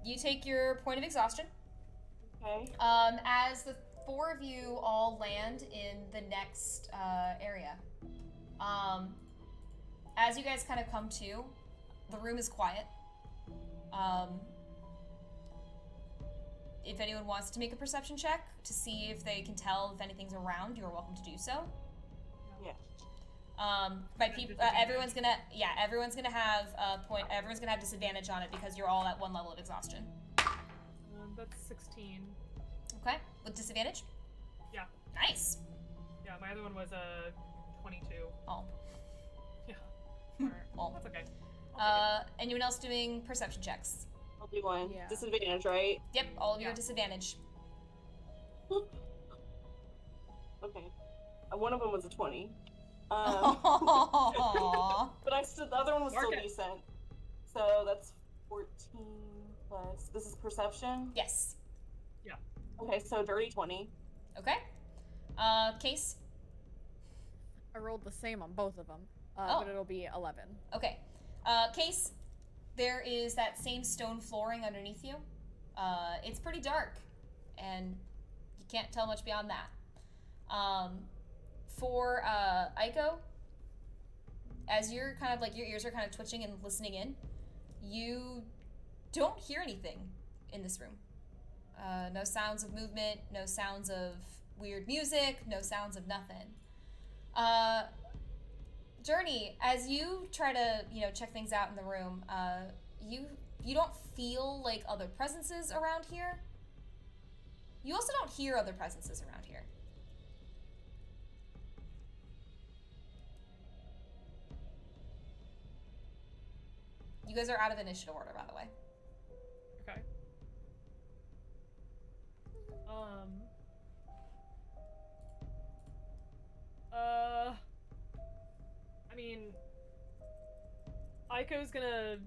you take your point of exhaustion. Okay. As the 4 of you all land in the next area, as you guys kind of come to, the room is quiet. If anyone wants to make a perception check to see if they can tell if anything's around, you are welcome to do so. Yeah. Everyone's gonna have everyone's gonna have disadvantage on it because you're all at 1 level of exhaustion. That's 16. Okay, with disadvantage? Yeah. Nice. Yeah, my other one was a 22. Oh. Yeah. Alright. Oh. That's okay. I'll take Anyone else doing perception checks? I'll do one. Yeah. Disadvantage, right? Yep, all of you Yeah. at disadvantage. Okay. One of them was a 20. Aww. But the other one was Mark still it. decent. So that's 14 plus. This is perception? Yes. Okay, so dirty 20. Okay. Case? I rolled the same on both of them, Oh. but it'll be 11. Okay. Case, there is that same stone flooring underneath you. It's pretty dark, and you can't tell much beyond that. For Aiko, as you're kind of like your ears are kind of twitching and listening in, you don't hear anything in this room. No sounds of movement, no sounds of weird music, no sounds of nothing. Journey, as you try to, check things out in the room, you don't feel like other presences around here. You also don't hear other presences around here. You guys are out of initiative order, by the way. Okay. I mean, Aiko's gonna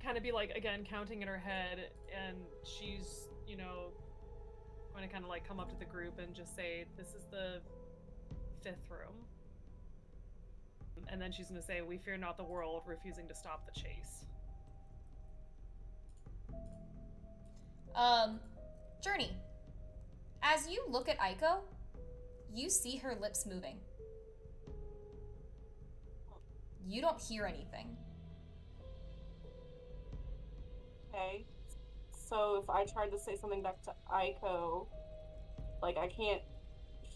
kind of be like, again, counting in her head, and she's, going to kind of like come up to the group and just say, this is the 5th room. And then she's going to say, we fear not the world, refusing to stop the chase. Journey, as you look at Aiko, you see her lips moving. You don't hear anything. Okay. So if I tried to say something back to Aiko, like I can't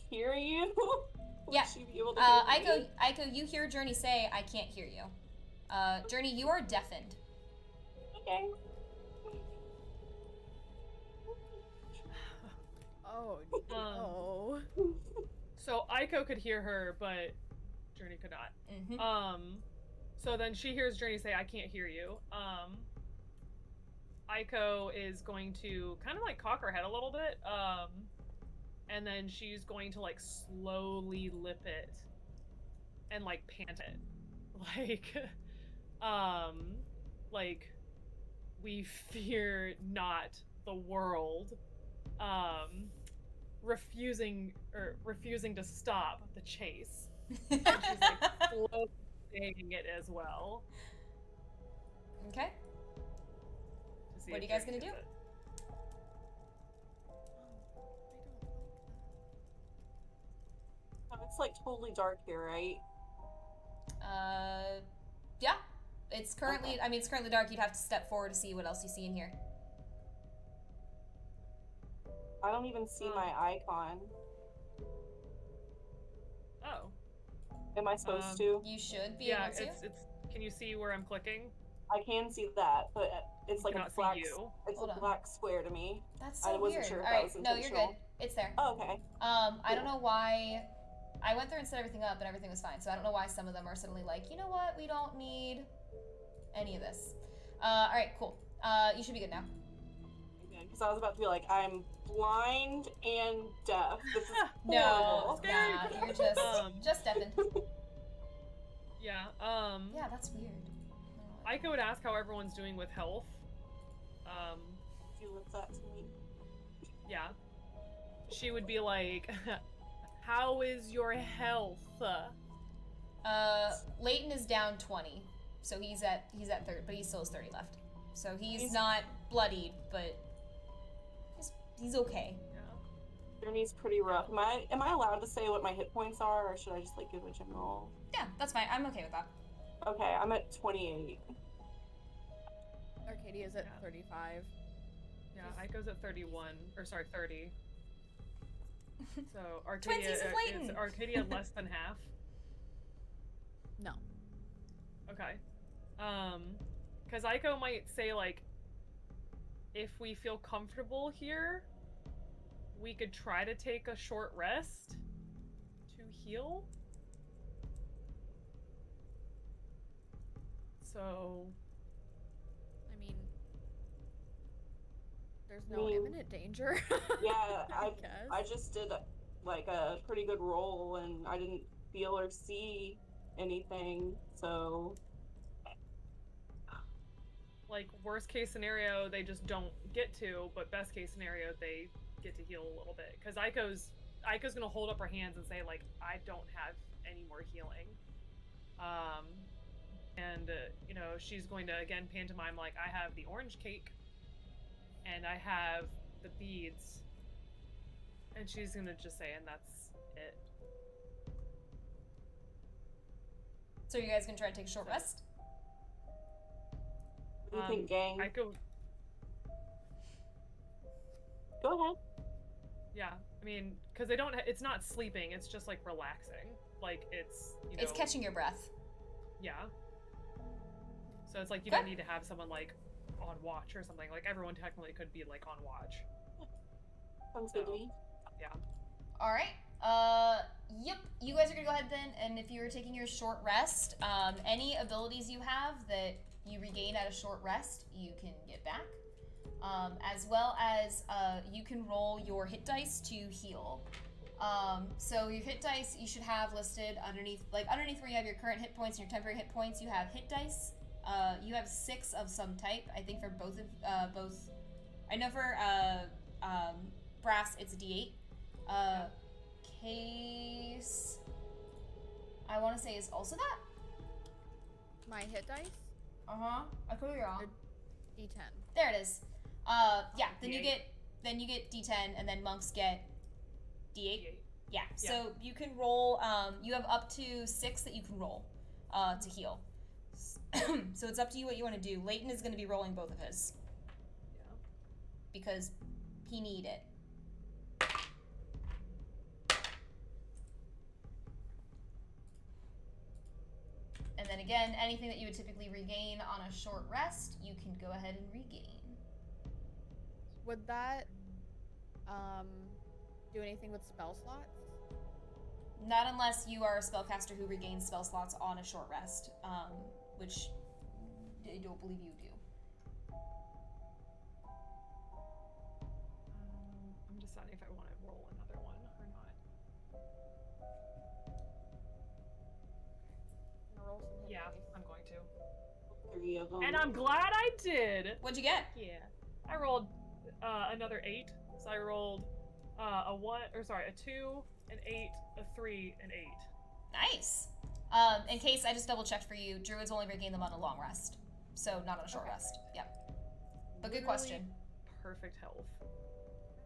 hear you? Would Yeah. she be able to hear me? Aiko, you hear Journey say, I can't hear you. Journey, you are deafened. Okay. Oh, no. So Aiko could hear her, but Journey could not. Mm-hmm. So then she hears Journey say, I can't hear you. Aiko is going to kind of like cock her head a little bit, and then she's going to like slowly lip it and like pant it, like we fear not the world, refusing to stop the chase, and she's like slowly saying it as well. Okay. What are you guys gonna do? It's like totally dark here, right? Yeah. It's currently, Okay. I mean, it's currently dark. You'd have to step forward to see what else you see in here. I don't even see my icon. Oh. Am I supposed to? You should be Yeah, able to. it's. Can you see where I'm clicking? I can see that, but it's like a Cannot see black. you. It's Hold a on. black square to me. That's so I wasn't weird. sure if All that right, was no, you're intentional. good. It's there. Oh, okay. I don't know why. I went through and set everything up, and everything was fine. So I don't know why some of them are suddenly like, you know what? We don't need any of this. All right, cool. You should be good now. Because I was about to be like, I'm blind and deaf. This is No, horrible. nah, you're just deafened. Yeah. Yeah, that's weird. Aiko would ask how everyone's doing with health. If you lift that to me. Yeah. She would be like, how is your health? Leighton is down 20, so he's at 30, but he still has 30 left. So he's not bloodied, but he's okay. Yeah. Journey's pretty rough. Am I allowed to say what my hit points are, or should I just like give a general? Yeah, that's fine. I'm okay with that. Okay, I'm at 28. Arcadia's at 35. Yeah, Aiko's at 31, or sorry, 30. So Arcadia Twinsies of Leighton. is Arcadia less than half? No. Okay. Because Aiko might say like, if we feel comfortable here, we could try to take a short rest to heal. So, I mean, there's no imminent danger. Yeah, I guess. I just did like a pretty good roll, and I didn't feel or see anything. So, like, worst case scenario, they just don't get to, but best case scenario, they get to heal a little bit. Because Aiko's gonna hold up her hands and say like, I don't have any more healing. You know, she's going to again pantomime like, I have the orange cake, and I have the beads, and she's gonna just say, and that's it. So you guys gonna try to take a short rest? what do you think, gang? Aiko, Go ahead. yeah, I mean, because they don't. It's not sleeping. It's just like relaxing. Like it's. You know, It's catching your breath. Yeah. So it's like you don't need to have someone like on watch or something. Like everyone technically could be like on watch. Sounds good to me. Yeah. All right. Yep. You guys are gonna go ahead then, and if you're taking your short rest, any abilities you have that you regain at a short rest, you can get back. As well as you can roll your hit dice to heal. So your hit dice you should have listed underneath where you have your current hit points and your temporary hit points. You have hit dice. You have 6 of some type. I think for both. I know for Brass it's a D8. Case, I want to say is also that. My hit dice? I could be wrong. D10. There it is. Yeah. Then you D8. get D10, and then monks get D8. D8. Yeah. So you can roll. You have up to 6 that you can roll to heal. So it's up to you what you want to do. Leighton is going to be rolling both of his Yeah. because he need it. And then again, anything that you would typically regain on a short rest, you can go ahead and regain. Would that do anything with spell slots? Not unless you are a spellcaster who regains spell slots on a short rest, which I don't believe you do. deciding if I want to roll another one or not. Roll some hit Yeah, dice. I'm going to. 3 of them. And I'm glad I did. What'd you get? Yeah. I rolled another 8. So I rolled a 2, an 8, a 3, an 8. Nice. In case I just double checked for you, druids only regain them on a long rest, so not on a short rest. Yep. But good question. Perfect health.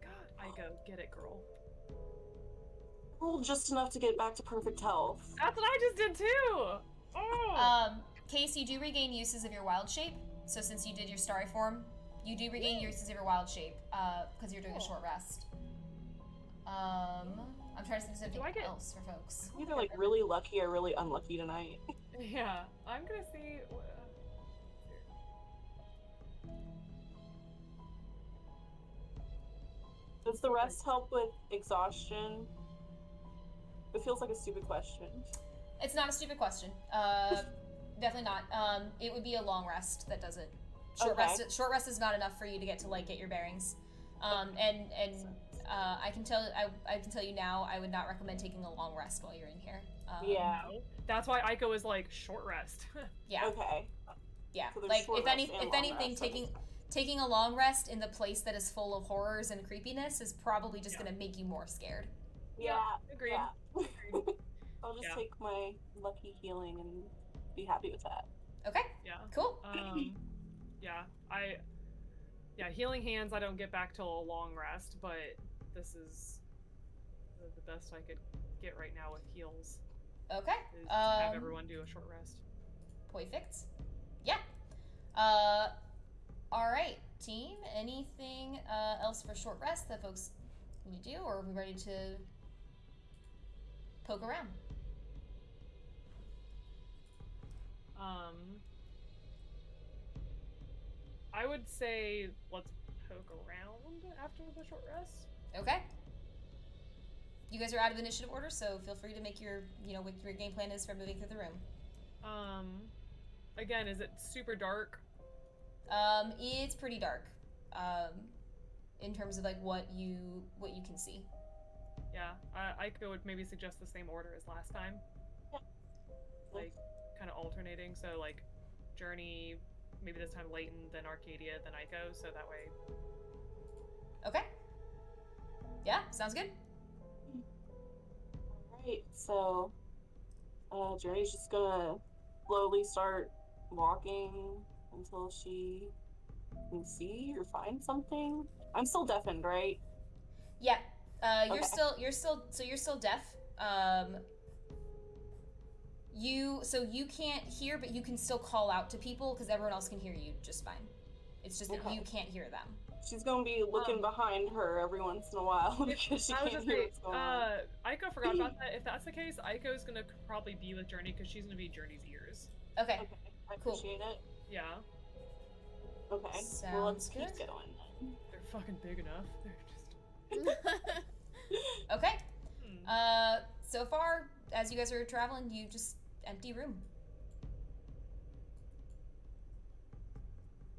God, Ico, get it, girl. Rolled just enough to get back to perfect health. That's what I just did too. Oh. Case, you do regain uses of your wild shape. So since you did your starry form, you do regain uses of your wild shape because you're doing a short rest. I'm trying to think of something else for folks. I'm either like really lucky or really unlucky tonight. Yeah, I'm gonna see. Does the rest help with exhaustion? It feels like a stupid question. It's not a stupid question. Definitely not. It would be a long rest that does it. Short rest is not enough for you to get to like get your bearings. I can tell you now, I would not recommend taking a long rest while you're in here. Yeah. That's why Ico is like short rest. Yeah. Okay. Yeah. So Like if anything, rest, taking a long rest in the place that is full of horrors and creepiness is probably just gonna make you more scared. Yeah. Agreed. Yeah. I'll just take my lucky healing and be happy with that. Okay. Yeah. Cool. Yeah, healing hands I don't get back till a long rest, but this is the best I could get right now with heals. Okay. Is to have everyone do a short rest. Perfect. Yeah. Alright, team. Anything else for short rest that folks need to do, or are we ready to poke around? I would say let's poke around after the short rest. Okay. You guys are out of initiative order, so feel free to make your, what your game plan is for moving through the room. Again, is it super dark? It's pretty dark. In terms of like what you can see. Yeah, I would maybe suggest the same order as last time. Yeah. Like, kind of alternating, so like, Journey, maybe this time Leighton, then Arcadia, then Ico, so that way... Okay. Yeah, sounds good. Alright, so Journey's just gonna slowly start walking until she can see or find something. I'm still deafened, right? Yeah. You're Okay. still deaf. You can't hear, but you can still call out to people because everyone else can hear you just fine. It's just that you can't hear them. She's gonna be looking behind her every once in a while because she can't hear what's going on. Ico forgot about that. If that's the case, Ico's gonna probably be with Journey because she's gonna be Journey's ears. Okay. Okay, I Cool. appreciate it. Yeah. Okay, Sounds well let's good. keep going then. They're fucking big enough. They're just... Okay. So far, as you guys are traveling, you just empty room.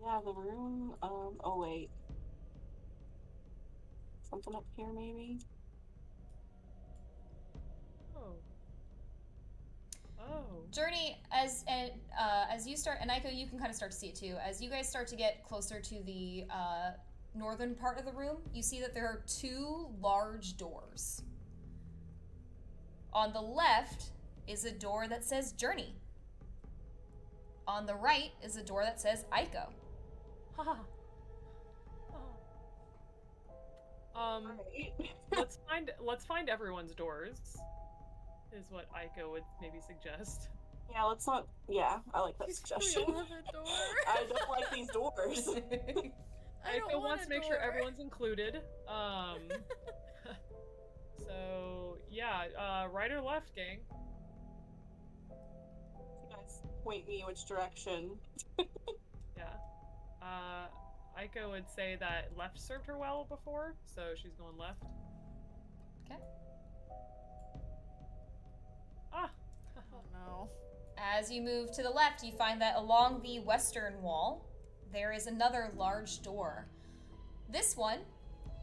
Yeah, the room, oh wait. Something up here maybe? Oh. Journey, as you start, and Aiko, you can kind of start to see it too. As you guys start to get closer to the northern part of the room, you see that there are two large doors. On the left is a door that says Journey. On the right is a door that says Aiko. Haha. Alright. let's find everyone's doors. Is what Ico would maybe suggest. Yeah, let's not. Yeah, I like that suggestion. I don't like these doors. Ico wants to make sure everyone's included. So yeah, right or left, gang? You guys point me which direction. Yeah. Ico would say that left served her well before, so she's going left. Okay. Ah! Oh no. As you move to the left, you find that along the western wall, there is another large door. This one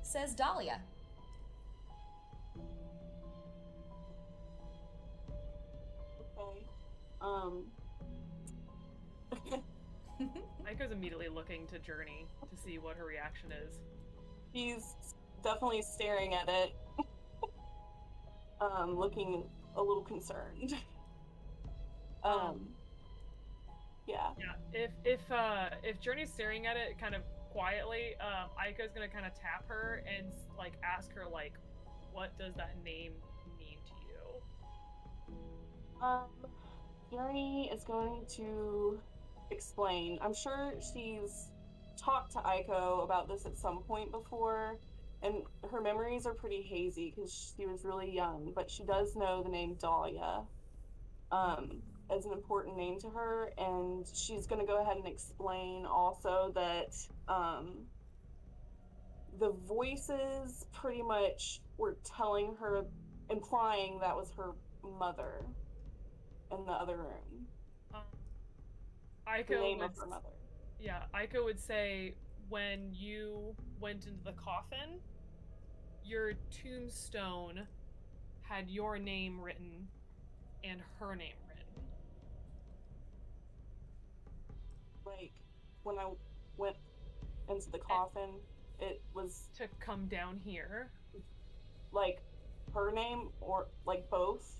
says Dahlia. Aiko's immediately looking to Journey to see what her reaction is. She's definitely staring at it, looking a little concerned. Yeah. Yeah. If Journey's staring at it kind of quietly, Aiko's gonna kind of tap her and like ask her like, what does that name mean to you? Journey is going to explain. I'm sure she's talked to Aiko about this at some point before, and her memories are pretty hazy because she was really young, but she does know the name Dahlia as an important name to her, and she's going to go ahead and explain also that the voices pretty much were telling her, implying that was her mother in the other room. Aiko The name would, of her mother. Yeah, Aiko would say when you went into the coffin, your tombstone had your name written and her name written. Like, when I went into the coffin, it was to come down here. Like, her name or, like, both?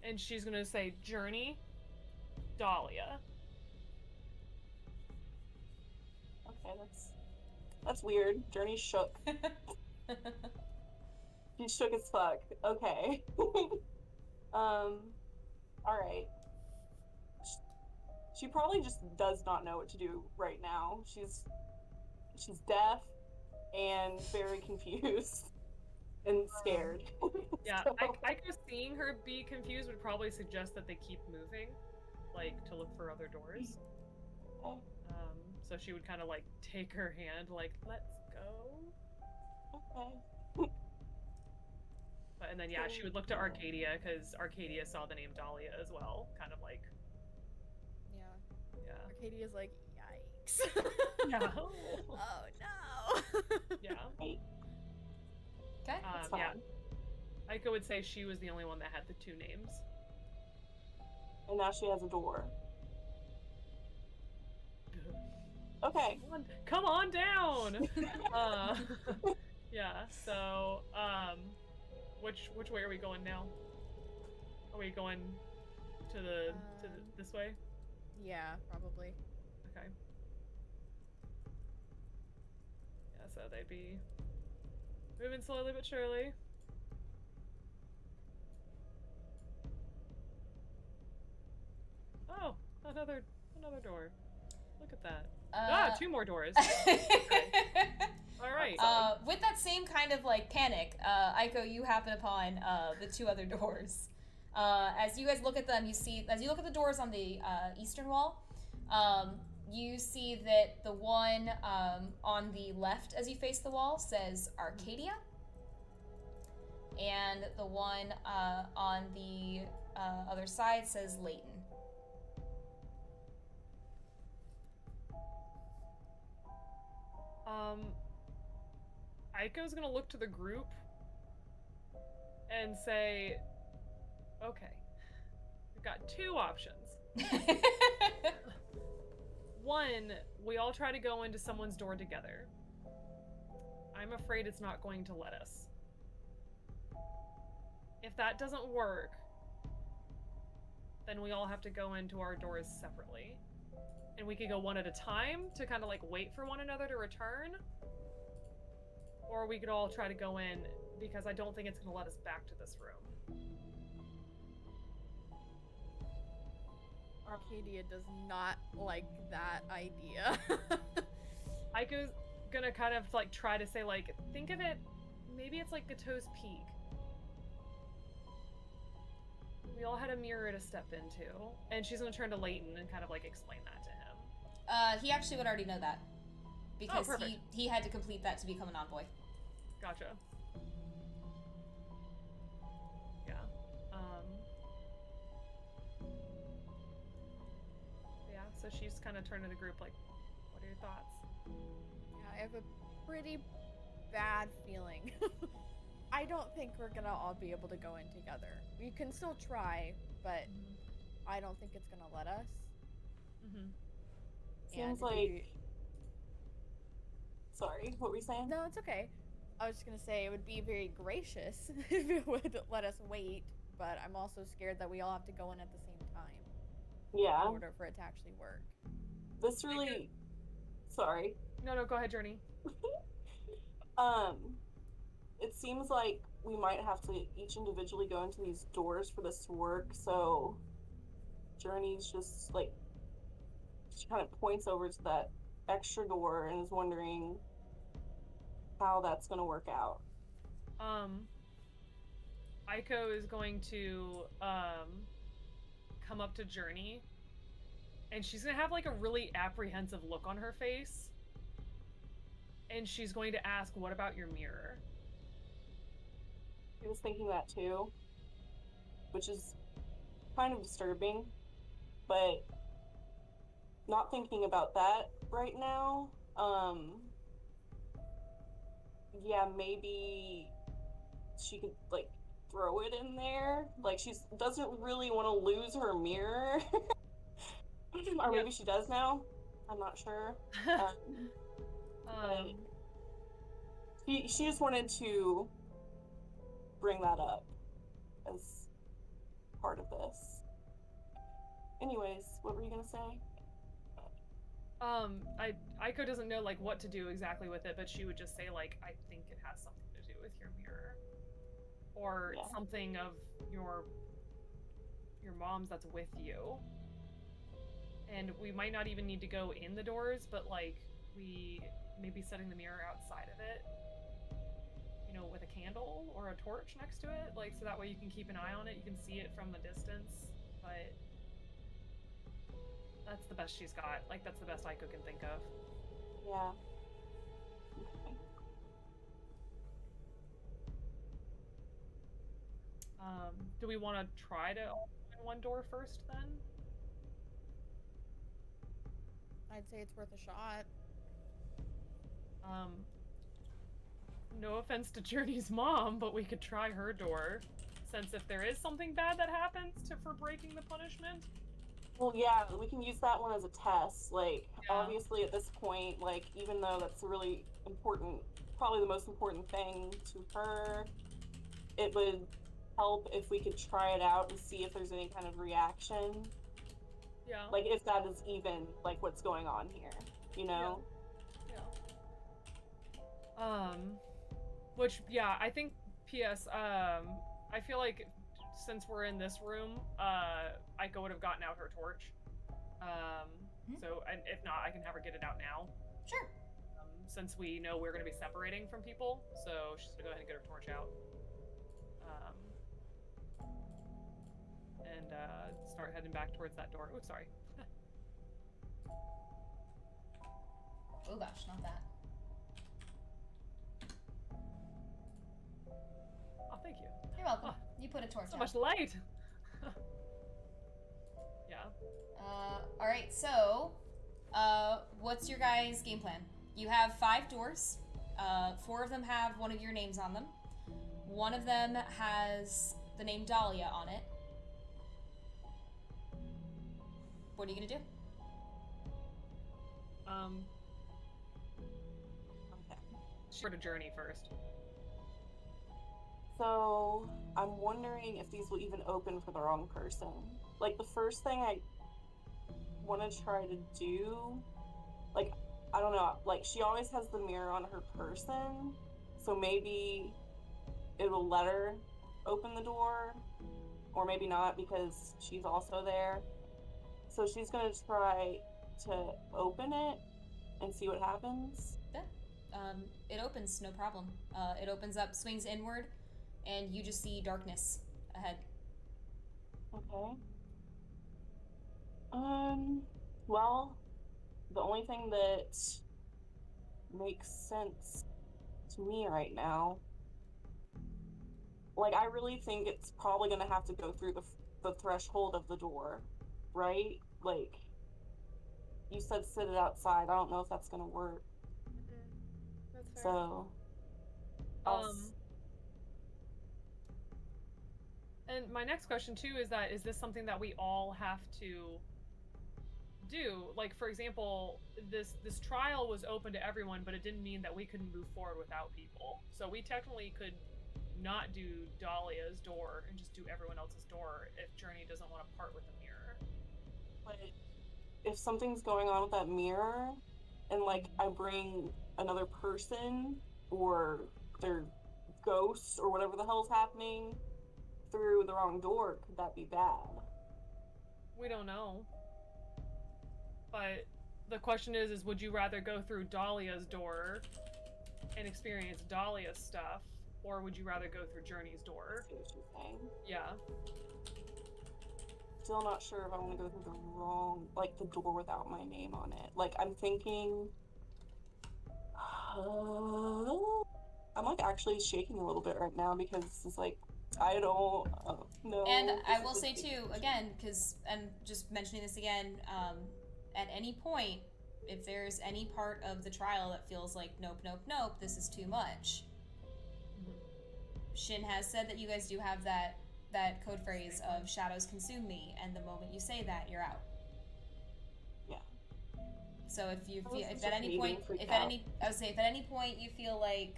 And she's gonna say Journey, Dahlia. Okay, that's weird. Journey shook. She shook as fuck. Okay. Alright. She probably just does not know what to do right now. She's deaf and very confused and scared. Yeah, So... Aiko seeing her be confused would probably suggest that they keep moving, like to look for other doors. Okay. So she would kind of like take her hand, like, let's go. Okay. But, and then yeah, she would look to Arcadia because Arcadia saw the name Dahlia as well, kind of like. Yeah. Yeah. Arcadia's like, yikes. Yeah. Oh no. Yeah. Okay. Yeah. Aiko would say she was the only one that had the two names. And now she has a door. Okay. Come on down. Yeah. So, which way are we going now? Are we going to the this way? Yeah, probably. Okay. Yeah. So they'd be moving slowly but surely. Oh, another door. Look at that. 2 more doors. All right. With that same kind of like panic, Aiko, you happen upon the 2 other doors. As you guys look at them, as you look at the doors on the eastern wall, you see that the one on the left as you face the wall says Arcadia, and the one on the other side says Leighton. Aiko's gonna look to the group and say, okay, we've got 2 options. 1, we all try to go into someone's door together. I'm afraid it's not going to let us. If that doesn't work, then we all have to go into our doors separately. And we could go one at a time to kind of like wait for one another to return. Or we could all try to go in because I don't think it's going to let us back to this room. Arcadia does not like that idea. Aiko's gonna kind of like try to say like, think of it, maybe it's like Gato's Peak. We all had a mirror to step into. And she's gonna turn to Leighton and kind of like explain that to him. He actually would already know that. Because perfect. he had to complete that to become an envoy. Gotcha. Yeah. Yeah, so she's kind of turned to the group like, what are your thoughts? Yeah, I have a pretty bad feeling. I don't think we're gonna all be able to go in together. We can still try, but I don't think it's gonna let us. Mm-hmm. Seems like. Sorry, what were you saying? No, it's okay. I was just gonna say it would be very gracious if it would let us wait, but I'm also scared that we all have to go in at the same time. Yeah. In order for it to actually work. This really. Sorry. No, go ahead, Journey. It seems like we might have to each individually go into these doors for this to work, so Journey's just like, she kind of points over to that extra door and is wondering how that's going to work out. Aiko is going to come up to Journey, and she's gonna have like a really apprehensive look on her face, and she's going to ask, "What about your mirror?" I was thinking that too, which is kind of disturbing, but not thinking about that right now. Yeah, maybe she could like throw it in there. Like she doesn't really want to lose her mirror, or maybe she does now. I'm not sure. But she just wanted to bring that up as part of this. Anyways, what were you gonna say? Aiko doesn't know like what to do exactly with it, but she would just say like, "I think it has something to do with your mirror, or something of your mom's that's with you." And we might not even need to go in the doors, but like we maybe setting the mirror outside of it, you know, with a candle or a torch next to it, like so that way you can keep an eye on it, you can see it from the distance, but that's the best she's got. Like, that's the best Aiko can think of. Yeah. Okay. Do we want to try to open one door first, then? I'd say it's worth a shot. No offense to Journey's mom, but we could try her door, since if there is something bad that happens for breaking the punishment. Well, yeah, we can use that one as a test. Like, obviously at this point, like, even though that's a really important, probably the most important thing to her, it would help if we could try it out and see if there's any kind of reaction. Yeah. Like, if that is even, like, what's going on here, you know? Yeah. Which, yeah, I think, P.S., I feel like since we're in this room, Aiko would have gotten out her torch. So, and if not, I can have her get it out now. Sure. Since we know we're going to be separating from people, so she's going to go ahead and get her torch out. And start heading back towards that door. Oh, sorry. Oh gosh, not that. Oh, thank you. You're welcome. You put a torch out. So much light! Yeah. Alright, so, what's your guys' game plan? You have 5 doors. 4 of them have one of your names on them. One of them has the name Dahlia on it. What are you gonna do? Okay. Sure to Journey first. So, I'm wondering if these will even open for the wrong person. Like, the first thing I want to try to do, like, I don't know, like, she always has the mirror on her person, so maybe it will let her open the door, or maybe not because she's also there. So she's gonna try to open it and see what happens. Yeah. It opens, no problem. It opens up, swings inward, and you just see darkness ahead. Okay. Well, the only thing that makes sense to me right now, like, I really think it's probably gonna have to go through the threshold of the door, right? Like, you said sit it outside. I don't know if that's gonna work. That's fair. So, Um, And my next question too is that is this something that we all have to do? Like, for example, this trial was open to everyone, but it didn't mean that we couldn't move forward without people. So we technically could not do Dahlia's door and just do everyone else's door if Journey doesn't want to part with the mirror. But if something's going on with that mirror, and like I bring another person or their ghosts or whatever the hell's happening through the wrong door, could that be bad? We don't know. But the question is would you rather go through Dahlia's door and experience Dahlia's stuff, or would you rather go through Journey's door? I see what you're saying. Yeah. Still not sure if I want to go through the wrong, like the door without my name on it. Like I'm thinking, I'm like actually shaking a little bit right now because it's like I don't know. And I will say too, again, because I'm just mentioning this again, at any point, if there's any part of the trial that feels like nope, nope, nope, this is too much. Shin has said that you guys do have that code phrase of shadows consume me, and the moment you say that, you're out. Yeah. So if you feel, if just at any me point, being if freaked at out. any, I would say if at any point you feel like,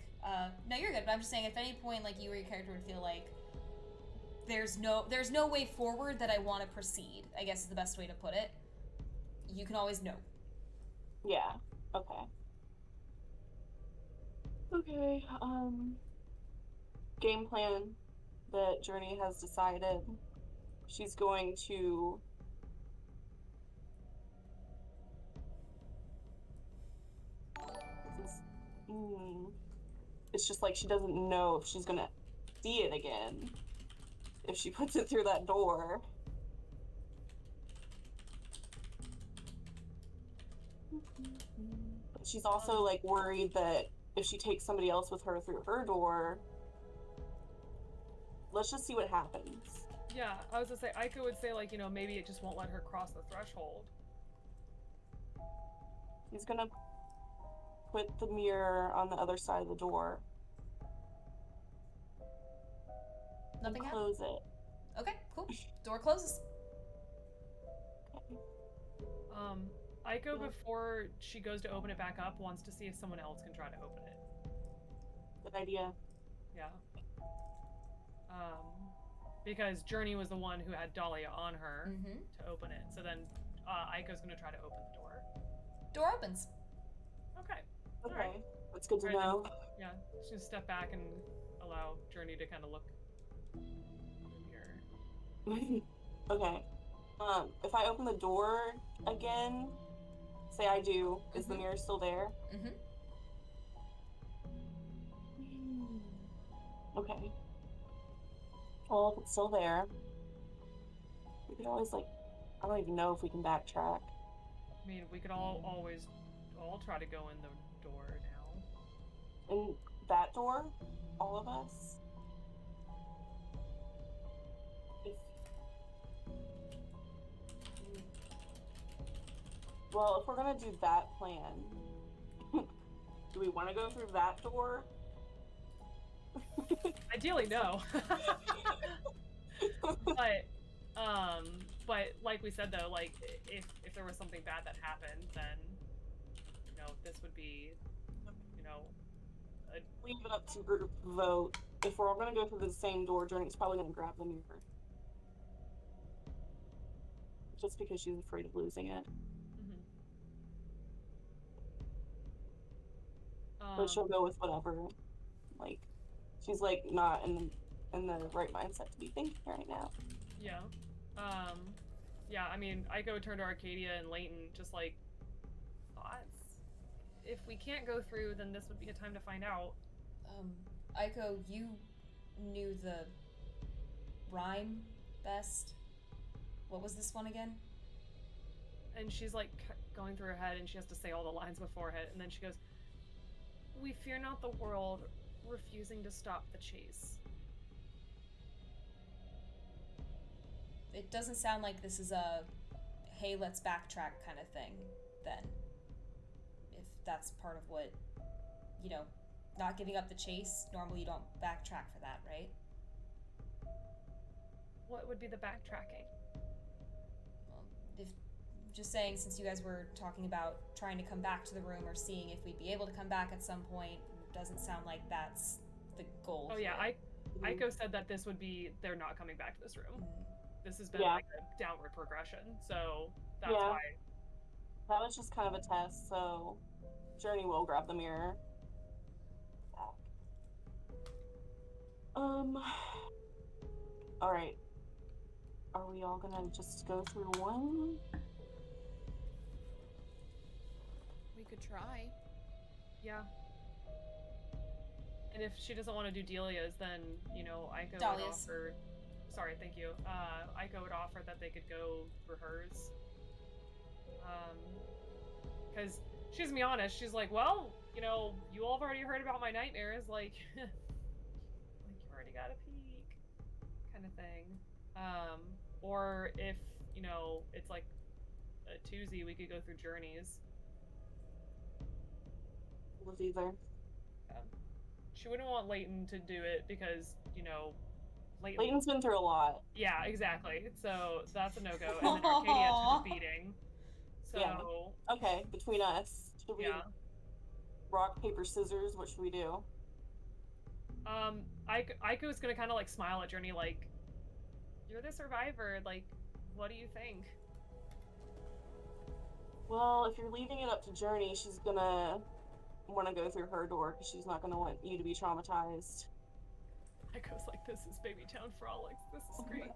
no, you're good. But I'm just saying, if at any point like you or your character would feel like there's no way forward that I want to proceed, I guess is the best way to put it. You can always no. Yeah. Okay. Okay. Game plan that Journey has decided. She's going to it's just like she doesn't know if she's gonna see it again if she puts it through that door. But she's also like worried that if she takes somebody else with her through her door, let's just see what happens. Yeah, I was gonna say, Aiko would say, like, you know, maybe it just won't let her cross the threshold. He's gonna put the mirror on the other side of the door. Nothing and happens. close it. Okay, cool. Door closes. Okay. Aiko, before she goes to open it back up, wants to see if someone else can try to open it. Good idea. Yeah. Because Journey was the one who had Dahlia on her to open it. So then Aiko's gonna try to open the door. Door opens. Okay. Okay. Alright. That's good to Alright, know. Yeah, she's gonna step back and allow Journey to kind of look in the mirror. Okay. If I open the door again, say I do, is the mirror still there? Okay. Well, if it's still there, we could always, like, I don't even know if we can backtrack. I mean, we could always try to go in the door now. In that door? All of us? Well, if we're gonna do that plan, do we want to go through that door? Ideally, no. but like we said though, like if there was something bad that happened, then you know this would be, you know, leave it up to group vote. If we're all gonna go through the same door, Journey's probably gonna grab the mirror, just because she's afraid of losing it. But she'll go with whatever. Like, she's like not in the right mindset to be thinking right now. Yeah. Yeah, I mean, Aiko turned to Arcadia and Leighton, just like, thoughts? If we can't go through, then this would be a time to find out. Aiko, you knew the rhyme best. What was this one again? And she's like going through her head, and she has to say all the lines before it, and then she goes, "We fear not the world, refusing to stop the chase." It doesn't sound like this is a, hey, let's backtrack kind of thing, then. If that's part of what, you know, not giving up the chase, normally you don't backtrack for that, right? What would be the backtracking? Well, if just saying, since you guys were talking about trying to come back to the room or seeing if we'd be able to come back at some point, doesn't sound like that's the goal. Oh yeah, here. Aiko said that this would be, they're not coming back to this room. This has been Yeah. like a downward progression, so that's Yeah. why. That was just kind of a test, so Journey will grab the mirror. Alright. Are we all gonna just go through one? We could try. Yeah. And if she doesn't want to do Delia's, then, you know, Aiko would Dahlia's. offer... Sorry, thank you. Aiko would offer that they could go for hers. Because she's gonna be honest, she's like, well, you know, you all have already heard about my nightmares, like, like you already got a peek, kind of thing. Or if, you know, it's like a twosie, we could go through journeys. Was either. She wouldn't want Leighton to do it because, you know, Leighton's been through a lot. Yeah, exactly. So that's a no-go. And then Arcadia to defeating. So, Yeah. Okay, between us, should we rock, paper, scissors? What should we do? Aiko's gonna kind of like smile at Journey, like, you're the survivor. Like, what do you think? Well, if you're leaving it up to Journey, she's gonna want to go through her door because she's not gonna want you to be traumatized. Aiko's like, this is Baby Town Frolics. This is great.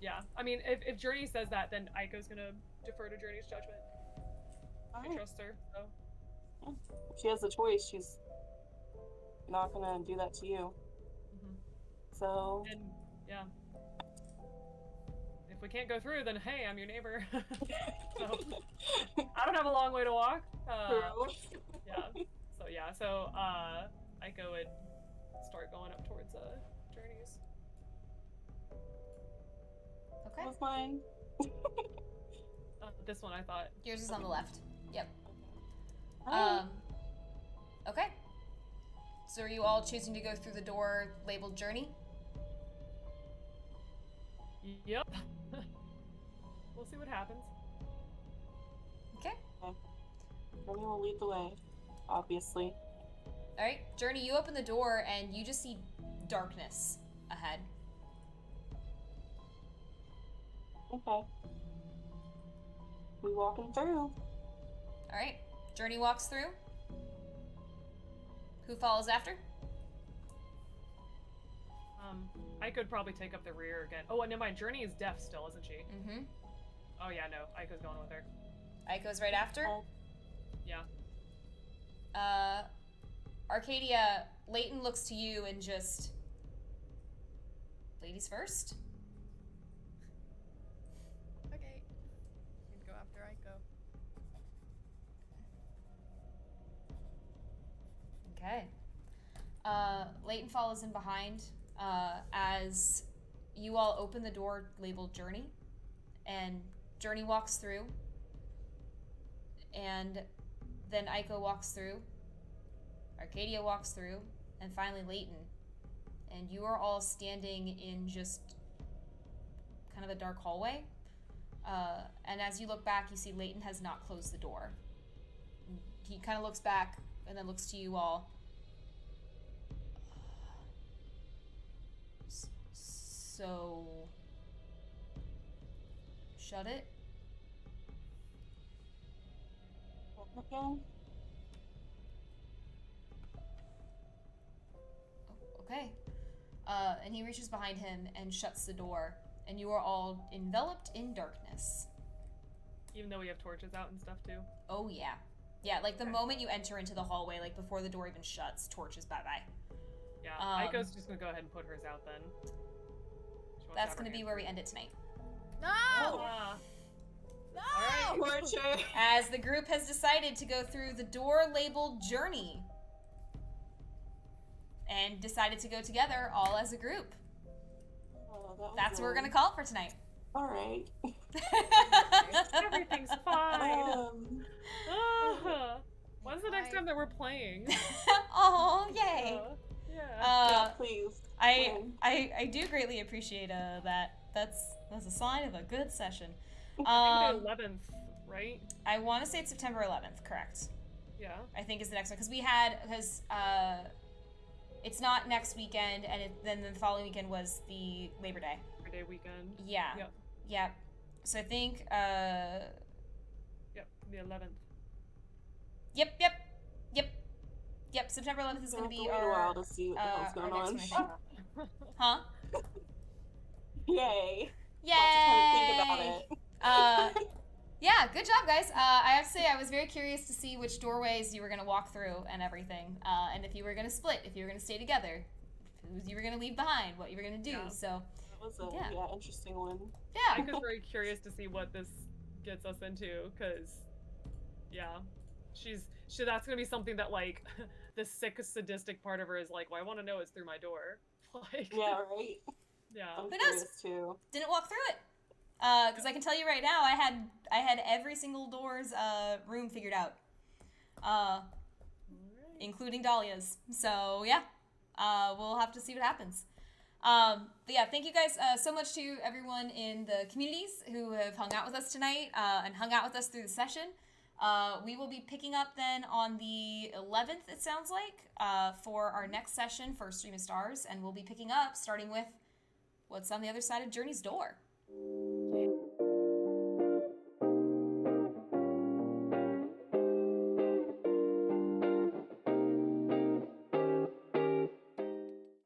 Yeah. I mean, if Journey says that, then Aiko's gonna defer to Journey's judgment. I trust her, so. Yeah. If she has the choice, she's not gonna do that to you. So. And yeah. If we can't go through, then hey, I'm your neighbor. So, I don't have a long way to walk. Yeah. So yeah. So Aiko would start going up towards Journeys. Okay. What's mine? This one I thought. Yours is on the left. Yep. Alright. Okay. So are you all choosing to go through the door labeled Journey? Yep. We'll see what happens. Okay. Journey will lead the way, obviously. Alright, Journey, you open the door and you just see darkness ahead. Okay. We walking through. Alright, Journey walks through. Who follows after? I could probably take up the rear again. Oh, and never mind. Journey is deaf still, isn't she? Mm-hmm. Oh yeah, no. Aiko's going with her. Aiko's right after? Yeah. Arcadia, Leighton looks to you and just... Ladies first? Okay. You can go after Aiko. Okay. Leighton follows in behind as you all open the door labeled Journey, and Journey walks through, and then Aiko walks through, Arcadia walks through, and finally Leighton. And you are all standing in just kind of a dark hallway. And as you look back, you see Leighton has not closed the door. He kind of looks back and then looks to you all. So, shut it. Again? Okay. And he reaches behind him and shuts the door, and you are all enveloped in darkness. Even though we have torches out and stuff too. Oh yeah. Yeah, like the moment you enter into the hallway, like before the door even shuts, torches bye-bye. Yeah, Aiko's just gonna go ahead and put hers out then. That's gonna be where we end it tonight. No! No! No! Torture! As the group has decided to go through the door labeled Journey. And decided to go together all as a group. Oh, That's what we're gonna call it for tonight. Alright. Everything's fine. When's the next time that we're playing? Oh, yay! Yeah. Yeah, please. I do greatly appreciate that. That's a sign of a good session. I think the 11th, right? I want to say it's September 11th, correct? Yeah. I think is the next one because it's not next weekend, and then the following weekend was the Labor Day. Labor Day weekend. Yeah. Yep. Yeah. So I think Yep, the 11th. Yep. September 11th is going to be wait a while to see what the hell's going on. next one, I think. Huh? Yay. Yay! Lots of time to think about it. Yeah, good job, guys. I have to say, I was very curious to see which doorways you were going to walk through and everything, and if you were going to split, if you were going to stay together, who you were going to leave behind, what you were going to do. Yeah. So That was a interesting one. yeah, I was very curious to see what this gets us into, because, yeah, that's gonna be something that like the sick sadistic part of her is like, well, I want to know it's through my door. Like, Yeah, right. yeah. I'm Who knows? curious too. didn't walk through it. Because I can tell you right now, I had every single door's room figured out, including Dahlia's. So yeah, we'll have to see what happens. But yeah, thank you guys so much to everyone in the communities who have hung out with us tonight and hung out with us through the session. We will be picking up then on the 11th, it sounds like, for our next session for Stream of Stars, and we'll be picking up starting with what's on the other side of Journey's door.